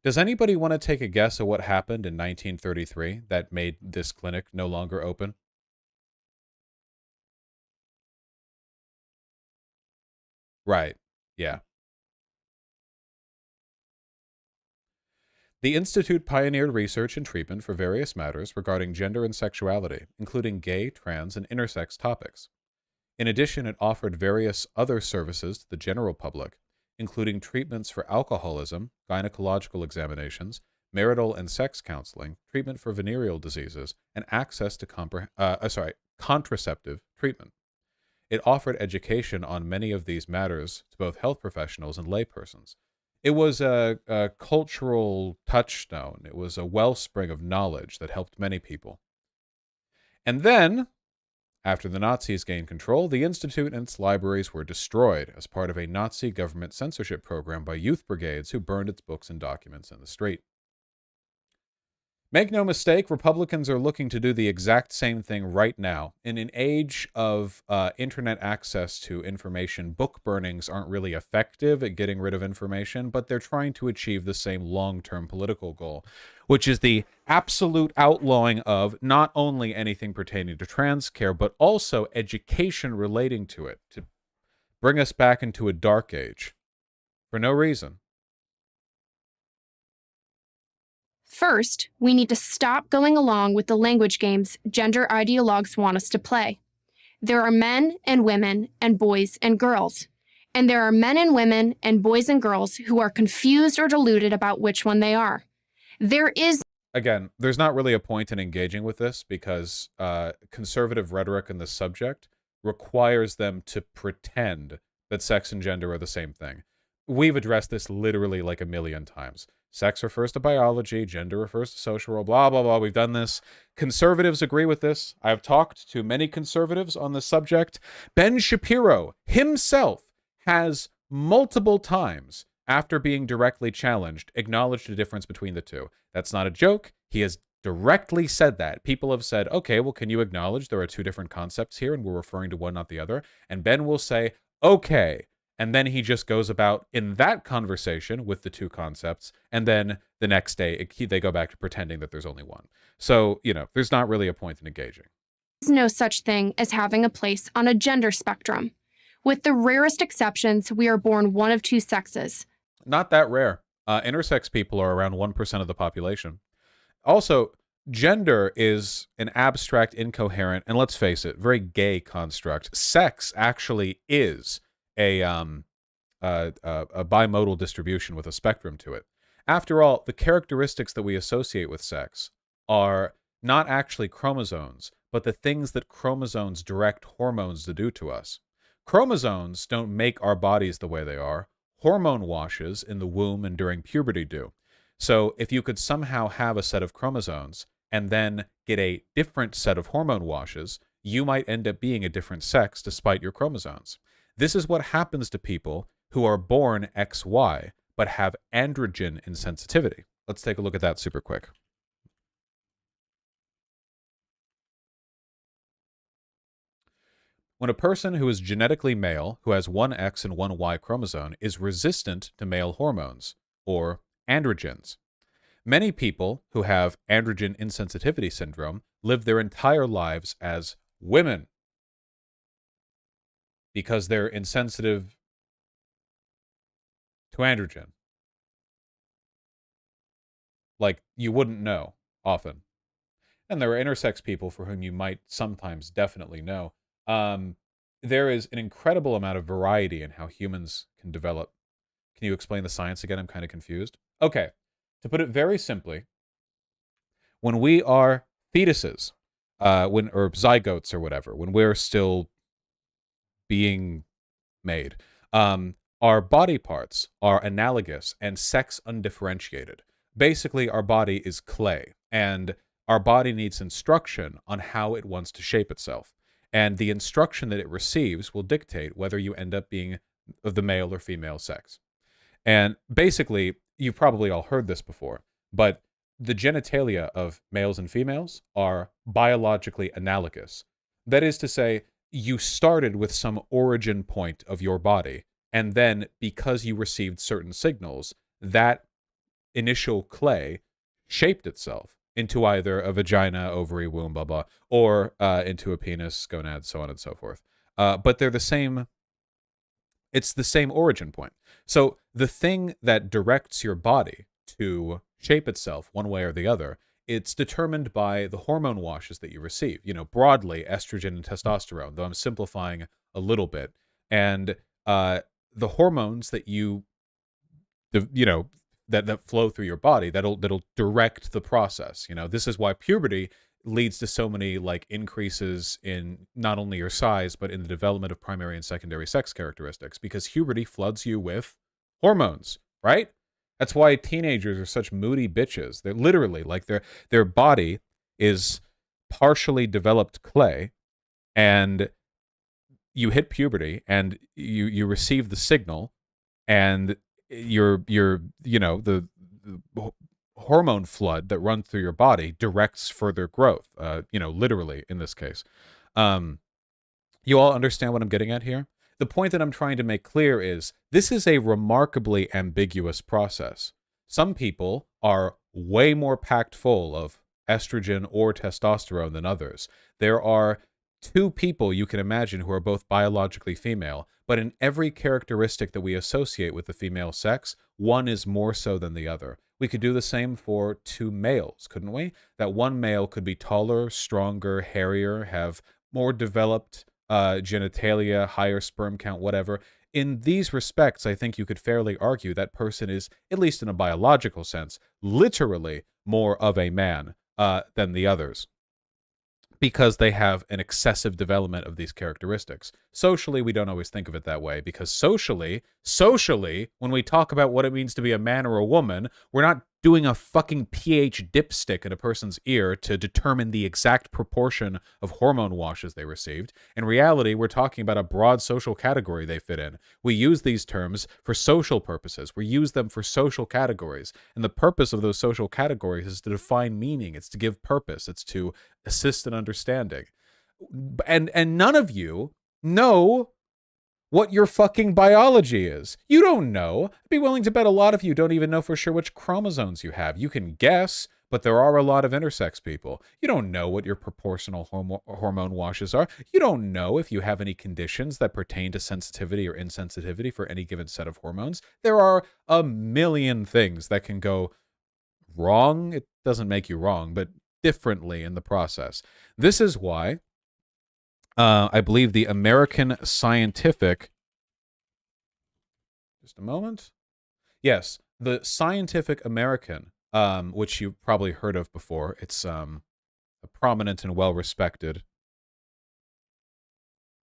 Does anybody want to take a guess at what happened in 1933 that made this clinic no longer open? Right. Yeah. The Institute pioneered research and treatment for various matters regarding gender and sexuality, including gay, trans, and intersex topics. In addition, it offered various other services to the general public, including treatments for alcoholism, gynecological examinations, marital and sex counseling, treatment for venereal diseases, and access to contraceptive treatment. It offered education on many of these matters to both health professionals and laypersons. It was a cultural touchstone. It was a wellspring of knowledge that helped many people. And then, after the Nazis gained control, the Institute and its libraries were destroyed as part of a Nazi government censorship program by youth brigades who burned its books and documents in the street. Make no mistake, Republicans are looking to do the exact same thing right now. In an age of internet access to information, book burnings aren't really effective at getting rid of information, but they're trying to achieve the same long-term political goal, which is the absolute outlawing of not only anything pertaining to trans care, but also education relating to it, to bring us back into a dark age for no reason. First, we need to stop going along with the language games gender ideologues want us to play. There are men and women and boys and girls. And there are men and women and boys and girls who are confused or deluded about which one they are. There is... Again, there's not really a point in engaging with this because conservative rhetoric in the subject requires them to pretend that sex and gender are the same thing. We've addressed this literally like a million times. Sex refers to biology, gender refers to social role, blah, blah, blah. We've done this. Conservatives agree with this. I've talked to many conservatives on the subject. Ben Shapiro himself has multiple times, after being directly challenged, acknowledged the difference between the two. That's not a joke. He has directly said that. People have said, okay, well, can you acknowledge there are two different concepts here and we're referring to one, not the other? And Ben will say, okay. And then he just goes about in that conversation with the two concepts. And then the next day, they go back to pretending that there's only one. So, there's not really a point in engaging. There's no such thing as having a place on a gender spectrum. With the rarest exceptions, we are born one of two sexes. Not that rare. Intersex people are around 1% of the population. Also, gender is an abstract, incoherent, and let's face it, very gay construct. Sex actually is a bimodal distribution with a spectrum to it. After all, the characteristics that we associate with sex are not actually chromosomes, but the things that chromosomes direct hormones to do to us. Chromosomes don't make our bodies the way they are. Hormone washes in the womb and during puberty do. So if you could somehow have a set of chromosomes and then get a different set of hormone washes, you might end up being a different sex despite your chromosomes. This is what happens to people who are born XY but have androgen insensitivity. Let's take a look at that super quick. When a person who is genetically male, who has one X and one Y chromosome, is resistant to male hormones, or androgens. Many people who have androgen insensitivity syndrome live their entire lives as women because they're insensitive to androgen. Like, you wouldn't know often. And there are intersex people for whom you might sometimes definitely know. There is an incredible amount of variety in how humans can develop. Can you explain the science again? I'm kind of confused. Okay. To put it very simply, when we are fetuses, or zygotes or whatever, when we're still being made, our body parts are analogous and sex undifferentiated. Basically, our body is clay, and our body needs instruction on how it wants to shape itself. And the instruction that it receives will dictate whether you end up being of the male or female sex. And basically, you've probably all heard this before, but the genitalia of males and females are biologically analogous. That is to say, you started with some origin point of your body, and then because you received certain signals, that initial clay shaped itself into either a vagina, ovary, womb, blah, blah, or into a penis, gonad, so on and so forth. But they're the same. It's the same origin point. So the thing that directs your body to shape itself one way or the other, it's determined by the hormone washes that you receive. You know, broadly, estrogen and testosterone, though I'm simplifying a little bit. And the hormones that that flow through your body, that'll direct the process. You know, this is why puberty leads to so many like increases in not only your size but in the development of primary and secondary sex characteristics, because puberty floods you with hormones, right? That's why teenagers are such moody bitches. They're literally like their body is partially developed clay, and you hit puberty and you receive the signal, and the hormone flood that runs through your body directs further growth, literally in this case. You all understand what I'm getting at here? The point that I'm trying to make clear is this is a remarkably ambiguous process. Some people are way more packed full of estrogen or testosterone than others. There are two people you can imagine who are both biologically female, but in every characteristic that we associate with the female sex, one is more so than the other. We could do the same for two males, couldn't we? That one male could be taller, stronger, hairier, have more developed genitalia, higher sperm count, whatever. In these respects, I think you could fairly argue that person is, at least in a biological sense, literally more of a man than the others, because they have an excessive development of these characteristics. Socially, we don't always think of it that way, because socially, when we talk about what it means to be a man or a woman, we're not doing a fucking pH dipstick in a person's ear to determine the exact proportion of hormone washes they received. In reality, we're talking about a broad social category they fit in. We use these terms for social purposes. We use them for social categories. And the purpose of those social categories is to define meaning. It's to give purpose. It's to assist in understanding. And none of you know what your fucking biology is. You don't know. I'd be willing to bet a lot of you don't even know for sure which chromosomes you have. You can guess, but there are a lot of intersex people. You don't know what your proportional hormone washes are. You don't know if you have any conditions that pertain to sensitivity or insensitivity for any given set of hormones. There are a million things that can go wrong. It doesn't make you wrong, but differently in the process. This is why I believe the American Scientific, just a moment. Yes, the Scientific American, which you've probably heard of before. It's a prominent and well-respected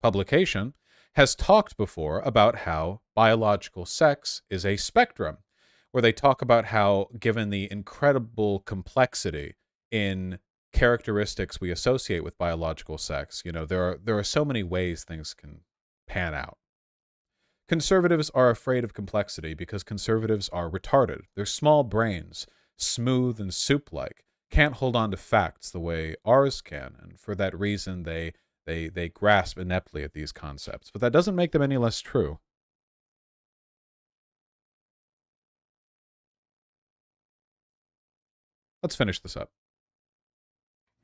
publication, has talked before about how biological sex is a spectrum, where they talk about how, given the incredible complexity in characteristics we associate with biological sex, there are so many ways things can pan out. Conservatives are afraid of complexity because conservatives are retarded. They're small brains, smooth and soup-like, can't hold on to facts the way ours can, and for that reason they grasp ineptly at these concepts. But that doesn't make them any less true. Let's finish this up.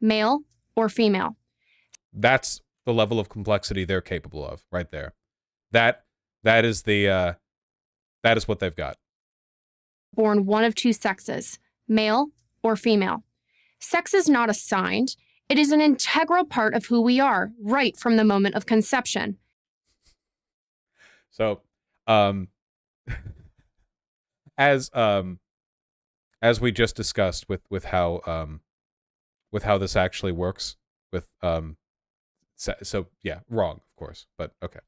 Male or female? That's the level of complexity they're capable of right there. That is the That is what they've got. Born one of two sexes, male or female. Sex is not assigned. It is an integral part of who we are, right from the moment of conception. So, as we just discussed with how this actually works with so yeah, wrong, of course, but okay.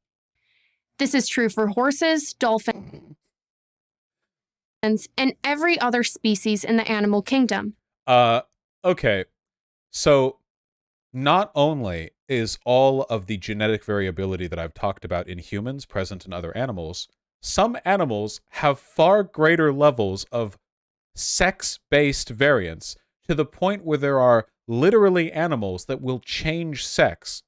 This is true for horses, dolphins, and every other species in the animal kingdom. Okay. So not only is all of the genetic variability that I've talked about in humans present in other animals, some animals have far greater levels of sex-based variance to the point where there are literally animals that will change sex.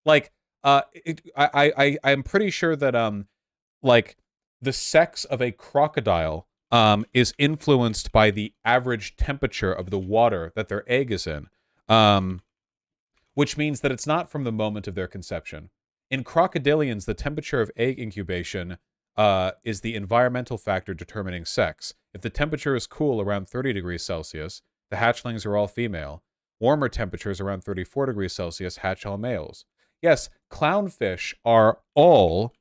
Like, I'm pretty sure that like the sex of a crocodile is influenced by the average temperature of the water that their egg is in, which means that it's not from the moment of their conception. In crocodilians, the temperature of egg incubation is the environmental factor determining sex. If the temperature is cool around 30 degrees Celsius, the hatchlings are all female. Warmer temperatures around 34 degrees Celsius hatch all males. Yes, clownfish are all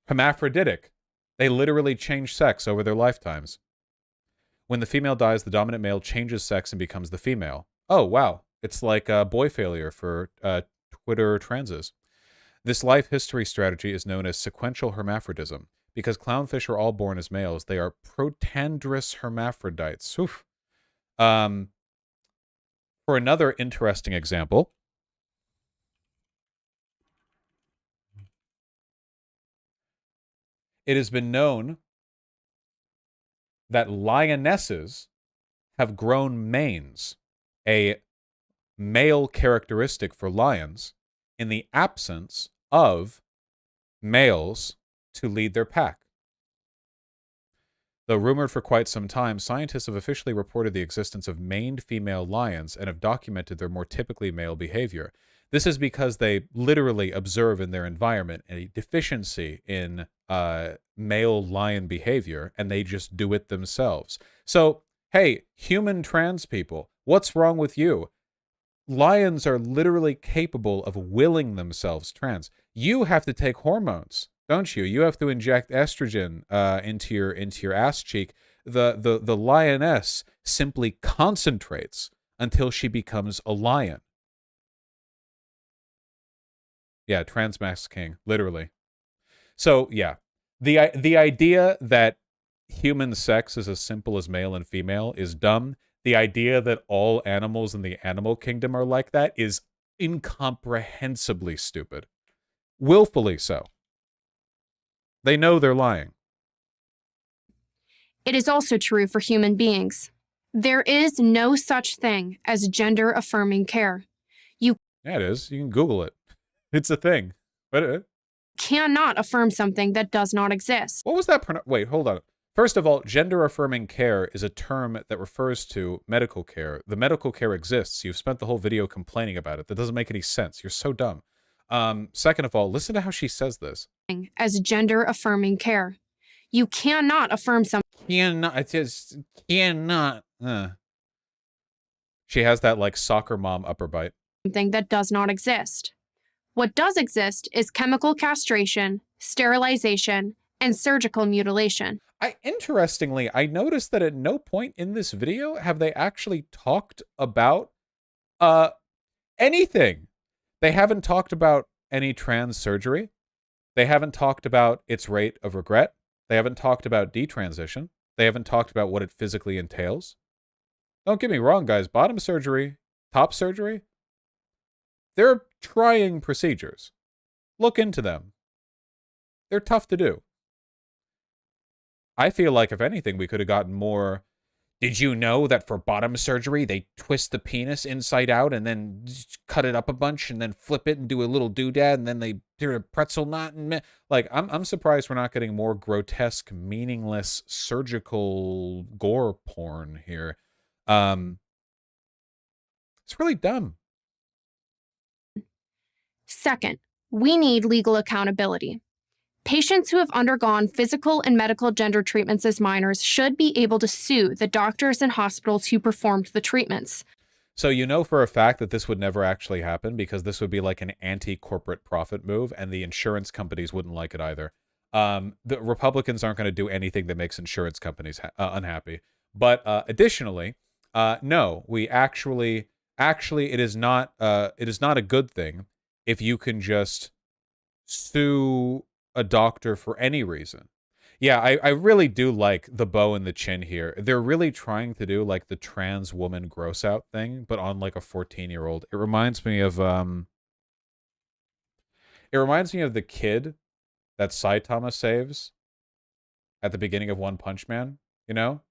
hermaphroditic. They literally change sex over their lifetimes. When the female dies, the dominant male changes sex and becomes the female. Oh, wow. It's like a boy failure for Twitter transes. This life history strategy is known as sequential hermaphrodism. Because clownfish are all born as males, they are protandrous hermaphrodites. Oof. For another interesting example, it has been known that lionesses have grown manes, a male characteristic for lions, in the absence of males to lead their pack. Though rumored for quite some time, scientists have officially reported the existence of maned female lions and have documented their more typically male behavior. This is because they literally observe in their environment a deficiency in male lion behavior, and they just do it themselves. So, hey, human trans people, what's wrong with you? Lions are literally capable of willing themselves trans. You have to take hormones, don't you? You have to inject estrogen into your ass cheek. The lioness simply concentrates until she becomes a lion. Yeah, trans max king, literally. So yeah, the idea that human sex is as simple as male and female is dumb. The idea that all animals in the animal kingdom are like that is incomprehensibly stupid. Willfully so. They know they're lying. It is also true for human beings. There is no such thing as gender-affirming care. You Yeah, it is. You can Google it. It's a thing. But cannot affirm something that does not exist. What was that? Wait, hold on. First of all, gender-affirming care is a term that refers to medical care. The medical care exists. You've spent the whole video complaining about it. That doesn't make any sense. You're so dumb. Second of all, listen to how she says this. As gender-affirming care. You cannot affirm something. Cannot. It is cannot. She has that like soccer mom upper bite. Something that does not exist. What does exist is chemical castration, sterilization, and surgical mutilation. Interestingly, I noticed that at no point in this video have they actually talked about anything. They haven't talked about any trans surgery. They haven't talked about its rate of regret. They haven't talked about detransition. They haven't talked about what it physically entails. Don't get me wrong, guys. Bottom surgery, top surgery, they're trying procedures. Look into them. They're tough to do. I feel like, if anything, we could have gotten more. Did you know that for bottom surgery, they twist the penis inside out and then cut it up a bunch and then flip it and do a little doodad and then they do a pretzel knot? And like, I'm surprised we're not getting more grotesque, meaningless, surgical gore porn here. It's really dumb. Second, we need legal accountability. Patients who have undergone physical and medical gender treatments as minors should be able to sue the doctors and hospitals who performed the treatments. So you know for a fact that this would never actually happen because this would be like an anti-corporate profit move, and the insurance companies wouldn't like it either. The Republicans aren't going to do anything that makes insurance companies unhappy. But additionally, no, we actually it is not a good thing if you can just sue a doctor for any reason. Yeah, I really do like the bow and the chin here. They're really trying to do like the trans woman gross out thing, but on like a 14-year-old. It reminds me of the kid that Saitama saves at the beginning of One Punch Man, you know?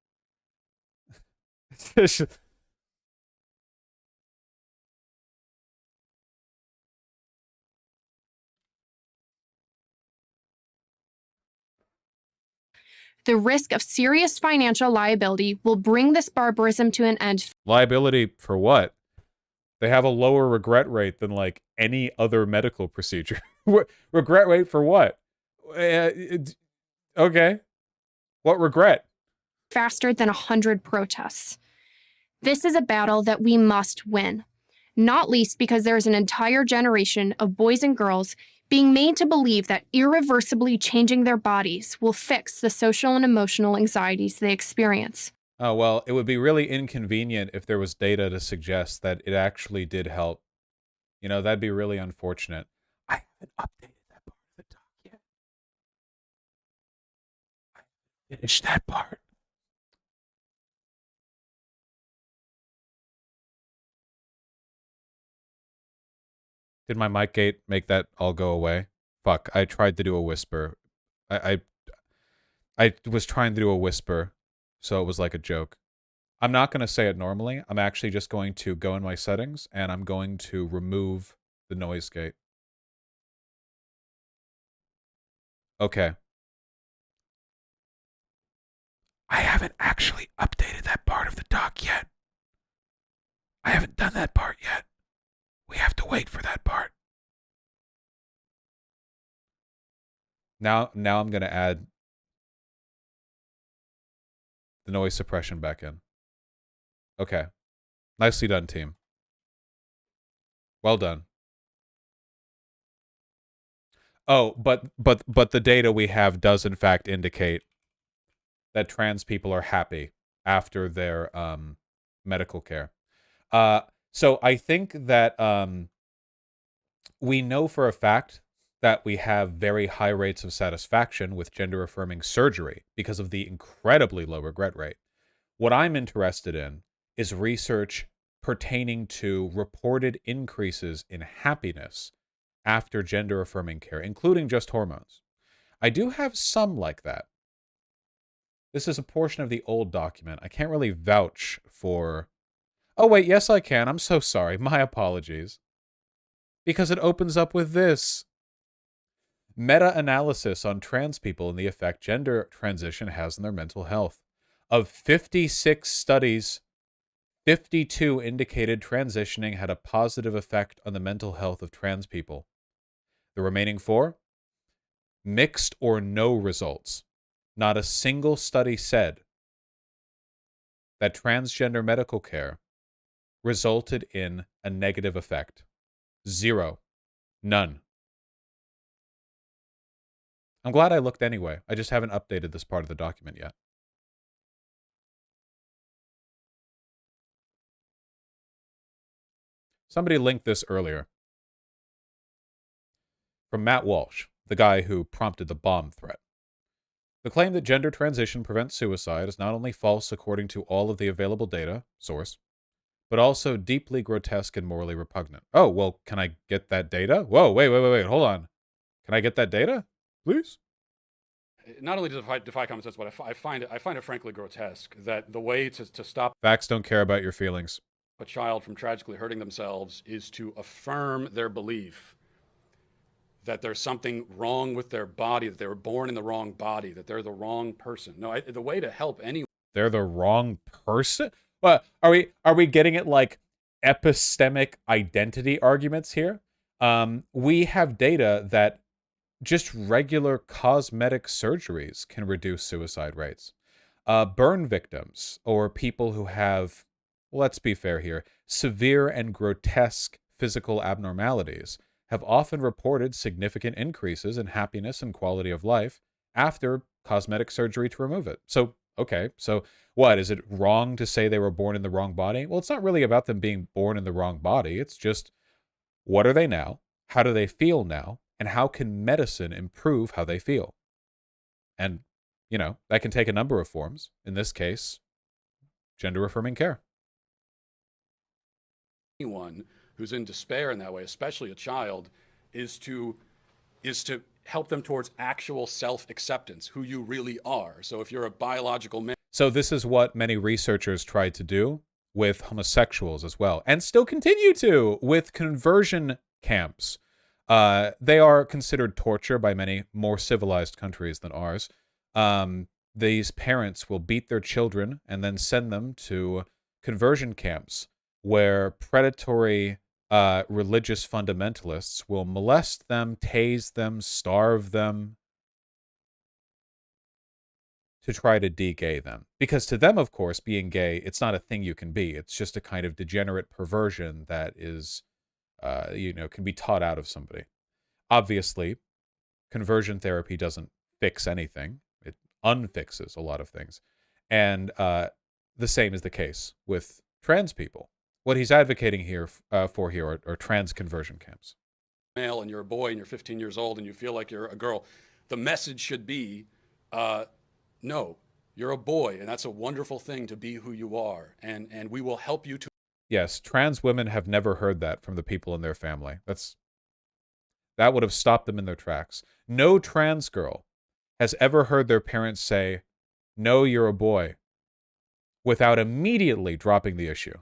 The risk of serious financial liability will bring this barbarism to an end. Liability for what? They have a lower regret rate than like any other medical procedure. Regret rate for what? Okay. What regret? Faster than 100 protests. This is a battle that we must win, not least because there is an entire generation of boys and girls being made to believe that irreversibly changing their bodies will fix the social and emotional anxieties they experience. Oh, well, it would be really inconvenient if there was data to suggest that it actually did help. You know, that'd be really unfortunate. I haven't updated that part of the doc yet. I finished that part. Did my mic gate make that all go away? Fuck, I tried to do a whisper. I was trying to do a whisper, so it was like a joke. I'm not going to say it normally. I'm actually just going to go in my settings, and I'm going to remove the noise gate. Okay. I haven't actually updated that part of the doc yet. I haven't done that part yet. We have to wait for that part. Now I'm going to add the noise suppression back in. Okay. Nicely done, team. Well done. Oh, but the data we have does in fact indicate that trans people are happy after their medical care. So I think that we know for a fact that we have very high rates of satisfaction with gender-affirming surgery because of the incredibly low regret rate. What I'm interested in is research pertaining to reported increases in happiness after gender-affirming care, including just hormones. I do have some like that. This is a portion of the old document. I can't really vouch for... Oh, wait, yes, I can. I'm so sorry. My apologies. Because it opens up with this. Meta-analysis on trans people and the effect gender transition has on their mental health. Of 56 studies, 52 indicated transitioning had a positive effect on the mental health of trans people. The remaining 4? Mixed or no results. Not a single study said that transgender medical care resulted in a negative effect. 0. None. I'm glad I looked anyway. I just haven't updated this part of the document yet. Somebody linked this earlier. From Matt Walsh, the guy who prompted the bomb threat. The claim that gender transition prevents suicide is not only false according to all of the available data, source, but also deeply grotesque and morally repugnant. Oh, well, can I get that data? Whoa, wait, hold on. Can I get that data, please? Not only does it defy common sense, but I find it frankly grotesque that the way to stop Facts don't care about your feelings. a child from tragically hurting themselves is to affirm their belief that there's something wrong with their body, that they were born in the wrong body, that they're the wrong person. No, the way to help anyone... They're the wrong person? Well, are we getting at like epistemic identity arguments here? We have data that just regular cosmetic surgeries can reduce suicide rates. Burn victims or people who have, let's be fair here, severe and grotesque physical abnormalities have often reported significant increases in happiness and quality of life after cosmetic surgery to remove it. So, okay, so what? Is it wrong to say they were born in the wrong body? Well, it's not really about them being born in the wrong body. It's just, what are they now? How do they feel now? And how can medicine improve how they feel? And, you know, that can take a number of forms. In this case, gender affirming care. Anyone who's in despair in that way, especially a child, is to help them towards actual self-acceptance, who you really are. So if you're a biological man. So this is what many researchers tried to do with homosexuals as well, and still continue to with conversion camps. They are considered torture by many more civilized countries than ours. These parents will beat their children and then send them to conversion camps where predatory religious fundamentalists will molest them, tase them, starve them to try to de-gay them. Because to them, of course, being gay, it's not a thing you can be. It's just a kind of degenerate perversion that is, can be taught out of somebody. Obviously, conversion therapy doesn't fix anything. It unfixes a lot of things. And the same is the case with trans people. What he's advocating here for here are trans conversion camps. Male and you're a boy and you're 15 years old and you feel like you're a girl. The message should be, no, you're a boy, and that's a wonderful thing to be who you are, and we will help you to. Yes, trans women have never heard that from the people in their family. That would have stopped them in their tracks. No trans girl has ever heard their parents say, no, you're a boy, without immediately dropping the issue.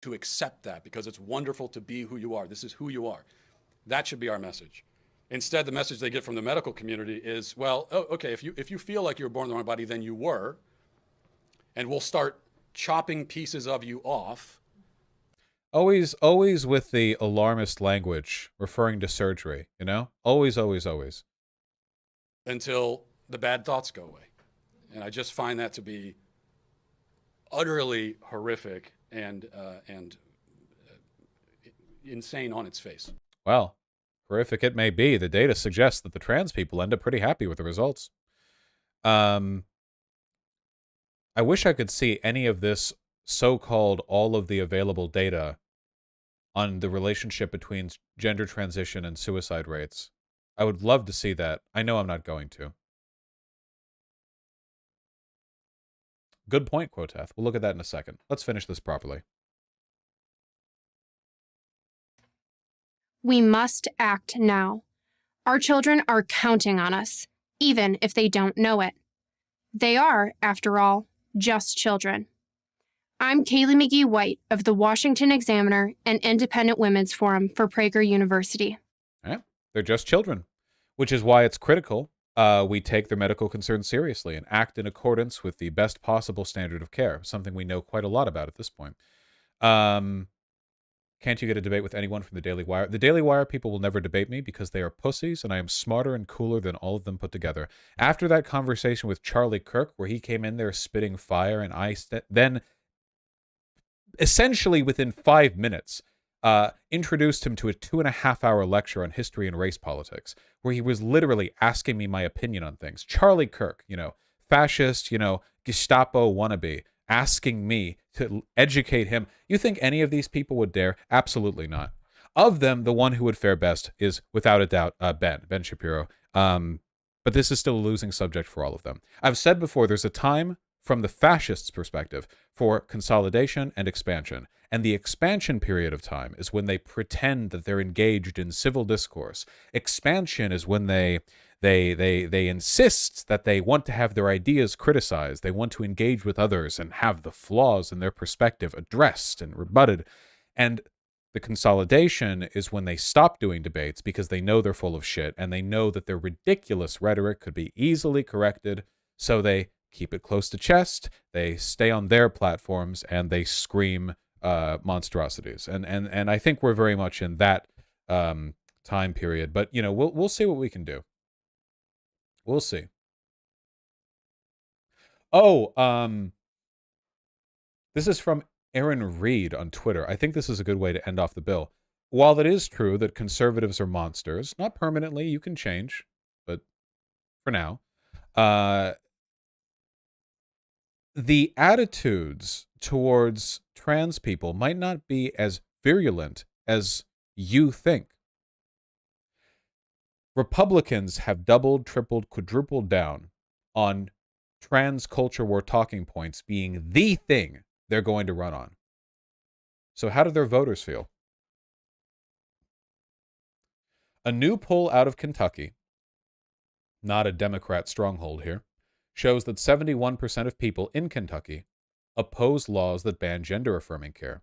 To accept that, because it's wonderful to be who you are. This is who you are. That should be our message. Instead, the message they get from the medical community is, well, oh, okay, if you feel like you were born in the wrong body, then you were, and we'll start chopping pieces of you off. Always with the alarmist language referring to surgery, you know? Always. Until the bad thoughts go away. And I just find that to be utterly horrific and insane on its face. Well, horrific it may be. The data suggests that the trans people end up pretty happy with the results. I wish I could see any of this so-called all of the available data on the relationship between gender transition and suicide rates. I would love to see that. I know I'm not going to. Good point, Quoteth. We'll look at that in a second. Let's finish this properly. We must act now. Our children are counting on us, even if they don't know it. They are, after all, just children. I'm Kaylee McGee White of the Washington Examiner and Independent Women's Forum for Prager University. Yeah, they're just children, which is why it's critical we take their medical concerns seriously and act in accordance with the best possible standard of care, something we know quite a lot about at this point. Can't you get a debate with anyone from the Daily Wire? The Daily Wire people will never debate me because they are pussies and I am smarter and cooler than all of them put together. After that conversation with Charlie Kirk, where he came in there spitting fire and I then essentially within 5 minutes introduced him to a 2.5-hour lecture on history and race politics, where he was literally asking me my opinion on things. Charlie Kirk, fascist, Gestapo wannabe, asking me to educate him. You think any of these people would dare? Absolutely not. Of them, the one who would fare best is, without a doubt, Ben Shapiro. But this is still a losing subject for all of them. I've said before, there's a time from the fascists' perspective for consolidation and expansion. And the expansion period of time is when they pretend that they're engaged in civil discourse. Expansion is when they insist that they want to have their ideas criticized. They want to engage with others and have the flaws in their perspective addressed and rebutted. And the consolidation is when they stop doing debates because they know they're full of shit and they know that their ridiculous rhetoric could be easily corrected. So they keep it close to chest, they stay on their platforms, and they scream monstrosities. And I think we're very much in that time period. But, you know, we'll see what we can do. We'll see. Oh, this is from Aaron Reed on Twitter. I think this is a good way to end off the bill. While it is true that conservatives are monsters, not permanently, you can change, but for now, the attitudes towards trans people might not be as virulent as you think. Republicans have doubled, tripled, quadrupled down on trans culture war talking points being the thing they're going to run on. So how do their voters feel? A new poll out of Kentucky, not a Democrat stronghold here, shows that 71% of people in Kentucky oppose laws that ban gender-affirming care.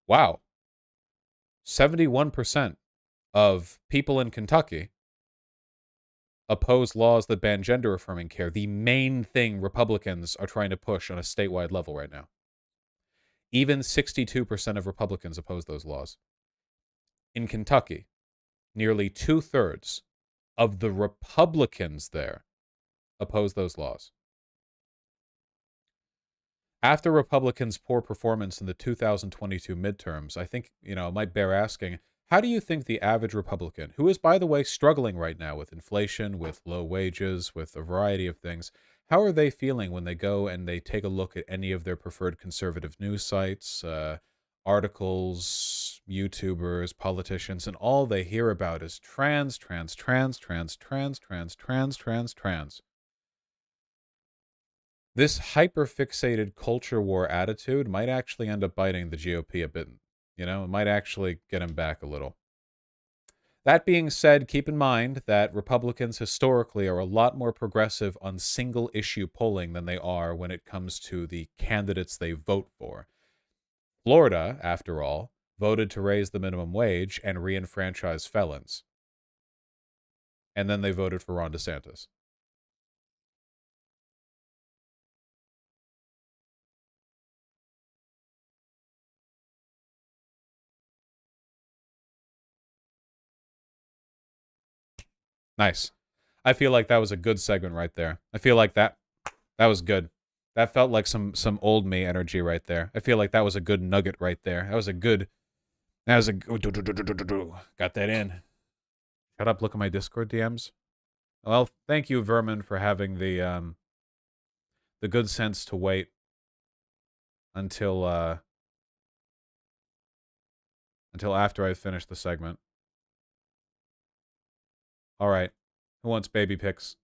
Wow. 71% of people in Kentucky oppose laws that ban gender-affirming care, the main thing Republicans are trying to push on a statewide level right now. Even 62% of Republicans oppose those laws. In Kentucky, nearly 2/3 of the Republicans there oppose those laws. After Republicans' poor performance in the 2022 midterms, I think, you know, it might bear asking, how do you think the average Republican, who is, by the way, struggling right now with inflation, with low wages, with a variety of things, how are they feeling when they go and they take a look at any of their preferred conservative news sites, articles, YouTubers, politicians, and all they hear about is trans. This hyper-fixated culture war attitude might actually end up biting the GOP a bit. You know, it might actually get him back a little. That being said, keep in mind that Republicans historically are a lot more progressive on single-issue polling than they are when it comes to the candidates they vote for. Florida, after all, voted to raise the minimum wage and re-enfranchise felons. And then they voted for Ron DeSantis. Nice. I feel like that was a good segment right there. I feel like that was good. That felt like some old me energy right there. I feel like that was a good nugget right there. Got that in. Shut up, look at my Discord DMs. Well, thank you, Vermin, for having the good sense to wait until after I finish the segment. All right. Who wants baby pics?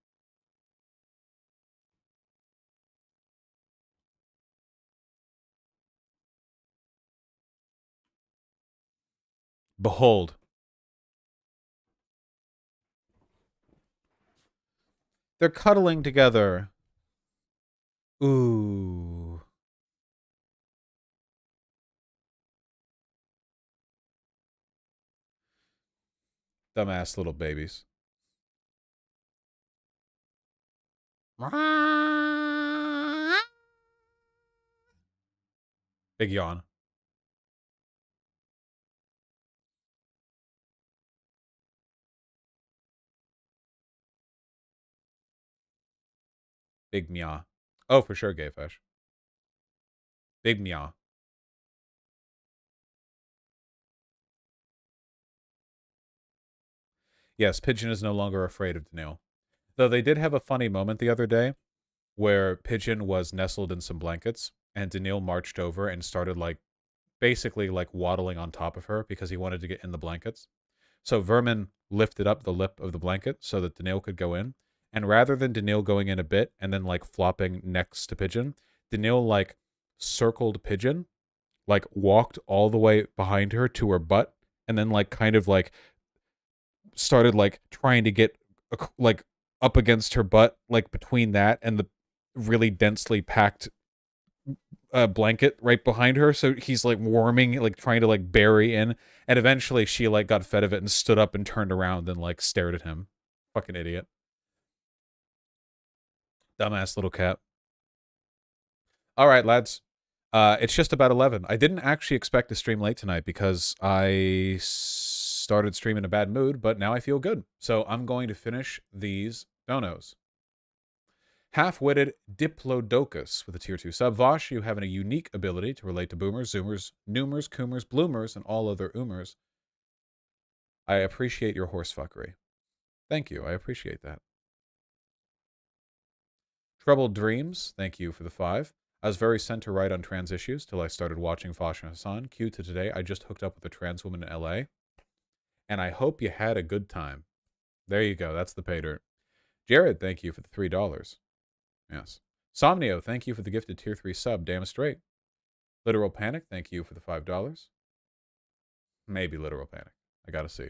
Behold. They're cuddling together. Ooh. Dumbass little babies. Big yawn. Big meow. Oh, for sure, gay fish. Big meow. Yes, Pigeon is no longer afraid of Daniil. Though they did have a funny moment the other day where Pigeon was nestled in some blankets and Daniil marched over and started basically waddling on top of her because he wanted to get in the blankets. So Vermin lifted up the lip of the blanket so that Daniil could go in. And rather than Daniil going in a bit and then flopping next to Pigeon, Daniil circled Pigeon, walked all the way behind her to her butt, and then started trying to get up against her butt, between that and the really densely packed blanket right behind her. So he's warming, trying to bury in, and eventually she got fed of it and stood up and turned around and stared at him. Fucking idiot. Dumbass little cat. All right, lads. It's just about 11. I didn't actually expect to stream late tonight because I started stream in a bad mood, but now I feel good. So I'm going to finish these donos. Half-witted Diplodocus with a tier 2 sub. Vosh, you have a unique ability to relate to boomers, zoomers, noomers, coomers, bloomers, and all other oomers. I appreciate your horsefuckery. Thank you. I appreciate that. Troubled Dreams, thank you for the 5. I was very center-right on trans issues till I started watching Fosh and Hassan. Q to today, I just hooked up with a trans woman in LA. And I hope you had a good time. There you go. That's the pay dirt. Jared, thank you for the $3. Yes. Somnio, thank you for the gifted tier 3 sub. Damn straight. Literal Panic, thank you for the $5. Maybe Literal Panic. I gotta see.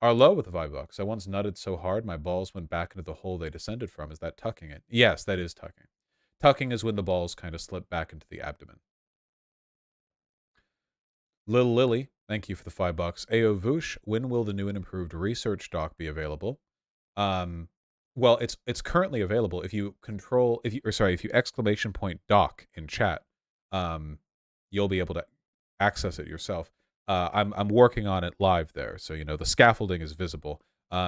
Arlo with the $5. I once nutted so hard my balls went back into the hole they descended from. Is that tucking it? Yes, that is tucking. Tucking is when the balls kind of slip back into the abdomen. Lil Lily, thank you for the $5. Ao Voosh, when will the new and improved research doc be available? Well, it's currently available. If you if you exclamation point doc in chat, you'll be able to access it yourself. I'm working on it live there, so you know the scaffolding is visible.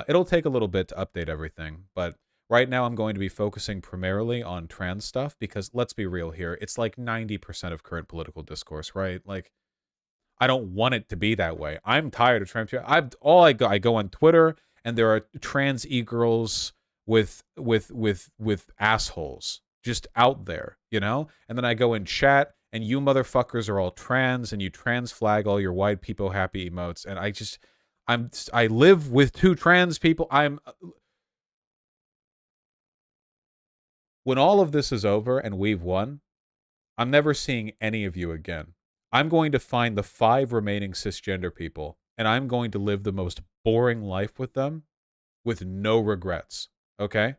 It'll take a little bit to update everything, but right now I'm going to be focusing primarily on trans stuff because let's be real here, it's like 90% of current political discourse, right? Like, I don't want it to be that way. I'm tired of trans. I go on Twitter and there are trans e-girls with assholes just out there, you know? And then I go in chat and you motherfuckers are all trans and you trans flag all your white people happy emotes. And I live with 2 trans people. When all of this is over and we've won, I'm never seeing any of you again. I'm going to find the 5 remaining cisgender people and I'm going to live the most boring life with them with no regrets. Okay?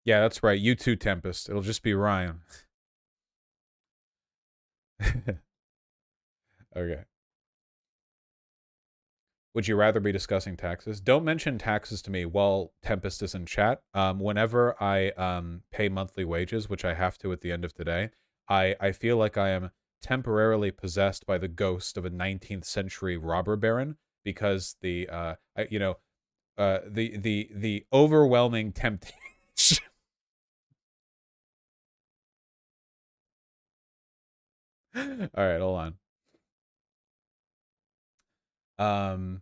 Yeah, that's right. You too, Tempest. It'll just be Ryan. Okay. Would you rather be discussing taxes? Don't mention taxes to me while Tempest is in chat. Whenever I pay monthly wages, which I have to at the end of today, I feel like I am temporarily possessed by the ghost of a 19th century robber baron because the overwhelming temptation. All right, hold on.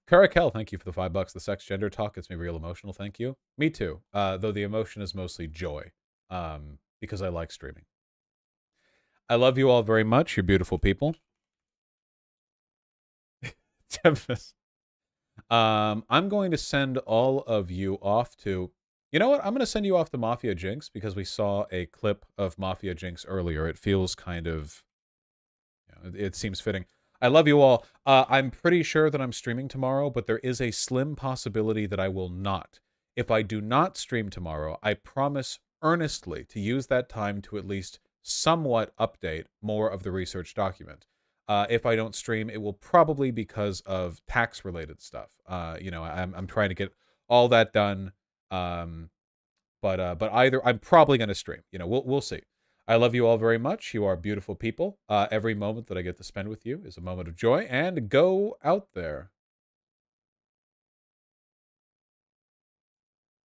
Caracal, thank you for the $5. The sex gender talk gets me real emotional. Thank you. Me too. Though the emotion is mostly joy, because I like streaming. I love you all very much. You're beautiful people. Tempest. I'm going to send all of you off to. You know what? I'm going to send you off to Mafia Jinx because we saw a clip of Mafia Jinx earlier. It feels kind of. It seems fitting. I love you all. I'm pretty sure that I'm streaming tomorrow, but there is a slim possibility that I will not. If I do not stream tomorrow, I promise earnestly to use that time to at least somewhat update more of the research document. If I don't stream, it will probably because of tax-related stuff. I'm trying to get all that done. But either I'm probably going to stream. We'll see. I love you all very much. You are beautiful people. Every moment that I get to spend with you is a moment of joy. And go out there